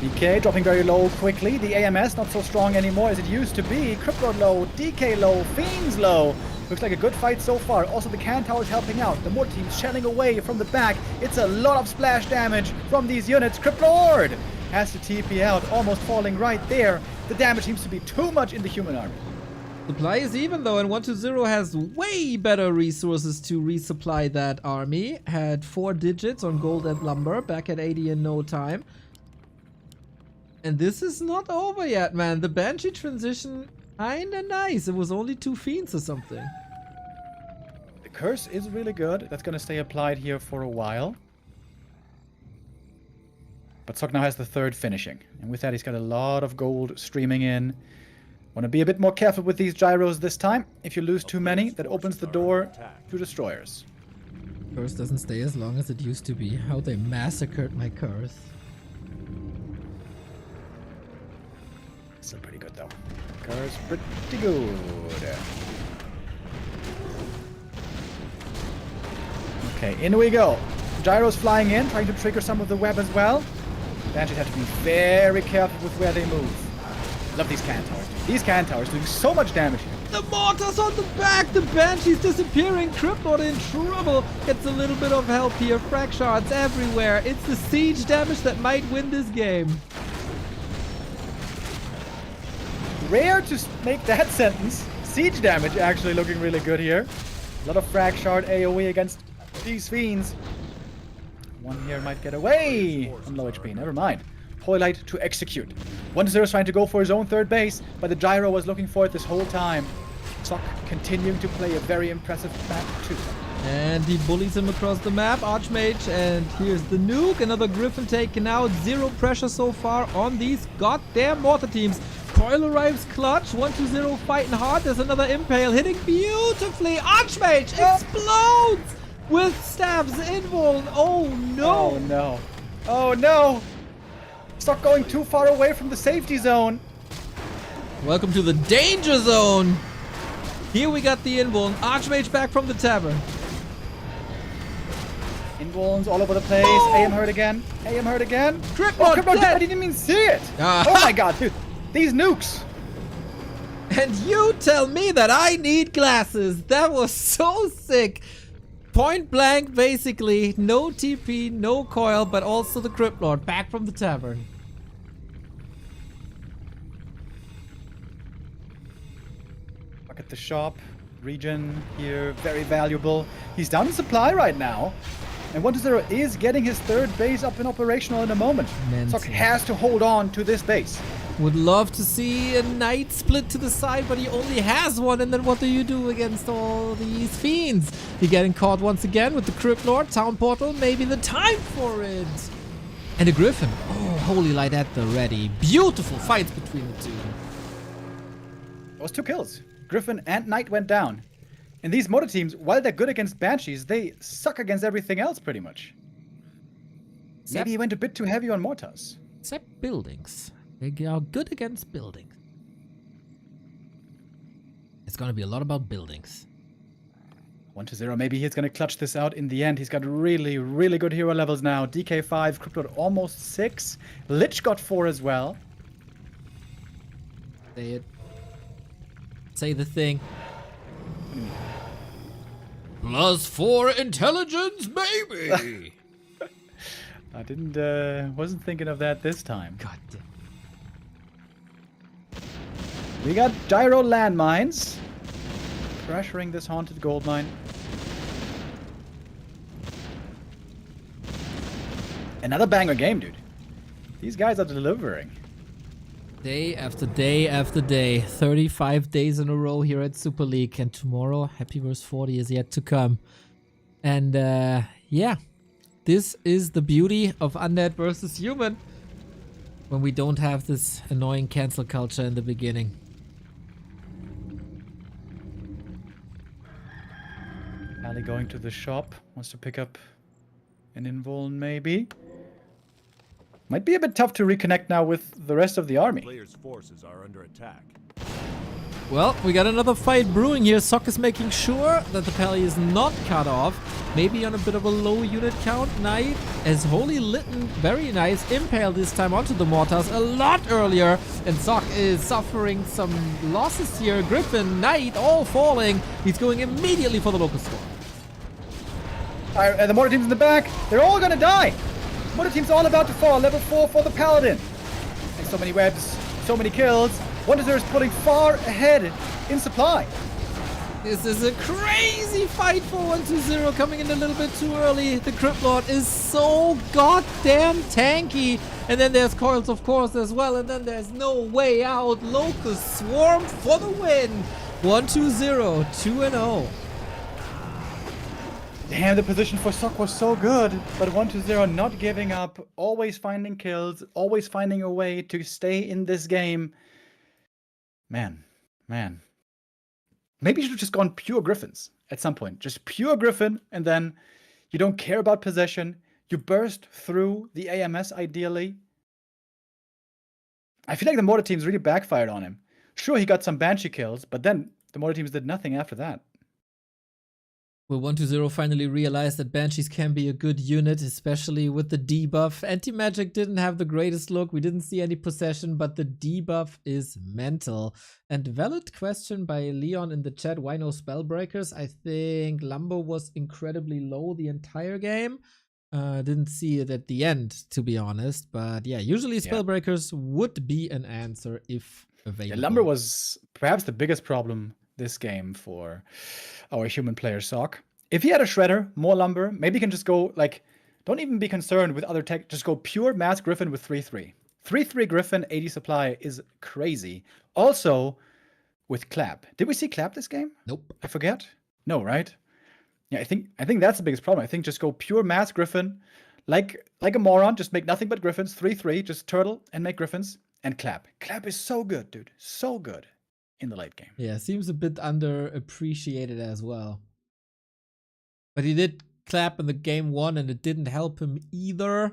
DK dropping very low quickly. The AMS not so strong anymore as it used to be. Crypto low, DK low, Fiends low. Looks like a good fight so far. Also the cannon towers helping out. The more teams shelling away from the back. It's a lot of splash damage from these units. Crypto Lord has to TP out, almost falling right there. The damage seems to be too much in the human army. Supply is even though, and 120 has way better resources to resupply that army. Had 4 digits on gold and lumber, back at 80 in no time. And this is not over yet, man. The Banshee transition, kinda nice. It was only 2 fiends or something. The curse is really good. That's gonna stay applied here for a while. But Sok now has the third finishing. And with that, he's got a lot of gold streaming in. Want to be a bit more careful with these gyros this time. If you lose too many, that opens the door to destroyers. Curse doesn't stay as long as it used to be. How they massacred my curse. Still pretty good, though. Curse pretty good. Okay, in we go. Gyros flying in, trying to trigger some of the web as well. Banshees have to be very careful with where they move. Love these cannon towers. These cannon towers doing so much damage here. The mortars on the back! The Banshee's disappearing! Cryptlord in trouble! Gets a little bit of help here. Frag shards everywhere. It's the siege damage that might win this game. Rare to make that sentence. Siege damage actually looking really good here. A lot of frag shard AoE against these fiends. One here might get away on low HP. Never mind. Hoylite to execute. 1-0 is trying to go for his own third base, but the gyro was looking for it this whole time. Sok continuing to play a very impressive map too. And he bullies him across the map, Archmage, and here's the nuke. Another Griffin taken out. 0 pressure so far on these goddamn mortar teams. Coil arrives clutch. 1-0 fighting hard. There's another Impale hitting beautifully. Archmage explodes with stabs involved. Oh no. Oh no. Oh no. Sok going too far away from the safety zone. Welcome to the danger zone. Here we got the Invuln. Archmage back from the tavern. Invulns all over the place. Boom! AM hurt again. AM hurt again. Cryptlord Oh, Cryptlord dead. dead. I didn't even see it. Ah. Oh my god, dude. These nukes. And you tell me that I need glasses. That was so sick. Point blank, basically. No TP, no coil, but also the Cryptlord back from the tavern. Look at the shop. Regen here, very valuable. He's down in supply right now. And 1-0 is getting his third base up and operational in a moment. Mental. Sock has to hold on to this base. Would love to see a knight split to the side, but he only has one. And then what do you do against all these fiends? You're getting caught once again with the Crypt Lord, Town Portal, maybe the time for it. And a Griffin. Oh, Holy Light at the ready. Beautiful fights between the two. It was 2 kills. Griffin and Knight went down. And these Motor teams, while they're good against Banshees, they suck against everything else pretty much. Maybe he went a bit too heavy on Mortars. Except buildings. They are good against buildings. It's going to be a lot about buildings. 1-0. Maybe he's going to clutch this out in the end. He's got really, really good hero levels now. DK5, Crypto almost 6. Lich got 4 as well. Say it. Say the thing. +4 intelligence, baby! I wasn't thinking of that this time. God damn. We got gyro landmines. Pressuring this haunted gold mine. Another banger game, dude. These guys are delivering. Day after day after day. 35 days in a row here at Super League. And tomorrow, Happy Verse 40 is yet to come. And yeah, this is the beauty of Undead versus Human. When we don't have this annoying cancel culture in the beginning. Ali going to the shop. Wants to pick up an invuln maybe. Might be a bit tough to reconnect now with the rest of the army. Players' forces are under attack. Well, we got another fight brewing here. Sock is making sure that the pally is not cut off. Maybe on a bit of a low unit count. Knight as Holy Litten, very nice. Impale this time onto the mortars a lot earlier. And Sock is suffering some losses here. Griffin, Knight, all falling. He's going immediately for the Locust Storm. And the Mortar team's in the back. They're all gonna die. Mortar team's all about to fall. Level 4 for the Paladin. And so many webs, so many kills. 1-0 is pulling far ahead in supply. This is a crazy fight for 1-0, coming in a little bit too early. The Crypt Lord is so goddamn tanky. And then there's Coils, of course, as well. And then there's no way out. Locust Swarm for the win. 1-2-0, 2-0. Damn, the position for Sock was so good. But 1-0 not giving up. Always finding kills. Always finding a way to stay in this game. Man. Maybe you should have just gone pure Griffins at some point. Just pure Griffin, and then you don't care about possession. You burst through the AMS ideally. I feel like the Mortar teams really backfired on him. Sure, he got some Banshee kills, but then the Mortar teams did nothing after that. Will 1-2-0 finally realize that Banshees can be a good unit, especially with the debuff. Anti-Magic didn't have the greatest look. We didn't see any possession, but the debuff is mental. And valid question by Leon in the chat, why no Spellbreakers? I think Lumber was incredibly low the entire game. Didn't see it at the end, to be honest. But yeah, usually Spellbreakers would be an answer if available. Yeah, Lumber was perhaps the biggest problem this game for our human player Sock. If he had a Shredder, more Lumber, maybe he can just go, like, don't even be concerned with other tech, just go pure Mass Griffin with 3-3. 3-3 Griffin, 80 supply is crazy. Also, with Clap. Did we see Clap this game? Nope. I forget. No, right? Yeah, I think that's the biggest problem. I think just go pure Mass Griffin, like a moron, just make nothing but Griffins, 3-3, just turtle and make Griffins, and Clap. Clap is so good, dude. So good. In the late game. Yeah, seems a bit underappreciated as well. But he did clap in the game 1 and it didn't help him either.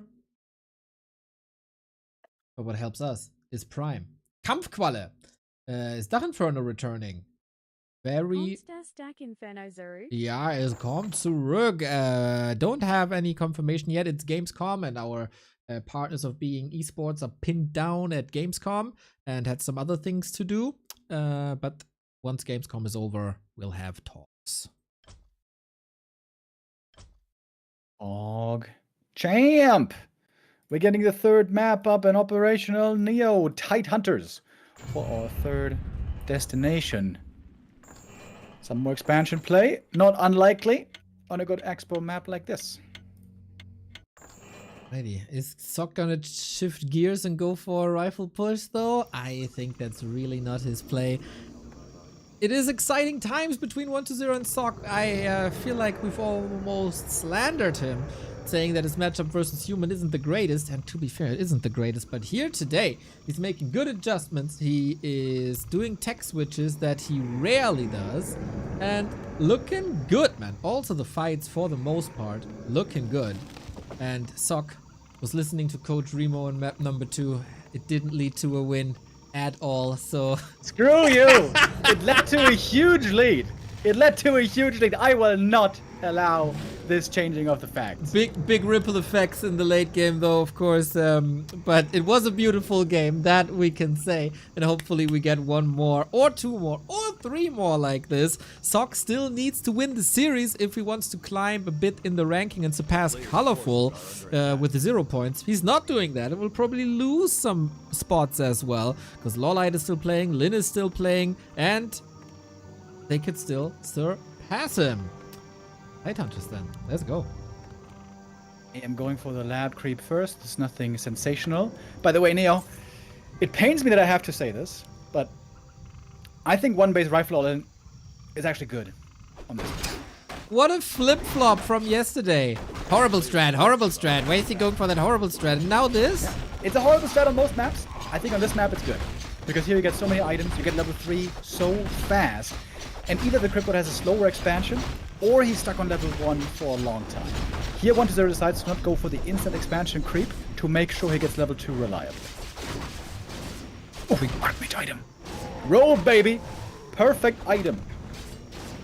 But what helps us is Prime. Kampfqualle is Dachinferno returning. Very... Stack Inferno Zero. Ja, es kommt zurück. Don't have any confirmation yet. It's Gamescom and our partners of Being Esports are pinned down at Gamescom and had some other things to do. But once Gamescom is over, we'll have talks. Champ! We're getting the third map up and operational. Neo Tight Hunters for our third destination. Some more expansion play, not unlikely on a good expo map like this. Righty. Is Sock gonna shift gears and go for a rifle push though? I think that's really not his play. It is exciting times between 1-0 and Sock. I feel like we've almost slandered him, saying that his matchup versus Human isn't the greatest, and to be fair, it isn't the greatest, but here today, he's making good adjustments. He is doing tech switches that he rarely does, and looking good, man. Also the fights, for the most part, looking good. And Sock was listening to Coach Remo in map number 2. It didn't lead to a win at all, so... Screw you! It led to a huge lead. It led to a huge lead. I will not allow this changing of the facts. Big ripple effects in the late game though, of course, but it was a beautiful game, that we can say, and hopefully we get one more or 2 more or 3 more like this. Sock still needs to win the series if he wants to climb a bit in the ranking and surpass Colorful with the 0 points. He's not doing that. It will probably lose some spots as well, because Lawlight is still playing, Lynn is still playing, and they could still surpass him. Hunters then. Let's go. I am going for the lab creep first. There's nothing sensational. By the way, Neo, it pains me that I have to say this, but I think one base rifle all-in is actually good on this. What a flip-flop from yesterday. Horrible strat, horrible strat. Why is he going for that horrible strat? And now this? Yeah. It's a horrible strat on most maps. I think on this map it's good, because here you get so many items. You get level 3 so fast. And either the Cryptid has a slower expansion, or he's stuck on level 1 for a long time. Here 1-0 decides to not go for the instant expansion creep to make sure he gets level 2 reliably. Oh, Archmage item. Roll, baby. Perfect item.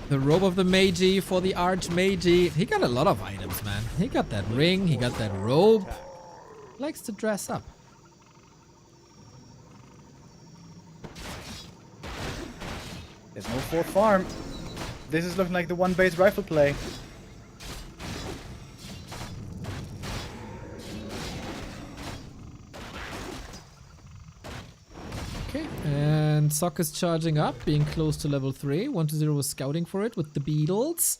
The robe of the Magi for the Archmage. He got a lot of items, man. He got that ring, he got that robe. Likes to dress up. There's no fourth farm. This is looking like the one base rifle play. Okay, and Sock is charging up, being close to level 3. 1-0 was scouting for it with the beetles.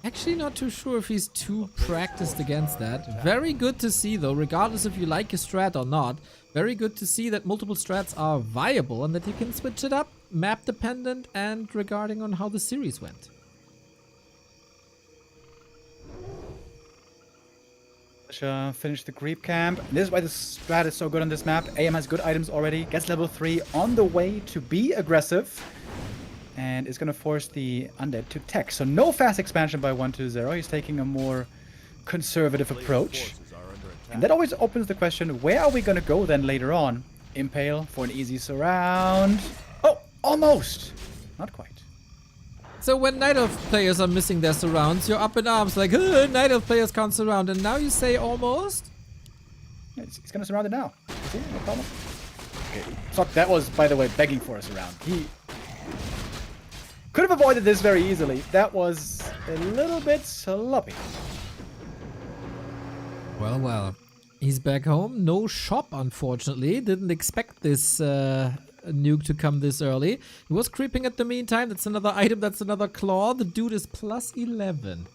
Actually not too sure if he's too practiced against that. Very good to see though, regardless if you like his strat or not. Very good to see that multiple strats are viable and that you can switch it up, map dependent and regarding on how the series went. Finish the creep camp. This is why the strat is so good on this map. AM has good items already, gets level 3 on the way to be aggressive, and is going to force the undead to tech. So no fast expansion by 1-0. He's taking a more conservative approach. And that always opens the question, where are we going to go then later on? Impale for an easy surround. Oh, almost. Not quite. So when Night Elf players are missing their surrounds, you're up in arms like, Night Elf players can't surround, and now you say almost? Yeah, he's going to surround it now. See, no problem. Okay. Fuck, that was, by the way, begging for a surround. He could have avoided this very easily. That was a little bit sloppy. Well, well. He's back home. No shop, unfortunately. Didn't expect this nuke to come this early. He was creeping at the meantime. That's another item. That's another claw. The dude is plus 11.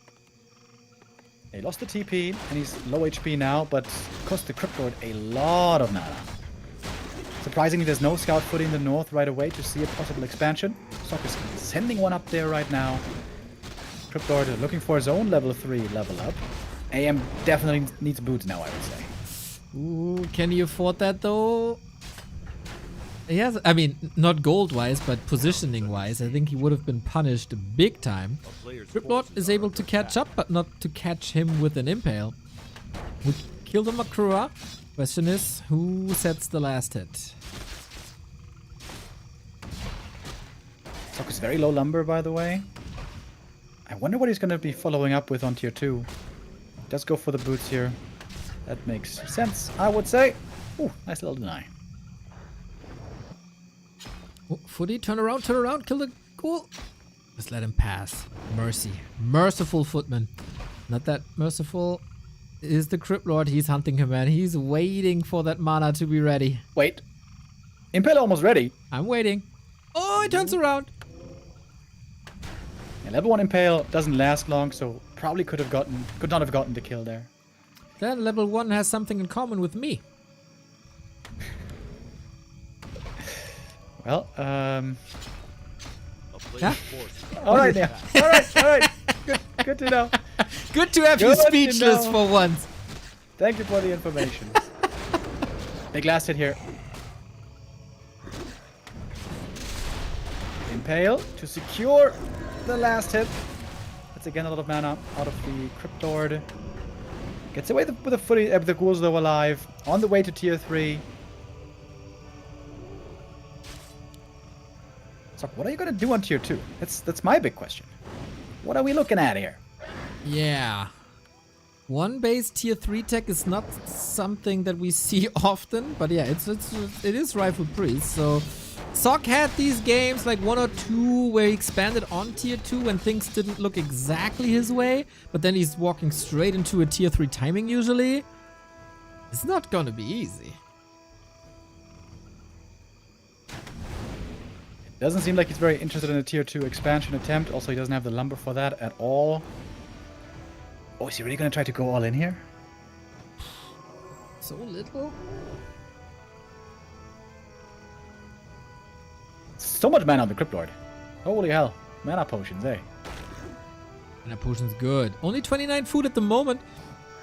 He lost the TP, and he's low HP now, but cost the Cryptid a lot of mana. Surprisingly, there's no scout footing in the north right away to see a possible expansion. Sock is sending one up there right now. Cryptid looking for his own level 3 level up. AM definitely needs boots now, I would say. Ooh, can he afford that though? He has, I mean, not gold-wise, but positioning-wise, I think he would have been punished big time. Cryptid is able to catch up, but not to catch him with an impale. We kill the Makrua. Question is, who sets the last hit? Sock is very low lumber, by the way. I wonder what he's going to be following up with on tier 2. Does go for the boots here. That makes sense, I would say. Ooh, nice little deny. Oh, Footy, turn around, kill the ghoul. Just let him pass. Mercy. Merciful footman. Not that merciful is the Crypt Lord. He's hunting him, man. He's waiting for that mana to be ready. Wait. Impale almost ready. I'm waiting. Oh, he turns around. Yeah, level 1 Impale doesn't last long, so probably could not have gotten the kill there. Then level 1 has something in common with me. Well, A player's Huh? force is all right now. All right. Good to know. Good to have you Good to speechless know. for once. Thank you for the information. Big last hit here. Impale to secure the last hit. That's again a lot of mana out of the Crypt Lord. Gets away with the footy, the ghouls though alive. On the way to tier 3. So what are you gonna do on tier 2? That's my big question. What are we looking at here? Yeah. One base tier 3 tech is not something that we see often, but yeah, it is Rifle Priest. So Sock had these games like 1 or 2 where he expanded on tier 2 when things didn't look exactly his way, but then he's walking straight into a tier 3 timing usually. It's not gonna be easy. Doesn't seem like he's very interested in a tier 2 expansion attempt. Also, he doesn't have the lumber for that at all. Oh, is he really gonna try to go all in here? So little? So much mana on the Crypt Lord. Holy hell. Mana potions, eh? Mana Potion's good. Only 29 food at the moment.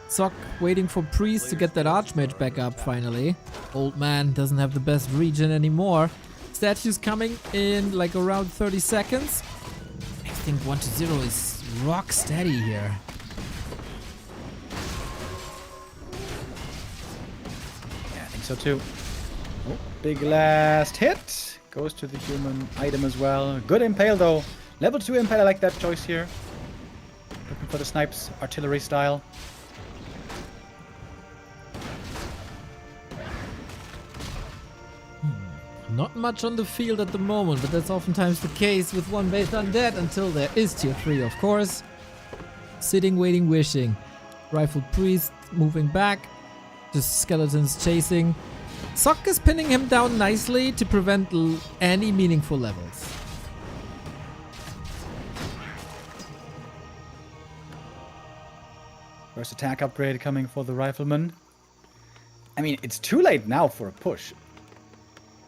Sock waiting for Priest to get that Archmage back up finally. Old man doesn't have the best regen anymore. Statues coming in like around 30 seconds. I think 1-0 is rock steady here. Yeah, I think so too. Oh, big last hit. Goes to the human item as well. Good impale though. Level 2 impale, I like that choice here. Looking for the snipes, artillery style. Not much on the field at the moment, but that's oftentimes the case with one base undead until there is tier 3, of course. Sitting, waiting, wishing. Rifle Priest moving back. Just skeletons chasing. Sock is pinning him down nicely to prevent any meaningful levels. First attack upgrade coming for the rifleman. I mean, it's too late now for a push.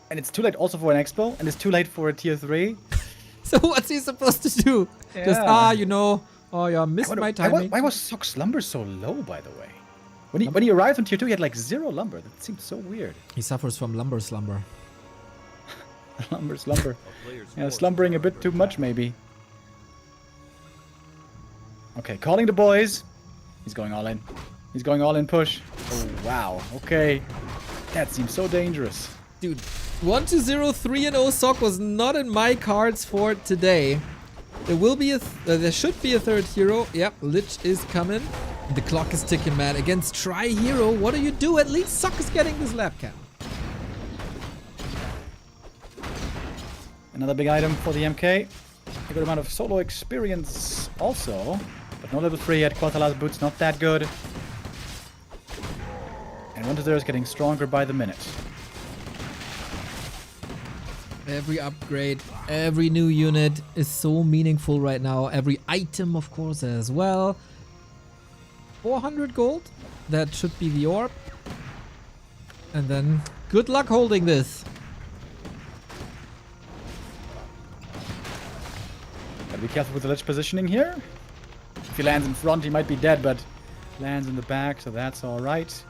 And it's too late also for an expo, and it's too late for a tier 3. So what's he supposed to do? Just, missed my timing. Why was Sock's lumber so low, by the way? When he arrived on tier 2, he had like 0 lumber. That seemed so weird. He suffers from lumber slumber. Slumber. a player's Yeah, force slumbering a bit too much, maybe. Okay, calling the boys. He's going all in. He's going all in push. Oh, wow. Okay. That seems so dangerous. Dude, 1-0, 3-0 Sock was not in my cards for today. There will be there should be a third hero. Yep, Lich is coming. The clock is ticking, man. Against Tri-Hero, what do you do? At least Sock is getting this lap cam. Another big item for the MK. A good amount of solo experience also. But no level 3 yet. Quatala's boots not that good. And 1-0 is getting stronger by the minute. Every upgrade, every new unit is so meaningful right now. Every item, of course, as well. 400 gold. That should be the orb. And then good luck holding this. Gotta be careful with the Lich positioning here. If he lands in front, he might be dead, but lands in the back, so that's alright.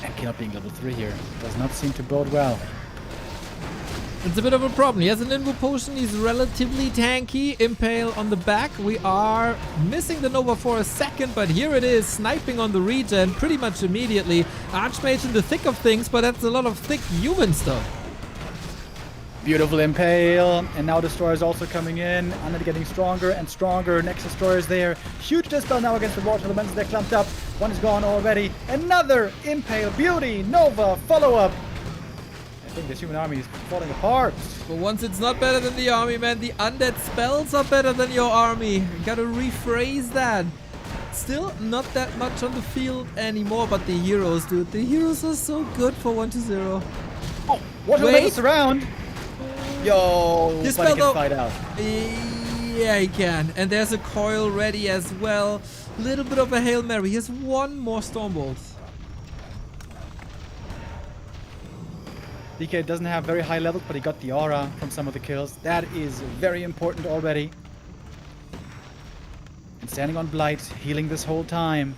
MK not being level 3 here does not seem to bode well. It's a bit of a problem. He has an Invo Potion. He's relatively tanky. Impale on the back. We are missing the Nova for a second, but here it is. Sniping on the regen pretty much immediately. Archmage in the thick of things, but that's a lot of thick human stuff. Beautiful Impale, and now Destroyer is also coming in. Undead getting stronger and stronger. Next Destroyer is there. Huge Dispel now against the Water Elements. They're clumped up. One is gone already. Another Impale. Beauty. Nova. Follow-up. I think this human army is falling apart. For once, it's not better than the army, man. The undead spells are better than your army. You gotta rephrase that. Still not that much on the field anymore, but the heroes, dude. The heroes are so good for 1-0. Oh, Water Elements around. Yo, Dispel but he though. can fight out. Yeah, he can. And there's a coil ready as well. Little bit of a Hail Mary. He has one more Stormbolt. DK doesn't have very high levels, but he got the aura from some of the kills. That is very important already. And standing on Blight, healing this whole time.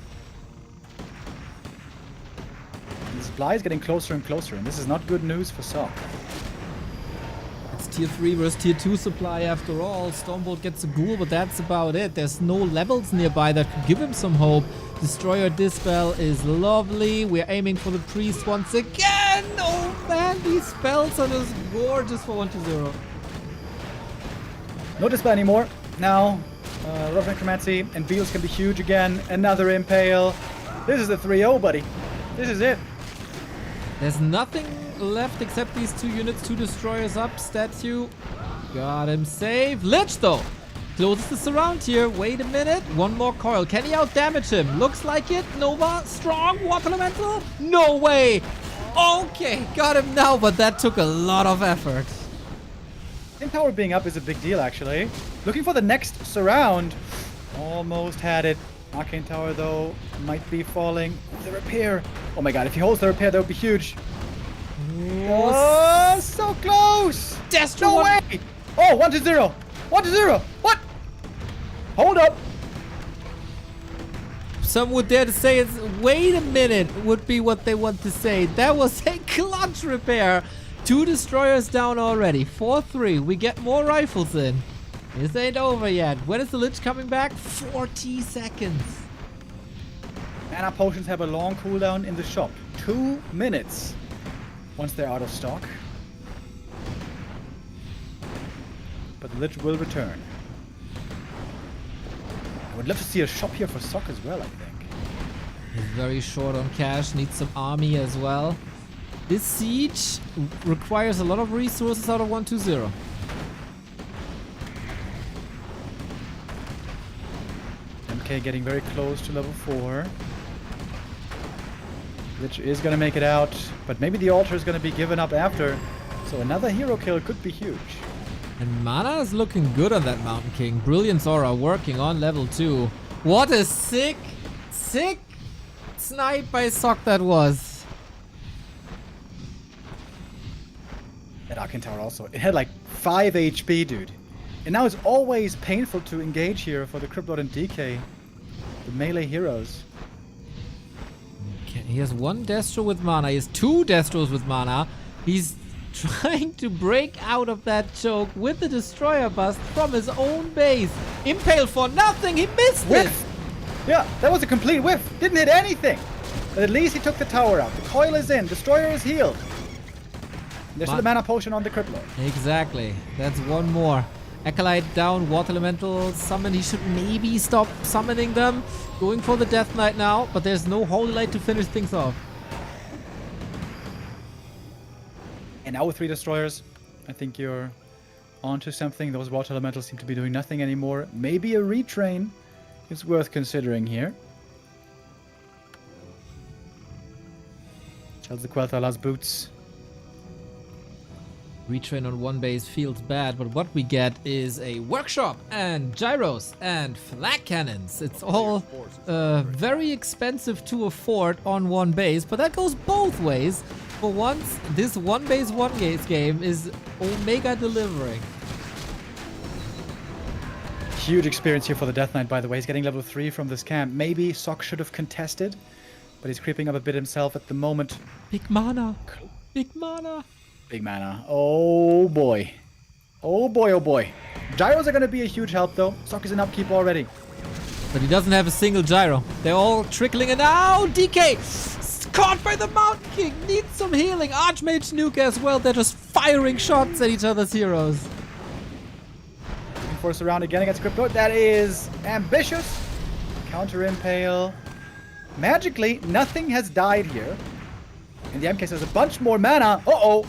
And the supply is getting closer and closer, and this is not good news for Sock. It's tier 3 versus tier 2 supply after all. Stormbolt gets a ghoul, but that's about it. There's no levels nearby that could give him some hope. Destroyer Dispel is lovely. We're aiming for the priest once again. Oh man, these spells are just gorgeous for 1-0. No Dispel anymore. Now, Rough Necromancy and Beals can be huge again. Another Impale. This is the 3-0, buddy. This is it. There's nothing left except these 2 units, 2 destroyers up, statue. Got him safe. Lich though. Closes the surround here. Wait a minute. One more coil. Can he outdamage him? Looks like it. Nova, strong. Water Elemental. No way. Okay, got him now, but that took a lot of effort. Power being up is a big deal, actually. Looking for the next surround. Almost had it. Arcane Tower, though, might be falling. The repair. Oh my god, if he holds the repair, that would be huge. Oh, so close! Destro No one- way! Oh, 1-0. 1-0. What? Hold up. Some would dare to say it's wait a minute would be what they want to say. That was a clutch repair. 2 destroyers down already. 4-3. We get more rifles in. This ain't over yet. When is the Lich coming back? 40 seconds. Mana potions have a long cooldown in the shop. 2 minutes. Once they're out of stock. But the Lich will return. I would love to see a shop here for Sock as well, I think. He's very short on cash. Needs some army as well. This siege requires a lot of resources out of 1-2-0. MK getting very close to level 4. Lich is going to make it out, but maybe the altar is going to be given up after. So another hero kill could be huge. And Mana is looking good on that Mountain King. Brilliance Aura working on level 2. What a sick snipe by Sock that was. That Arcane Tower also. It had like 5 HP, dude. And now it's always painful to engage here for the Cryptlord and DK. The melee heroes. Okay, he has 1 Destro with Mana. He has 2 Destros with Mana. He's trying to break out of that choke with the Destroyer Bust from his own base. Impale for nothing. He missed it. Whiff! Yeah, that was a complete whiff. Didn't hit anything. But at least he took the tower out. The coil is in. Destroyer is healed. There's still a mana potion on the Cryptlord. Exactly. That's 1 more. Acolyte down, Water Elemental summon. He should maybe stop summoning them. Going for the Death Knight now, but there's no Holy Light to finish things off. And now with 3 destroyers, I think you're onto something. Those Water Elementals seem to be doing nothing anymore. Maybe a retrain is worth considering here. Tells the Quel'Thala's boots. Retrain on 1 base feels bad, but what we get is a workshop and gyros and flak cannons. It's all very expensive to afford on 1 base, but that goes both ways. For once, this 1 base 1 gaze game is Omega delivering. Huge experience here for the Death Knight, by the way. He's getting level 3 from this camp. Maybe Sock should have contested, but he's creeping up a bit himself at the moment. Big mana. Big mana. Big mana. Oh boy. Oh boy, oh boy. Gyros are going to be a huge help though. Sock is in upkeep already. But he doesn't have a single gyro. They're all trickling in. Now DK! Caught by the Mountain King! Needs some healing. Archmage Nuke as well. They're just firing shots at each other's heroes. Looking for a surround again against Crypto. That is ambitious. Counter Impale. Magically, nothing has died here. And the MK says a bunch more mana. Uh-oh.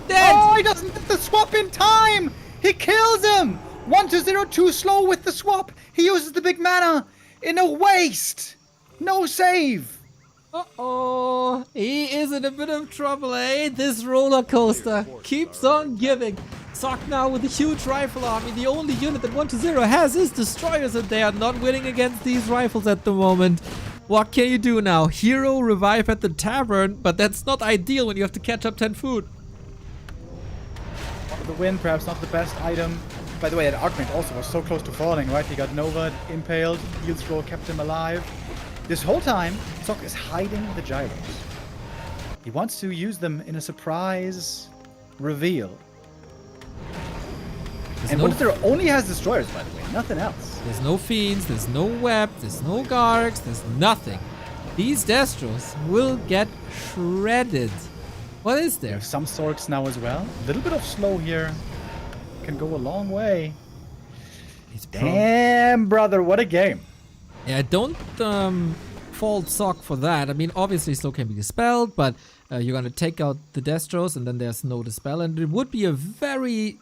Dead! Oh, he doesn't get the swap in time! He kills him! 1-0, too slow with the swap. He uses the big mana in a waste. No save. Uh-oh. He is in a bit of trouble, eh? This roller coaster keeps on giving. Sock now with a huge rifle army. The only unit that 1-0 has is destroyers, and they are not winning against these rifles at the moment. What can you do now? Hero revive at the tavern, but that's not ideal when you have to catch up 10 food. The win, perhaps not the best item. By the way, that Archmage also was so close to falling, right? He got Nova, impaled, heal scroll kept him alive. This whole time, Sock is hiding the gyros. He wants to use them in a surprise reveal. And no 1-0 only has destroyers, by the way, nothing else. There's no fiends, there's no web, there's no gargs, there's nothing. These Destros will get shredded. What is there? There's some Sorks now as well. A little bit of slow here can go a long way. Damn, brother, what a game. Yeah, don't fault Sock for that. I mean, obviously slow can be dispelled, but you're gonna take out the Destros and then there's no dispel, and it would be a very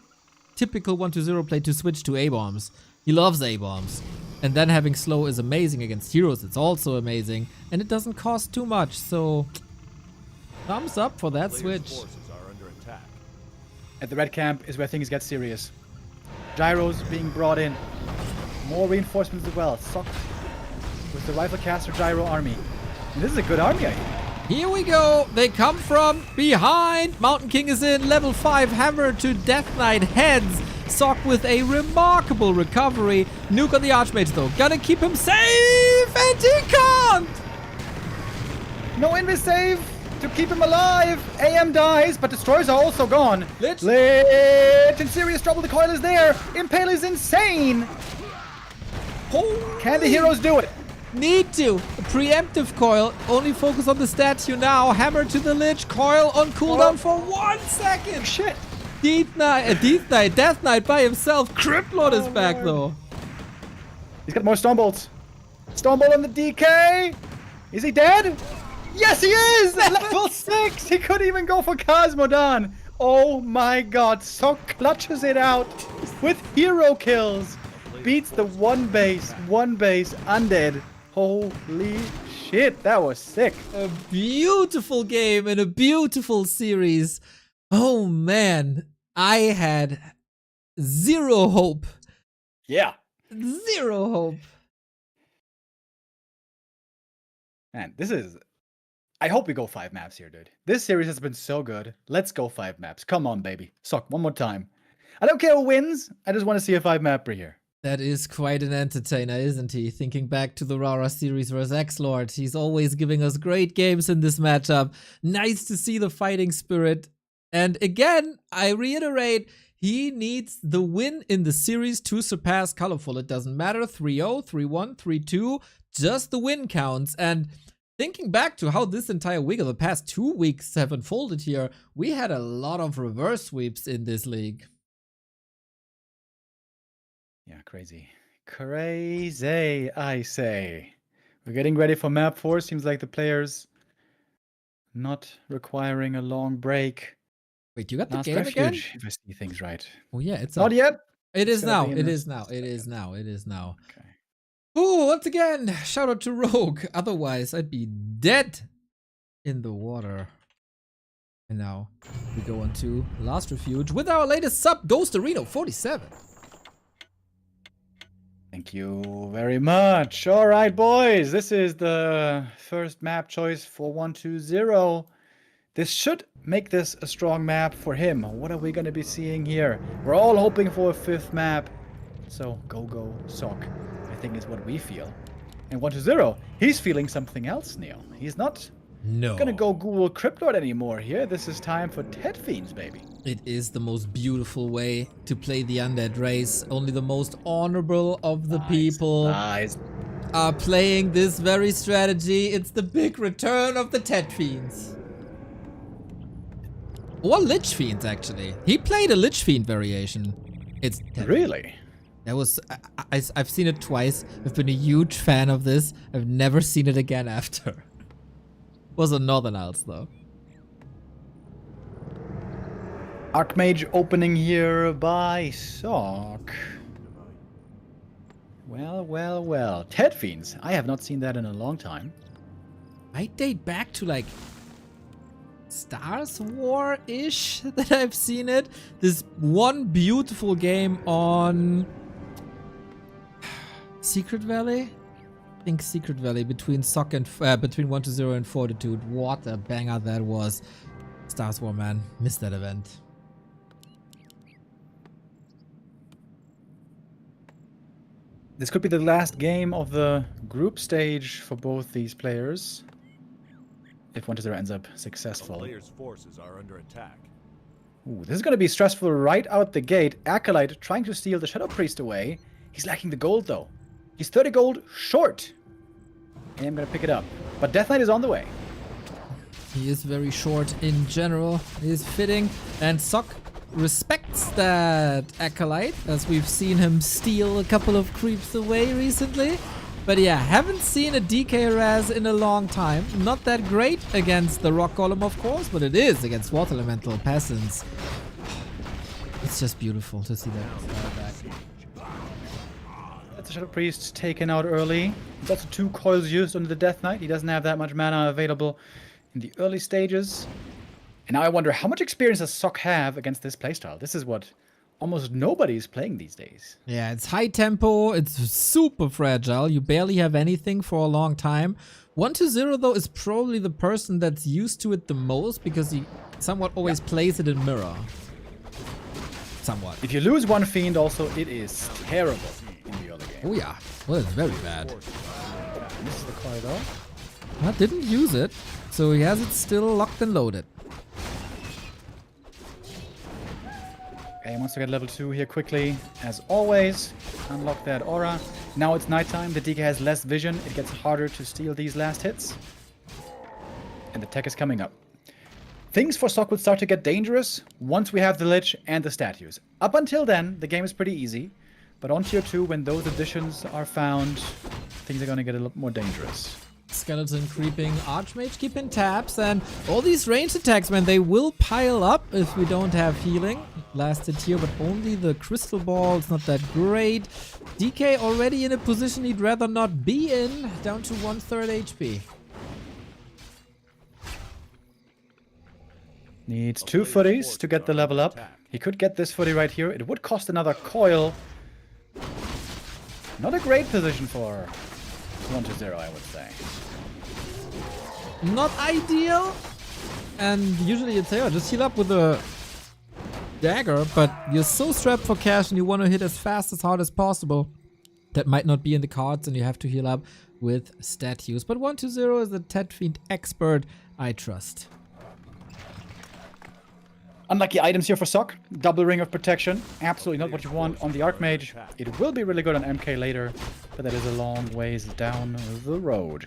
typical 1-0 play to switch to A-bombs. He loves A-bombs. And then having slow is amazing against heroes. It's also amazing. And it doesn't cost too much, so thumbs up for that Players' switch. forces are under attack. At the red camp is where things get serious. Gyros being brought in. More reinforcements as well. Sock with the rifle caster gyro army. And this is a good army, I think. Here we go. They come from behind. Mountain King is in. Level 5 hammer to Death Knight heads. Sock with a remarkable recovery. Nuke on the Archmage though. Gotta keep him safe. And he can't. No invis save to keep him alive. AM dies, but destroyers are also gone. Lich. Lich in serious trouble. The coil is there. Impale is insane. Can the heroes do it? Need to. A preemptive coil. Only focus on the statue now. Hammer to the Lich. Coil on cooldown for 1 second. Shit. Death Knight by himself. Crypt Lord is back though. He's got more Stormbolts. Stormbolt on the DK. Is he dead? Yes, he is! Level 6! He couldn't even go for Cosmodon. Oh my god. So clutches it out with hero kills. Beats the one base undead. Holy shit, that was sick. A beautiful game and a beautiful series. Oh man, I had zero hope. Yeah. Zero hope. Man, this is... I hope we go 5 maps here, dude. This series has been so good. Let's go 5 maps. Come on, baby. Sock, one more time. I don't care who wins. I just want to see a 5-mapper here. That is quite an entertainer, isn't he? Thinking back to the Rara series versus X-Lord, he's always giving us great games in this matchup. Nice to see the fighting spirit. And again, I reiterate, he needs the win in the series to surpass Colorful. It doesn't matter, 3-0, 3-1, 3-2, just the win counts. And thinking back to how this entire week, or the past 2 weeks have unfolded here, we had a lot of reverse sweeps in this league. Yeah, crazy. Crazy, I say. We're getting ready for map 4. Seems like the players not requiring a long break. Wait, you got the Last game refuge, again? if I see things right. Oh yeah, it's Not up. yet. It is gonna now. be in It a is now. It is second. now. It is now. Okay. Ooh, once again, shout out to Rogue. Otherwise, I'd be dead in the water. And now we go on to Last Refuge with our latest sub, Ghost Arena 47. Thank you very much. All right, boys. This is the first map choice for 1-2-0. This should make this a strong map for him. What are we going to be seeing here? We're all hoping for a 5th map. So, go, Sock. I think is what we feel. And 1-2-0, he's feeling something else, Neil. He's not gonna go Google Cryptlord anymore here. This is time for Ted Fiends, baby. It is the most beautiful way to play the undead race. Only the most honorable of the people are playing this very strategy. It's the big return of the Ted Fiends. Or Lich Fiends, actually. He played a Lich Fiend variation. It's Ted Really? That was... I've seen it twice. I've been a huge fan of this. I've never seen it again after. Was on Northern Isles, though. Archmage opening here by Sock. Well. Ted Fiends. I have not seen that in a long time. I date back to like Stars War-ish that I've seen it. This one beautiful game on Secret Valley? I think Secret Valley between Sock and between 1-0 and Fortitude. What a banger that was. Stars War, man. Missed that event. This could be the last game of the group stage for both these players. If 1-0 ends up The successful. player's forces are under attack. Ooh, this is going to be stressful right out the gate. Acolyte trying to steal the Shadow Priest away. He's lacking the gold, though. He's 30 gold short. And I'm going to pick it up. But Death Knight is on the way. He is very short in general. He is fitting. And Sock respects that Acolyte, as we've seen him steal a couple of creeps away recently. But yeah, haven't seen a DK Raz in a long time. Not that great against the Rock Golem, of course, but it is against Water Elemental Peasants. It's just beautiful to see that back. That's the Shadow Priest taken out early. There's also 2 coils used on the Death Knight. He doesn't have that much mana available in the early stages. And now I wonder, how much experience does Sock have against this playstyle? This is what almost nobody is playing these days. Yeah, it's high tempo, it's super fragile, you barely have anything for a long time. 1-0 though is probably the person that's used to it the most because he somewhat always plays it in mirror. Somewhat. If you lose one Fiend also, it is terrible in the early game. Oh yeah, well it's very bad. This is the coil though. I didn't use it, so he has it still locked and loaded. Okay, wants to get level 2 here quickly, as always. Unlock that aura. Now it's nighttime, the DK has less vision, it gets harder to steal these last hits. And the tech is coming up. Things for Sock would start to get dangerous once we have the Lich and the statues. Up until then, the game is pretty easy. But on tier 2, when those additions are found, things are going to get a little more dangerous. Skeleton creeping, Archmage keeping tabs, and all these ranged attacks, man, they will pile up if we don't have healing. Lasted here, but only the Crystal Ball is not that great. DK already in a position he'd rather not be in, down to 1/3 HP. Needs 2 footies to get the level up. He could get this footy right here. It would cost another coil. Not a great position for 1-0, I would say. Not ideal, and usually you'd say, oh, just heal up with a dagger, but you're so strapped for cash and you want to hit as fast, as hard as possible. That might not be in the cards, and you have to heal up with statues. But 1-0 is the Tet Fiend expert I trust. Unlucky items here for Sock. Double Ring of Protection. Absolutely not what you want on the Archmage. It will be really good on MK later, but that is a long ways down the road.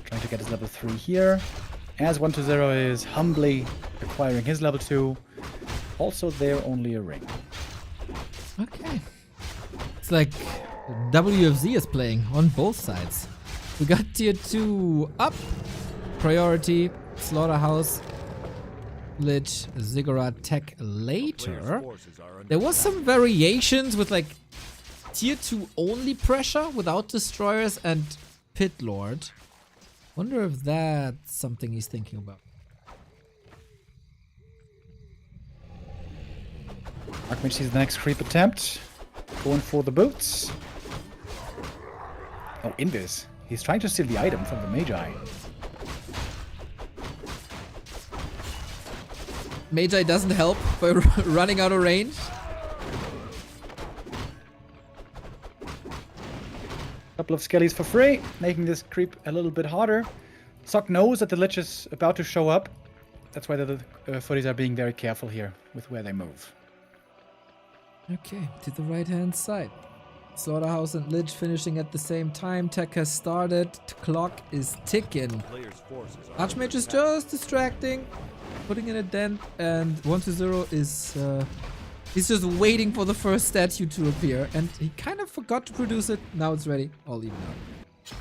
Trying to get his level 3 here. As 1-0 is humbly acquiring his level 2. Also there, only a ring. Okay. It's like WFZ is playing on both sides. We got tier 2 up. Priority. Slaughterhouse, Lich, Ziggurat tech later. There was some variations with like tier 2 only pressure without destroyers and Pit Lord. Wonder if that's something he's thinking about. Archmage sees the next creep attempt. Going for the boots. Oh, Invis. He's trying to steal the item from the Magi. Magi doesn't help by running out of range. Couple of skellies for free, making this creep a little bit harder. Sock knows that the Lich is about to show up. That's why the footies are being very careful here with where they move. Okay, to the right-hand side. Slaughterhouse and Lich finishing at the same time. Tech has started. Clock is ticking. Archmage is just distracting, putting in a dent, and 1-0 is he's just waiting for the first statue to appear, and he kind of forgot to produce it. Now it's ready. All even out.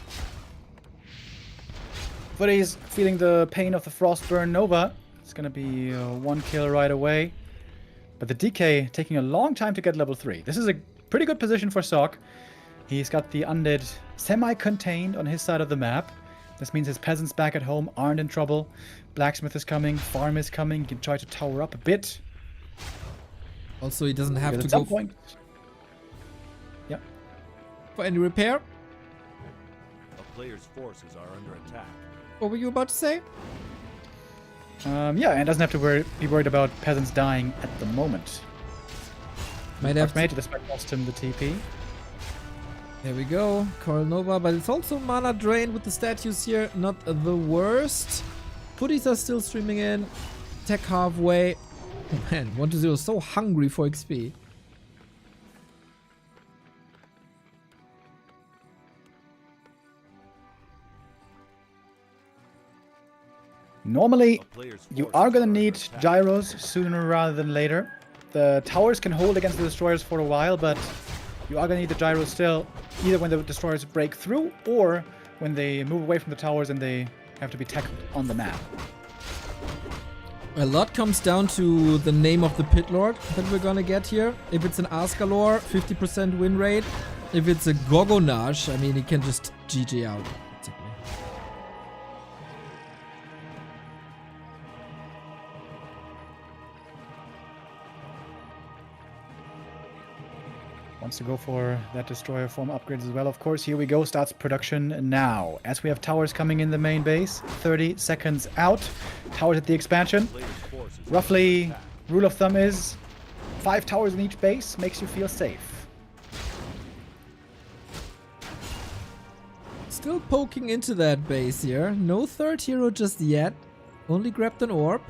Footies feeling the pain of the Frostburn Nova. It's gonna be 1 kill right away. But the DK taking a long time to get level 3. This is a pretty good position for Sock. He's got the undead semi-contained on his side of the map. This means his peasants back at home aren't in trouble. Blacksmith is coming, farm is coming. You can try to tower up a bit. Also, he doesn't have Because to at go some point. Yep. for any repair. A player's forces are under attack. What were you about to say? Yeah, and doesn't have to be worried about peasants dying at the moment. Might have to. Archmage, this might cost him the TP. There we go. Coral Nova, but it's also mana drained with the statues here. Not the worst. Footies are still streaming in. Tech halfway. Oh man, 1-0 so hungry for XP. Normally, A player's you forces are going to under need attack. gyros sooner rather than later. The towers can hold against the destroyers for a while, but you are going to need the gyros still, either when the destroyers break through or when they move away from the towers and they have to be tackled on the map. A lot comes down to the name of the pit lord that we're gonna get here. If it's an Ascalor, 50% win rate. If it's a Gogonash, I mean, he can just GG out. Basically. Wants to go for that destroyer form upgrades as well. Of course, here we go. Starts production now. As we have towers coming in the main base. 30 seconds out. Towers at the expansion. Player's forces are Roughly, under attack. rule of thumb is 5 towers in each base makes you feel safe. Still poking into that base here. No third hero just yet. Only grabbed an orb.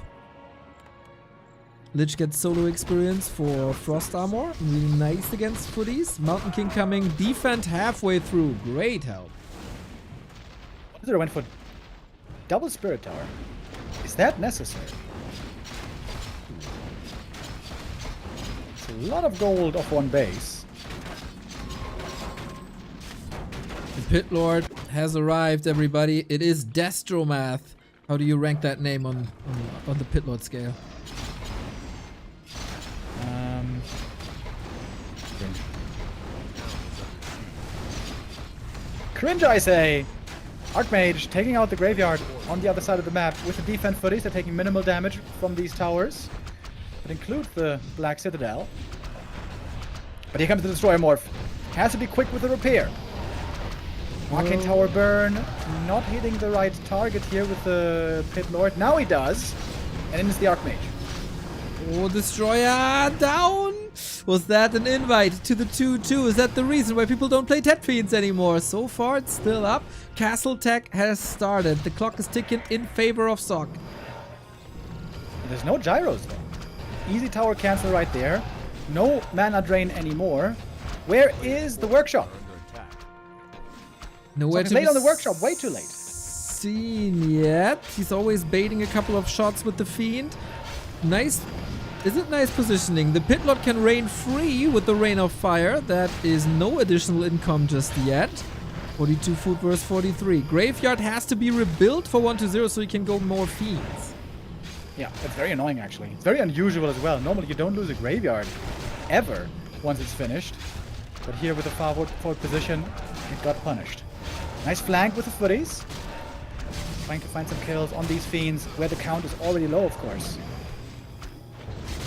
Lich gets solo experience for Frost Armor. Really nice against footies. Mountain King coming. Defend halfway through. Great help. Zero went for double Spirit Tower. Is that necessary? It's a lot of gold off one base. The Pit Lord has arrived, everybody. It is Destromath. How do you rank that name on the Pit Lord scale? Cringe, I say! Archmage taking out the graveyard on the other side of the map with the defense footies. They're taking minimal damage from these towers. That include the Black Citadel. But here comes the Destroyer Morph. Has to be quick with the repair. Arcane Tower Burn. Not hitting the right target here with the Pit Lord. Now he does. And then it's the Archmage. Oh, Destroyer down! Was that an invite to the 2-2? Is that the reason why people don't play Tet Fiends anymore? So far, it's still up. Castle Tech has started. The clock is ticking in favor of Sock. There's no gyros though. Easy tower cancel right there. No mana drain anymore. Where is the workshop? Under attack. Nowhere He's to late be on the workshop, way too late. seen yet. He's always baiting a couple of shots with the Fiend. Nice. Is it nice positioning? The Pit Lord can rain free with the Rain of Fire. That is no additional income just yet. 42 food versus 43. Graveyard has to be rebuilt for 1-0 so he can go more Fiends. Yeah, that's very annoying actually. It's very unusual as well. Normally you don't lose a graveyard ever once it's finished. But here with the forward position, it got punished. Nice flank with the footies. Trying to find some kills on these Fiends where the count is already low, of course.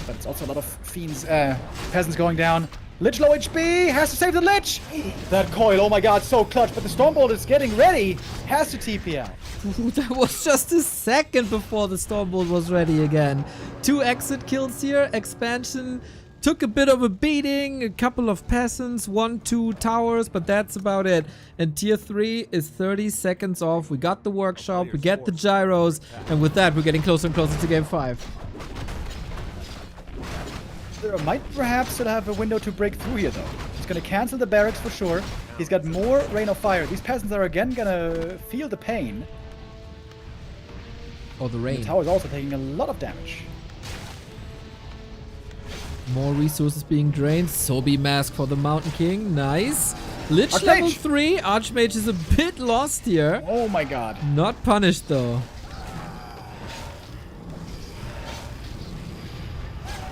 But it's also a lot of Fiends, peasants going down. Lich low HP, has to save the Lich! That coil, oh my god, so clutch, but the Stormbolt is getting ready. Has to TP out. Ooh, that was just a second before the Stormbolt was ready again. 2 exit kills here. Expansion took a bit of a beating. A couple of peasants, 1-2 towers, but that's about it. And tier 3 is 30 seconds off. We got the workshop, we get the gyros, and with that we're getting closer and closer to game 5. There might perhaps still have a window to break through here though. He's gonna cancel the barracks for sure. He's got more Rain of Fire. These peasants are again gonna feel the pain. Or the The rain. tower's also taking a lot of damage. More resources being drained. Sobi Mask for the Mountain King. Nice. Lich Archmage. level 3. Archmage is a bit lost here. Oh my god. Not punished though.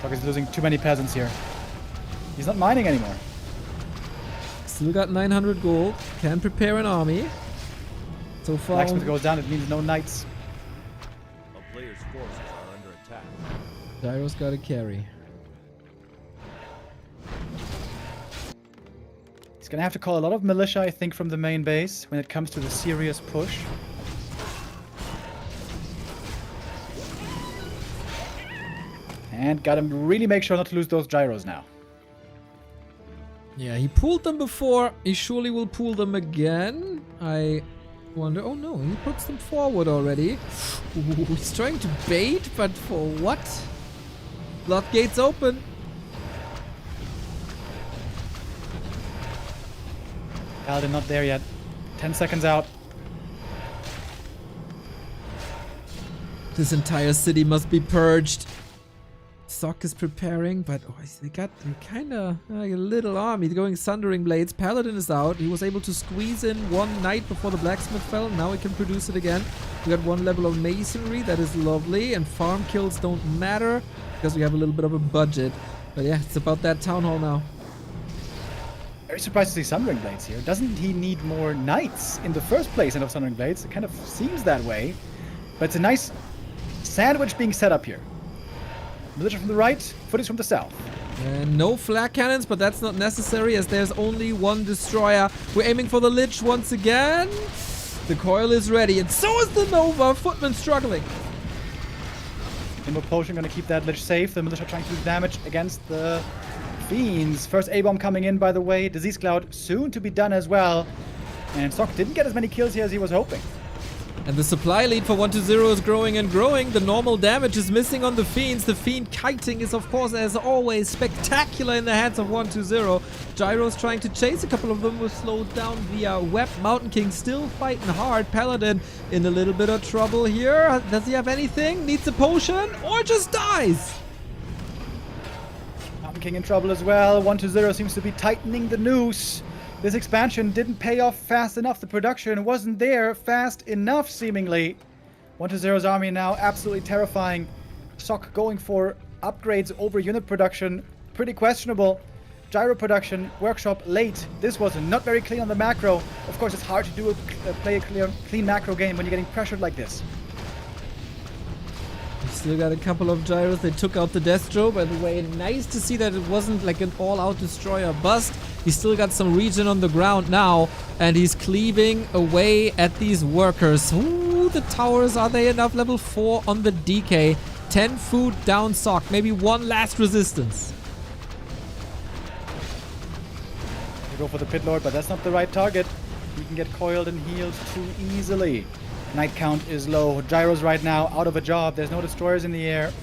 Fuck, he's losing too many peasants here. He's not mining anymore. Still got 900 gold. Can prepare an army. So far, Blacksmith goes down, it means no knights. A player's forces are under attack. Gyro's got a carry. He's gonna have to call a lot of militia, I think, from the main base when it comes to the serious push. And gotta really make sure not to lose those gyros now. Yeah, he pulled them before. He surely will pull them again. I wonder. Oh no, he puts them forward already. Ooh, he's trying to bait, but for what? Floodgates open. Paladin not there yet. 10 seconds out. This entire city must be purged. Sock is preparing, but they got kind of like a little army going Sundering Blades. Paladin is out. He was able to squeeze in one knight before the blacksmith fell. Now he can produce it again. We got one level of masonry. That is lovely. And farm kills don't matter because we have a little bit of a budget. But yeah, it's about that town hall now. Very surprised to see Sundering Blades here. Doesn't he need more knights in the first place instead of Sundering Blades? It kind of seems that way. But it's a nice sandwich being set up here. Militia from the right, footage from the south. And no flak cannons, but that's not necessary as there's only one destroyer. We're aiming for the Lich once again. The coil is ready, and so is the Nova. Footman struggling. Remo Potion gonna keep that Lich safe. The militia trying to do damage against the Fiends. First A-bomb coming in, by the way. Disease Cloud soon to be done as well. And Sock didn't get as many kills here as he was hoping. And the supply lead for 1-0 is growing and growing. The normal damage is missing on the Fiends. The Fiend kiting is, of course, as always, spectacular in the hands of 1-0. Gyro's trying to chase a couple of them, was slowed down via Web. Mountain King still fighting hard. Paladin in a little bit of trouble here. Does he have anything? Needs a potion? Or just dies? Mountain King in trouble as well. 1-0 seems to be tightening the noose. This expansion didn't pay off fast enough. The production wasn't there fast enough, seemingly. 1-0's army now absolutely terrifying. Sock going for upgrades over unit production. Pretty questionable. Gyro production, workshop late. This was not very clean on the macro. Of course, it's hard to play a clean macro game when you're getting pressured like this. We still got a couple of gyros. They took out the Destro. By the way, nice to see that it wasn't like an all-out destroyer bust. He's still got some regen on the ground now, and he's cleaving away at these workers. Ooh, the towers, are they enough? Level 4 on the DK. 10 food down Sock. Maybe one last resistance. They go for the Pit Lord, but that's not the right target. He can get coiled and healed too easily. Knight count is low. Gyros right now out of a job. There's no destroyers in the air.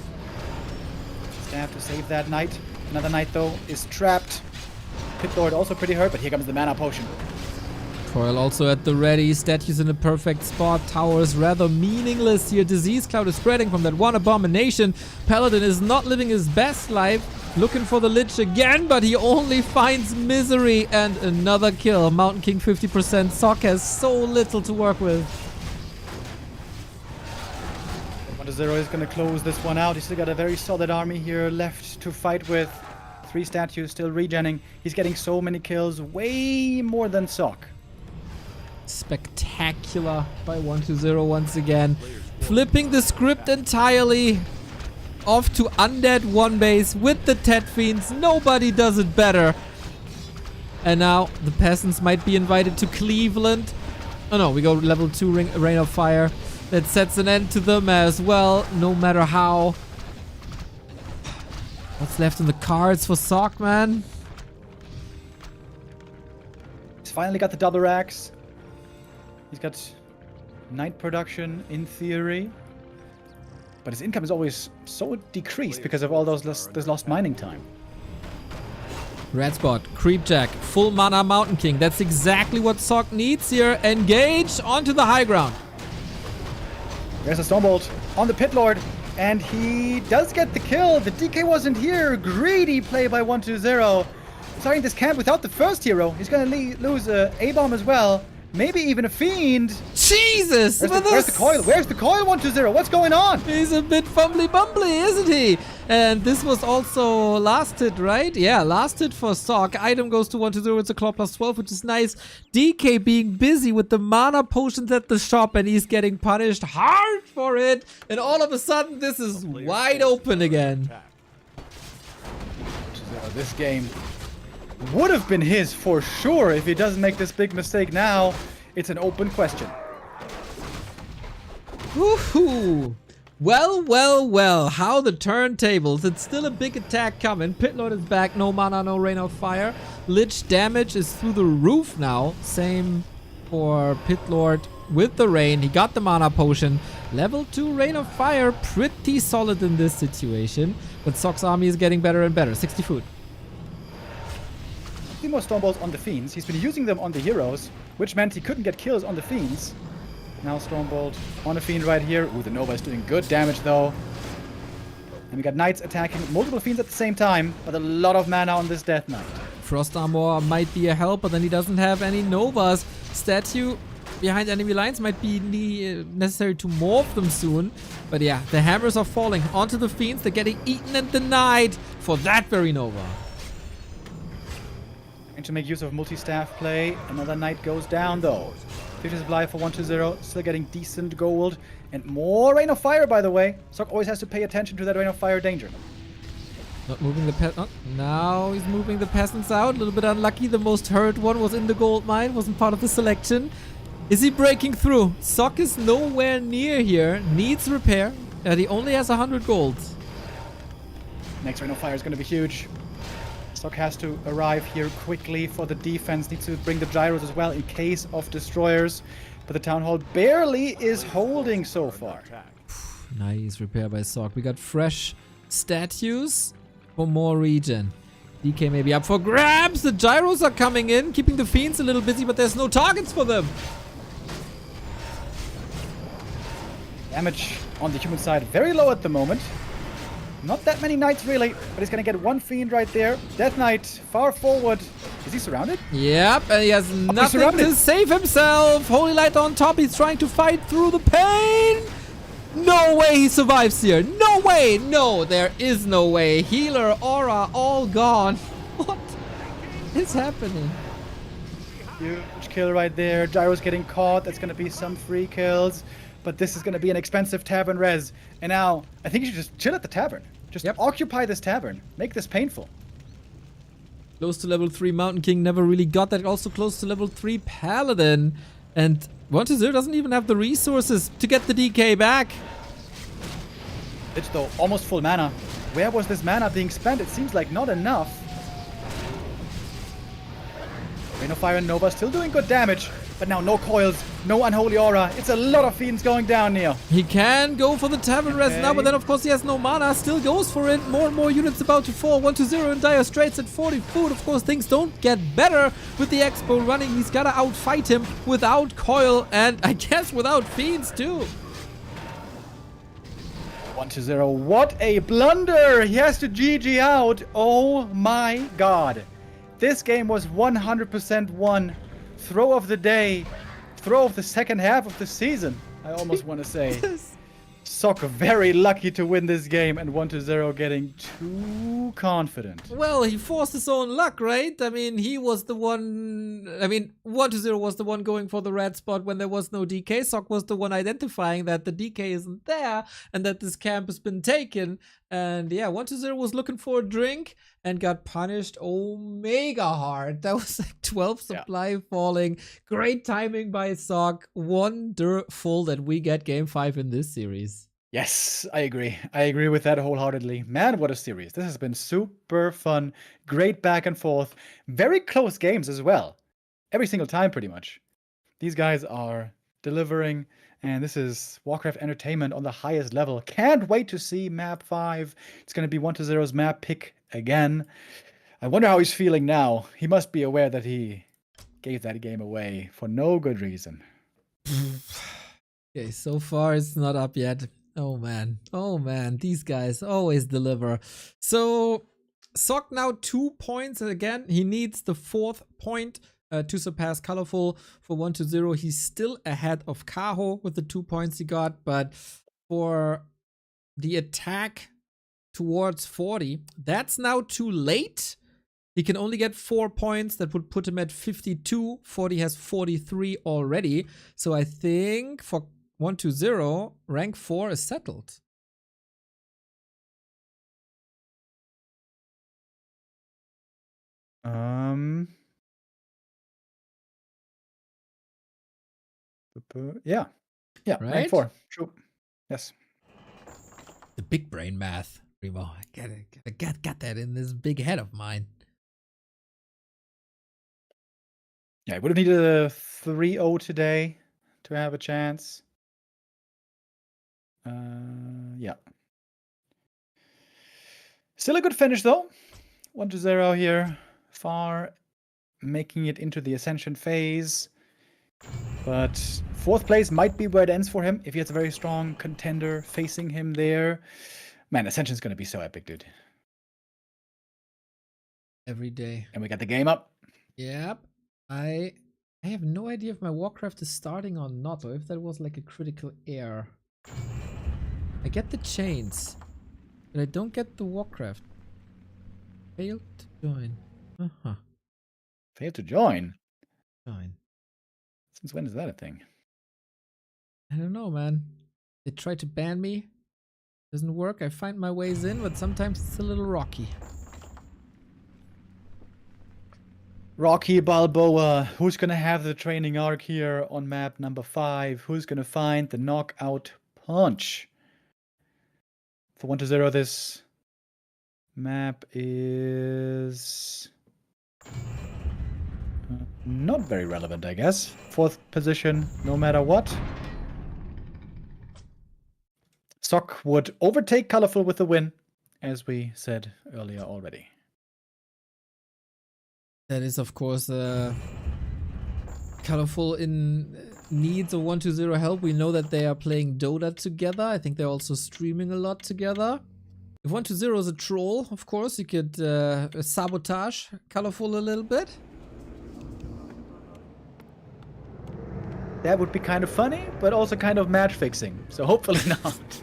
Just have to save that knight. Another knight, though, is trapped. Pit Lord also pretty hurt, but here comes the Mana Potion. Coil also at the ready. Statues in a perfect spot. Towers rather meaningless here. Disease Cloud is spreading from that one abomination. Paladin is not living his best life. Looking for the Lich again, but he only finds misery and another kill. Mountain King 50%. Sock has so little to work with. 1-0 is going to close this one out. He's still got a very solid army here left to fight with. 3 statues still regenning. He's getting so many kills, way more than Sock. Spectacular by 1-0 once again. Flipping the script entirely. Off to Undead 1 base with the Tet Fiends. Nobody does it better. And now the peasants might be invited to Cleveland. Oh no, we go level 2 Rain of Fire. That sets an end to them as well, no matter how. What's left in the cards for Sock, man? He's finally got the double racks. He's got knight production in theory. But his income is always so decreased because of all those lost mining time. Red spot, Creepjack, full mana Mountain King. That's exactly what Sock needs here. Engage onto the high ground. There's a Stonebolt on the Pit Lord, and he does get the kill. The DK wasn't here. Greedy play by 1-0. Starting this camp without the first hero. He's going to lose a A-bomb as well. Maybe even a Fiend. Jesus! Where's the coil? Where's the coil 120? What's going on? He's a bit fumbly-bumbly, isn't he? And this was also last hit, right? Yeah, last hit for Sock. Item goes to 120. It's a claw plus 12, which is nice. DK being busy with the mana potions at the shop, and he's getting punished hard for it. And all of a sudden, this is wide open again. This game would have been his for sure if he doesn't make this big mistake now. It's an open question. Woohoo! Well, how the turntables. It's still a big attack coming. Pitlord is back, no mana, no rain of fire. Lich damage is through the roof now. Same for Pitlord with the rain. He got the mana potion. Level 2 rain of fire, pretty solid in this situation. But Sock's army is getting better and better. 60 food. More Stormbolts on the Fiends. He's been using them on the heroes, which meant he couldn't get kills on the Fiends. Now Stormbolt on a Fiend right here. Ooh, the Nova is doing good damage though. And we got Knights attacking multiple Fiends at the same time, but a lot of mana on this Death Knight. Frost Armor might be a help, but then he doesn't have any Novas. Statue behind enemy lines might be necessary to morph them soon. But yeah, the hammers are falling onto the Fiends. They're getting eaten and denied for that very Nova. To make use of multi-staff play. Another Knight goes down though. 50 supply for 120, still getting decent gold. And more Rain of Fire, by the way. Sock always has to pay attention to that Rain of Fire danger. Not moving the now he's moving the peasants out. A little bit unlucky. The most hurt one was in the gold mine. Wasn't part of the selection. Is he breaking through? Sock is nowhere near here. Needs repair. He only has 100 gold. Next Rain of Fire is going to be huge. Sock has to arrive here quickly for the defense. Needs to bring the gyros as well in case of destroyers. But the Town Hall barely is holding so far. Nice repair by Sock. We got fresh statues for more regen. DK may be up for grabs. The gyros are coming in, keeping the Fiends a little busy, but there's no targets for them. Damage on the human side very low at the moment. Not that many Knights really, but he's gonna get one Fiend right there. Death Knight far forward. Is he surrounded? Yep, and he has nothing to save himself. Holy Light on top. He's trying to fight through the pain. No way he survives here. No way. No, there is no way. Healer, aura, all gone. What is happening? Huge kill right there. Gyro's getting caught. That's gonna be some free kills. But this is going to be an expensive tavern res. And now, I think you should just chill at the tavern. Just occupy this tavern. Make this painful. Close to level 3 Mountain King. Never really got that. Also close to level 3 Paladin. And 120 doesn't even have the resources to get the DK back. It's though almost full mana. Where was this mana being spent? It seems like not enough. Rain of Fire and Nova still doing good damage. But now no coils, no unholy aura. It's a lot of Fiends going down here. He can go for the tavern res now, but then of course he has no mana. Still goes for it. More and more units about to fall. 120 in dire straits at 40 food. Of course things don't get better with the Expo running. He's gotta outfight him without coil and I guess without Fiends too. 120, what a blunder. He has to GG out. Oh my god. This game was 100% won. Throw of the day, throw of the second half of the season, I almost want to say. Sock very lucky to win this game and 120 getting too confident. Well, he forced his own luck, right? I mean, he was the one... 120 was the one going for the red spot when there was no DK. Sock was the one identifying that the DK isn't there and that this camp has been taken. And yeah, 120 was looking for a drink and got punished omega hard. That was like 12 supply falling. Great timing by Sock. Wonderful that we get game 5 in this series. Yes, I agree. I agree with that wholeheartedly. Man, what a series. This has been super fun. Great back and forth. Very close games as well. Every single time, pretty much. These guys are delivering. And this is Warcraft entertainment on the highest level. Can't wait to see map 5. It's going to be 120's map pick again. I wonder how he's feeling now. He must be aware that he gave that game away for no good reason. Okay, so far it's not up yet. Oh man, these guys always deliver. So Sock now 2 points again. He needs the 4th point to surpass Colorful. For 1-0, he's still ahead of Kaho with the 2 points he got, but for the attack towards 40, that's now too late. He can only get 4 points. That would put him at 52. 40 has 43 already. So I think for 1-0, rank 4 is settled. Yeah. Yeah, Right? rank 4. True. Yes. The big brain math, Remo. I got that in this big head of mine. Yeah, I would have needed a 3-0 today to have a chance. Yeah. Still a good finish, though. 1-0 here. Far making it into the Ascension phase. But 4th place might be where it ends for him if he has a very strong contender facing him there. Man, Ascension's going to be so epic, dude. Every day. And we got the game up. Yep. I have no idea if my Warcraft is starting or not, or if that was like a critical error. I get the chains, but I don't get the Warcraft. Failed to join. Uh-huh. Failed to join? Join. Since when is that a thing? I don't know, man. They try to ban me. Doesn't work. I find my ways in, but sometimes it's a little rocky. Rocky Balboa. Who's going to have the training arc here on map number 5? Who's going to find the knockout punch? For 1-0, this map is not very relevant, I guess. 4th position, no matter what. Sock would overtake Colorful with the win, as we said earlier already. That is, of course, Colorful in needs of 1-0 help. We know that they are playing Dota together. I think they're also streaming a lot together. If 1-0 is a troll, of course, you could sabotage Colorful a little bit. That would be kind of funny, but also kind of match fixing. So hopefully not.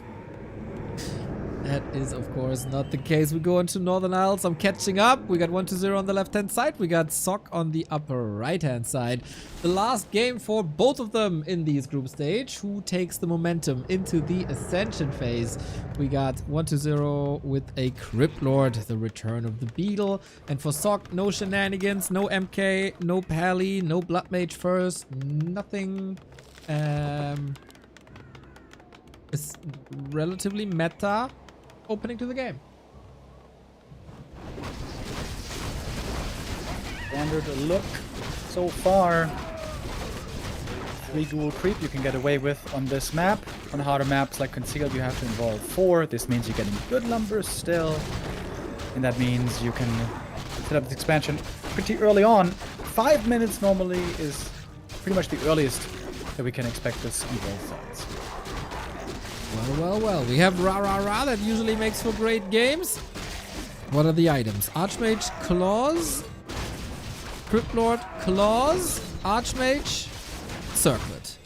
That is, of course, not the case. We go into Northern Isles. I'm catching up. We got 1-0 on the left-hand side. We got Sock on the upper right-hand side. The last game for both of them in these group stage. Who takes the momentum into the Ascension phase? We got 1-0 with a Crypt Lord, the return of the Beetle. And for Sock, no shenanigans, no MK, no Pally, no Blood Mage first, nothing. It's relatively meta opening to the game. Standard look so far. 3 dual creep you can get away with on this map. On harder maps like Concealed you have to involve 4. This means you're getting good numbers still. And that means you can set up this expansion pretty early on. 5 minutes normally is pretty much the earliest that we can expect this on both sides. Well. We have Ra that usually makes for great games. What are the items? Archmage, Claws, Crypt Lord, Claws, Archmage, Circlet.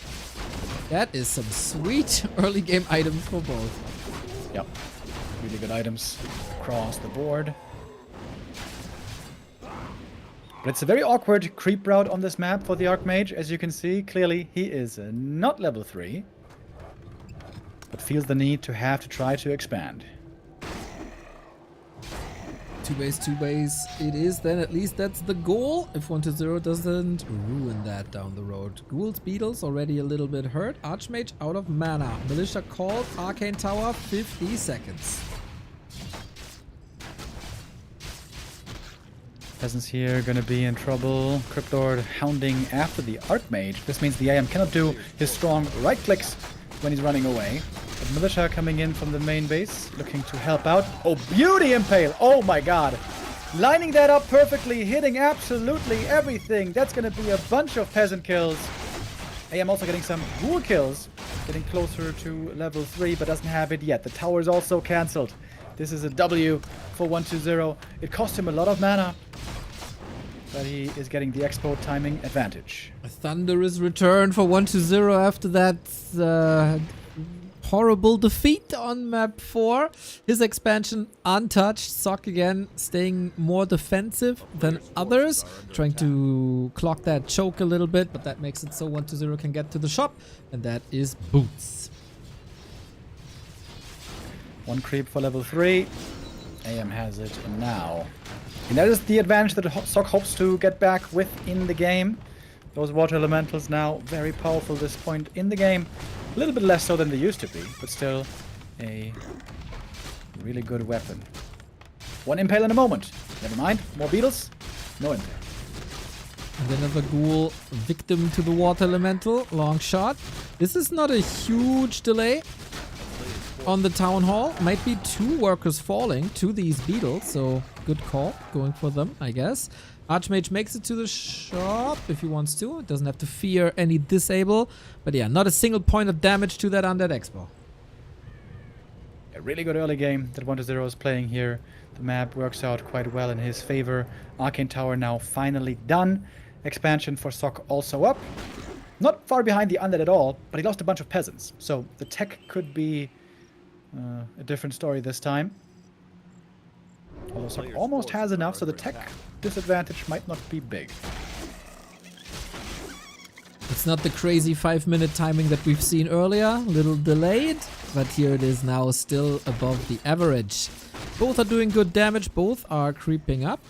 That is some sweet early game items for both. Yep. Really good items across the board. But it's a very awkward creep route on this map for the Archmage. As you can see, clearly he is not level 3. But feels the need to have to try to expand. 2 base it is, then at least that's the goal. If 1-0 doesn't ruin that down the road. Ghouls, Beetles already a little bit hurt. Archmage out of mana. Militia called. Arcane Tower, 50 seconds. Peasants here gonna be in trouble. Crypt Lord hounding after the Archmage. This means the AM cannot do his strong right clicks when he's running away. But Militia coming in from the main base, looking to help out. Oh, beauty Impale! Oh my god! Lining that up perfectly, hitting absolutely everything. That's gonna be a bunch of peasant kills. AM also getting some ghoul kills. Getting closer to level 3, but doesn't have it yet. The tower is also cancelled. This is a W for 1-0. It cost him a lot of mana. but he is getting the expo timing advantage. A thunderous return for 1-0 after that horrible defeat on map 4. His expansion untouched. Sock again staying more defensive than others. Trying to clock that choke a little bit, but that makes it so 1-0 can get to the shop. And that is Boots. One creep for level 3. AM has it now. And that is the advantage that Sock hopes to get back with in the game. Those water elementals now very powerful this point in the game. A little bit less so than they used to be, but still a really good weapon. One impale in a moment. Never mind. More beetles. No impale. And another ghoul victim to the water elemental. Long shot. This is not a huge delay on the town hall. Might be 2 workers falling to these beetles, so good call going for them, I guess. Archmage makes it to the shop if he wants to. It doesn't have to fear any disable. But yeah, not a single point of damage to that Undead Expo. A really good early game that 1-0 is playing here. The map works out quite well in his favor. Arcane Tower now finally done. Expansion for Sock also up. Not far behind the Undead at all, but he lost a bunch of peasants. So the tech could be a different story this time. Although Sock almost has enough, so the tech disadvantage might not be big. It's not the crazy 5-minute timing that we've seen earlier. A little delayed, but here it is now still above the average. Both are doing good damage. Both are creeping up.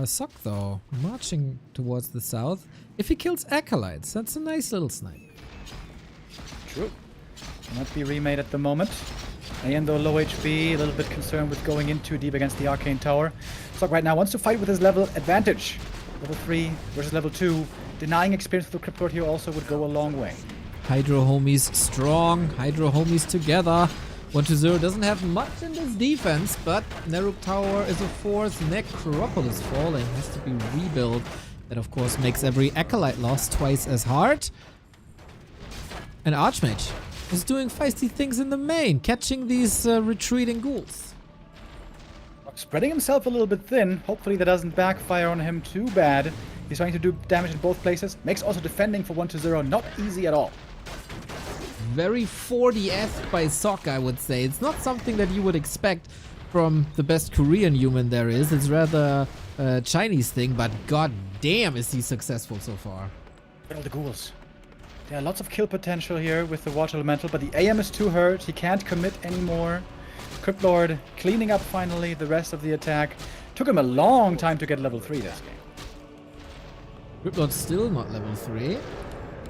Sock, though, marching towards the south. If he kills Acolytes, that's a nice little snipe. True. Cannot be remade at the moment. And though low HP, a little bit concerned with going in too deep against the Arcane Tower. Sock right now wants to fight with his level advantage. Level 3 versus level 2. Denying experience with the Crypt Lord here also would go a long way. Hydro homies strong. Hydro homies together. 1-0 doesn't have much in this defense, but Nerub Tower is a force. Necropolis falling has to be rebuilt. That of course makes every Acolyte loss twice as hard. And Archmage is doing feisty things in the main, catching these retreating ghouls. Spreading himself a little bit thin. Hopefully that doesn't backfire on him too bad. He's trying to do damage in both places. Makes also defending for 1-0 not easy at all. Very 40-esque by Sock, I would say. It's not something that you would expect from the best Korean human there is. It's rather a Chinese thing, but god damn is he successful so far. Look at all the ghouls. There are lots of kill potential here with the Water Elemental, but the AM is too hurt. He can't commit anymore. Crypt Lord cleaning up finally the rest of the attack. Took him a long time to get level 3 this game. Crypt Lord's still not level 3.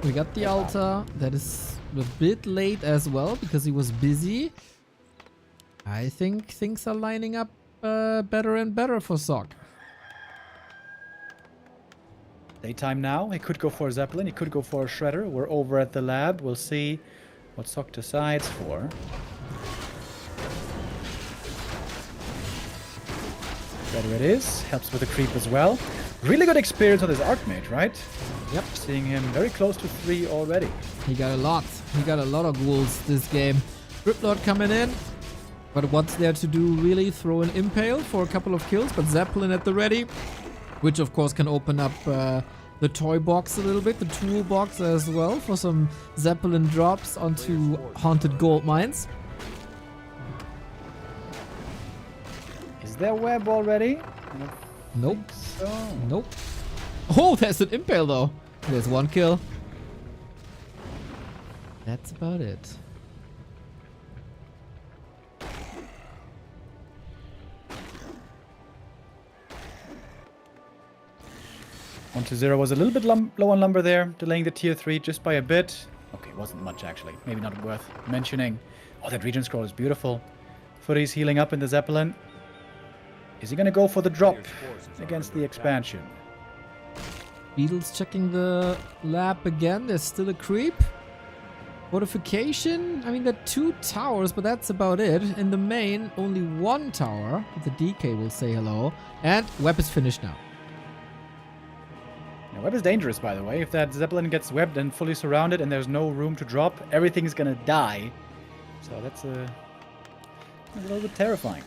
We got the altar. That is a bit late as well because he was busy. I think things are lining up better and better for Sock. Daytime now. He could go for a Zeppelin. He could go for a Shredder. We're over at the lab. We'll see what Sock decides for. Shredder it is. Helps with the creep as well. Really good experience on this Archmage, right? Yep. Seeing him very close to 3 already. He got a lot. He got a lot of ghouls this game. Crypt Lord coming in. But what's there to do really? Throw an Impale for a couple of kills, but Zeppelin at the ready. Which of course can open up the toy box a little bit, the toolbox as well for some Zeppelin drops onto haunted gold mines. Is there web already? Nope. So. Nope. Oh, there's an Impale though. There's one kill. That's about it. One to 0 was a little bit low on lumber there, delaying the tier 3 just by a bit. Okay, wasn't much actually. Maybe not worth mentioning. Oh, that region scroll is beautiful. Footy's healing up in the Zeppelin. Is he going to go for the drop against the expansion? Beetles checking the lab again. There's still a creep. Fortification. I mean, there are 2 towers, but that's about it. In the main, only 1 tower. The DK will say hello. And web is finished now. Now, web is dangerous, by the way. If that Zeppelin gets webbed and fully surrounded and there's no room to drop, everything's going to die. So that's a little bit terrifying.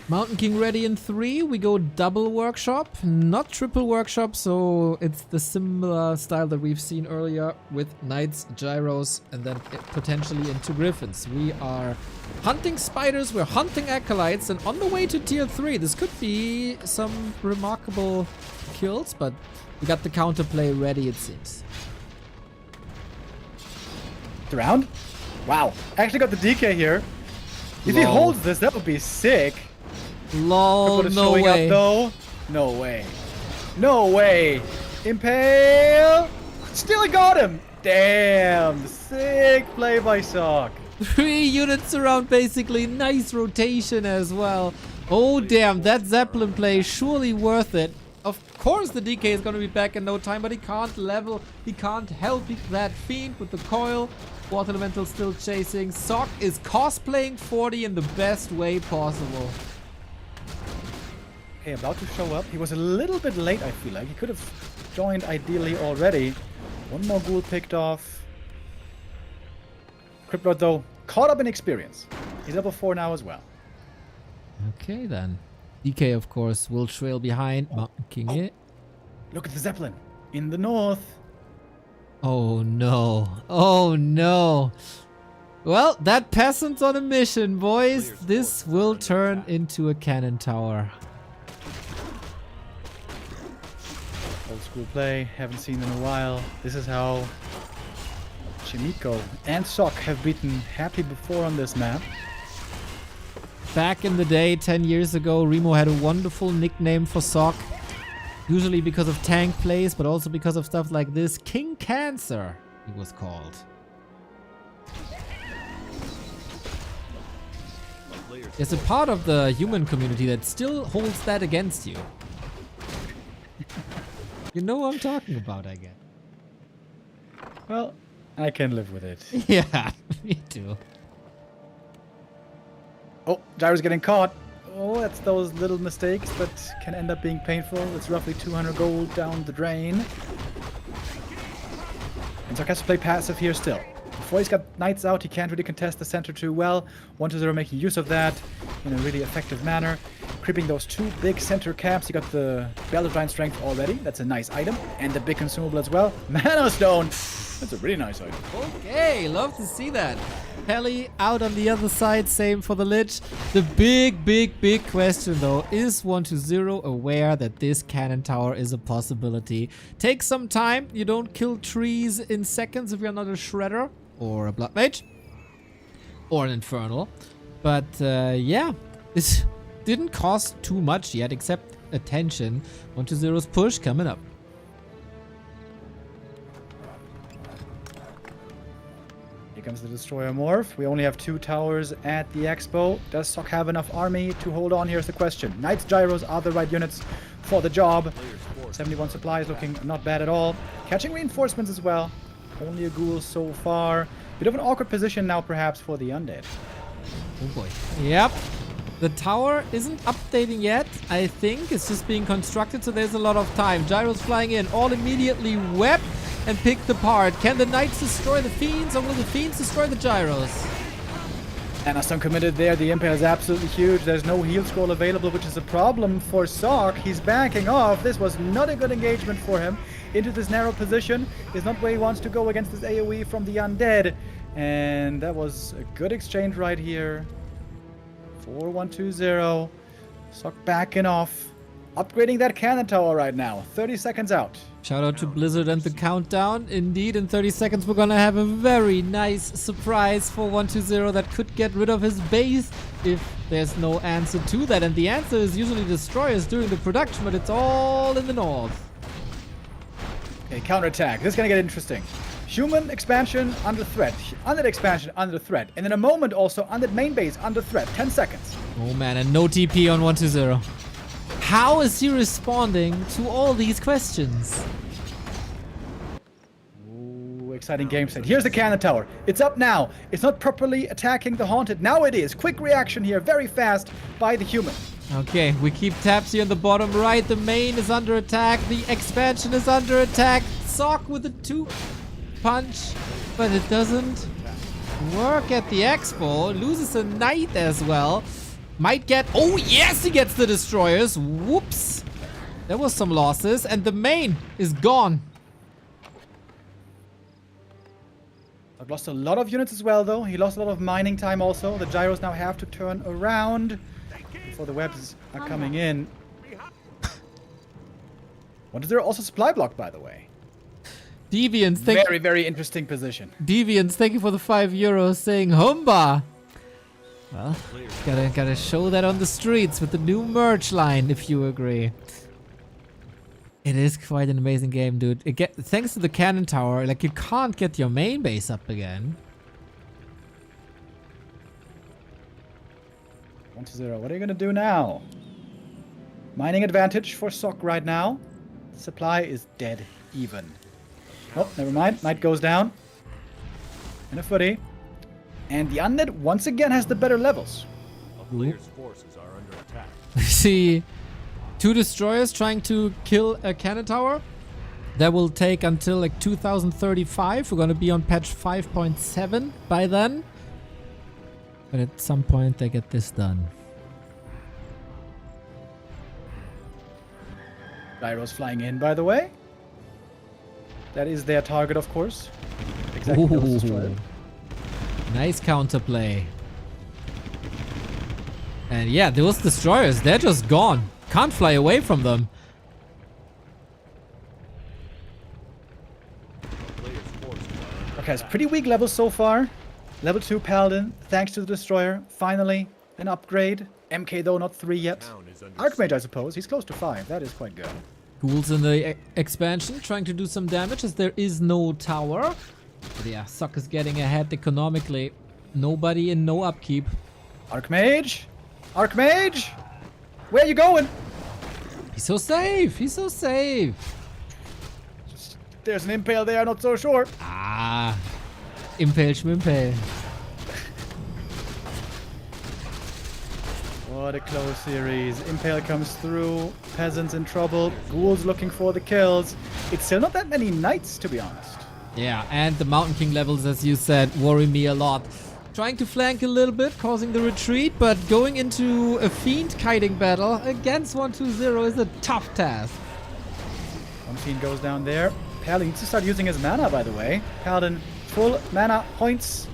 Mountain King ready in 3. We go double workshop, not triple workshop, so it's the similar style that we've seen earlier with knights, gyros, and then potentially into griffins. We are hunting spiders, we're hunting acolytes, and on the way to tier 3. This could be some remarkable kills, but we got the counterplay ready, it seems. Round? Wow. Actually got the DK here. If he Lol. holds this, that would be sick. Lol, Is no showing way. Up, though. No way. No way. Impale. Still got him. Damn. Sick play by Sock. 3 units around basically. Nice rotation as well. Oh damn, that Zeppelin play surely worth it. Of course the DK is going to be back in no time, but he can't level. He can't help that fiend with the coil. Water Elemental still chasing. Sock is cosplaying 40 in the best way possible. Okay, about to show up. He was a little bit late, I feel like. He could have joined ideally already. One more ghoul picked off. Cryptlord, though, caught up in experience. He's level 4 now as well. Okay then. DK of course will trail behind. Mountain King it. Look at the Zeppelin in the north. Oh no. Oh no. Well, that peasant's on a mission, boys. This will turn into a cannon tower. Old school play, haven't seen in a while. This is how Chimiko and Sock have beaten Happy before on this map. Back in the day, 10 years ago, Remo had a wonderful nickname for Sock. Usually because of tank plays, but also because of stuff like this. King Cancer, he was called. There's a part of the human community that still holds that against you. You know what I'm talking about, I guess. Well, I can live with it. Yeah, me too. Oh, Gyro's getting caught. Oh, that's those little mistakes that can end up being painful. It's roughly 200 gold down the drain. And Sock has to play passive here still. Before he's got knights out, he can't really contest the center too well. 1-0 making use of that in a really effective manner. Creeping those 2 big center camps. He got the Bell of Giant Strength already. That's a nice item. And the big consumable as well. Mana Stone. That's a really nice item. Okay, love to see that. Pelly out on the other side, same for the Lich. The big question though, is 1-0 aware that this cannon tower is a possibility? Take some time, you don't kill trees in seconds if you're not a Shredder or a Blood Mage or an Infernal. But yeah, this didn't cost too much yet except attention. 1-0's push coming up. Here comes the Destroyer Morph. We only have 2 towers at the Expo. Does Sock have enough army to hold on? Here's the question. Knights, Gyros are the right units for the job. 71 supplies looking not bad at all. Catching reinforcements as well. Only a ghoul so far. Bit of an awkward position now perhaps for the Undead. Oh boy. Yep. The tower isn't updating yet, I think. It's just being constructed, so there's a lot of time. Gyros flying in, all immediately wept and picked apart. Can the Knights destroy the Fiends, or will the Fiends destroy the Gyros? Anaston committed there. The Impale is absolutely huge. There's no heal scroll available, which is a problem for Sock. He's backing off. This was not a good engagement for him. Into this narrow position is not where he wants to go against this AoE from the Undead. And that was a good exchange right here. 4-1-2-0. Sock backing off. Upgrading that cannon tower right now. 30 seconds out. Shout out to Blizzard and the countdown. Indeed, in 30 seconds we're gonna have a very nice surprise for 1-2-0 that could get rid of his base if there's no answer to that. And the answer is usually destroyers during the production, but it's all in the north. Okay, counterattack. This is gonna get interesting. Human expansion under threat. Undead expansion under threat. And in a moment also undead main base under threat. 10 seconds. Oh man, and no TP on 1-2-0. How is he responding to all these questions? Ooh, exciting game set. Here's the cannon tower. It's up now. It's not properly attacking the haunted. Now it is. Quick reaction here. Very fast by the human. Okay, we keep tabs here on the bottom right. The main is under attack. The expansion is under attack. Sock with a 2-punch, but it doesn't work at the Expo. Loses a knight as well. Might get... Oh, yes, he gets the destroyers. Whoops. There was some losses, and the main is gone. I've lost a lot of units as well, though. He lost a lot of mining time also. The gyros now have to turn around before the webs are coming in. What is there also supply block, by the way? Deviants, Very, very interesting position. Deviants, thank you for the €5 saying Humba. Well, gotta show that on the streets with the new merch line, if you agree. It is quite an amazing game, dude. Thanks to the cannon tower, like, you can't get your main base up again. 1-0. What are you gonna do now? Mining advantage for Sok right now. Supply is dead even. Oh, never mind. Knight goes down. And a footy. And the undead once again has the better levels. A player's forces are under attack. We see 2 destroyers trying to kill a cannon tower. That will take until like 2035. We're gonna be on patch 5.7 by then. But at some point they get this done. Gyros flying in, by the way. That is their target, of course. Exactly. Those destroyers. Nice counterplay. And yeah, those destroyers, they're just gone. Can't fly away from them. Okay, it's pretty weak levels so far. Level 2 Paladin, thanks to the destroyer. Finally, an upgrade. MK though, not 3 yet. Archmage, I suppose. He's close to 5. That is quite good. Ghouls in the expansion trying to do some damage as there is no tower. But yeah, Sok is getting ahead economically. Nobody in no upkeep. Archmage? Archmage? Where are you going? He's so safe. He's so safe. There's an impale there, not so sure. Ah. Impale schmimpale. What a close series. Impale comes through. Peasants in trouble. Ghouls looking for the kills. It's still not that many knights, to be honest. Yeah, and the Mountain King levels, as you said, worry me a lot. Trying to flank a little bit, causing the retreat, but going into a Fiend kiting battle against 1-2-0 is a tough task. One Fiend goes down there. Paladin needs to start using his mana, by the way. Paladin, full mana points.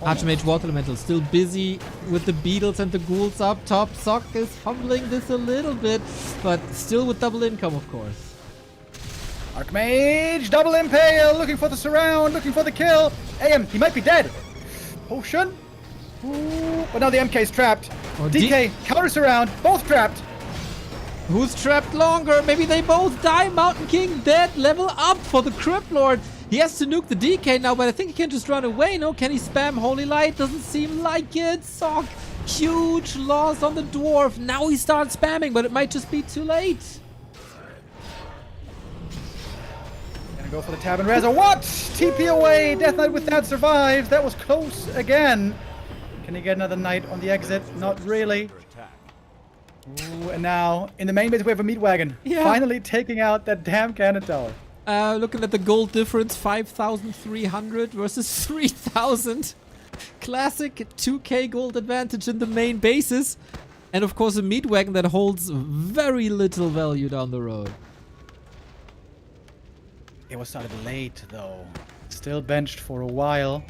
Archmage Water Elemental still busy with the beetles and the ghouls up top. Sok is fumbling this a little bit, but still with double income, of course. Archmage, double impale, looking for the surround, looking for the kill. AM, he might be dead. Potion. Ooh, but now the MK is trapped. Oh, DK, counter surround, both trapped. Who's trapped longer? Maybe they both die. Mountain King dead. Level up for the Crypt Lord. He has to nuke the DK now, but I think he can just run away. No, can he spam Holy Light? Doesn't seem like it. Sok, huge loss on the Dwarf. Now he starts spamming, but it might just be too late. Gonna go for the Tavern Razor. What? TP away. Death Knight with that survives. That was close again. Can he get another Knight on the exit? Not really. Ooh, and now in the main base we have a meat wagon. Yeah. Finally taking out that damn cannon tower. Looking at the gold difference, 5,300 versus 3,000. Classic 2k gold advantage in the main bases. And of course a meat wagon that holds very little value down the road. It was started late though. Still benched for a while.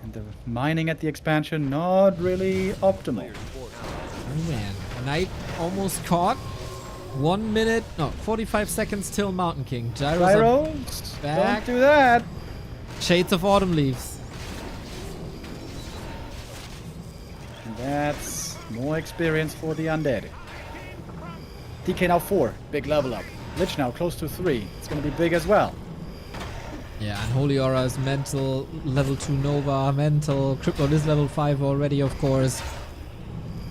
And the mining at the expansion, not really optimal. Oh man, Knight almost caught. 1 minute, no, 45 seconds till Mountain King. Gyros, back. don't do that. Shades of Autumn Leaves. And that's more experience for the undead. DK now 4, big level up. Lich now close to 3. It's gonna be big as well. Yeah, and Holy Aura is mental. Level 2 Nova, mental. Crypt Lord is level 5 already, of course.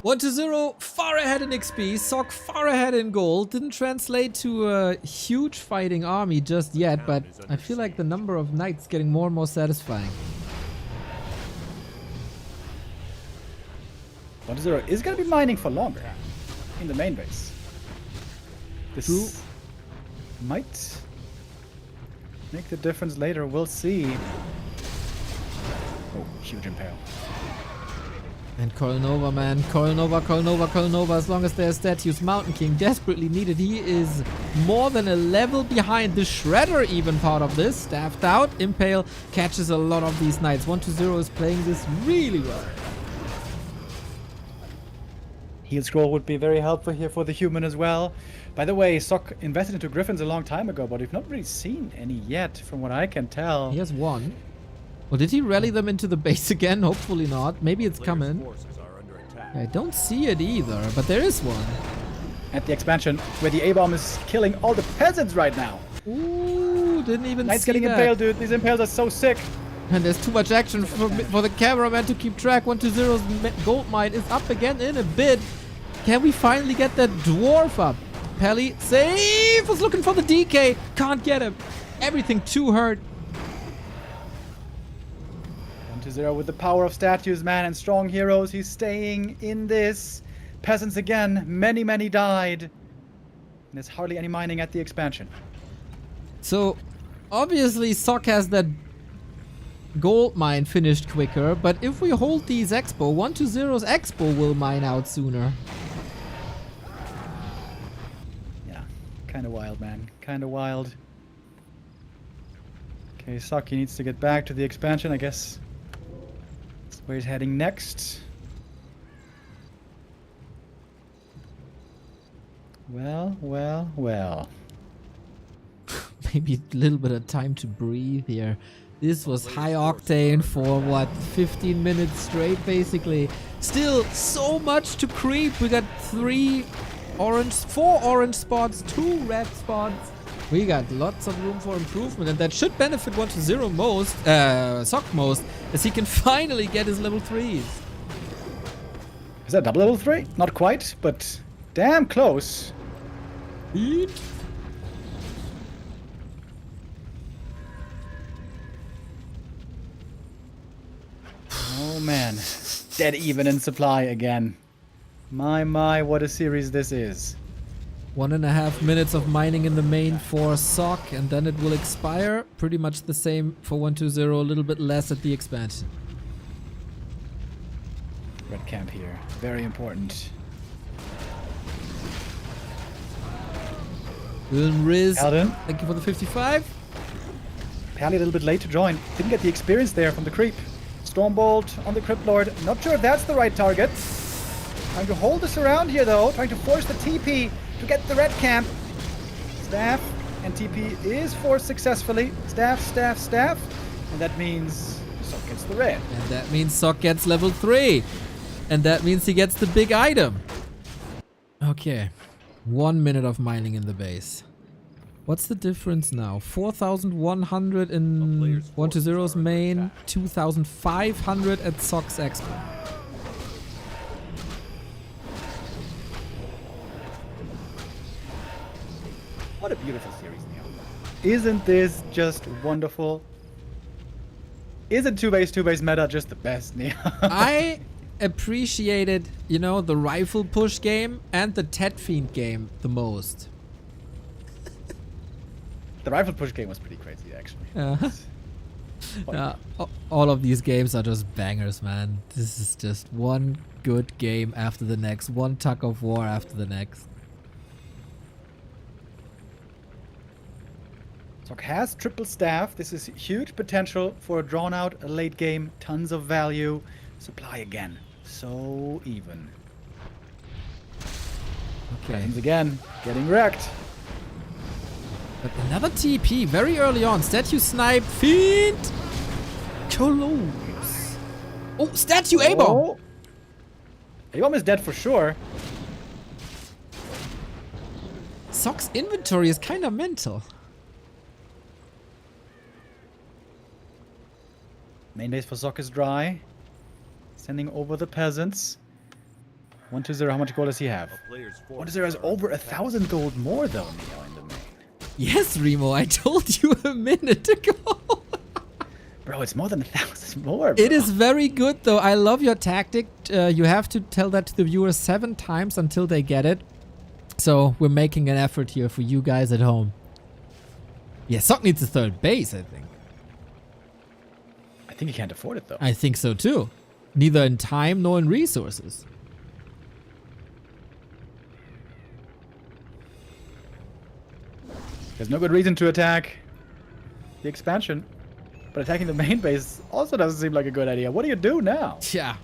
1-0, far ahead in XP. Sok far ahead in gold. Didn't translate to a huge fighting army just yet, but I feel like the number of knights getting more and more satisfying. 1-0 is gonna be mining for longer in the main base. This might make the difference later. We'll see. Oh, huge impale. And Coil Nova, man. Coil Nova, Coil Nova, Coil Nova. As long as there's statues, Mountain King desperately needed. He is more than a level behind the Shredder, even part of this. Staffed out. Impale catches a lot of these knights. 1-0 is playing this really well. Heal scroll would be very helpful here for the human as well. By the way, Sok invested into Griffins a long time ago, but we've not really seen any yet, from what I can tell. He has one. Well, did he rally them into the base again? Hopefully not. Maybe it's coming. Forces are under attack. I don't see it either, but there is one. At the expansion, where the A-bomb is killing all the peasants right now. Ooh, didn't even Knights see getting that. impaled, dude. These impales are so sick. And there's too much action for the cameraman to keep track. 1-0's gold mine is up again in a bit. Can we finally get that dwarf up? Pelly, safe! Was looking for the DK. Can't get him. Everything too hurt. 1-0 with the power of statues, man, and strong heroes. He's staying in this. Peasants again. Many, many died. And there's hardly any mining at the expansion. So, obviously, Sok has that gold mine finished quicker, but if we hold these Expo, 1-0's Expo will mine out sooner. Yeah, kind of wild, man. Kind of wild. Okay, Sok, he needs to get back to the expansion, I guess. That's where he's heading next. Well, well, well. Maybe a little bit of time to breathe here. This was high octane for what, 15 minutes straight basically. Still so much to creep. We got 4 orange spots, 2 red spots. We got lots of room for improvement, and that should benefit 1-0 most, Sok most, as he can finally get his level 3s. Is that double level 3? Not quite, but damn close. Eat. Oh man, dead even in supply again. My, what a series this is. 1.5 minutes of mining in the main for Sok, and then it will expire. Pretty much the same for 1-0, a little bit less at the expansion. Red camp here, very important. Lynn Riz, Alden. thank you for the 55. Pally a little bit late to join. Didn't get the experience there from the creep. Stormbolt on the Crypt Lord. Not sure if that's the right target. Trying to hold this around here though. Trying to force the TP to get the red camp. Staff and TP is forced successfully. Staff, staff, staff. And that means Sok gets the red. And that means Sok gets level 3. And that means he gets the big item. Okay. 1 minute of mining in the base. What's the difference now? 4,100 in 1-0's main, 2,500 at Sok's Expo. What a beautiful series, Neo. Isn't this just wonderful? Isn't 2-base meta just the best, Neo? I appreciated, you know, the rifle push game and the Tet Fiend game the most. The rifle push game was pretty crazy, actually. All of these games are just bangers, man. This is just one good game after the next, one tug of war after the next. Sok has triple staff. This is huge potential for a drawn out late game. Tons of value. Supply again. So even. Okay. Things again. Getting wrecked. But another TP very early on. Statue snipe. Fiend. Close. Oh, statue A-bomb. Oh. A-bomb is dead for sure. Sok's inventory is kind of mental. Main base for Sok is dry. Sending over the peasants. 1-0, how much gold does he have? 1-0 has over 1,000 gold more though, Neo, in the main. Yes, Remo, I told you a minute ago. Bro, it's more than 1,000 more, bro. It is very good though. I love your tactic. You have to tell that to the viewers 7 times until they get it. So we're making an effort here for you guys at home. Yeah, Sok needs a 3rd base, I think. I think he can't afford it though. I think so too. Neither in time nor in resources. There's no good reason to attack the expansion. But attacking the main base also doesn't seem like a good idea. What do you do now? Yeah.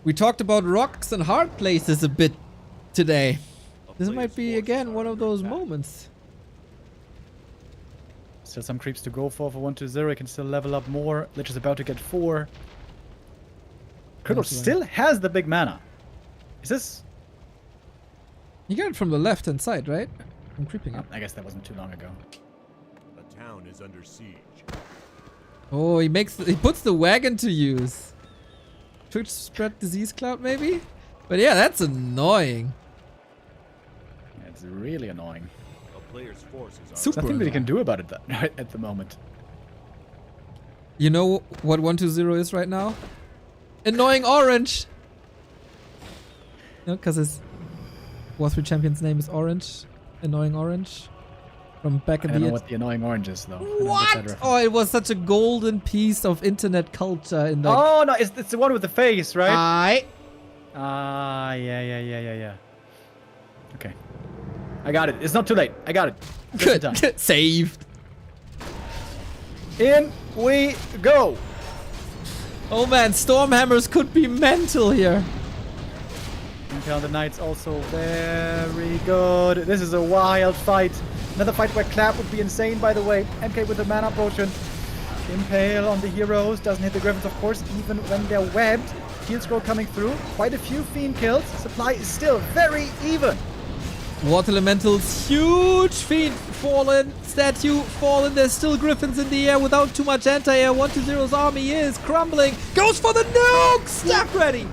We talked about rocks and hard places a bit today. This might be, again, one of those moments. Still some creeps to go for 1-0. He can still level up more. Lich is about to get 4. Kritos still has the big mana. Is this... You got it from the left-hand side, right? I'm creeping up. I guess that wasn't too long ago. The town is under siege. Oh, he puts the wagon to use. Twitch spread disease cloud, maybe? But yeah, that's annoying. Yeah, it's really annoying. A player's forces are Super Nothing that he can annoying. do about it right at the moment. You know what 1-2-0 is right now? Annoying Orange! No, because his War 3 champion's name is Orange. Annoying Orange. From back I in don't the know what the annoying orange is, though. I don't get that What? reference. Oh, it was such a golden piece of internet culture in the... Oh, no, it's the one with the face, right? I... Ah, yeah. Okay. I got it. It's not too late. I got it. Just in time. Good. Saved. In we go. Oh man, Stormhammers could be mental here. Impale the Knights also very good. This is a wild fight. Another fight where Clap would be insane, by the way. MK with the Mana Potion. Impale on the heroes. Doesn't hit the Griffins, of course, even when they're webbed. Heal scroll coming through. Quite a few Fiend kills. Supply is still very even. Water Elementals, huge feat. Fallen, statue, fallen. There's still Griffins in the air without too much anti-air. 1-2-0's army is crumbling. Goes for the nuke! Stack ready!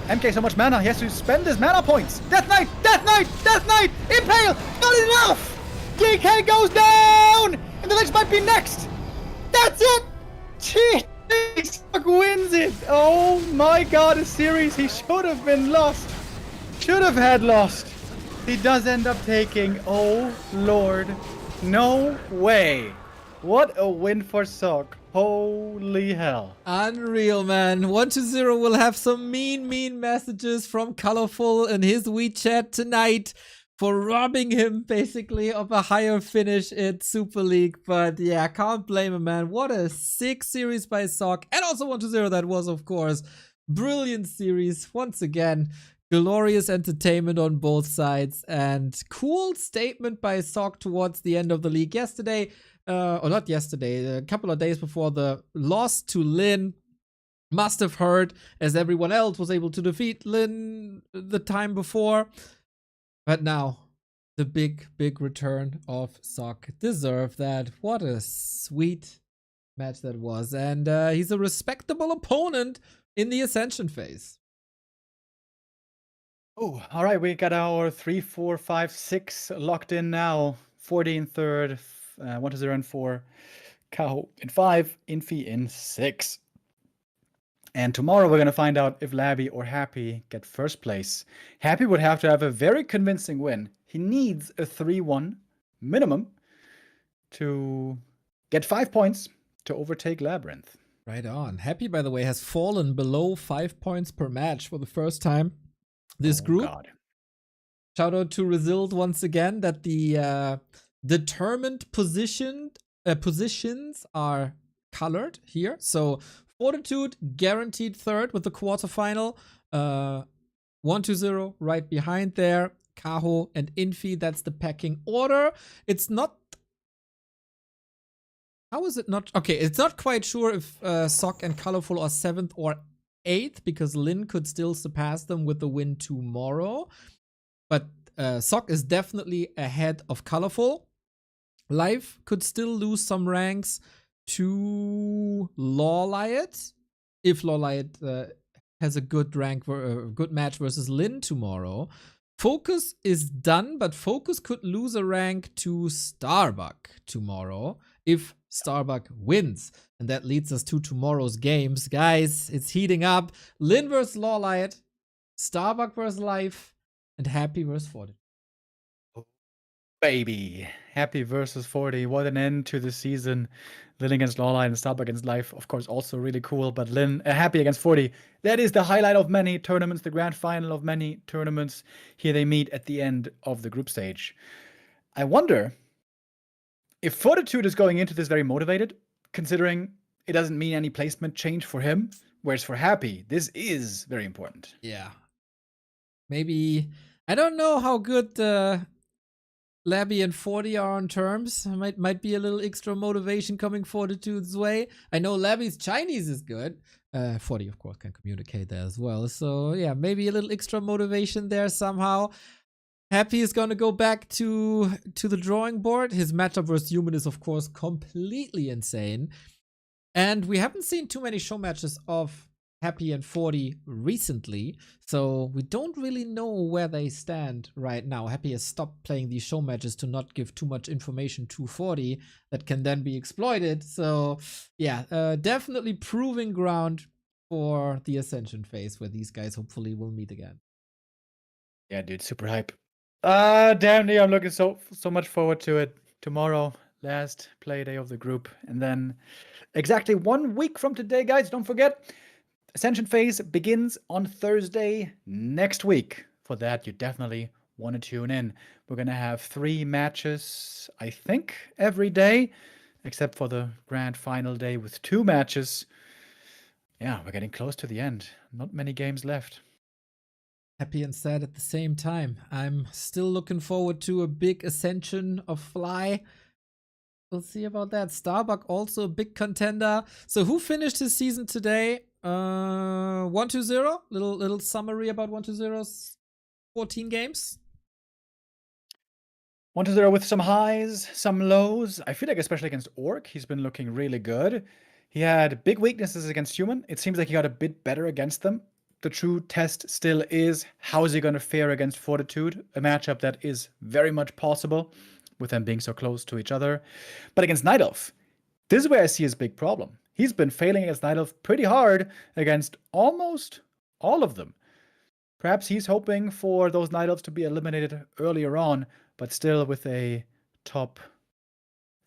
MK so much mana, he has to spend his mana points. Death Knight! Death Knight! Death Knight! Impale! Not enough! DK goes down! And the Lich might be next! That's it! Jeez! Fuck wins it! Oh my god, a series he should have been lost. Should have had lost. He does end up taking. Oh lord. No way. What a win for Sok. Holy hell. Unreal, man. 1-2-0 will have some mean messages from Colorful in his WeChat tonight for robbing him, basically, of a higher finish in Super League. But yeah, can't blame him, man. What a sick series by Sok. And also 1-2-0 that was, of course. Brilliant series. Once again, glorious entertainment on both sides. And cool statement by Sok towards the end of the league yesterday. Or not yesterday, a couple of days before the loss to Lynn. Must have heard, as everyone else was able to defeat Lynn the time before. But now, the big return of Sok. Deserved that. What a sweet match that was. And he's a respectable opponent in the Ascension phase. Oh, all right. We got our 3, 4, 5, 6 locked in now. 40 in third, 1-0 in 4, Kaho in 5, Infi in 6. And tomorrow we're going to find out if Labby or Happy get first place. Happy would have to have a very convincing win. He needs a 3-1 minimum to get 5 points to overtake Labyrinth. Right on. Happy, by the way, has fallen below 5 points per match for the first time this group. God. Shout out to Result once again that the determined positions are colored here. So Fortitude guaranteed third with the quarterfinal. 1-2-0 right behind there. Kaho and Infi, that's the pecking order. It's not... How is it not? Okay, it's not quite sure if Sok and Colorful are 7th or 8th because Lynn could still surpass them with the win tomorrow. But Sok is definitely ahead of Colorful. Life could still lose some ranks to Lawliot if Lawliot has a good rank, good match versus Lynn tomorrow. FoCuS is done, but FoCuS could lose a rank to Starbuck tomorrow if Starbuck wins. And that leads us to tomorrow's games. Guys, it's heating up. Lynn versus Lawliot, Starbuck versus Life, and Happy versus Fortitude. baby. Happy versus 40. What an end to the season. Lynn against LYN and Starbuck against Life, of course, also really cool. But Lynn, Happy against 40. That is the highlight of many tournaments, the grand final of many tournaments. Here they meet at the end of the group stage. I wonder if Fortitude is going into this very motivated, considering it doesn't mean any placement change for him, whereas for Happy, this is very important. Yeah. Maybe, I don't know how good Labby and 40 are on terms. Might be a little extra motivation coming Fortitude's way. I know Labby's Chinese is good. 40, of course, can communicate there as well. So, yeah, maybe a little extra motivation there somehow. Happy is going to go back to the drawing board. His matchup versus Human is, of course, completely insane. And we haven't seen too many show matches of Happy and 40 recently, so we don't really know where they stand right now. Happy has stopped playing these show matches to not give too much information to 40 that can then be exploited. So yeah, definitely proving ground for the Ascension phase, where these guys hopefully will meet again. Yeah, dude, super hype. Damn, I'm looking so much forward to it. Tomorrow, last play day of the group, and then exactly 1 week from today, guys, don't forget, Ascension phase begins on Thursday next week. For that, you definitely want to tune in. We're going to have 3 matches, I think, every day, except for the grand final day with 2 matches. Yeah, we're getting close to the end. Not many games left. Happy and sad at the same time. I'm still looking forward to a big Ascension of Fly. We'll see about that. Starbuck also a big contender. So who finished his season today? 1-2-0. Little summary about 1-2-0's 14 games. 1-0 with some highs, some lows. I feel like especially against Orc, he's been looking really good. He had big weaknesses against Human. It seems like he got a bit better against them. The true test still is, how is he going to fare against Fortitude? A matchup that is very much possible with them being so close to each other. But against Night Elf, this is where I see his big problem. He's been failing against Night Elf pretty hard against almost all of them. Perhaps he's hoping for those Night Elves to be eliminated earlier on, but still with a top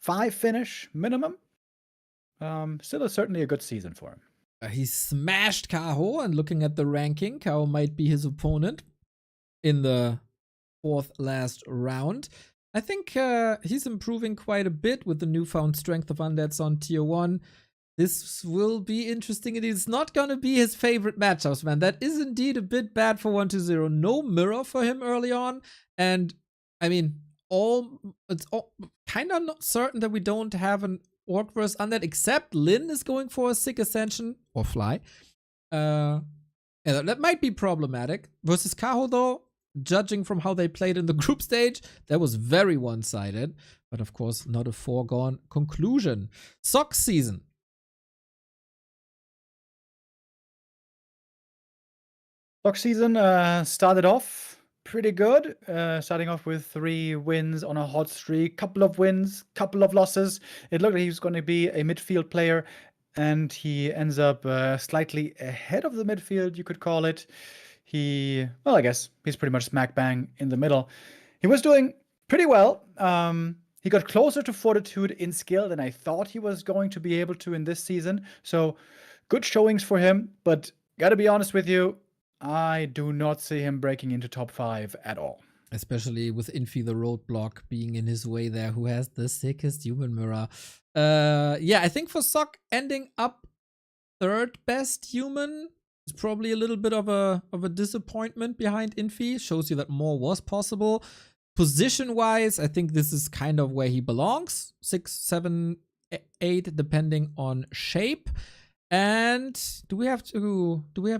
5 finish minimum. Still certainly a good season for him. He smashed Kaho, and looking at the ranking, Kaho might be his opponent in the 4th last round. I think he's improving quite a bit with the newfound strength of Undeads on tier 1. This will be interesting. It is not going to be his favorite matchups, man. That is indeed a bit bad for 1-2-0. No mirror for him early on. And, I mean, it's kind of not certain that we don't have an Orc versus Undead, except Lynn is going for a sick Ascension, or Fly. Yeah, that might be problematic. Versus Kaho, though, judging from how they played in the group stage, that was very one-sided. But, of course, not a foregone conclusion. Sock season. Sock season started off pretty good. Starting off with 3 wins on a hot streak. Couple of wins, couple of losses. It looked like he was going to be a midfield player, and he ends up slightly ahead of the midfield, you could call it. Well, I guess he's pretty much smack bang in the middle. He was doing pretty well. He got closer to Fortitude in skill than I thought he was going to be able to in this season. So good showings for him, but gotta be honest with you, I do not see him breaking into top 5 at all. Especially with Infi the roadblock being in his way there, who has the sickest human mirror. Yeah, I think for Sock, ending up 3rd best human is probably a little bit of a disappointment behind Infi. Shows you that more was possible. Position-wise, I think this is kind of where he belongs. 6, 7, 8, depending on shape. And do we have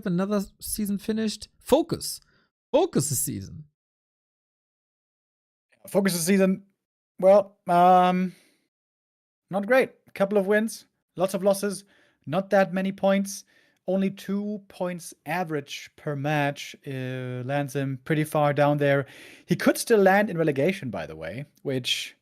another season finished? FoCuS. FoCuS season. FoCuS season, well, not great. A couple of wins, lots of losses, not that many points. Only 2 points average per match lands him pretty far down there. He could still land in relegation, by the way, which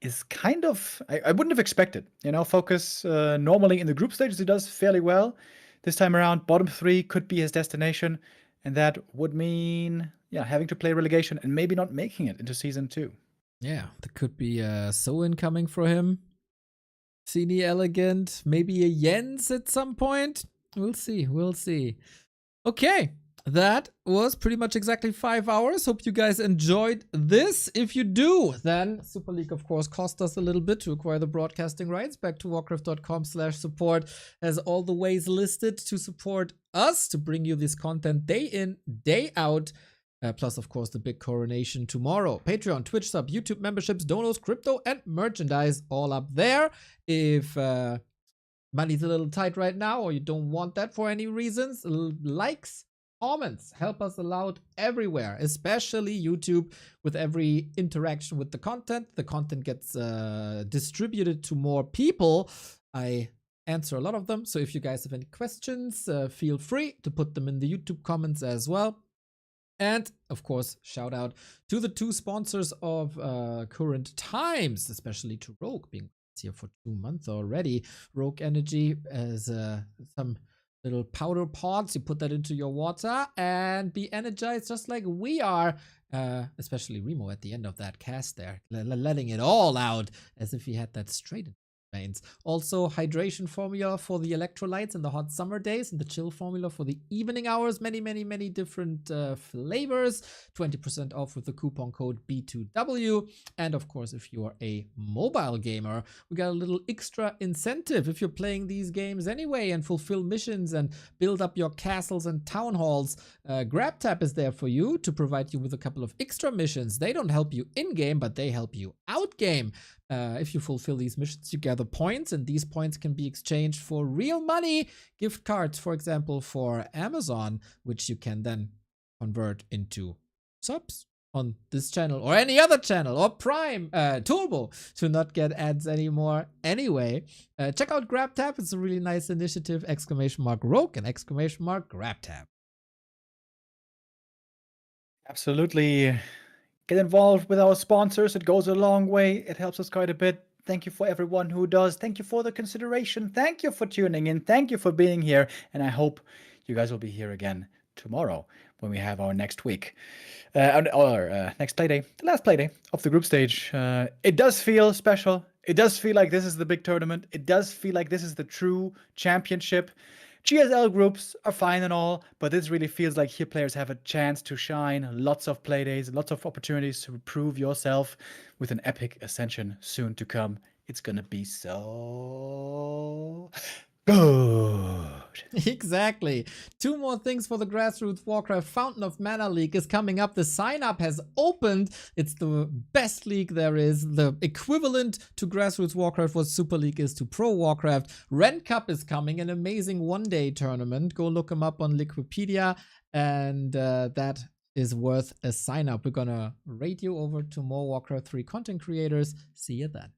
is kind of, I wouldn't have expected. You know, FoCuS normally in the group stages he does fairly well. This time around, bottom 3 could be his destination, and that would mean, yeah, having to play relegation and maybe not making it into season 2. Yeah, there could be a So incoming for him. Cine Elegant, maybe a Jens at some point. We'll see, we'll see. Okay, that was pretty much exactly 5 hours. Hope you guys enjoyed this. If you do, then Super League, of course, cost us a little bit to acquire the broadcasting rights. Back to warcraft.com/support has all the ways listed to support us, to bring you this content day in, day out. Plus, of course, the big coronation tomorrow. Patreon, Twitch sub, YouTube memberships, donos, crypto, and merchandise all up there. If money's a little tight right now, or you don't want that for any reasons, likes, comments help us a lot everywhere, especially YouTube. With every interaction with the content gets distributed to more people. I answer a lot of them, so if you guys have any questions, feel free to put them in the YouTube comments as well. And of course, shout out to the 2 sponsors of current times, especially to Rogue, being here for 2 months already. Rogue Energy has some little powder pods. You put that into your water and be energized just like we are. Especially Remo at the end of that cast there, letting it all out as if he had that straight in veins. Also, hydration formula for the electrolytes in the hot summer days, and the chill formula for the evening hours. Many different flavors. 20% off with the coupon code B2W. And of course, if you are a mobile gamer, we got a little extra incentive. If you're playing these games anyway and fulfill missions and build up your castles and town halls, GrabTap is there for you to provide you with a couple of extra missions. They don't help you in-game, but they help you out-game. If you fulfill these missions, you gather points, and these points can be exchanged for real money. Gift cards, for example, for Amazon, which you can then convert into subs on this channel or any other channel, or Prime, Turbo, to not get ads anymore anyway. Check out GrabTap. It's a really nice initiative. !Rogue and !GrabTap. Absolutely. Get involved with our sponsors. It goes a long way. It helps us quite a bit. Thank you for everyone who does. Thank you for the consideration. Thank you for tuning in. Thank you for being here. And I hope you guys will be here again tomorrow when we have our next week. Our next Playday, the last Playday of the group stage. It does feel special. It does feel like this is the big tournament. It does feel like this is the true championship. GSL groups are fine and all, but this really feels like here players have a chance to shine. Lots of playdays, lots of opportunities to prove yourself with an epic ascension soon to come. It's gonna be so good. Exactly. 2 more things for the Grassroots Warcraft Fountain of Mana League is coming up. The sign up has opened. It's the best league there is. The equivalent to Grassroots Warcraft what Super League is to Pro Warcraft. Rent Cup is coming, an amazing one-day tournament. Go look them up on Liquipedia, and that is worth a sign up. We're gonna rate you over to more Warcraft 3 content creators. See you then.